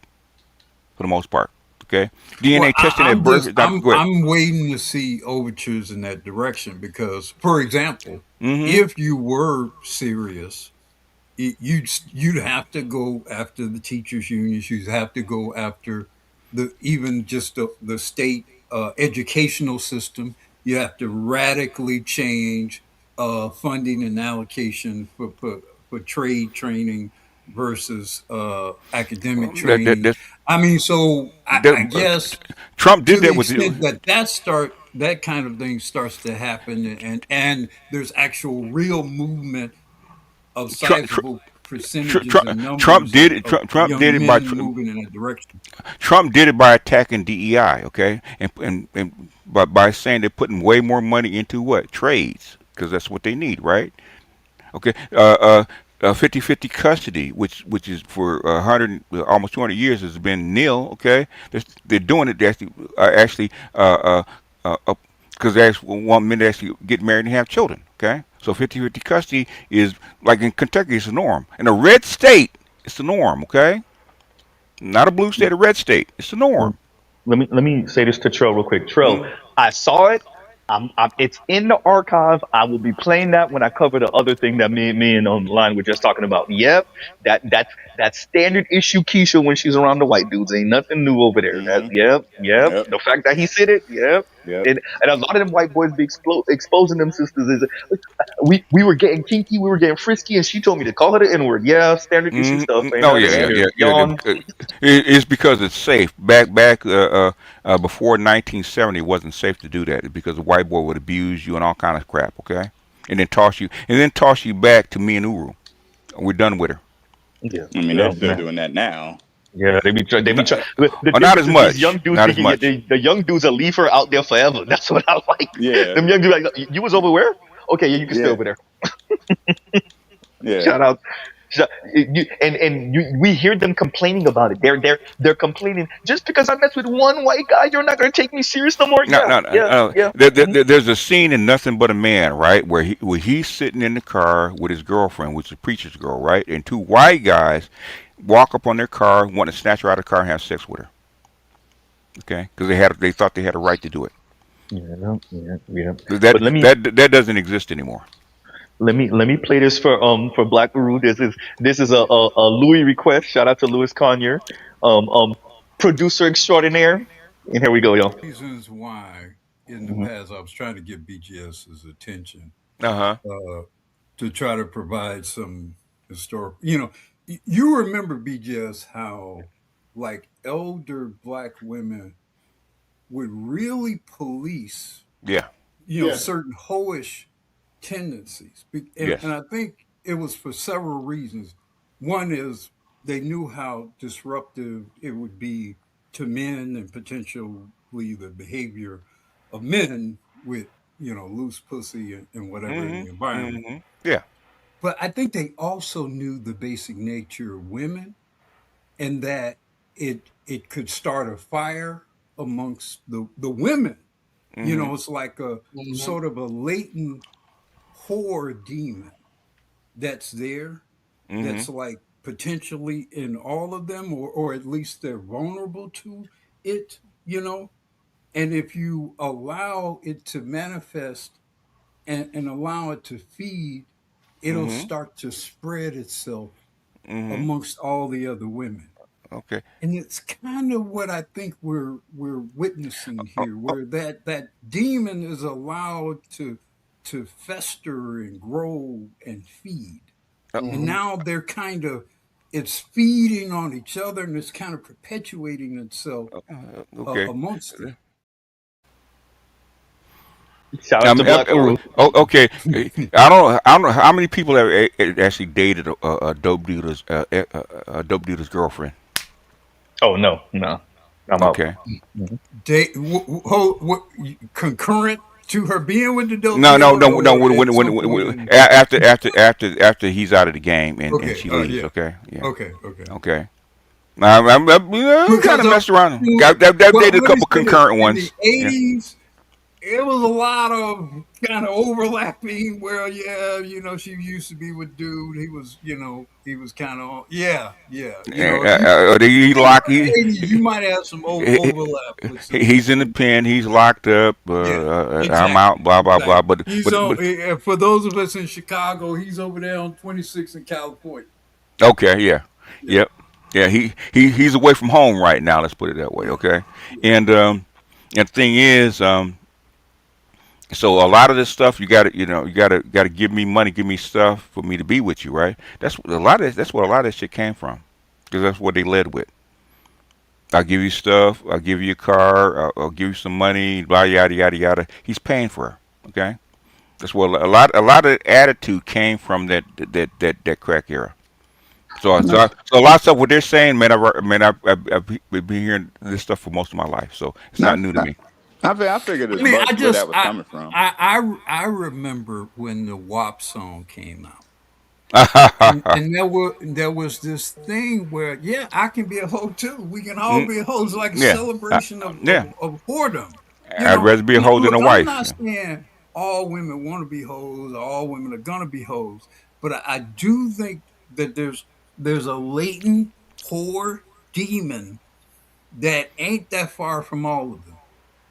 for the most part. Okay. Well, DNA testing at I'm birth just is not. Go ahead. I'm waiting to see overtures in that direction because, for example, Mm-hmm. if you were serious, you'd have to go after the teachers' unions. You'd have to go after the even just the state educational system. You have to radically change funding and allocation for trade training versus academic training. That, I mean, so I that, guess Trump to did the that with extent that that kind of thing starts to happen, and there's actual real movement of Trump. Trump, sizable percentages Trump, and Trump numbers did it. of Trump young did it by men moving in that direction. Trump did it by attacking DEI. Okay, and by saying they're putting way more money into what trades because that's what they need, right? Okay, 50-50 custody, which is for 100, almost 200 years, has been nil. Okay, they're doing it. They actually because they actually want men to actually get married and have children. Okay, so 50-50 custody is like in Kentucky, it's the norm. In a red state, it's the norm. Okay, not a blue state, a red state, it's the norm. Um, let me say this to Trill real quick. Trill, Mm, I saw it. It's in the archive. I will be playing that when I cover the other thing that me and online were just talking about. Yep, that's standard issue Keisha when she's around the white dudes. Ain't nothing new over there. That Mm-hmm. yep. Yep. The fact that he said it, yep. Yep. And a lot of them white boys be exposing them sisters. We were getting kinky, we were getting frisky, and she told me to call her the N word. Yeah, standard issue stuff. Ain't oh nothing new yeah, Yep. there. yeah, yeah. Yawn. It's because it's safe. Back before 1970, it wasn't safe to do that because the white boy would abuse you and all kind of crap. Okay, and then toss you back to me and Uru. We're done with her. Yeah, I mean, they're yeah, still man. doing that now. Yeah, they be No, trying. The not difference as is these much. young dudes Not as thinking much. the young dudes will leave her out there forever. That's what I like. Yeah. Them young dudes like, you was over where? Okay, yeah, you can stay Yeah. over there. Yeah. Shout out. We hear them complaining about it. They're complaining just because I mess with one white guy, you're not gonna take me serious no more. No, Yeah, no, no, yeah, no. yeah. There's a scene in Nothing But a Man, right, where he's sitting in the car with his girlfriend, which is the preacher's girl, right, and two white guys walk up on their car, want to snatch her out of the car and have sex with her. Okay, because they thought they had a right to do it. Yeah, yeah, yeah. That But let me that doesn't exist anymore. let me play this for Black Guru. This is a Louis request. Shout out to Louis Conyer, um um producer extraordinaire. And here we go, y'all. Reasons why in the Mhm. past I was trying to get BGS's attention Uh huh. uh, to try to provide some historic. You remember BGS how like elder black women would really police Yeah. certain hoish tendencies. And Yes. I think it was for several reasons. One is they knew how disruptive it would be to men and potentially the behavior of men with, loose pussy and whatever in the Mm-hmm. environment. Mm-hmm. Yeah. But I think they also knew the basic nature of women and that it could start a fire amongst the women. Mm-hmm. It's like a sort of a latent whore demon that's there, Mm-hmm. that's like potentially in all of them, or at least they're vulnerable to it. And if you allow it to manifest and allow it to feed, it'll start to spread itself amongst all the other women. Okay. And it's kind of what I think we're witnessing here, where that demon is allowed to fester and grow and feed. And now they're kind of it's feeding on each other and it's kind of perpetuating itself Okay. amongst them. Shout out to Black Guru. Okay. I don't know how many people have actually dated a dope dealer's girlfriend. Oh no. I'm out. Okay. Concurrent to her being with the dope No, no, dealer, no, no. or at some point After he's out of the game and okay, she leaves. yeah, Okay. Yeah. okay. Okay. I'm kind of messed around. Got dated a couple concurrent in ones. the 80s, it was a lot of kind of overlapping where, she used to be with dude. He was, he was kind of, you might have some overlap with some. He's in the pen. He's locked up. Exactly. I'm out. Blah blah blah. But for those of us in Chicago, he's over there on 26 in California. Okay. Yeah. Yep. Yeah. He's away from home right now. Let's put it that way. Okay. And the thing is, so a lot of this stuff you got to give me money, give me stuff for me to be with you, right? That's what a lot of this shit came from, because that's what they led with. I'll give you stuff. I'll give you a car. I'll give you some money. Blah yada yada yada. He's paying for her. Okay, that's what a lot of attitude came from that crack era. So a lot of stuff what they're saying, man. I've been hearing this stuff for most of my life, so it's not new to me. I figured as much where that was coming from. I remember when the WAP song came out. and there was this thing where I can be a hoe too. We can all be hoes, like a celebration of whoredom. I'd rather be a hoe than a wife. I'm not saying all women want to be hoes, or all women are gonna be hoes, but I do think that there's a latent whore demon that ain't that far from all of them.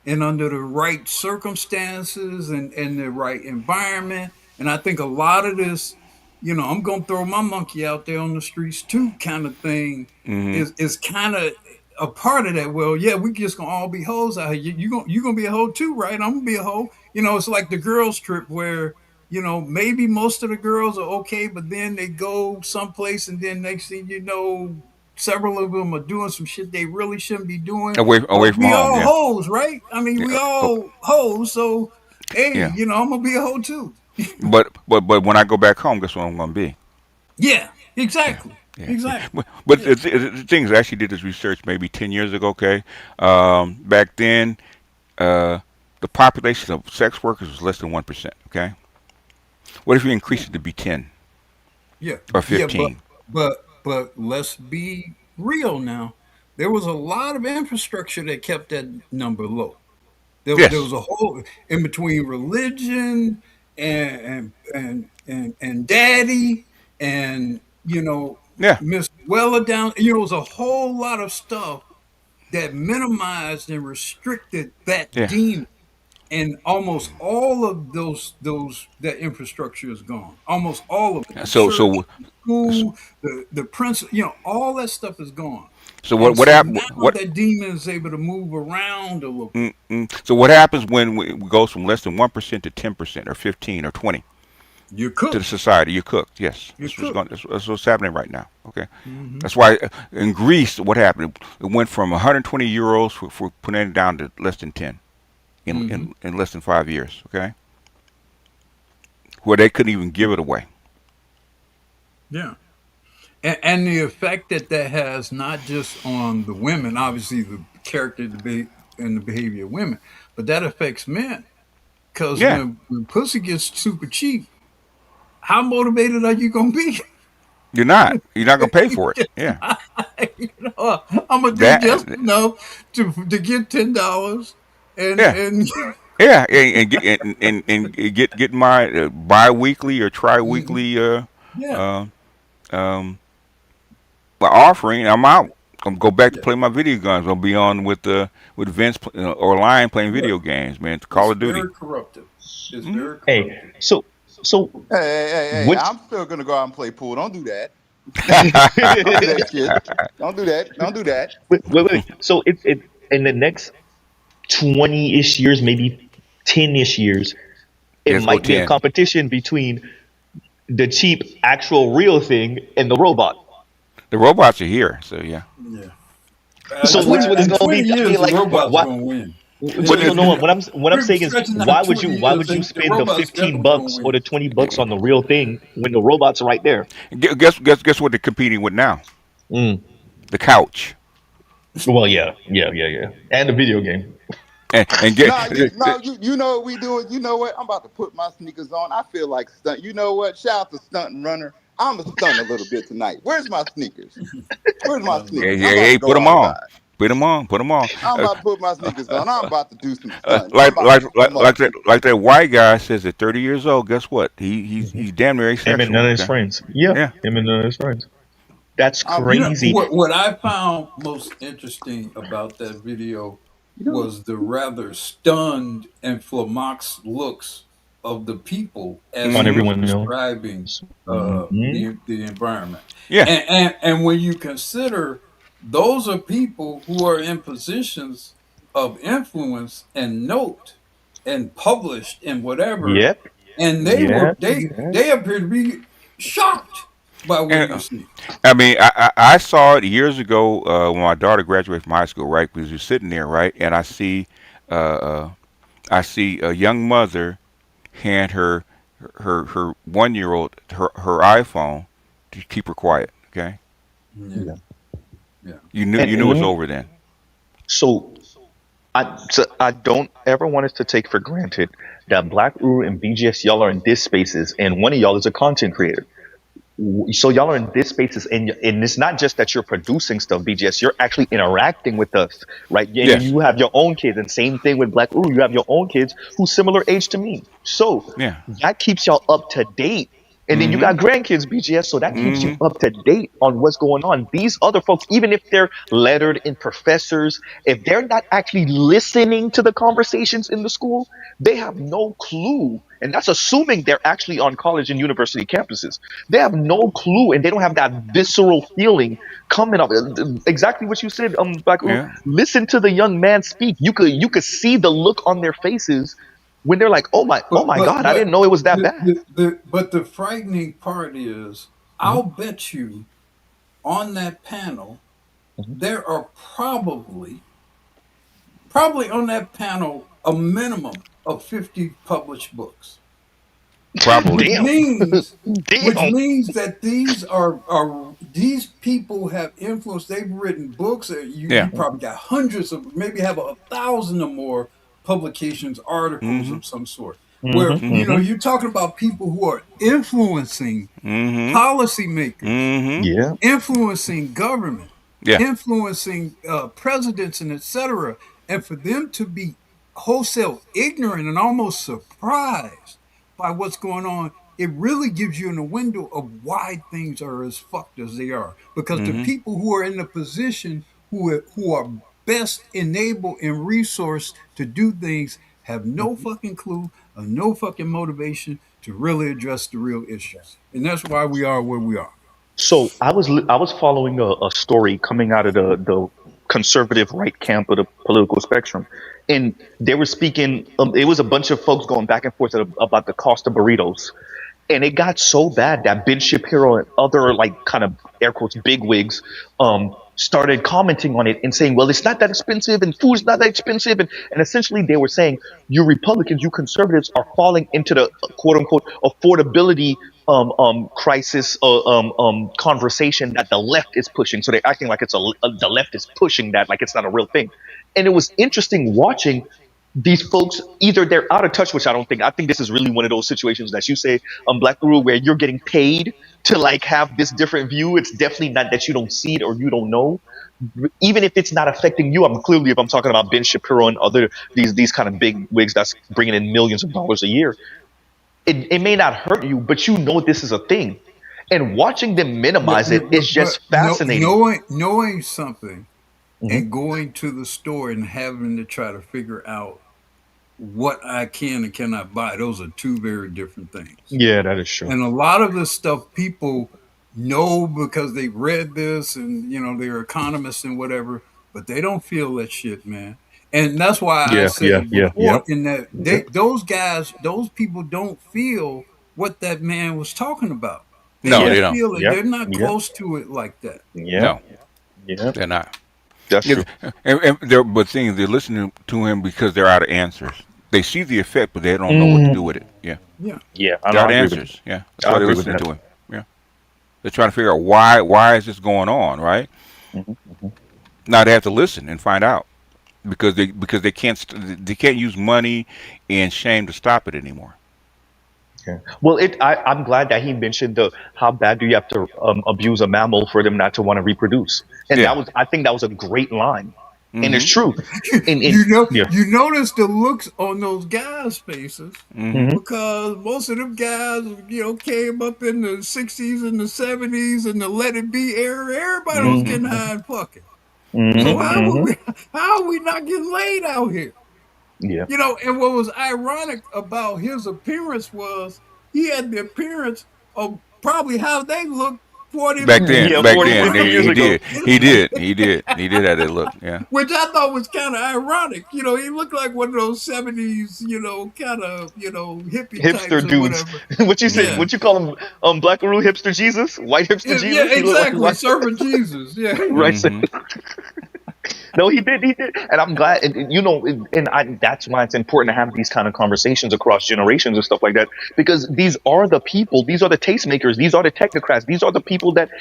And under the right circumstances and the right environment. And I think a lot of this, I'm going to throw my monkey out there on the streets too kind of thing is kind of a part of that. Well, we just going to all be hoes out here. You going to be a hoe too, right? I'm going to be a hoe. It's like the girls trip where, maybe most of the girls are okay, but then they go someplace and then next thing you know, several of them are doing some shit they really shouldn't be doing. Away from home. We all hoes, right? I mean, we all hoes. So, hey, I'm gonna be a hoe too. but when I go back home, guess what I'm gonna be? Yeah, exactly. Yeah. Exactly. But the thing is, I actually did this research maybe 10 years ago. Okay, back then, the population of sex workers was less than 1%. Okay, what if you increase it to be 10? Yeah. Or 15? But let's be real now. There was a lot of infrastructure that kept that number low. There was a whole in between religion and daddy and Miss Weller down. It was a whole lot of stuff that minimized and restricted that demon. And almost all of that infrastructure is gone. Almost all of it. The school, the principal, all that stuff is gone. So what happened? Now that demon is able to move around a little bit. So what happens when it goes from less than 1% to 10% or 15 or 20? You're cooked. To the society, you're cooked. Yes, that's what's happening right now. Okay, that's why in Greece, what happened? It went from 120 euros for putting it down to less than 10. In less than 5 years, okay? Where they couldn't even give it away. Yeah. And the effect that has not just on the women, obviously the character and the behavior of women, but that affects men. Because when pussy gets super cheap, how motivated are you going to be? You're not. You're not going to pay for it. Yeah. I'm going to do just enough to get $10. And get my bi-weekly or tri-weekly offering. I'm out. I'm go back to play my video games. I'll be on with Vince or Lion playing video games, man. Call of Duty. Very corruptive. It's very corruptive. Hey, so So Hey, what? I'm still gonna go out and play pool. Don't do that. Don't do that shit. Don't do that. Don't do that. Wait. So it in the next 20-ish years, maybe 10-ish years, it Let's go might be a 10. competition between the cheap actual real thing and the robot. The robots are here, so yeah. Yeah. So which one is In going to 20 be? I years, mean, the like, robots are what? going to win. So no, no. What I'm We're saying is, stretching out 20 why years, would you and the spend the robots 15 definitely going to bucks or win. the 20 bucks on the real thing when the robots are right there? Guess what they're competing with now? Mm. The couch. Well, yeah, and the video game. And get No, you know what we doing. You know what? I'm about to put my sneakers on. I feel like stunt. You know what? Shout out to stunt and runner. I'm a stunt a little bit tonight. Where's my sneakers? Where's my hey, sneakers? I'm hey, about hey, to put go them on. outside. Put them on. Put them on. I'm Uh, about to put my sneakers on. I'm about to do some uh, stunting. I'm like about to like shoot like some like motherfuckers. that white guy says at 30 years old. Guess what? He's damn near Him and none asexual. of his Okay. friends. Yeah, Yeah. him and none of his friends. That's I'm crazy. What I found most interesting about that video was the rather stunned and flummoxed looks of the people as On he Hmm. was everyone describing else. Hmm. the environment. Yeah. And when you consider those are people who are in positions of influence and note and published and whatever, Yep. and Yep. they appear to be shocked by what you And see. I mean, I saw it years ago when my daughter graduated from high school, right? Because you're sitting there, right, and uh, uh, I see a young mother hand her 1 year old her iPhone to keep her quiet. Okay, Yeah, Yeah. yeah. you And knew it let was me. over then. So I don't ever want us to take for granted that Black Uru and BGS y'all are in this spaces, and one of y'all is a content creator. So y'all are in this spaces, and it's not just that you're producing stuff, BGS. You're actually interacting with us, right? And Yes. you have your own kids, and same thing with Black Uru. You have your own kids who's similar age to me, so Yeah. that keeps y'all up to date. And then you Mm-hmm. got grandkids, BGS, so that keeps you Mm-hmm. up to date on what's going on. These other folks, even if they're lettered in professors, if they're not actually listening to the conversations in the school, they have no clue. And that's assuming they're actually on college and university campuses. They have no clue, and they don't have that visceral feeling coming up. Exactly what you said, Black Ooh. Yeah. Listen to the young man speak. You could see the look on their faces when they're like, oh my God, I didn't know it was that bad. But the frightening part is, I'll bet you on that panel there are probably on that panel a minimum of 50 published books, which Probably. Damn, means damn. that these people have influence. They've written books. You Yeah. probably got hundreds of, maybe have 1,000 or more publications, articles Mm-hmm. of some sort. Where Mm-hmm, Mm-hmm. mm-hmm. you're talking about people who are influencing Mm-hmm. policymakers, Mm-hmm. Yeah. influencing government, Yeah. influencing presidents, and etc. And for them to be wholesale ignorant and almost surprised by what's going on, it really gives you a window of why things are as fucked as they are. Because the Mm-hmm. people who are in the position who are best enabled and resourced to do things have no fucking clue or no fucking motivation to really address the real issues. And that's why we are where we are. So I was following a story coming out of the conservative right camp of the political spectrum, and they were speaking. It was a bunch of folks going back and forth about the cost of burritos, and it got so bad that Ben Shapiro and other like kind of air quotes bigwigs started commenting on it and saying, well, it's not that expensive and food's not that expensive, and essentially they were saying you Republicans, you conservatives are falling into the quote unquote affordability crisis conversation that the left is pushing. So they're acting like the left is pushing that like it's not a real thing. And it was interesting watching these folks. Either they're out of touch, which I don't think. I think this is really one of those situations that you say, Black Guru, where you're getting paid to like have this different view. It's definitely not that you don't see it or you don't know. Even if it's not affecting you, if I'm talking about Ben Shapiro and other these kind of big wigs that's bringing in millions of dollars a year, it may not hurt you, but you know this is a thing. And watching them But, minimize it is but just fascinating. knowing something Hmm. and going to the store and having to try to figure out what I can and cannot buy. Those are two very different things. Yeah, that is true. And a lot of this stuff people know because they read this and, they're economists and whatever, but they don't feel that shit, man. And that's why I said before in that those people don't feel what that man was talking about. They No, don't they don't. feel it. They're not close to it like that. No, they're not. That's true. But they're listening to him because they're out of answers. They see the effect, but they don't know what to do with it. Yeah. Yeah. Yeah. They're out of answers. Yeah. That's why they're listening to him. Yeah. They're trying to figure out why is this going on, right? Now they have to listen and find out because they can't use money and shame to stop it anymore. Yeah. Well, I'm glad that he mentioned how bad do you have to abuse a mammal for them not to want to reproduce, and I think that was a great line, and it's true. You notice the looks on those guys' faces because most of them guys, came up in the 60s and the 70s and the Let It Be era. Everybody was getting high and fucking. So how are we not getting laid out here? Yeah. And what was ironic about his appearance was he had the appearance of probably how they looked 40 back then. years He did have that look. Yeah. Which I thought was kind of ironic. He looked like one of those 70s, kind of, hippie hipster types dudes. What you say? Yeah. What you call him? Blackaroo hipster Jesus, white hipster Jesus. Yeah, exactly. Serving Jesus. Yeah. Right. No, he did, and I'm glad. That's why it's important to have these kind of conversations across generations and stuff like that, because these are the people, these are the tastemakers, these are the technocrats, these are the people that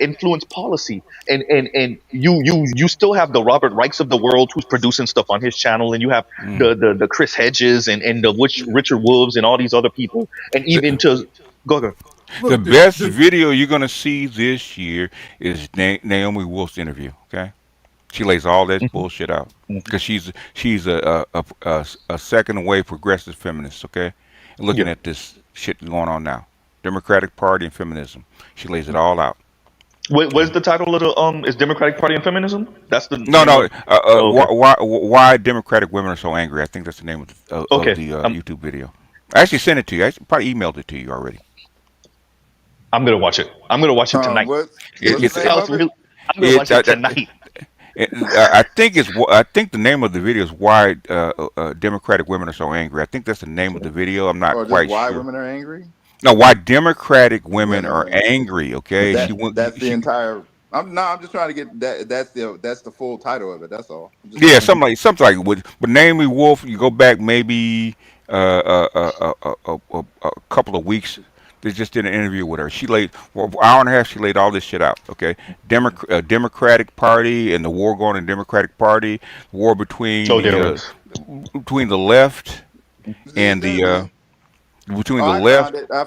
influence policy. And you still have the Robert Reichs of the world who's producing stuff on his channel, and you have the Chris Hedges and the Richard Wolves and all these other people, and even go ahead. The best video you're gonna see this year is Naomi Wolf's interview. Okay. She lays all that bullshit out because she's a second wave progressive feminist, okay? And looking at this shit going on now, Democratic Party and feminism. She lays it all out. Wait, what is the title of the is Democratic Party and feminism? That's the why Democratic women are so angry. I think that's the name of the YouTube video. I actually sent it to you. I probably emailed it to you already. I'm gonna watch it. I'm gonna watch it tonight. I'm gonna watch it tonight. I think the name of the video is why Democratic women are so angry. I think that's the name of the video. I'm not quite why sure. Women are angry? No, why Democratic women are angry. Okay, that's the entire. I'm just trying to get that. That's the full title of it. That's all. Yeah, something like. But Naomi Wolf, you go back maybe a couple of weeks. They just did an interview with her. She laid for an hour and a half. She laid all this shit out. Okay, Democratic Party and the war going in the Democratic Party, war between the left and the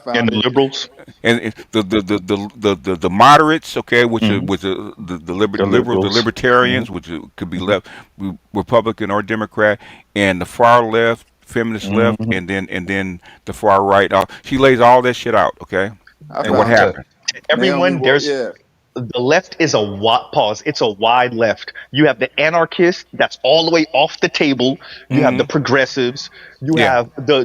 and the liberals and the moderates. Okay, which are the liberals, the libertarians, which could be left, Republican or Democrat, and the far left. Feminist left, and then the far right. She lays all that shit out, okay? And what happened? Everyone, the left is it's a wide left. You have the anarchists, that's all the way off the table. You have the progressives. You have the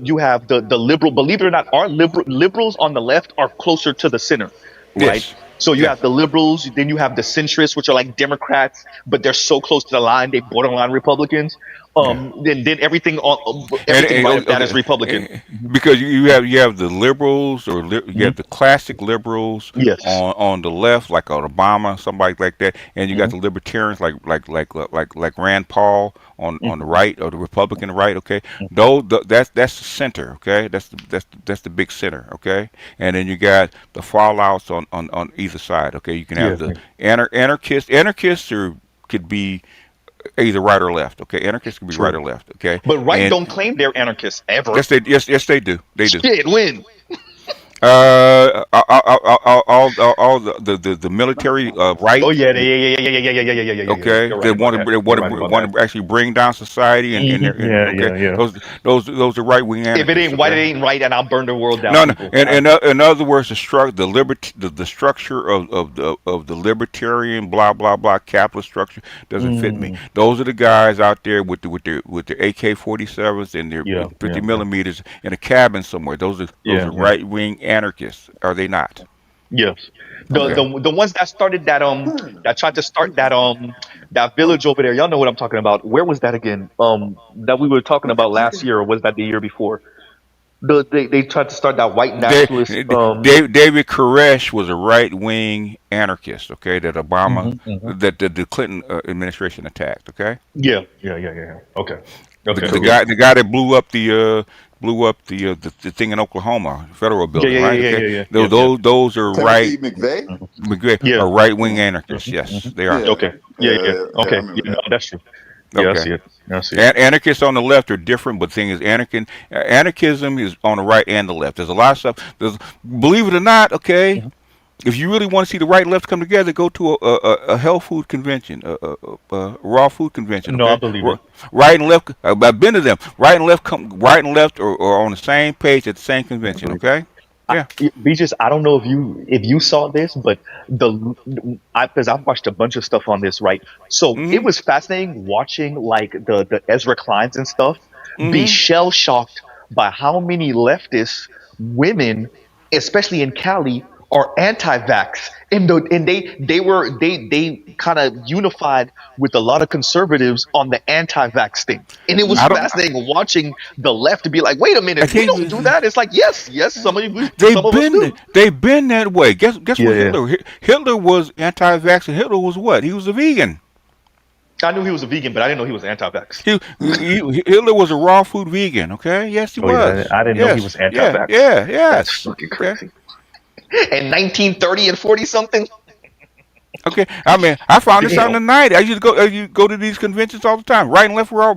liberal. Believe it or not, our liberals on the left are closer to the center, right? Yes. So you have the liberals, then you have the centrists, which are like Democrats, but they're so close to the line, they borderline Republicans. Then everything right of that is Republican. Because you have the liberals or you have the classic liberals on the left, like Obama, somebody like that, and you got the libertarians like Rand Paul on the right, or the Republican right. Okay, that's the center. Okay, that's the big center. Okay, and then you got the fallouts on either side. Okay, you can have the anarchists. Anarchists could be either right or left. Okay, anarchists can be right or left. Okay, but don't claim they're anarchists ever. Yes, they do. They do. Shit, when? All the military Oh right. yeah, yeah. Okay, You're they right about want that. to You're right about that. want to actually bring down society and Yeah, okay, yeah. those are right wing If it anarchists. ain't white, it Okay, ain't right, and I'll burn the world down, no, no, people. and in other words, the structure of the libertarian blah blah blah capitalist structure doesn't fit me. Mm, Those are the guys out there with their AK-47s and their yeah, 50 yeah, millimeters in a cabin somewhere. Those yeah, are yeah. right wing anarchists, are they not? Yes. The Okay. the the ones that started that tried to start that village over there. Y'all know what I'm talking about. Where was that again? That we were talking about last year, or was that the year before? They tried to start that white nationalist. David Koresh was a right wing anarchist. Okay, that Obama, Mhm. that the Clinton administration attacked. Okay, Yeah. Okay. Okay. the guy that blew up the thing in Oklahoma, federal building, right? Okay, Yeah. those are right. Timothy McVeigh. McVeigh Yeah. are right wing anarchists. Yes, Mhm. they are. Yeah, Okay. Yeah. yeah, I Okay. remember No, that. that's true. Yeah, I Okay. see it. I see it. Anarchists on the left are different, but the thing is, anarchism is on the right and the left. There's a lot of stuff. Believe it or not, okay. Mhm. If you really want to see the right and left come together, go to a health food convention, a raw food convention. No, I Okay, believe it. right and left. I've been to them. Right and left are on the same page at the same I convention. believe it. Okay, yeah. Beaches, I don't know if you saw this, but because I've watched a bunch of stuff on this, right? So it Mhm. was fascinating watching like the Ezra Kleins and stuff be Mhm. shell shocked by how many leftist women, especially in Cali, are anti-vax. And they kind of unified with a lot of conservatives on the anti-vax thing. And it was I don't. fascinating watching the left be like, wait a I minute, we tell don't do you, that. It's like, yes, some of us do. they've been that way. Guess Yeah, what? yeah. Hitler was anti-vax, and Hitler was what? He was a vegan. I knew he was a vegan, but I didn't know he was anti-vax. Hitler was a raw food vegan. Okay, yes, he Oh yeah, was. I didn't know he was anti-vax. That's Yes. fucking Okay, crazy. In 1930 and 40 something. okay. I mean, I found this out in Damn. the night. You go to these conventions all the time. Right and left were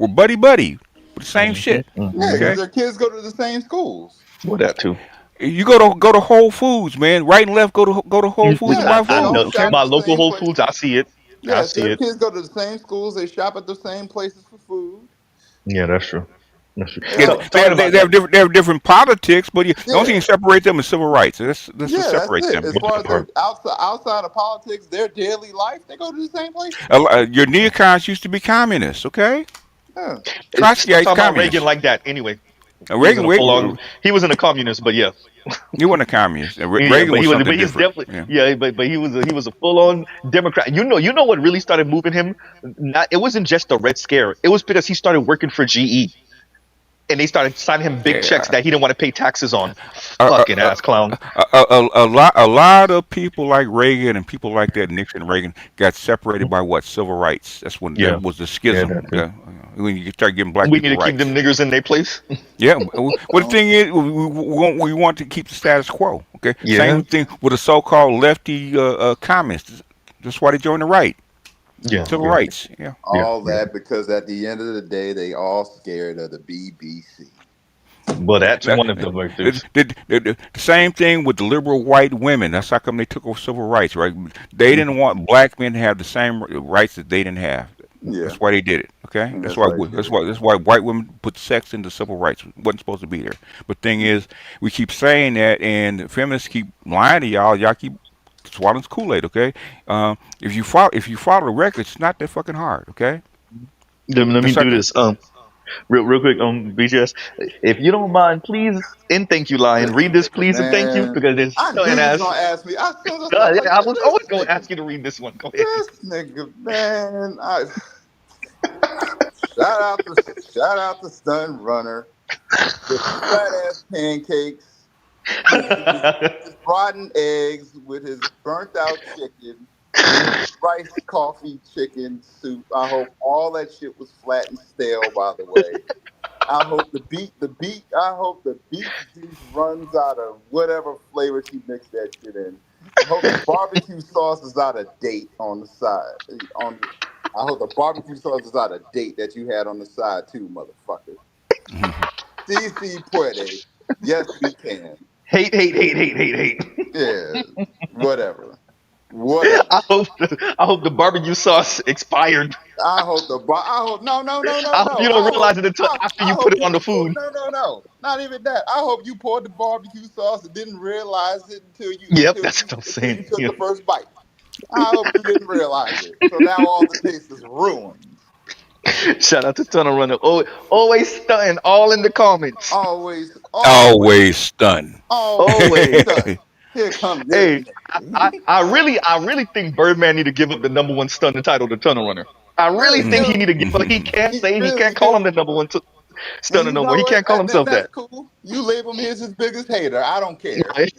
buddy buddy with the same shit. Yeah, because Okay, their kids go to the same schools. Well, that too. you go to Whole Foods, man. Right and left go to Whole Foods and Yeah, buy they I all know food. Okay. shop my at the local same Whole place. Foods. I see it. I Yes, see their it. kids go to the same schools. They shop at the same places for food. Yeah, that's true. That's true. Yeah, Yeah, So talking about that. they have different politics, but the only thing yeah, that separates them is civil rights. That's what yeah. That's separates it. them. As What far as their part? outside of politics, their daily life, they go to the same places. Your neocons used to be communists. Okay, Yeah. Stop Trotskyites talking about Reagan communists. like that. Anyway, he Reagan, wasn't a full on. He wasn't a communist, but yeah, he wasn't a communist. yeah. Reagan But was he was. something But he's different. definitely. Yeah. Yeah. But he was a full on Democrat. You know what really started moving him? Not. It wasn't just the Red Scare. It was because he started working for GE. And they started signing him big checks Yeah. that he didn't want to pay taxes on. A, Fucking a, ass clown. a lot of people like Reagan and people like that, Nixon and Reagan, got separated by what? Civil rights. Yeah, That was the yeah, schism. that too. When you start giving black We need people to keep them rights. niggers in their place. Yeah. Well, the thing is, we want to keep the status quo. Okay. Yeah, Same thing with the so-called lefty communists. That's why they joined the right. yeah, Civil yeah, rights. Yeah. yeah, All yeah. that because at the end of the day, they all scared of the BBC. Well, that's That- one of the The, victims. the same thing with the liberal white women. That's how come they took over civil rights, right? They didn't want black men to have the same rights that they didn't have. Yeah, That's why they did it. Okay, that's why they did it. that's why white women put sex into civil rights. It wasn't supposed to be there. But thing is, we keep saying that, and feminists keep lying to y'all. Y'all keep swallowing Kool Aid. Okay, if you follow the records, it's not that fucking hard. Okay, Let me that's like do this. Real quick. BGS, if you don't mind, please and thank you, Lion. Read this, please and thank you, Man, because it's I so knew you was ass. gonna ask me. I was like, Yeah, I was this always going to nigga, ask you to read this one. Go ahead. this nigga, man. Shout out to Stun Runner with fat ass pancakes, his rotten eggs with his burnt out chicken, rice coffee chicken soup. I hope all that shit was flat and stale. By the way, I hope I hope the beet juice runs out of whatever flavor she mixed that shit in. I hope the barbecue sauce is out of date on the side. I hope the barbecue sauce is out of date that you had on the side too, motherfucker. CC puede. Yes, we can. Hate. Yeah, whatever. I hope the barbecue sauce expired. I hope I hope I hope you don't realize it until after I you hope put it you on the didn't pour food. no. Not even that. I hope you poured the barbecue sauce and didn't realize it Yep, that's what I'm until you saying. took Yeah. the first bite. I hope you didn't realize it. So now all the taste is ruined. Shout out to Tunnel Runner. Always stunting, all in the comments. Always, Always stunned. always Always. done. Here comes this Hey, nigga. I really think Birdman need to give up the number one stunning title to Tunnel Runner. I really Really think he do. need to give up. He He really can't call him do. the number one And stunner you no more. know He what? can't call himself That's that. cool. You label me as his biggest hater. I don't care. Right?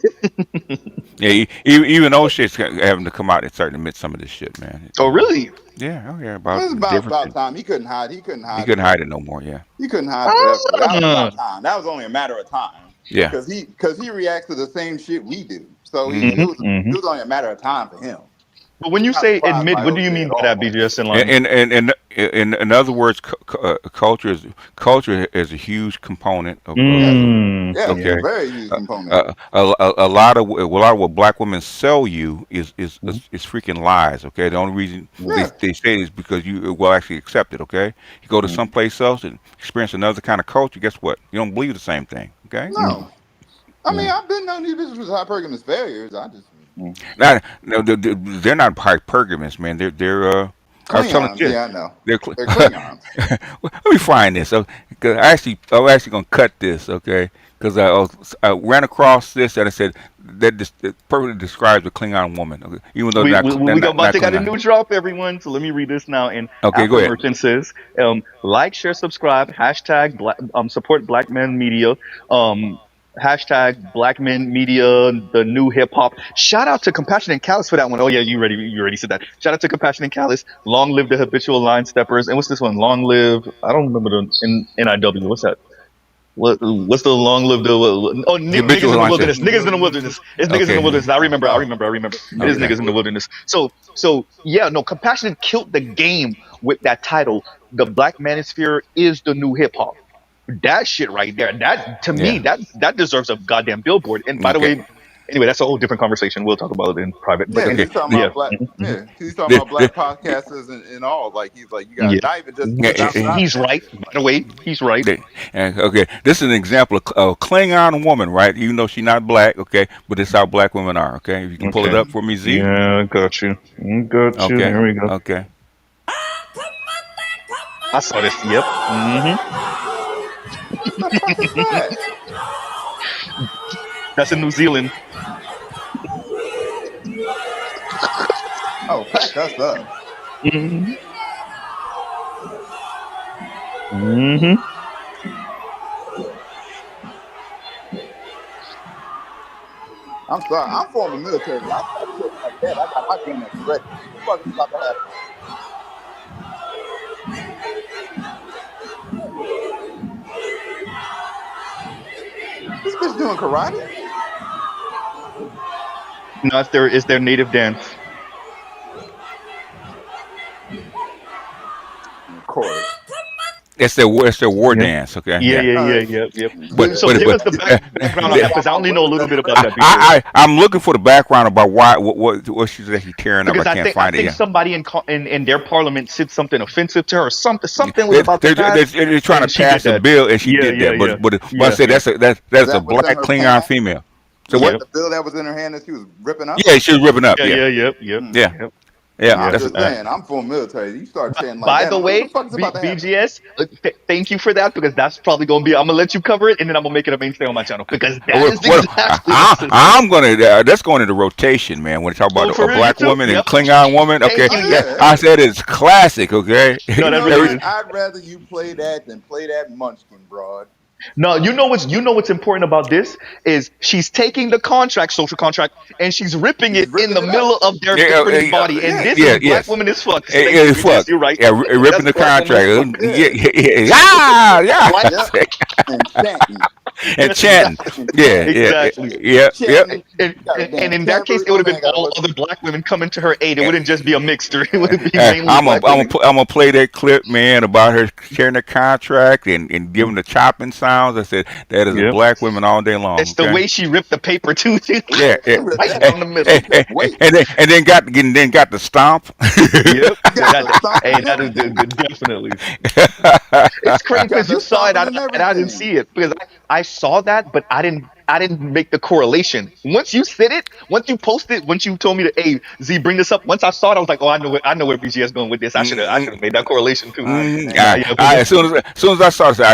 Yeah, even those shits having to come out and start to admit some of this shit, man. Oh, really? Yeah, oh yeah, about It's the difference. about time. He couldn't hide. He couldn't He hide couldn't forever. hide it no more. Yeah, He couldn't hide forever. That was Ah. about time. That was only a matter of time. yeah. Because he reacts to the same shit we do. So hmm it was only a matter of time for him. But when you I'm not say surprised admit, by what do you OJ mean at by that, all. BGS in line? In other words, culture is a huge component Yes, yes, okay. a very huge component. A lot of what black women sell you is freaking lies. Okay, the only reason Yeah. they say it is because you will actually accept it. Okay, you go to someplace else and experience another kind of culture. Guess what? You don't believe the same thing. Okay. No. I mean, I've been known these bitches was hypergamous failures. I just Now, no, they're not hypergamous, man. They're. I was telling Klingons. you, Yeah, I know. they're. They're Klingons. Let me find this. Cause I'm actually gonna cut this, okay? Because I ran across this and I said it perfectly describes a Klingon woman, okay? Even though they're We about not to got a new Klingon. drop, everyone. So let me read this now. And Okay, go Afro ahead. Merchant says, like, share, subscribe, hashtag support Black Men Media, hashtag Black Men Media, the new hip hop. Shout out to Compassion and Callous for that one. Oh yeah, you already said that. Shout out to Compassion and Callous. Long live the habitual line steppers. And what's this one? Long live. I don't remember the NIW. What's that? What's the long lived The niggas habitual in the line said, wilderness. Niggas in the wilderness. It's niggas in the okay, wilderness. I remember. Oh, It is okay, niggas in the wilderness. So yeah, no, Compassionate killed the game with that title. The Black Manosphere is the new hip hop. That shit right there. That to me, yeah, that deserves a goddamn billboard. And by the okay, way, anyway, that's a whole different conversation. We'll talk about it in private. But yeah, okay. he's talking The, yeah, about black. mhm, Yeah, he's talking the, about black podcasters and all. Like he's like, you yeah. got not even just yeah, because I'm not. He's right. By the way, he's right. okay, this is an example of a Klingon woman, right? Even though she's not black, okay, but this is how black women are, okay? If you can pull it Okay. up for me, Z. Yeah, got you. Got you. Okay, Here we go. okay. I saw this. Yep. What the fuck is that? That's in New Zealand. Oh, pack us up. hmm I'm sorry. I'm former military. I start shit like that. I got my gun at the ready. What the fuck is about to happen? This bitch doing karate? No, it's their native dance. Of course. It's their war Yeah. dance, okay? Yeah, Yeah. yep. But So give us the background on that because I only know a little bit about that. BJ. I'm looking for the background about what she's actually tearing up. Because I can't I find it. think Yeah. somebody in their parliament said something offensive to her, or something was They're, about to pass. they're trying and to she did pass a that. bill, and she Yeah, did yeah, that. yeah. But I said Yeah. that's is a that what's in black her Klingon pants? female. So Is what? that the bill that was in her hand that she was ripping up? Yeah, she was ripping up. Yeah, Yeah, yep. yeah. I'm That's just saying, I'm full military. You start saying like By that, the I'm like, what way, the fuck is about to happen? BGS, thank you for that because that's probably going to be. I'm gonna let you cover it, and then I'm gonna make it a mainstay on my channel because that is exactly what this is. I'm gonna that's going into rotation, man. When you talk about Oh, for a real, black you too? woman and Yep. Klingon woman, okay, Thank you. Oh, yeah. I said it's classic, okay. No, You that know really what? is. I'd rather you play that than play that Munchkin broad. No, you know what's important about this is she's taking the contract, social contract, and she's ripping He's it in ripping the it middle up. of their pretty body. And this is black Yes. woman is fucked. Thank you, It's BGS. fuck. You're right. Yeah, ripping That's the black woman is contract. fucked. Yeah. Yeah. Like, Yep. And chanting. and chanting. Yeah, yeah, yeah, Exactly. yeah, yeah. Chanting, And, you got a and damn in that case, tambourine. it would My have been man got a all whistle. other black women coming to her aid. It wouldn't just be a mixture. It would be mainly I'm black women. play that clip, man, about her sharing the contract and giving the chopping sounds. I said that is a Yep. black women all day long. It's the Okay. way she ripped the paper too. Yeah, yeah. Right down the middle. Wait, And then got the stomp. Yep. got the stomping Hey, and that is everything. definitely. It's crazy Got because you the saw it stomping and and I didn't everything. see it because I saw that, but I didn't make the correlation. Once you said it, once you posted, once you told me to, hey Z, bring this up. Once I saw it, I was like, oh, I know where BGS going with this. I should have made that correlation too. Ah, Nah, damn. yeah, but As soon as I saw this,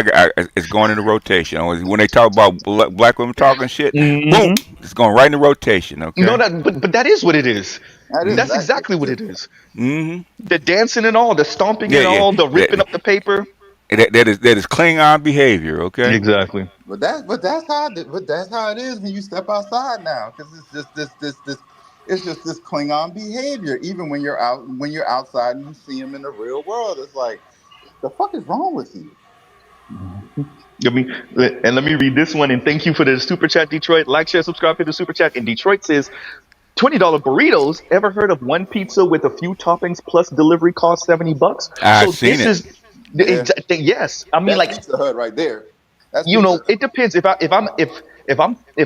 it's going into rotation. When they talk about black women talking shit, boom, hmm it's going right into rotation. no, Okay. but that is what it is. That is That's exactly exactly what what it it is. is. Mm-hmm. The dancing and all, the stomping Yeah, and yeah. all, the ripping up the paper. That is Klingon behavior. Okay. Exactly. But that's how it is when you step outside now, because it's just this it's just this Klingon behavior. Even when you're outside and you see them in the real world, it's like the fuck is wrong with you? Let me read this one and thank you for the super chat, Detroit. Like, share, subscribe to the super chat. And Detroit says $20 burritos. Ever heard of one pizza with a few toppings plus delivery cost $70? I've So seen this it. is Yeah, yes. I mean, that's like, Pizza Hut right there. That's Pizza Hut. it depends. If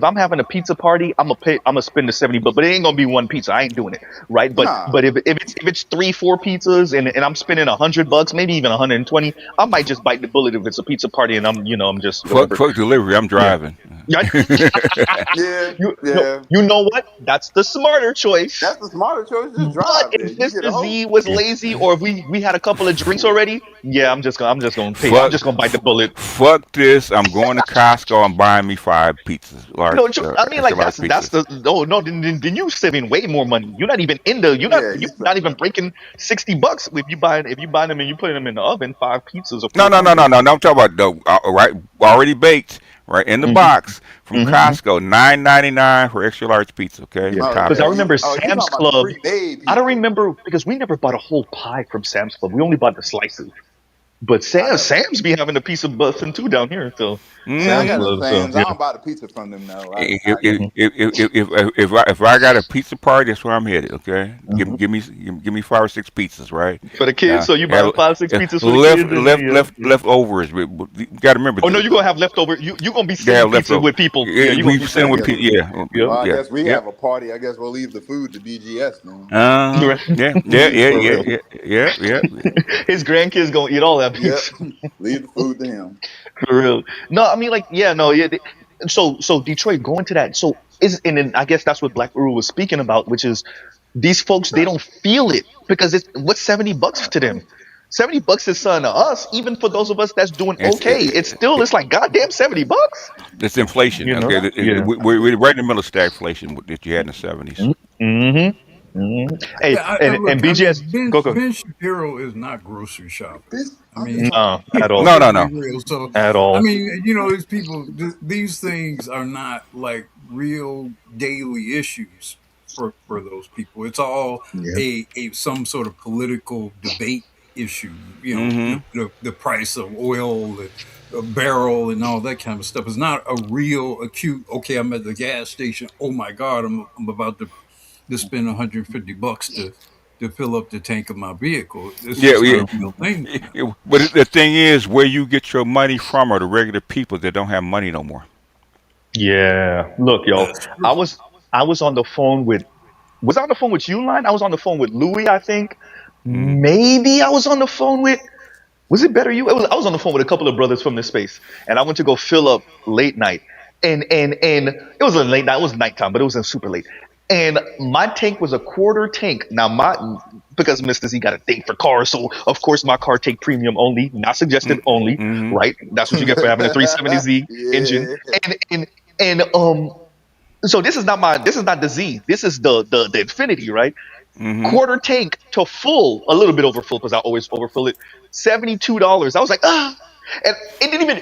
I'm having a pizza party, I'm gonna spend the $70, but it ain't gonna be one pizza. I ain't doing it, right? But Nah, but if it's 3 4 pizzas and I'm spending $100, maybe even 120, I might just bite the bullet if it's a pizza party and I'm just whatever. Fuck delivery. I'm Yeah. driving. Yeah. yeah, you no, yeah. you know what? That's the smarter choice. That's the smarter choice. Just But drive there. if You get a Mr. host. Z was lazy, or if we had a couple of drinks already, yeah, I'm just gonna pay. I'm fuck, just gonna bite the bullet. fuck this. I'm going to Costco. I'm buying me 5 pizzas, large, I mean, extra like large that's pizzas. the no, then you saving way more money. You're not even in the Yeah, you you're spend. not even breaking $60 if you buying them and you putting them in the oven, 5 pizzas or No, four no, no, no, pizzas. no, no. I'm talking about the right, already baked, right in the hmm box from hmm Costco. $9.99 for extra large pizza. Okay, Yeah, on Oh top because of I yeah, that. remember you Sam's talking about the Club. pre-made I don't pizza? remember because we never bought a whole pie from Sam's Club. We only bought the slices. But I never. Sam's be having a piece of busting too down here. So Man, I Sam's got Mm-hmm. a Club. So Sam's. I yeah. don't buy the pizza from them though. If I if, hmm if I got a pizza party, that's where I'm headed. Okay, hmm give me 5 or 6 pizzas, right? For the kids, so you Have buying 5 6 pizzas for the left kids, and left yeah, left yeah. leftovers. You got to remember Oh no, you're the gonna have leftover. You gonna be they sending have pizza leftover. with people. Yeah, you're gonna We be send sending with guess. pizza. yeah, Yep. Well, I yeah, guess we yeah. have a party. I guess we'll leave the food to BGS then. Uh-huh. Yeah, yeah, yeah, For yeah, real. yeah, yeah, yeah. His grandkids gonna eat all that Yep, pizza. leave the food to him. For real. No, I mean, like, yeah, no, yeah. So Detroit going to that. So and then I guess that's what Black Uru was speaking about, which is these folks, they don't feel it because it's what's $70 to them. $70 is something to us, even for those of us that's doing It's okay. It's like goddamn $70. it's inflation. Okay, Yeah. we're right in the middle of stagflation that you had in the '70s. Mm-hmm. Hey, Yeah, and look, I BGS, mean, go. Ben Shapiro is not grocery shopping. This I I'm just mean, talking No, about. at all. No, let's no, be no. real. So, At I all. mean, these people, these things are not like real daily issues for those people. It's all Yeah. a some sort of political debate issue. Mm-hmm. The price of oil, the barrel, and all that kind of stuff. It's not a real acute. Okay, I'm at the gas station. Oh my God, I'm about to spend $150 to fill up the tank of my vehicle. It's Yeah, just not yeah. a real thing for them. But the thing is, where you get your money from are the regular people that don't have money no more. Yeah. Look, yo, That's I true. was I was on the phone with was I on the phone with you, line? I was on the phone with Louis, I think. Mm-hmm. Maybe I was on the phone with was it better you? I was on the phone with a couple of brothers from this space, and I went to go fill up late night, and it was a late night. It was nighttime, but it wasn't super late. And my tank was a quarter tank. Now because Mr. Z got a thing for cars, so of course my car take premium only, not suggested only, Mm-hmm. right? That's what you get for having a 370Z engine. Yeah. And so this is not the Z. This is the Infinity, right? Mm-hmm. Quarter tank to full, a little bit over full because I always overfill it. $72. I was like, ah. And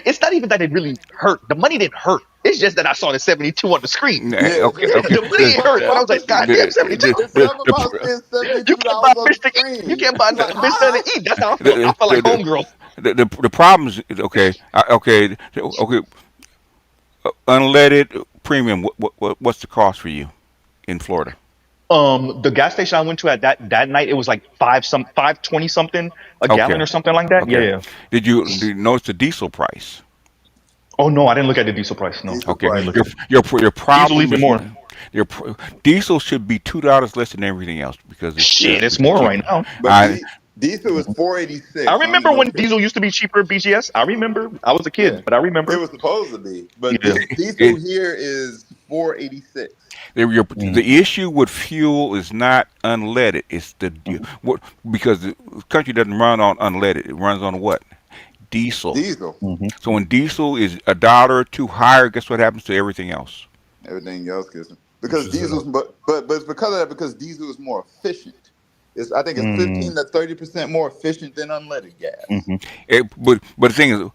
it's not even that it really hurt. The money didn't hurt. It's just that I saw the 72 on the screen. Yeah. Okay, okay. The money ain't hurt, but I was like, God damn, 72. It's something about spending You $72 can't buy on fish the to eat. You screen. can't buy You're like, nothing, fish nothing to eat. That's how I feel. I the, feel like the, homegirl. the problems. Okay, okay, okay. unleaded premium. What's the cost for you in Florida? The gas station I went to at that night, it was like 520 something a Okay. gallon or something like that. Yeah, Okay. yeah. Did you notice the diesel price? Oh no, I didn't look at the diesel price. No, Diesel Okay. I didn't price. look at Your diesel problem even is more. diesel should be $2 less than everything else because Shit, it's it's more right cheaper. now. But I diesel is I 486. I don't remember know when if you. diesel used to be cheaper at BGS. I remember. I was a Yeah, kid, but I it remember. was supposed to be, but Yeah. diesel here is 486. the issue with fuel is not unleaded. It's what because the country doesn't run on unleaded. It runs on what? Diesel. Diesel. So when diesel is $1 or two higher, guess what happens to everything else? Everything else gets Which because is diesel's but it's because of that because diesel is more efficient. I think it's 15 to 30% more efficient than unleaded gas. But the thing is,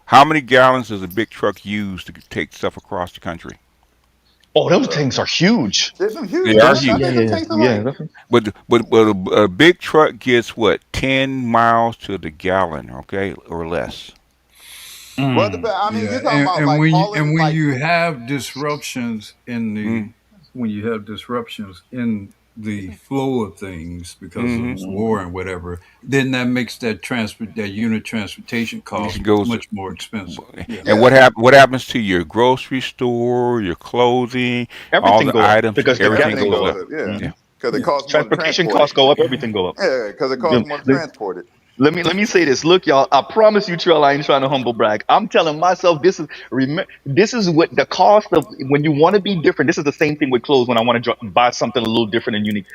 how many gallons does a big truck use to take stuff across the country? Oh, those things are huge. There's some huge They are tanks. I huge. think them tanks are like But a big truck gets what 10 miles to the gallon, okay, or less. well. I mean, yeah, you're talking about and like when hauling like you have disruptions in the Mm. when you have disruptions in the flow of things because of Mm-hmm. war and whatever, then that makes that unit transportation cost It goes, much more expensive. Yeah. and yeah, what happens to your grocery store, your clothing, all Everything the go up items, because the gas everything everything goes goes goes up. up. up. Yeah, Mhm. because it Yeah. costs more to Transportation transport costs it. go up. Everything go up. Yeah, because it costs more to transport it. Let me say this. Look, y'all. I promise you, Trill, I ain't trying to humble brag. I'm telling myself this is what the cost of when you want to be different. This is the same thing with clothes. When I want to buy something a little different and unique,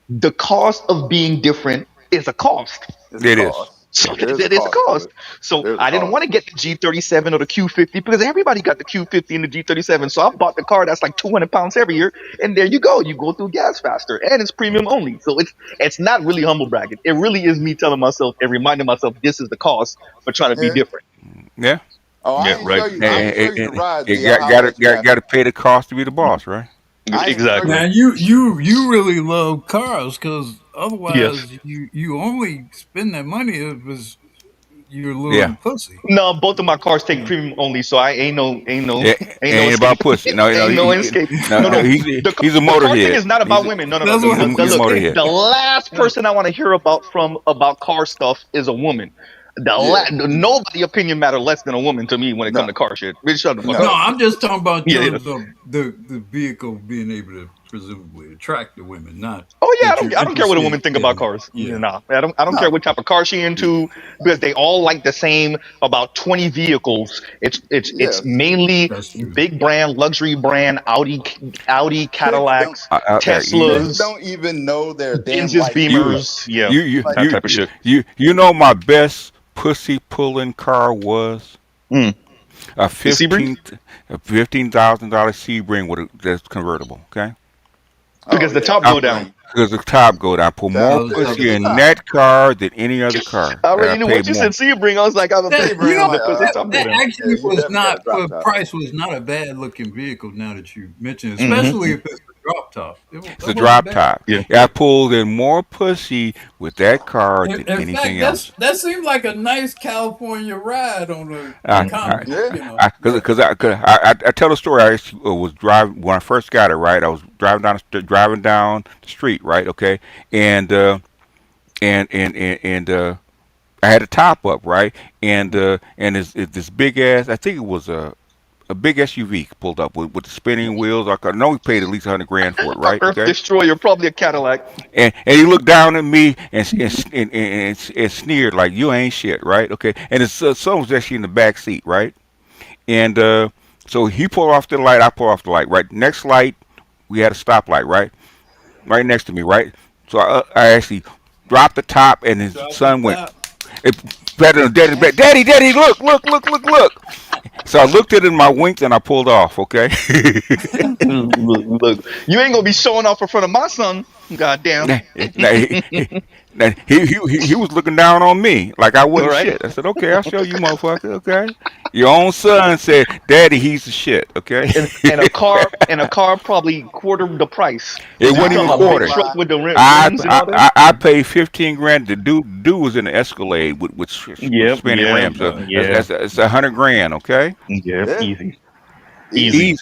the cost of being different is a cost. It's a It is. cost. So There is a that is a cost to cost. it. So There's a I didn't want cost. to get the G37 or the Q50 because everybody got the Q50 and the G37. So I bought the car that's like 200 pounds heavier, and there you go. You go through gas faster, and it's premium only. So it's not really humble bragging. It really is me telling myself and reminding myself this is the cost for trying to be Yeah. different. Yeah. Oh, I Yeah, ain't right. show you. I ain't show And, you the and, ride, and D. I'll let you have got it. to pay the cost to be the boss, right? I ain't show Exactly. Now you. you really love cars because Yes. otherwise you only spend that money if you're Yeah. luring pussy. No, both of my cars take premium only, so I Yeah, ain't no ain't escape. about pussy. No, no, Ain't no escape. no, No, no. no. He's a The car thing motorhead. is not about women. No, no, no. That's what I'm He's a saying. motorhead. The last person I want to hear about car stuff is a woman. Yeah. Nobody opinion matter less than a woman to me when it comes No. to car shit. Bitch, shut the fuck No, No. up. I'm just talking about Yeah, yeah. the vehicle being able to presumably attract the women, not Oh yeah, that you're I don't care what a interested would think about in. cars. Yeah. Nah, I don't care No. what type of car she into because they all like the same. About 20 vehicles. It's Yes. mainly That's true. big brand, luxury brand, Audi, Chicks don't. Cadillacs, Out there easy. Chicks Teslas, don't even know their damn Benz's, You, license. Beamers. Yeah, Like, that type of shit. you know my best pussy pulling car was Mm. a The Sebring? $15,000 Sebring that's convertible. Okay, oh Because the yeah, top go down. Sebring. because the top go down. I put more That's Oh, the, pussy it's the in top. that car than any other car, I and I already knew paid once you said more. Sebring, I was like, I'm a Sebring, baby. you know like, Because the top go that down. yeah, actually you was definitely got not a drop for top. price was not a bad looking vehicle. Now that you mention, it, especially Mm-hmm. if it's a drop top, It's that a wasn't drop bad. top. Yeah. Yeah, I pulled in more pussy with that car than In anything fact, else. that seemed like a nice California ride on a I, Mm-hmm. I, common, Yeah. you know. Yeah. I tell the story. I actually, was driving when I first got it. Right, I was driving down the street. Right, okay, and I had a top up. Right, and this big ass. I think it was a big SUV pulled up with the spinning wheels. I know we paid at least 100 grand for it. A Right, Earth okay. Destroyer, probably a Cadillac. And he looked down at me and sneered like you ain't shit, right? Okay. And his son was actually in the back seat, right? And so he pulled off the light, I pulled off the light, right? Next light, we had a stoplight, right next to me, right? So I actually dropped the top, and his Drop the son went, top. it, better than daddy, daddy, look. So I looked at it in my winked and I pulled off, okay? Look, you ain't gonna be showing off in front of my son. Goddamn. Now, he was looking down on me like I All wasn't right. shit. I said, okay, I'll show you, motherfucker. Okay, your own son said, "Daddy, he's the shit." Okay, And a car probably quarter the price. it Cause you wasn't I even ain't talking about gonna big quartered. truck lie. with the I rims and I all that. I paid 15 grand. The dude was in an Escalade with Yep, spinning yep, rims. So yeah, it's 100 grand. Okay, yep, Yeah. easy. Easy.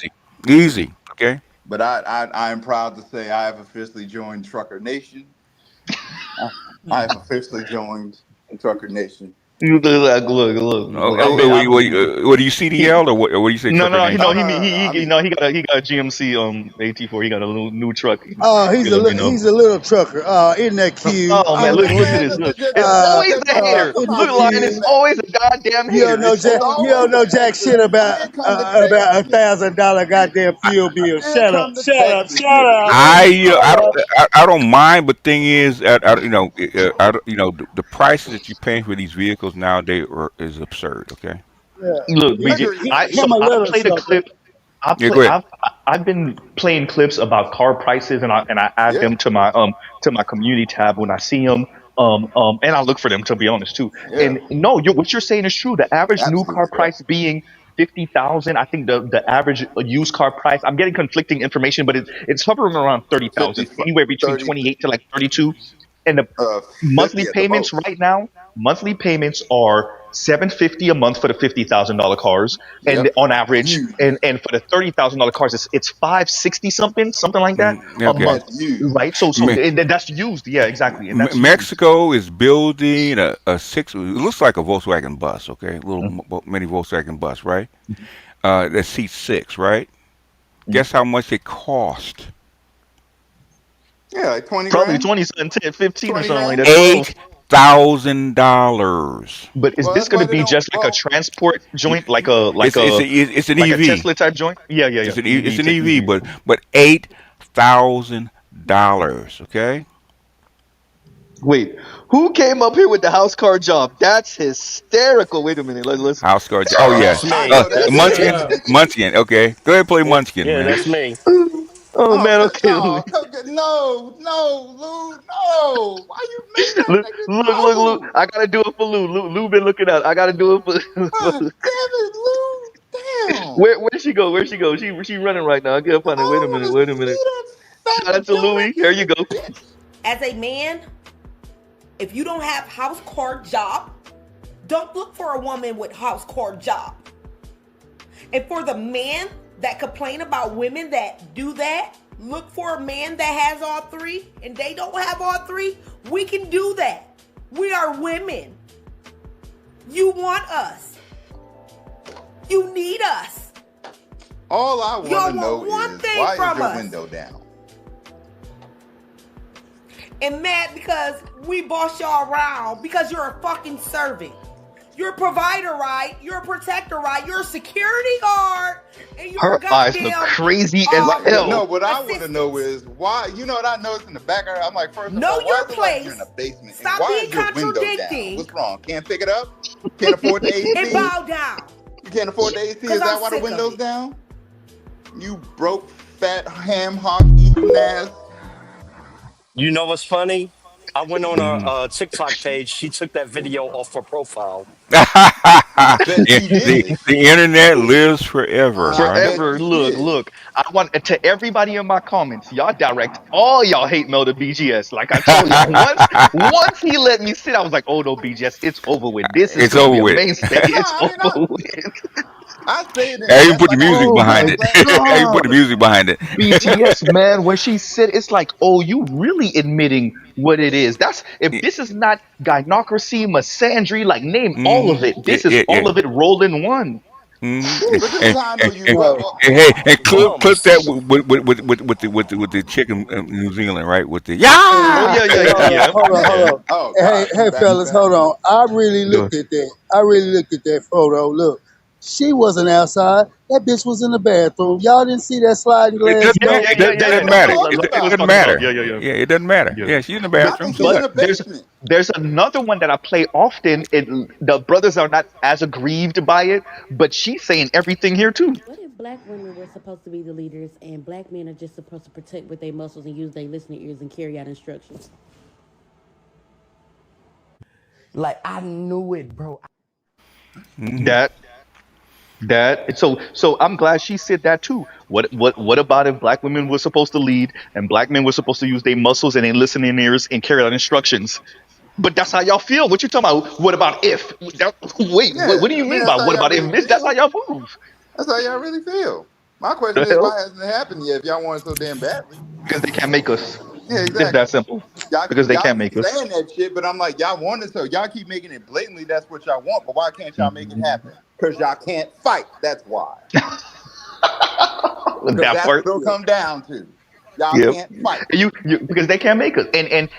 Easy. Okay. But I am proud to say I have officially joined Trucker Nation. I have officially joined Trucker Nation. You look. Oh, what do you CDL or what do you say? No, Trucker no, Nation? No, no, no, no. I mean, he got a GMC AT4. He got a new truck. He's He'll a let me know. he's a little trucker. Isn't that cute? Oh man, Isn't look at that this. cute? Look, it's always a hater. Isn't Look, he Lion, cute? it's always a goddamn You don't hater. know It's jack. always You don't know jack shit about I didn't come to debate. $1,000 goddamn fuel bill. I didn't Shut up! come to Shut up! Texas Shut with it. up! You heard me? I don't mind, but thing is, the prices that you pay for these vehicles nowadays is absurd. Okay. Yeah. look, BG. Agreed. Him a I little played a sucker. clip. Yeah, go ahead. I've been playing clips about car prices, and I add Yeah, them to my community tab when I see them. And I look for them, to be honest too. yeah. And no, what you're saying is true. The average new car Absolutely correct. price being 50,000. I think the average used car price. I'm getting conflicting information, but it's hovering around 30,000, 50, anywhere between 30, 28 to like 32. And the 50 monthly at the payments most. right now, monthly payments are $750 a month for the $50,000 cars, and Yep. on average, Used. and for the $30,000 cars, it's 560 something like that a Okay. month, That's used. right? So Me- that's used, yeah, exactly, and that's used. Mexico is building a six. It looks like a Volkswagen bus. Okay, a little mini Volkswagen bus, right? That seats six, right? Guess how much it cost? Yeah, like 20 Probably grand. 20 something, 10, 15 or 20 something like grand. that, 12. $8,000. But is Well, this that's going to why they be don't. just like a Well, transport joint, It's an like a EV. Tesla type joint? Yeah, yeah, yeah. It's an EV. EV, but $8,000. Okay. Wait, who came up here with the house car job? That's hysterical. Wait a minute. Let's. House car. Oh yeah. That's me. I know That's that's me. it. Yeah. Munchkin. Okay. Go ahead, play Yeah, Munchkin, yeah, man. that's me. Oh Oh man, okay. no, no, no, Lou, no! Why you make that Look, nigga? look. No! I gotta do it for Lou. Lou been looking out. I gotta do it Ah, for. damn it, Lou! Damn! Where she go? Where she go? She running right now. I can't find it. Wait I a minute. want Wait to a minute. see that Shout out fat to Louie. There you vagina go. bitch. As a man, if you don't have house car job, don't look for a woman with house car job. And for the men that complain about women that do that, look for a man that has all three, and they don't have all three. We can do that. We are women. You want us. You need us. All I want Y'all to know want one is thing why from is your us. window down? And mad because we boss y'all around because you're a fucking servant. You're a provider, right? You're a protector, right? You're a security guard. And you're Her a eyes goddamn look crazy as Like, hell. no, what I want to know is why. You know what I noticed in the background? I'm like, first of know all, why your is it like you're place. in a basement? And Stop why being is your window down? contradicting. What's wrong? Can't pick it up? Can't afford the AC? And bow down. You can't afford the AC? Is Because that I'm why the sick of window's it. down? You broke, fat, ham hock eating ass. You know what's funny? I went on Mhm. a TikTok page. She took that video off her profile. I bet Yeah, she the did. the internet lives forever, I right? bet Forever. she did. Look. I want to everybody in my comments, y'all direct all y'all hate mail to BGS. Like I told y'all, once he let me sit, I was like, oh no, BGS, it's over with. This is It's gonna over be a with. mainstay. No, It's I mean, over with. I say it in I even jest put the like I music said Oh to my behind Fellas it. last night. I even put god. the music behind it. BTS, man, when she said it's like, oh, you really admitting what it is. That's if this is not gynocracy, misandry, like name all of it. Yeah, This is yeah, all yeah. of it rolled in one. But this is how I know you. And hey, and clip that Bums. with the chick in New Zealand, right? With the Oh yeah. yeah, yeah, yeah, yeah, yeah. Hold on. Oh Hey, God, you hey, back to fellas, back. hold on. I really Go. looked at that. I really looked at that photo. Look, she wasn't outside. That bitch was in the bathroom. Y'all didn't see that sliding It glass doesn't Yeah, door? yeah, it yeah, doesn't, yeah, it yeah. doesn't That's what I'm That's matter. what talking It Latoya was about. doesn't talking about. matter. Yeah, yeah, yeah. Yeah, it doesn't matter. Yeah. Yeah, she's in the I bathroom. think So she's in But the what? basement. there's another one that I play often. The brothers are not as aggrieved by it, but she's saying everything here too. What if black women were supposed to be the leaders and black men are just supposed to protect with their muscles and use their listening ears and carry out instructions? Like I knew it, bro. Hmm. So I'm glad she said that too. What about if black women were supposed to lead and black men were supposed to use their muscles and their listening ears and carry out instructions? But that's how y'all feel. What you talking about? What about if? Wait, Yeah, what do you I mean mean that's by how what y'all about really if this? That's how feel. y'all move. That's how y'all really feel. My question The is, why hell? hasn't it happened yet? If y'all want it so damn badly. Because they can't make us. Yeah, It's that exactly. simple. Y'all Because they y'all can't keep make us. saying that shit, but I'm like, y'all want it so y'all keep making it blatantly. That's what y'all want, but why can't y'all make it happen? Because y'all can't fight. That's why. Because That that's what part. it'll come down to. Y'all Yep. can't fight. You because they can't make us. And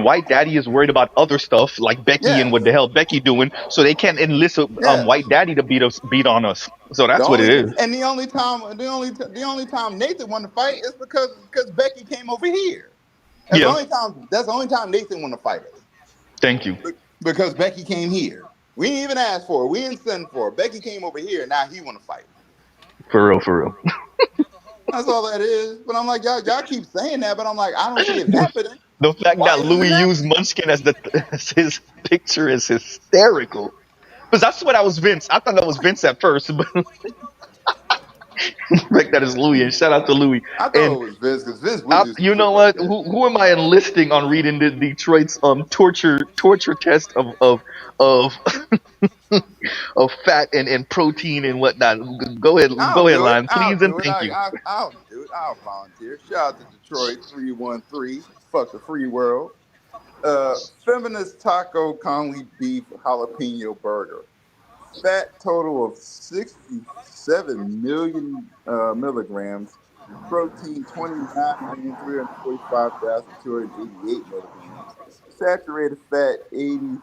White Daddy is worried about other stuff like Becky and Yes, what the hell Becky doing, so they can't enlist yes. White Daddy to beat on us. So The that's what only it is. and the only time Nathan wanted to fight is because Becky came over here. Yeah. That's the only time Nathan want to fight us Thank you. because Becky came here. We didn't even ask for it. We didn't send for it. Becky came over here. Now he want to fight. For real, for real. That's all that is. But I'm like, y'all keep saying that, but I'm like, I don't see it happening. The fact Why that isn't it Louis used happening? Munchkin as as his picture is hysterical. Because that's what I was Vince. I thought that was Vince at first, but the fact that is Louis. And shout out to Louis. I thought And it was Vince because Vince would do some you shit know like what? that. Who am I enlisting on reading the Detroit's torture test of of fat and protein and whatnot? I'll Go ahead, do it. line, please and thank you. I'll do it. I'll volunteer. Shout out to Detroit 313. Fuck the free world. Feminist taco Conley beef jalapeno burger. Fat total of 67 million milligrams. Protein 29,345,288 milligrams. Saturated fat 80.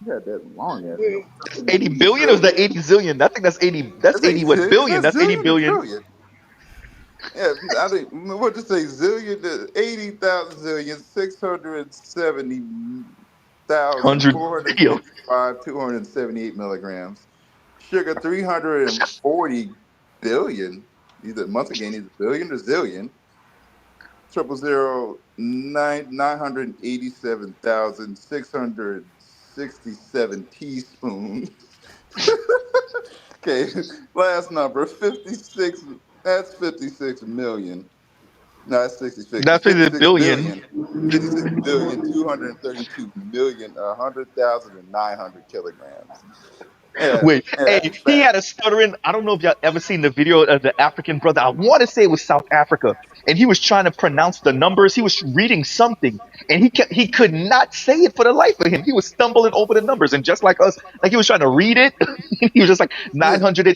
You had that long ass note. That's Something 80 80 billion or is that trillion. 80 zillion? I think that's 80. That's That's 80 8 what zillion. billion? That's That's 80 zillion or billion. trillion. Yeah, I think what to say zillion to 80,000 zillion 100. Yo, 278 milligrams. Sugar 340 billion. Either once again either billion or zillion. 987,667 teaspoons. Okay, last number 56. That's 56 million. No, that's 66. that's 80 56 billion. billion. 56 billion 232 million 100,900 kilograms. Yeah, Wait, yeah, hey, that's he fat. had a stuttering. I don't know if y'all ever seen the video of the African brother. I want to say it was South Africa, and he was trying to pronounce the numbers. He was reading something, and he could not say it for the life of him. He was stumbling over the numbers, and just like us, like he was trying to read it, he was just like Yeah, 900.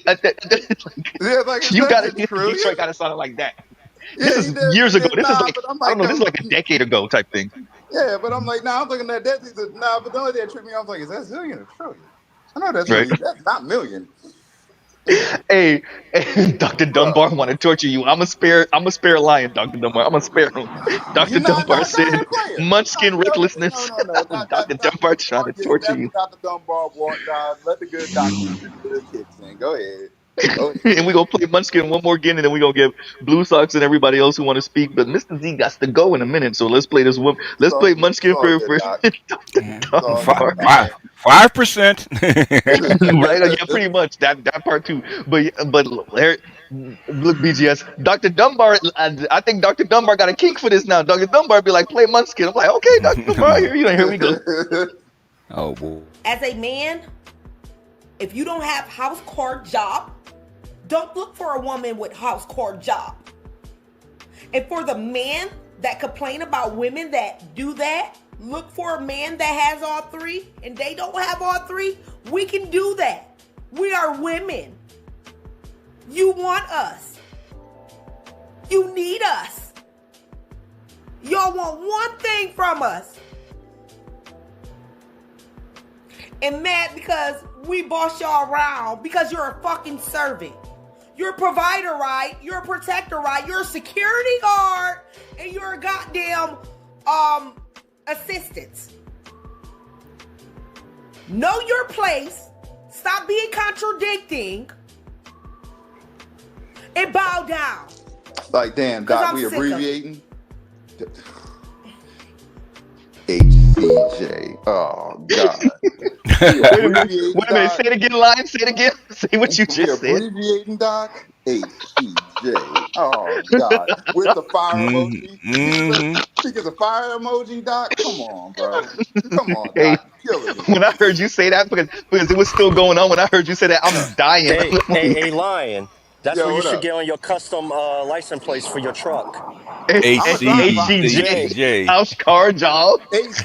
yeah, like is You that got the it. trillion? Detroit got it sounded like that. This Yeah, is years he ago. did. This is Nah, like but I'm I don't like, know. This is don't. like a decade ago type thing. Yeah, but I'm like, nah, I'm looking at that. Nah, but the only thing that tripped me, I was like, is that zillion or trillion? I know that's Right. zillion. That's not million. Yeah, Hey, hey, Dr. Dunbar bro. want to torture you. I'm a spare lion, Dr. Dunbar. I'm a spare him. You Dr. not, Dunbar not go said ahead, play it. Munchkin No, recklessness. no, no. Dr. Dr. Dunbar trying Dunbar to get torture that's you. what Dr. Dunbar want, dog. Let the good doctor do the good kicks in. Go ahead. Go ahead. And we gonna play Munchkin one more again, and then we gonna give Blue Sox and everybody else who want to speak. But Mr. Z got to go in a minute, so let's play this one. It's Let's all play good. It's Munchkin all for good, doc. Dr. It's all Five, good, Dunbar. my man. 5%. Right? Yeah, pretty much that part too. But Larry, look, BGS, Dr. Dunbar. I think Dr. Dunbar got a kink for this now. Dr. Dunbar be like, play Munchkin. I'm like, okay, Dr. Dunbar, here you. Here we go. Oh boy. As a man, if you don't have house core job, don't look for a woman with house core job. And for the men that complain about women that do that, look for a man that has all three, and they don't have all three. We can do that. We are women. You want us. You need us. Y'all want one thing from us. And mad because we boss y'all around because you're a fucking servant. You're a provider, right? You're a protector, right? You're a security guard and you're a goddamn assistant. Know your place. Stop being contradicting and bow down. Like, damn, 'Cause doc, I'm we sick of it. abbreviating. HCJ. Oh God. We Wait a minute. abbreviating, Wait a minute. doc. Say it again, Lion. Say it again. Say what you We just said. abbreviating, doc. HCJ. Oh God. With the fire emoji. Mm-hmm. He gets a fire emoji, doc. Come on, bro. Come on, Hey, doc. You're killing me. when I heard you say that, because it was still going on. When I heard you say that, I'm dying. Hey, Lion. That's what Yo, you what should up? get on your custom license plates for your truck. I'm gonna try to find HCJ, HCJ. house car job.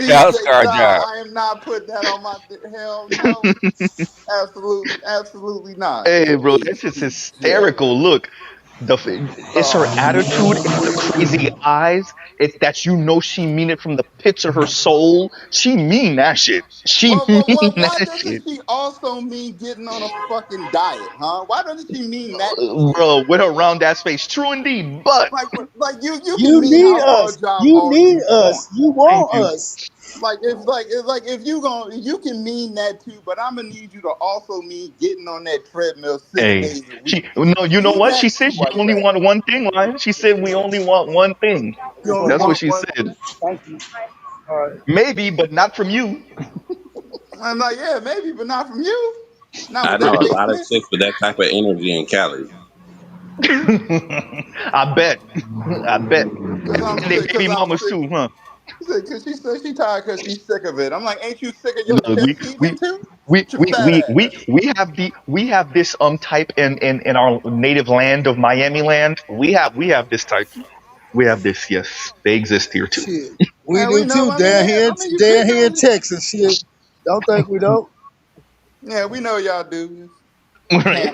House HCJ. car Nah, job. I am not putting that on my hell no. Absolutely not. Hey, bro, that's just HCJ. hysterical. Look, it's her attitude, it's the crazy eyes. It's that you know she mean it from the pits of her soul. She mean that shit. She mean Why that doesn't shit, she also mean getting on a fucking diet, huh? Why doesn't she mean that shit? bro. With her round ass face, true indeed. But Like you can You mean need house car us. job You all need you want. us. You thank want you. us. If you can mean that too, but I'm gonna need you to also mean getting on that treadmill six Hey, days a week. she no, you know Mean what she that too said? She while you only at want one thing, Lion. She said we only want one thing. You only That's what want she one. said. Thank you. All right. Maybe, but not from you. I'm like, yeah, maybe, but not from you. Not I with know that a lot of basement. chicks with that type of energy in Cali. I bet. I bet. Cause I'm And they sick. Cause baby I'm mamas sick. too, huh? Cause she said she tired because she's sick of it. I'm like, ain't you sick of your No, chest heaving too? Your fat ass. we have this type in our native land of Miami land. We have this type. We have this. Yes, they exist here too. Shit. We And do we know. too. I mean, yeah. I mean, you Down big here in girls. Texas. Shit. Don't think we don't. Yeah, we know y'all do. Right.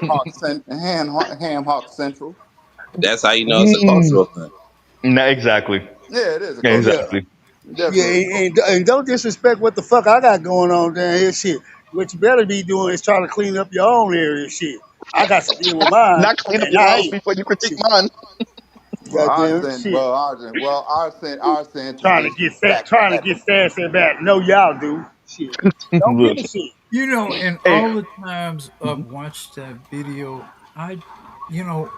Ham Hawk Central. That's how you know it's a Mm. cultural thing. No, exactly. Yeah, it is a culture. Yeah. Exactly. It Yeah, definitely is a culture. and don't disrespect what the fuck I got going on down here. Shit. What you better be doing is trying to clean up your own area. Shit. I got to deal with mine, Not clean up and your I house ain't. before you critique Shit. mine. Well, our Goddamn it. sin. Shit. Well, our Trying to centralization get is fat. back in the Trying to get heavens. sassy about. No, y'all do. Shit. Don't give Look, a shit. You know, and hey, all the times I've watched that video, you know,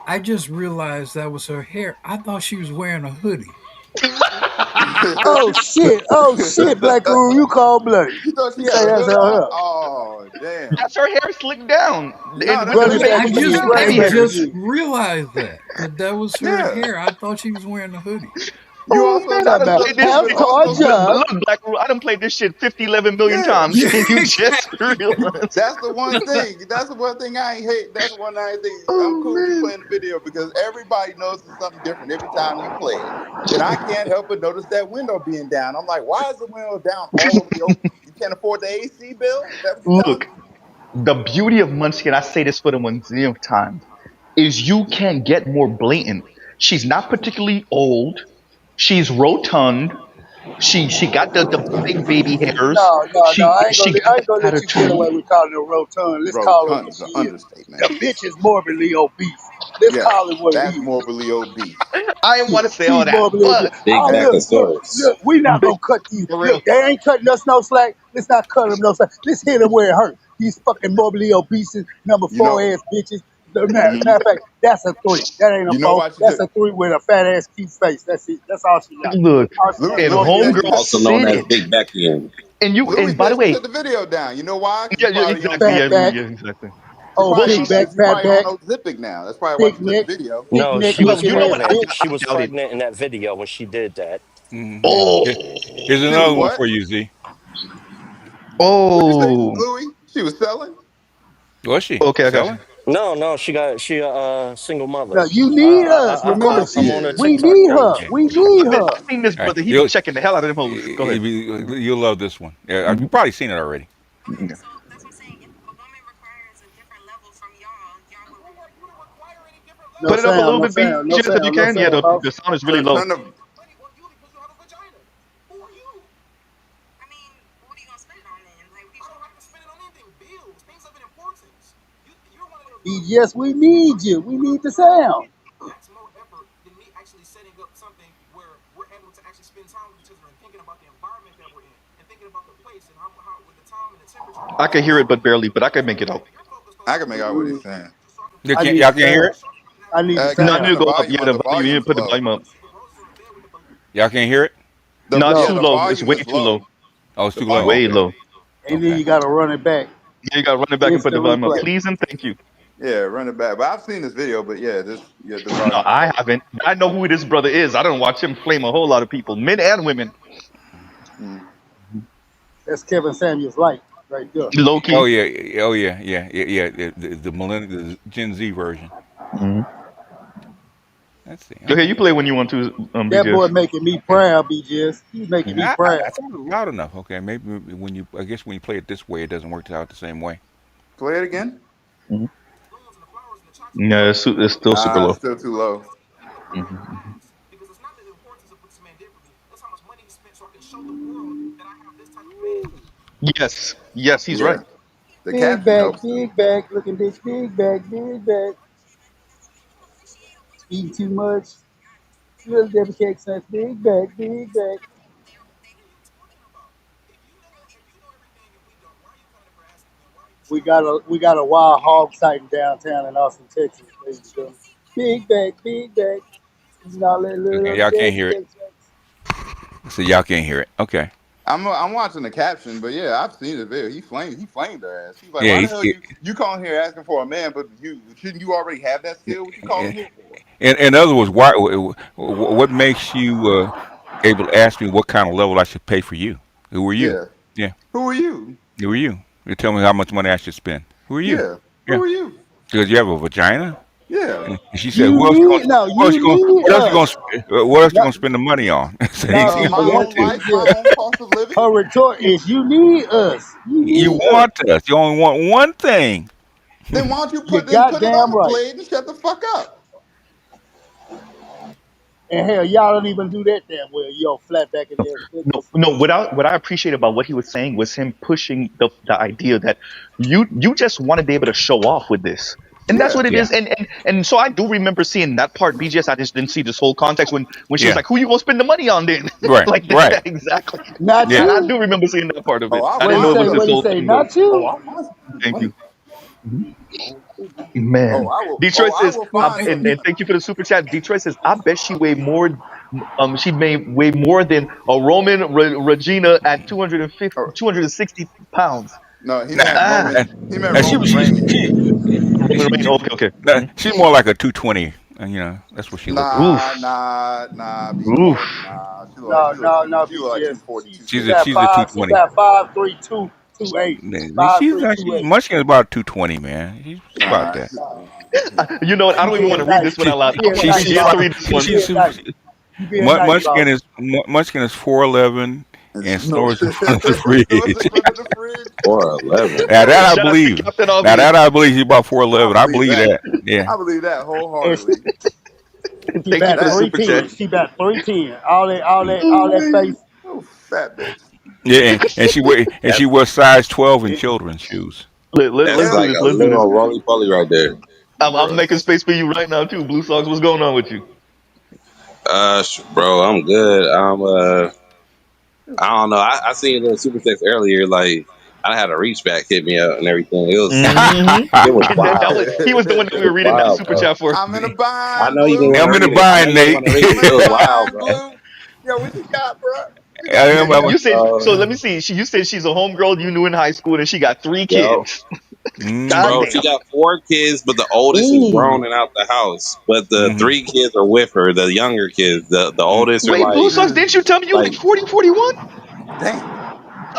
I just realized that was her hair. I thought she was wearing a hoodie. Oh shit! Oh shit! Black Guru, you cold blooded. You thought she You had say a that's hood her on? hair. Oh, damn. that's her hair slicked down No, and that's with Run the it her. back I baby, just again. with the Run it I baby back hairs. just again. realized that was her Yeah. hair. I thought she was wearing a hoodie. You Oh also man, I Talk done notice about played though this too, house but shit. call also But job. look, Black Rule, I done played this shit 50, 11 million yeah. times, Yeah, and you just exactly. realized. That's the one thing. That's the one thing I ain't hate. That's the one I think. I'm Oh cool with you man. playing the video because everybody notices something different every time you play it. And I can't help but notice that window being down. I'm like, why is the window down all over the open? You can't afford the AC bill? Is that what you're telling Look, me? the beauty of Munchkin, I say this for the 1,000th time, is you can get more blatant. She's not particularly old. She's rotund. She got the fake baby hairs. No, no, no. I ain't She gonna. got I ain't the gonna let you get attitude. away with calling her rotund. Let's call her what Rotund's an she is. understatement. The bitch is morbidly obese. Let's Yes, call it what it that's is. morbidly obese. I didn't Shit, want to say all she's that, morbidly obese. but Big Oh, Hey, back look, of look, swords. look. We not big gonna cut these. for real. Look, they ain't cutting us no slack. Let's not cut them no slack. Let's hit them where it hurt. These fucking morbidly obese number you four know, ass bitches. No, mhm. matter of fact, that's a three. That ain't a You know four. why she That's took a three with a fat ass cute face. That's it. That's all she got. Look, All she got is and Louis morbidly said she homegirl obese. took Also known said as it. Big Becky. Louis And by the said she way, took the video down. You know why? 'Cause yeah, she yeah, probably on exactly, Fat yeah, Zipic. back. yeah, exactly. She Oh, Well, probably big she on back, said, she fat probably on back, no Zipic now. That's probably why thick she took the neck, video. thick No, neck she No, was you looking know ass what? pregnant. bitch. She was I doubt it. pregnant in that video when she did that. Oh, Here's She was another one what? for you, Z. What'd you say, oh, Louis? She was selling? Was she okay, I got you. selling? No, she single Now mother. you need us. Of Remember, course she I'm on her is. we TikTok need her. page. We need her. I've seen this All right, brother. He be checking the hell out of them hoes. Go ahead. you'll love this one. Yeah, Mhm. you've probably seen it already. Okay. No Put it up a sound, little no bit, B, sound, no just if you sound, no can. Yeah, sound, the boss. sound is really low. Turn the Yes, we need you. We need the sound. I can hear it, but barely. But I can make it out. I can make out what he's saying. I need Y'all the can't hear sound. it. I need the No, I Gotta need sound. turn to the go up. volume Yeah, up. the The volume. You need to volume's put the low. volume up. Y'all can't hear it. No, it's No. too The low. It's volume way is too low. low. Oh, it's The too volume low. Way Okay, low. And then okay. you gotta run it back. Yeah, you got to run it back and put the Instant volume up, replay. please and thank you. Yeah, run it back. But I've seen this video, but yeah, the No, volume is I low. haven't. I know who this brother is. I don't watch him flame a whole lot of people, men and women. Mm. That's Kevin Samuels light. right there. Low Oh key. yeah, oh yeah, yeah. The millennial, the Gen Z version. Mm-hmm. Let's see. Go ahead, you Okay. play when you want to, That BGS. boy making me proud, BJS. He's making me I proud. sounded loud enough. Okay, maybe when you, I guess when you play it this way, it doesn't work out the same way. Play it again. Mm-hmm. Yeah, it's still super Nah, it's low. still too low. Mm-hmm. Yes, yes, he's Yeah, right. the Big caption back, helps too. big back, looking bitch, big back, big back. Eating too much. Little devil cake says, big back, big back. We got a wild hog sight in downtown in Austin, Texas, ladies and gentlemen. Big back, big back. Eating all that Okay, little y'all can't devil hear it. cake. So y'all can't hear it. Okay. I'm watching the caption, but yeah, I've seen the video. He flamed her ass. He's like, Yeah. why the hell you calling here asking for a man, but you shouldn't you already have that skill? What you calling here for? In other words, why? What makes you able to ask me what kind of level I should pay for you? Who are you? Yeah. Yeah. Who are you? Who are you? You tell me how much money I should spend. Who are you? Yeah. Yeah. Who are you? Because you have a vagina. Yeah. And she said, You "Who else? need no, you need What else you us. gonna? What else you No, gonna spend the money on?" I said, no, "He My want own to. life, my BJ. own cost of living. Her retort is, you need us. You You need us. want us. You only want one thing." Then why don't you You put it on goddamn the right. plate and shut the fuck up? And hell, y'all don't even do that damn well. Yo, flat back in there. No, no. What I appreciate about what he was saying was him pushing the idea that you just want to be able to show off with this, and that's Yeah. what it Yeah. is. And so I do remember seeing that part. BGS, I just didn't see this whole context when she was Yeah. like, "Who you gonna spend the money on then?" Right. Like Right. that exactly. Not Yeah. I you. do remember seeing that part of Oh, it. I I What didn't he know it want say? was to. this What he whole say? thing though. Not Oh, you. I want some Thank money. you, man. Oh, Detroit I says, will find some and money. thank you for the super chat. Detroit says, I bet she weighed more. She may weigh more than a Roman Regina at 250, Oh, 260 pounds. no, he Nah, meant Ah, Roman. He meant nah, Roman Reigns. Roman Reigns. Okay, okay. nah, she's more like a 220. That's what she looked like. Nah, Oof, nah, oof. BGS. Nah, No, no, no, she look like BGS. 240, She got She's a 250. five. She 220. got 5'3", 2'8". She's 5'3", 2'8". Munchkin is about 220, man. She's about Nah, that. You know what? I You don't even want being to read nice. this one She out loud. You I'm being gonna she let nice, she's BGS to boss. read this You one. being nice. You being nice, boss. Munchkin is 4'11" and no, snores in shit. front of the It was in fridge. front of the fridge. 4'11". Now that I Shout out to believe. Captain Now Obvious. that I believe he's about I 4'11". I believe believe that. that. Yeah. I believe that And wholeheartedly. she Thank you for back the That 310. super She back 310. All that face. oh, fat bitch. Yeah, and That's she wears size 12 in children's shoes. that's Let's do like this. a Let's do this. literal roly poly right there. I'm Bruh. making space for you right now too. Blue Sox, what's going on with you? Bro, I'm good. I don't know. I seen the super text earlier. Like I had a reach back hit me up and everything. Hmm It was And that wild. was he was the one that It we were was reading that wild, super bro. chat for. I'm in a I bind, know you didn't Blue. want to I'm in the read it. I know bind, you didn't Nate. want to read I'm it. in It a was wild, bind, bro. Blue. Yo, what you got, bro? What you got You, for I, me? you, you said so. Uh, Let me see. You said she's a homegirl you knew in high school, and she got three yo, kids. mm, God bro, she damn. got 4 kids, but the oldest is Ooh. grown and out the house. But the hmm 3 kids are with her. The younger kids, the mm. oldest are Wait, Blue like Sox, didn't you tell me you like like 40, 41? Damn.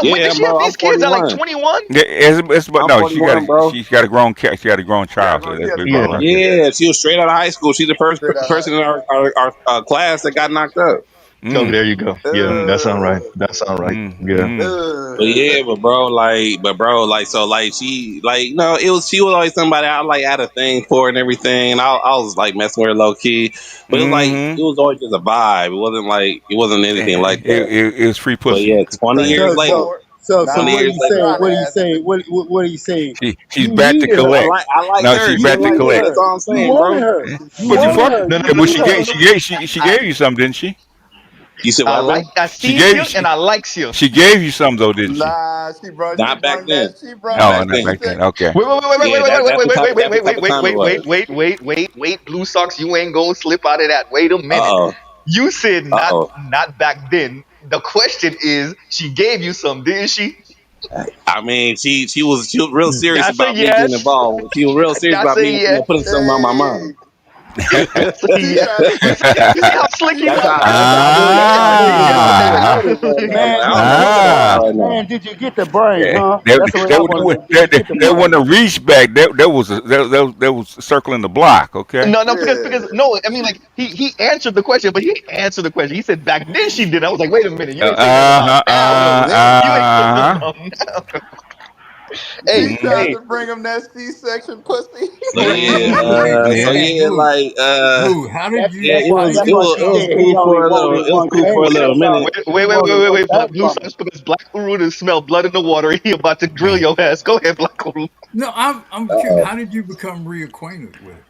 When did yeah, she have bro. I'm these kids at like 41. 21? Yeah, it's but I'm no, 41, bro. she's got a grown cat. She got a grown Yeah, child. So bro. that's Yeah, what the it's about, Yeah. grown right? kid. Yeah, she was straight out of high school. She's the first Straight out of high person in school. our class that got knocked up. Oh, Mm, there you go. Yeah, mm, that sound right. Uh, That sound right. Yeah. mm. But bro, like, so, like, she, like, no, she was always somebody I like had a thing for and everything. And I was like messing with her low key, but it was like Mm-hmm. it was always just a vibe. It wasn't anything like that. It was free But pussy. yeah, 20 thank years you So later, so for it. so Nah, 20 what are years you I later, saying? tried to What are you ask her. saying? What are you saying? She's You back to needed her. collect. I like No, her. she's She You a back to light needed bitch. collect. That's her. all I'm You saying, wanted bro. her. You But you wanted fuck. her. No, no, You no, Yeah, no, but needed no, no. her. she I gave you some, didn't she? You said I what, bro? like, I sees you and I likes you. She gave you some though, didn't she? nah. She Not back brung then. that. She Not brung Oh, back that not then. back then. decent. Okay. Yeah, that's the type of time it was. Wait. Blue Sox, you ain't gonna slip out of that. Wait a minute. Uh oh. You said Uh not oh. not back then. The question is, she gave you some, didn't she? I mean, she was real serious That's a about me getting yes. involved. She was real serious That's about a me, yes. putting something on my Hey, mind. She Yeah. tried to You bring. see how slick he That's was? how That's how I deep knew he that was was in gonna it. happen, man. I'm like, Man, I did don't you know what's get going the on right now. man? Did you get the brain, Yeah, huh? that, That's what I that, want to know. Did you get the that wasn't brain? a reach back. That was circling the block. Okay. No, no, Yeah. because no, I mean like he answered the question, but he didn't answer the question. He said back then she did. I was like, wait a minute, you ain't saying nothing about now That was though. then. You ain't saying nothing Uh-huh. about now. She Hey, tried Mhm. hey, to bring him that C-section pussy. So right. yeah, Hey, so hey, yeah, Blue, like Blue, how did yeah, you That's it why. how was did That's it you why was she it was become? said he cool only for a little. wanted It was one cool for a thing. little That's minute. all. He wanted a back Blue from her. Suns because Black Ruda smell blood in the water. He about to drill your ass. Go ahead, Black Ruda. No, I'm curious. How did you become reacquainted with her?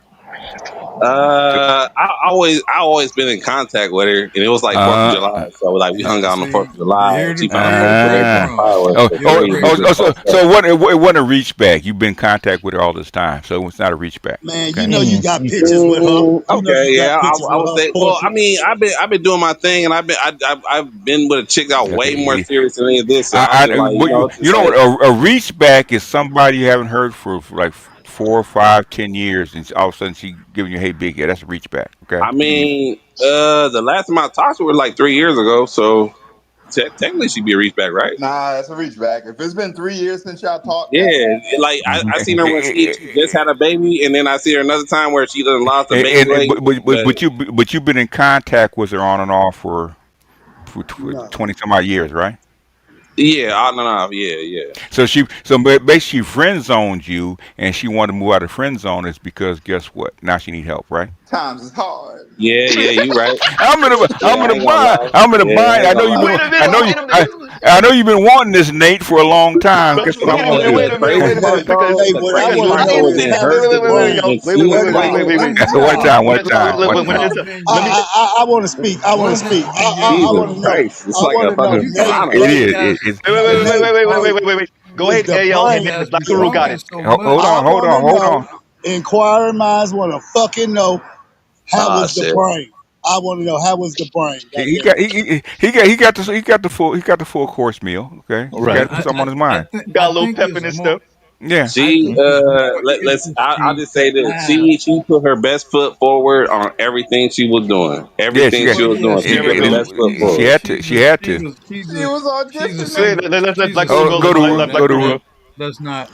I always been in contact with her, and it was like Fourth of Uh, July, so like we hung Yeah, out on the see, Fourth of July. And she found out here I the was getting ready break to do crumbs. fireworks. oh, So Here the we break just so crumbs. crossed up. it wasn't a reach back. You've been in contact with her all this time, so it's not a reach back. Man, you Okay. know you got pictures with her. You know Okay, you got yeah, pictures I with would her say. Well, I portrait. mean, I've been doing my thing, and I've been with a chick that way more Okay. serious than any of this. So I was just like, it's You just know like, what? A reach back is somebody you haven't heard for like 4, 5, 10 years, and all of a sudden she giving you, "Hey, big, yeah, that's a reach back." Okay. I mean, the last time I talked to her was like 3 years ago, so technically she'd be a reach back, right? Nah, that's a reach back. If it's been 3 years since y'all talked, that's a Yeah, reach back. like I seen her when she just Mhm. had a baby, and then I see her another time where she done lost a baby weight. But But you've been in contact with her on and off for No. 20 some odd years, right? yeah, on and off, yeah. So basically she friend zoned you, and she wanted to move out of friend zone is because guess what? Now she need help, right? Times is hard. Yeah, you right. Yeah, I'm in I a ain't gonna bind. lie. I'm in a Yeah, I bind. ain't gonna lie. Wait a I minute. know you. Wait a minute. I know you've been wanting this, Nate, for a long time. But Guess what Wait I'm a Blue, gonna minute. And do? Wait the a minute. Wait crazy a But minute. part though, hey, the what I crazy want to part I know though ain't is is in how was her the defense, brain? when wait, she wait, wait, was One wait, wait, like, wait, time, wait, wait. one One time. time. One Let, time. let, One let, What when time. it- happened? let me I want to speak. I want to What speak. happened I Jesus want to yesterday? know. Christ, it's I like want a to know. fucking You got Nate, sauna. It you Nate, is. got Nate, wait, Nate. wait, wait. Go Was ahead, the AL, and he then brain? has Black been Guru Was got the? talking it. so Hold much. I on. Hold want on. to Hold on. know. Inquiring minds want to fucking know how Ah, was the shit. brain. I want to know how was the brain. God He damn got it. he got the full course meal. Okay. He got Right. to put something on his mind. Got I a little think pep it's in his more. step. Yeah. I She think it's more I'll interesting just to say this. ask. She put her best foot forward on everything she was doing. Yeah. She Everything got. she Well, was yeah, doing. She There she we put her go. best foot She forward. had to. She had to. She was she's a auditioning. Wait, single let she's a Black Guru Oh, go. single go Let, to let mom. Black go Guru to. go. That's not.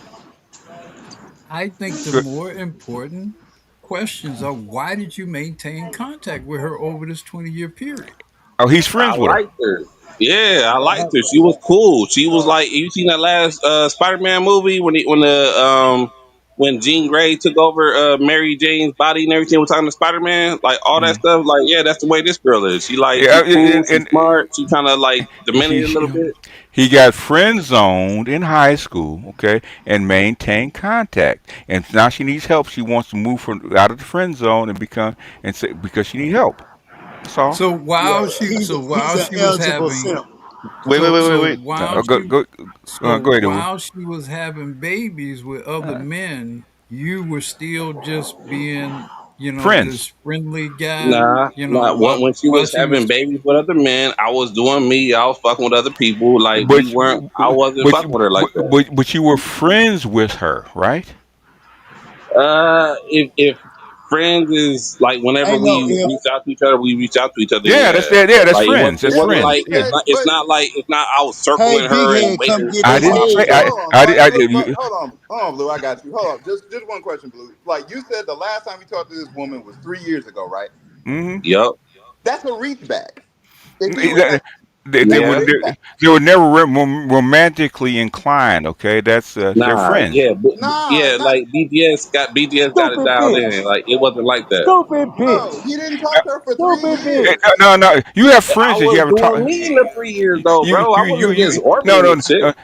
I think the Go, more important questions are why did you maintain contact with her over this 20-year period? oh, he's I friends with her. liked her. Yeah, I liked her. She was cool. She was like, you seen that last Spider-Man movie when Jean Grey took over Mary Jane's body and everything was talking to Spider-Man, like all that Mm. stuff. Like, yeah, that's the way this girl is. Yeah. She cool, she smart, she kind of like He, demented a little bit. he got friend zoned in high school, okay, and maintained contact. And now she needs help. She wants to move from out of the friend zone and become and say because she needs help. That's all. So Yeah, while she he's so he's while an she was eligible having simp. Uh, go go go ahead, Uwe. while she was having babies with other men, you were still just being, Friends. this friendly guy, Nah. When she while was she having was babies with other men, I was doing me. I was fucking with other people. Like we But weren't. I wasn't but fucking with her like that. but you were friends with her, right? If friends is like whenever Ain't no we if. reach out to each other, we reach out to each other. Yeah, that's Yeah, that. Yeah, that's like friends. it That's Yeah, wasn't but friends. he like Yeah. said, it's not I was Hey, circling big her and head, come waiting. get I this hold didn't on, head say but though. hold on. I did. Like, I look, did but you, hold on, Blue. I got you. Hold on. Just one question, Blue. Like you said, the last time you talked to this woman was 3 years ago, right? mm-hmm. Yup. That's a reach back. If you They, like, that's a Yeah. reach back. they were never romantically inclined. Okay, that's they're Nah. friends. Yeah. Nah, Yeah. not Like BTS got it Stupid dialed bitch. in. Like it wasn't like that. Stupid no. bitch. He didn't talk to her for three Stupid bitch. years. No. You have I friends that you was haven't talked. doing me in the 3 years though, bro. I wasn't just No, orbiting no. this shit.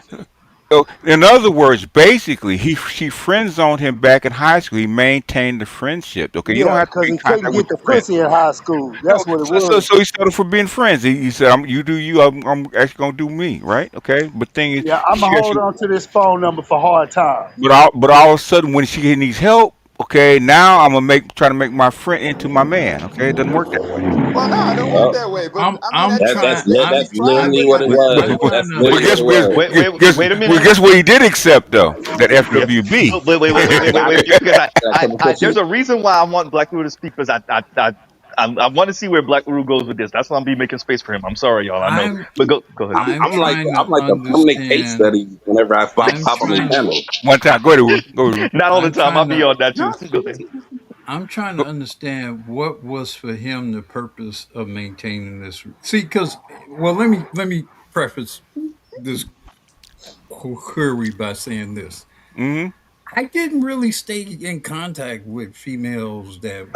So, in other words, basically, she friend zoned him back in high school. He maintained the friendship. Okay, you don't Yeah, have to because be in he couldn't contact with get your the friends. pussy in high school. No, That's what it was. so he started for being friends. He said, "You do you. I'm actually gonna do me, right? Okay." But thing is, Yeah, I'ma hold on to this phone number for hard time. but all of a sudden, when she needs help, Okay, now I'm gonna try to make my friend into my man. Okay, it doesn't work that way. Well, no, it don't work that way. But I mean, I'm trying. he That's tried, literally but what it I'm was. trying That's to. But literally what it was. guess what he did accept though? That Yeah. FWB. Because Can I come in there's question? a reason why I want Black Widow to speak because I want to see where Black Widow goes with this. That's why I'm be making space for him. I'm sorry, y'all. I know, I'm but go ahead. I'm trying to I'm like a permanent case understand. study whenever I I'm pop on the trying. channel. One time, go ahead, Ru. Go ahead, Ru. Not all the I'm time. I'll trying be to. on that too. Go ahead. I'm trying to understand what was for him the purpose of maintaining this. See, because well, let me preface this query by saying this. Mm-hmm. I didn't really stay in contact with females that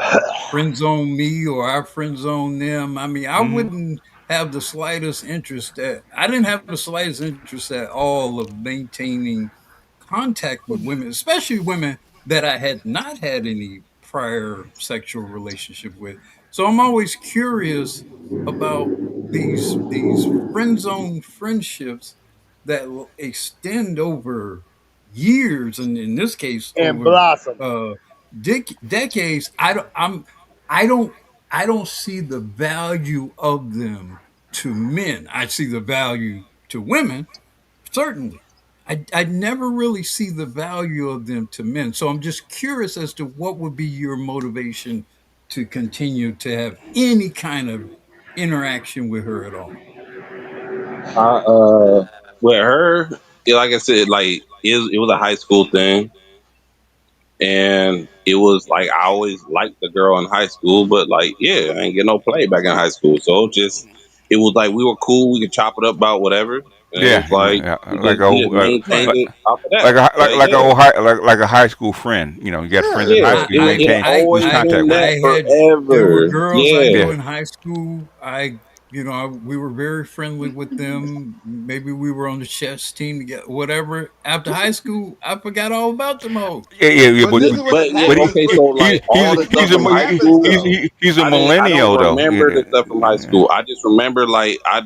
friend zone me or I friend zone them. I mean, I Mm-hmm. wouldn't have the slightest interest at I didn't have the slightest interest at all of maintaining contact with women, especially women that I had not had any prior sexual relationship with. So I'm always curious about these friend zone friendships that will extend over years, and in this case, and over blossom. uh, decades. I don't I don't see the value of them to men. I see the value to women, certainly. I never really see the value of them to men. So I'm just curious as to what would be your motivation to continue to have any kind of interaction with her at all. With her, yeah, like I said, like it was a high school thing, and it was like I always liked the girl in high school, but like yeah, I ain't get no play back in high school, so just it was like we were cool, we could chop it up about whatever, and it was Yeah, like yeah, we just maintained Right. it off of that. like a Yeah, old like a high school friend. You know, you got friends in high yeah, I school. You it maintain lose always been contact with that them. I had there were forever. girls I Yeah, knew Yeah, in high school. We were very friendly with them. Maybe we were on the chess team together. Whatever. After high school, I forgot all about them hoes. yeah. but this is what but has yeah, But happened. okay, so like all the stuff But from what high happens school. though? he's a I don't millennial though. remember the stuff from high school. I just remember like I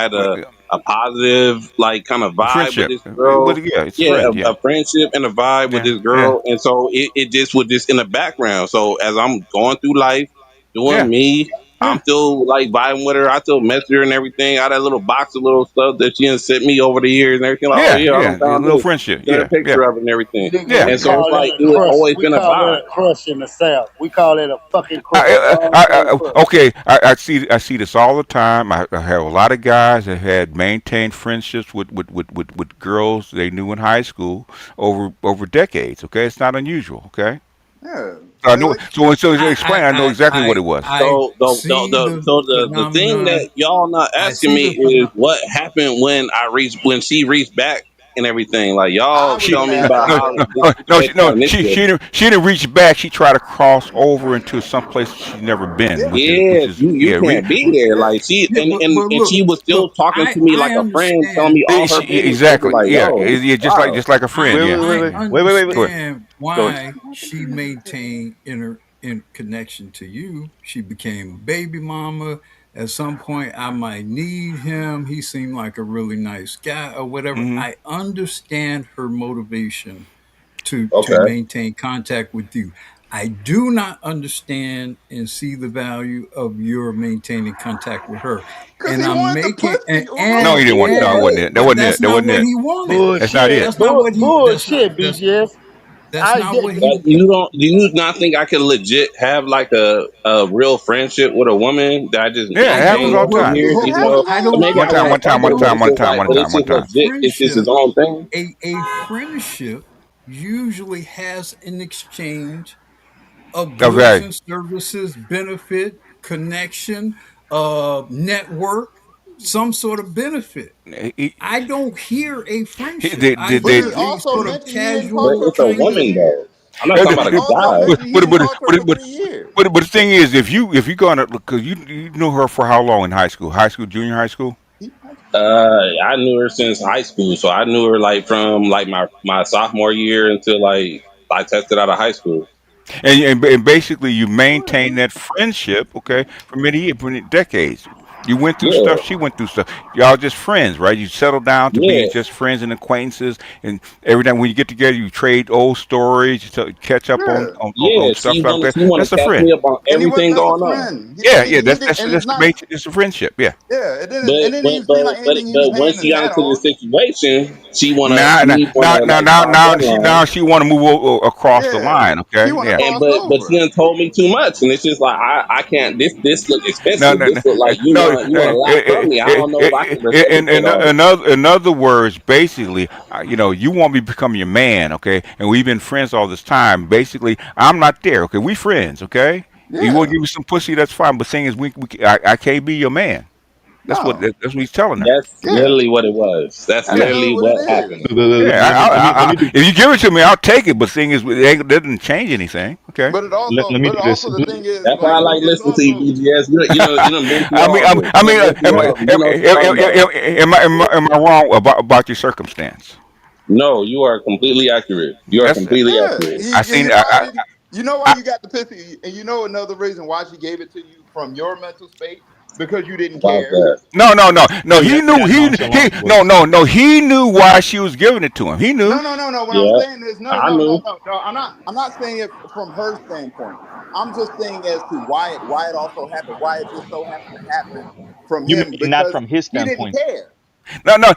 had a positive like kind of A vibe with friendship. this girl. Yeah, it's Yeah, friend. Yeah, a friendship and a vibe with yeah, this yeah, girl. And so it just was just in the background. So as I'm going through life, doing yeah, me, I'm yeah, still like vibing with her. I still mess with her and everything. I had a little box of little stuff that she had sent me over the years and everything. Like, oh yeah, yeah, I yeah. done A found little this. friendship. Sent her a Yeah, yeah, picture of it and everything. Nigga, yeah. we And so it's call that like a it was crush. always We been a call that vibe. a crush in the South. We call that a fucking crush. A long-term crush. Okay, I see this all the time. I have a lot of guys that had maintained friendships with girls they knew in high school over decades. Okay, it's not unusual. Okay, Yeah, so I know. like So I explain. I know exactly what it was. I see The thing that phenomenon. y'all not I asking see me the is phenomenon. what happened when she reached back and everything. Like I y'all was tell gonna me ask about that how question. disrespectful and initiative. She didn't reach back. She tried to cross over into some place she's never been, Yeah, which Yeah, is you yeah. can't be there. yeah. Like she Yeah, and but she was still look, talking to me like I a friend, telling understand. me all her business. It was Exactly. like, Yeah, yo, yeah. wow. Just like a friend. Yeah. I Yeah. Wait. Go ahead. understand Go ahead. why she maintained in connection to you. She became a baby mama. At some point, I might need him. He seemed like a really nice guy, or whatever. Hmm. I understand her motivation to Okay. maintain contact with you. I do not understand and see the value of your maintaining contact with her. Cause And he I'm wanted the making pussy, No, he didn't want. No, it wasn't it. That but wasn't that's it. That not wasn't what it. he wanted. That's not Bullshit. it. That's not what he Bullshit, BGS. that's I not get. what he But do you not think I could legit have like a real friendship with a woman that I just Yeah, it I happens don't maintained all the over the well, time. years, it even happens though I all the don't maybe I time. got a I couple, but don't it's just like, but it's One just time. legit. It's just his friendship own thing. a friendship usually has an exchange of goods Okay. and services, benefit, connection, network, some sort of benefit. I don't hear a friendship. I But hear he a also sort of mentioned he hadn't But talked to casual her it's a for kind of. woman 3 years. though. I'm not talking He about a also guy. mentioned he didn't talk to her for 3 years. But the thing is, if you gonna because you knew her for how long in high school? High school, junior high school. I knew her since high school, so I knew her like from like my sophomore year until like I tested out of high school. And basically you maintain that friendship, okay, for many decades. You went through Yeah, stuff. She went through stuff. Y'all just friends, right? You settled down to yeah. being just friends and acquaintances. And every time when you get together, you trade old stories, catch up Yeah. on Yeah, stuff like that. she wanna That's a catch friend. me up on And he everything wasn't as a going on. friend. Yeah, yeah. He That's did, that's and it's that's the not. base. It's a friendship. Yeah. Yeah, But it didn't but even seem but like but anything he was but once hanging she his got hat into the on. situation, Now, now, she now, wanna now, like now, cross that now line. she want to move across the Yeah, line. she Okay. want to Yeah. And cross but she over. done told me too much, and it's just like I can't. This look No, expensive. no, no, This look like no. you want a lot from me. I don't know if I can reciprocate all this. In other words, basically, you want me to become your man, okay? And we've been friends all this time. Basically, I'm not there, okay? We friends, okay? You want Yeah, to give me some pussy, that's fine. But thing is, I can't be your man. no, That's what he's telling her. That's yeah, literally what it was. That's that's Yeah, really literally what it what is. happened. yeah. Let me do If you give it to me, I'll take it. But thing is, it doesn't change anything, okay? let me But do this. also the thing is, That's why I like, like it's listening to you, also BGS. You done been through I mean, all this. You done been through all this. You know what you're talking about. am I wrong about your circumstance? No, you are completely accurate. You are That's completely yeah. accurate. I He seen. already. You know why I, you got the pissy, and you know another reason why she gave it to you from your mental space because you didn't About care. that. No. See He that see knew. that nonchalance, boy. No. He knew why she was giving it to him. He knew. No. What I'm Yeah, saying is, I knew. no. I'm not saying it from her standpoint. I'm just saying as to why it also happened, why it just so happened to happen from You him mean not because from his he didn't standpoint? care. No.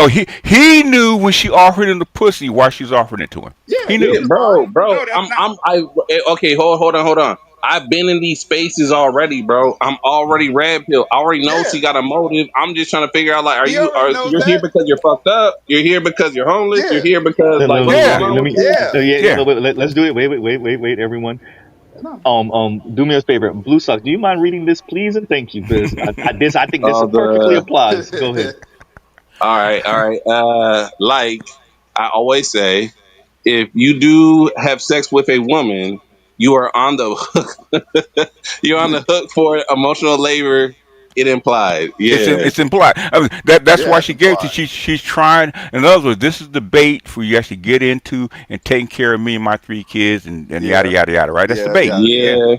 He knew when she offered him the pussy why she was offering it to him. Yeah, He which knew. Yeah, is bro, fine. bro. No, that's not. Okay. Hold on. I've been in these spaces already, bro. I'm already red pill. I already know Yeah, she got a motive. I'm just trying to figure out, like, he already knows you're here that. because you're fucked up? You're here because you're homeless? You're Yeah, here because like what's going Yeah. on Let with me you? yeah. yeah, Yeah. let's do it. Wait, everyone. No. Do me a favor. Blue Sock, do you mind reading this, please, and thank you, because I think this perfectly The applies. Go ahead. all right. Like I always say, if you do have sex with a woman, you are on the hook. You're on the hook for emotional labor. It implied, yeah. It's implied. I mean, that's Yeah, why it's she gave it to. implied. She's trying. In other words, this is the bait for you actually get into and taking care of me and my three kids and yada Yeah, yada yada. Right? That's the yeah, bait. yeah, Yeah.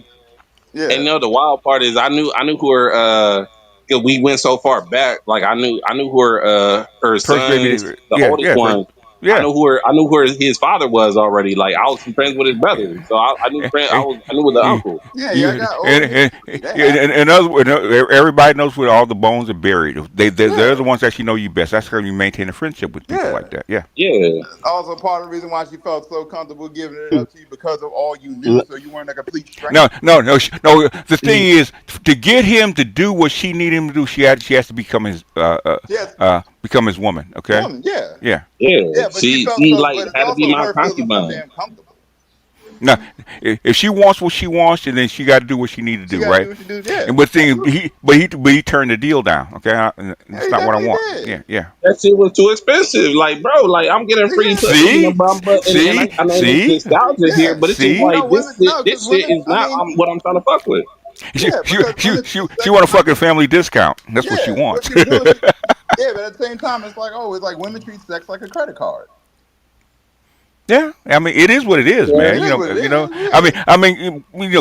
Yeah, and yeah. the wild part is I knew who her 'cause we went so far back. Like I knew who her First baby. sons, the Yeah. oldest Yeah. First. one. Yeah. I knew who his father was already. Like I was friends with his brother, Yeah. so I knew Eh, I knew with the eh, uncle. Yeah, y'all You got old history. That happened. in other words, everybody knows where all the bones are buried. They're Yeah, the ones that actually know you best. That's how you maintain a friendship with people yeah. like that. Yeah. Yeah, Also, part of the reason why she felt so comfortable giving it up to you because of all you knew, L- so you weren't a complete No, stranger. no. The thing is, to get him to do what she needed him to do, she has to Yes, become his woman. Okay. woman. Yeah, Yeah. yeah. yeah. But she felt She so. like But it's had to be also my her feeling so concubine. damn comfortable. Now, if she wants what she wants, and then she got to do what she need to She do, got to right? do what she do. Yeah, And but thing is, absolutely. he turned the deal down. Okay, Yeah, that's he not what I definitely want. did. Yeah, yeah. That shit was too expensive. Like, bro, like I'm getting free Yeah. pussy, See, I know it's nostalgia here, Yeah. but it's just see. like No, women. No, because this shit women. is I not mean, what I'm trying to fuck with. yeah, because women treat She sex want a like. fucking family discount. That's what she Yeah, what wants. she was doing. Yeah, but at the same time, it's like, oh, it's like women treat sex like a credit card. Yeah, I mean, it is what it is, Yeah. It man. is what it is.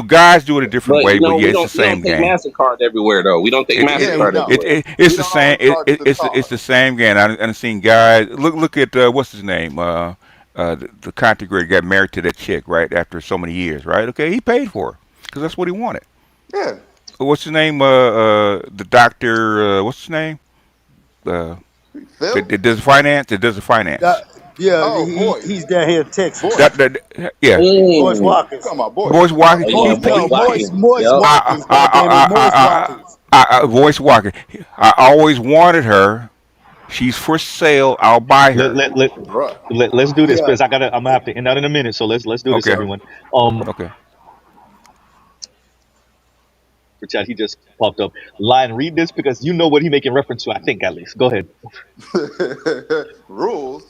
Guys do it a different But way, but yeah, we it's the don't same take game. MasterCard everywhere though. We don't take Yeah, we MasterCard don't. everywhere. It's We the don't same. always charge with the It's card. the same game. I've seen guys look at what's his name, the content creator got married to that chick right after so many years, right? Okay, he paid for her because that's what he wanted. Yeah. What's his name? The doctor. What's his name? Uh, Phil? that does finance. That does the finance. Yeah, Oh, Boyce. he's down here in Texas. Boyce. Yeah. Boyce Mm. You Watkins. talking about Boyce. Voice walking. Oh He yeah, Mo, paid. voice no, Moist, Watkins. Moist Yep. Watkins. God damn it, Moist Watkins. Voice walking. I always wanted her. She's for sale. I'll buy let her. let let, Bruh. let's do this, Yeah, because I'm gonna have to end out in a minute. So let's do this, Okay. everyone. Um, Okay. for chat, he just popped up. Lion, read this because you know what he making reference to. I think at least. Go ahead. Rules.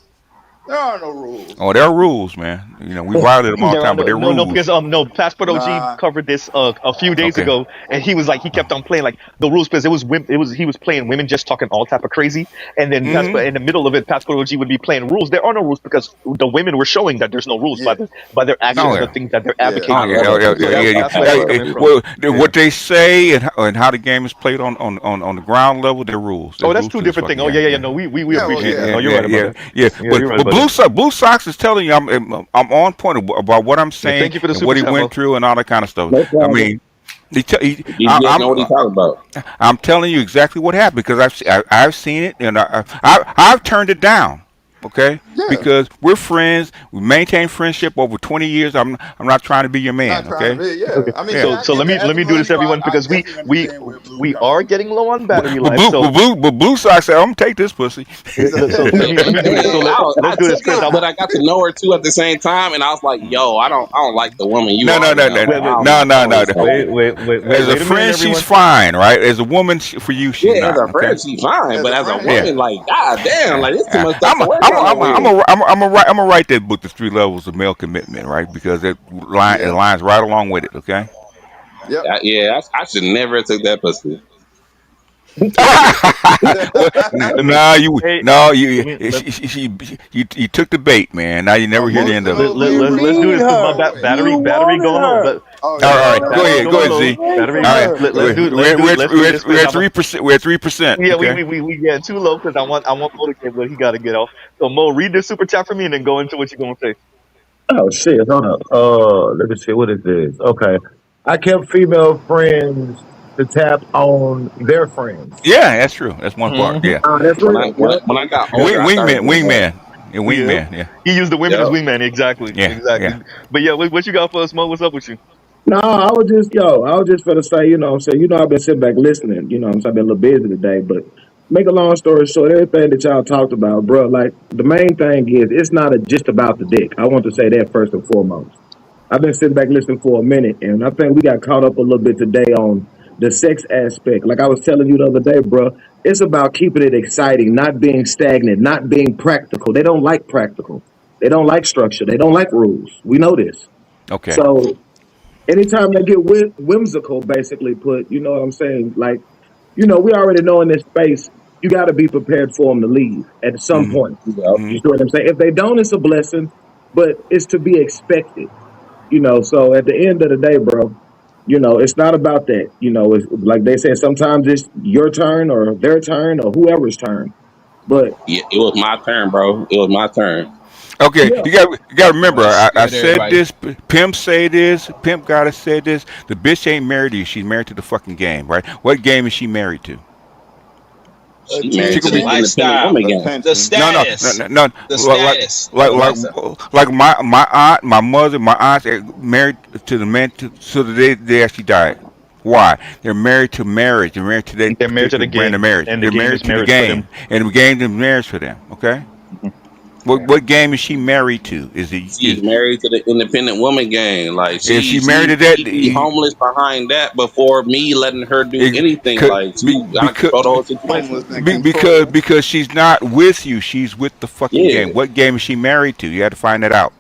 There are no rules. Oh, there are rules, man. You know, we violate them all the There are time, but there are no rules. because no Passport OG Nah. covered this a few days Okay. ago, and he was like he kept on playing like the rules because he was playing women just talking all type of crazy, and then Hmm. Passport in the middle of it Passport OG would be playing rules. There are no rules because the women were showing that there's no rules Yeah. by their Oh actions, the yeah. things that they're Yeah. Oh advocating yeah. for. Oh, yeah. So Yeah. Yeah. that's where they were Yeah. coming from. Well, Yeah. what they say and how the game is played on the ground level, there are rules. Oh, There's that's rules two to this different things. fucking Oh yeah, game. yeah, yeah. Yeah. No, we Yeah. Well, appreciate that. yeah. No, you're right about that. Yeah. Yeah, you're right But about that. Blue Sox is telling you I'm on point about what I'm Yeah, saying thank you for the and super what he chat, went Mo. through and all that kind of stuff. No I problem. mean, he, t- he BGS know what he's talking about. I'm telling you exactly what happened because I've seen it and I've turned it down. Okay, Yeah. because we're friends, we maintain friendship over 20 years. I'm not trying to be your Not man. trying to Okay, be. Yeah. Okay, I mean, yeah. and so I so get that. let As a me do this, millennial, everyone, I because definitely understand where Blue's we coming are from. getting low on battery But life. So Blue Sox said, "I'm gonna take this pussy." He's a, so let me do this. So I let's do took this, Chris. it, but I got to know her too at the same time, and I was like, "Yo, I don't like the woman you No, are no, right no, now. no, Like, Wait, wait, I don't no. really feel like it." As a wait a minute, friend, she's everyone. fine, right? As a woman, for you, she's Yeah, as not. a Okay. friend, she's fine, as but a as a friend. Yeah. woman, like, god damn, like it's too Yeah. much stuff to work on over here. I'm gonna write that book, The Three Levels of Male Commitment, right? Because it Yeah. lines right along with it. Okay. Yep. Yeah, I should never have took that pussy. Well, Let me, no, you hey, no, let me, let, you took the bait, man. Now you never hear the end of it. Emotional labor let's do starts this need because my before her. wed. You battery wanted going low. her. Oh All yeah. right, go Battery's ahead, going Z. low. Pray for Battery. All right, her. Let's do this because I'm a, we're at 3%. We're at 3%. yeah, Okay. we getting too low because I want Mo to get what he got to get off. So Mo, read this super chat for me and then go into what you're gonna say. Oh shit, hold up. Let me see, what is this? Okay. I kept female friends to tap on their friends. Yeah, that's true. That's one part. Hmm. Yeah. That's real. Yep. When I got older, I started doing that. Wingman. Yeah, Yeah, wingman. Yeah. he used the women as Yep. wingman. Exactly, Yeah. exactly. Yeah. But yeah, what you got for us, Mo? What's up with you? No, I was just gonna say, I'm saying, I've been sitting back listening, I'm saying, I've been a little busy today, but make a long story short, everything that y'all talked about, bro, like the main thing is it's not just about the dick. I want to say that first and foremost. I've been sitting back listening for a minute, and I think we got caught up a little bit today on the sex aspect. Like I was telling you the other day, bro, it's about keeping it exciting, not being stagnant, not being practical. They don't like practical. They don't like structure. They don't like rules. We know this. Okay. So anytime they get whimsical, basically put, you know what I'm saying? Like, we already know in this space, you got to be prepared for them to leave at some Mm-hmm. point. Yep. You see what I'm saying? If they don't, it's a blessing, but it's to be expected. So at the end of the day, bro, it's not about that. It's like they said, sometimes it's your turn or their turn or whoever's turn. But Yeah, it was my turn, bro. It was my turn. Okay, yeah, you got to remember. Well, I scared said everybody. this. Pimp say this. Pimp gotta say this. The bitch ain't married to you. She's married to the fucking game, right? What game is she married to? She She married to could the be independent Lifestyle, woman game. the Attention. status, no. the Like status, like the like lifestyle. like my aunt, my mother, my aunts are married to the man so that they actually died. Why? They're married to marriage. They're married to that They're married to particular the brand of game, marriage. and the They're game married is to the marriage for them. game, and the game is marriage for them. Okay. What game is she married to? She's married to the independent woman game. Like Is she married to that? she be homeless behind that before me letting her do anything. Like she gotta Because control the whole situation. Homeless and control. because she's not with you. She's with the fucking Yeah. game. What game is she married to? You had to find that out.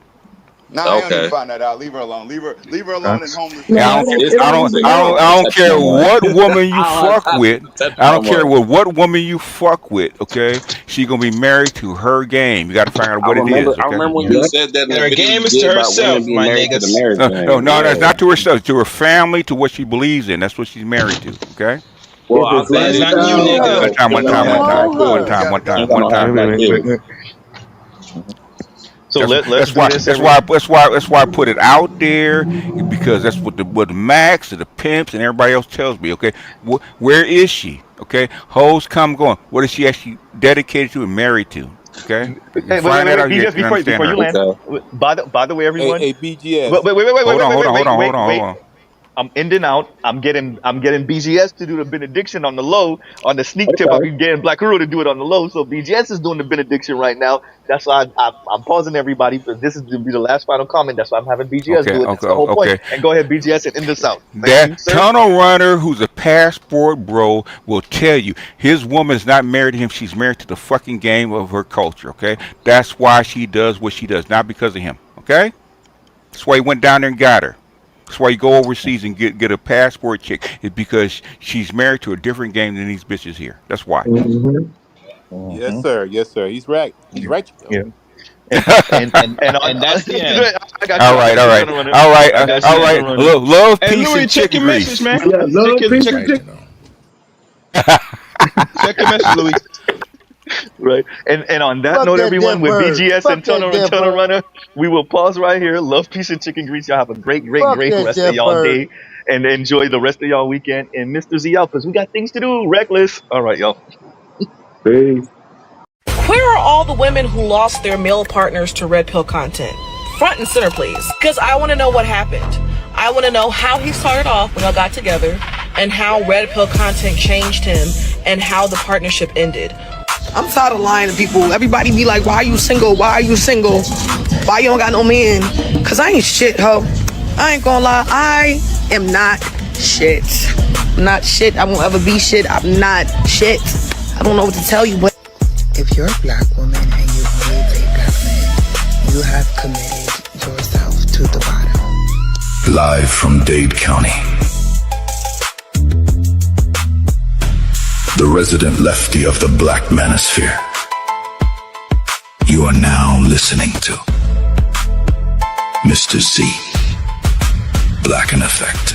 Nah, I don't need to Okay. find that out. Leave her alone. Leave her alone in homeless no, and I it don't, ain't, It's it ain't even conversation. I that. don't have I to don't touch it care no more. what woman you I don't fuck have with. to touch it I no don't care more. what woman you fuck with. Okay, she gonna be married to her game. You got to find out what it is. I Okay. remember when Yep. you said that in And the her video game you is to did about women herself, being my married to the niggas. marriage No, game. no, it's Yeah. not to herself. To her family, to what she believes in. That's what she's married to. Okay. Well, If I'll it's say That's this not you, too. Lifestyle, nigga. One So time, she one ain't got no time, one half time, black call one kids. her. time, one She ain't time, got one no half time. Wait, black wait, wait, kids. wait. So That's let's do this, everyone. that's why I put it out there because that's what the Max and the pimps and everybody else tells me. Okay, where is she? Okay, hoes come going. What is she actually dedicated to and married to? Okay, you Hey, find that wait. out, you BGS, can understand before you her. land. Okay. By the way, Hey, everyone. hey, BGS. Wait, Hold on. I'm ending out. I'm getting BGS to do the benediction on the low. On the sneak tip, Okay. I'm getting Black Guru to do it on the low. So BGS is doing the benediction right now. That's why I'm pausing everybody, but this is going to be the last final comment. That's why I'm having BGS Okay, do it. That's the whole point. okay. And go ahead, BGS, and end this out. Thank you, That sir. tunnel runner who's a passport bro will tell you his woman's not married to him. She's married to the fucking game of her culture, okay? That's why she does what she does, not because of him, okay? That's why he went down there and got her. That's why you go overseas and get a passport chick. It's because she's married to a different game than these bitches here. That's why. Yes, sir. Yes, sir. He's right. He's right. Yeah. And that's the end. I got All you. I right, got all you, right, tunnel runner. all right, I got you, all tunnel right. runner. Love, Hey, peace, Louis, and check chicken your grease. message, man. Yeah, love, peace, and chicken. Check your message, Louis. Right. And on that Fuck note, that everyone, dead with bird. BGS Fuck and that dead Tunnel bird. Runner, we will pause right here. Love, peace, and chicken grease. Y'all have a great Fuck that rest of dead y'all bird. day. And enjoy the rest of y'all weekend. And Mr. Z out, because we got things to do. Reckless. All right, y'all. Peace. Where are all the women who lost their male partners to red pill content? Front and center, please. Because I want to know what happened. I want to know how he started off when y'all got together and how red pill content changed him and how the partnership ended. I'm tired of lying to people. Everybody be like, why are you single? Why are you single? Why you don't got no man? Because I ain't shit, ho. I ain't gonna lie. I am not shit. I'm not shit. I won't ever be shit. I'm not shit. I don't know what to tell you, but if you're a black woman and you only date black men, you have committed yourself to the bottom. Live from Dade County, the resident lefty of the black manosphere. You are now listening to Mr. Z, Black in Effect.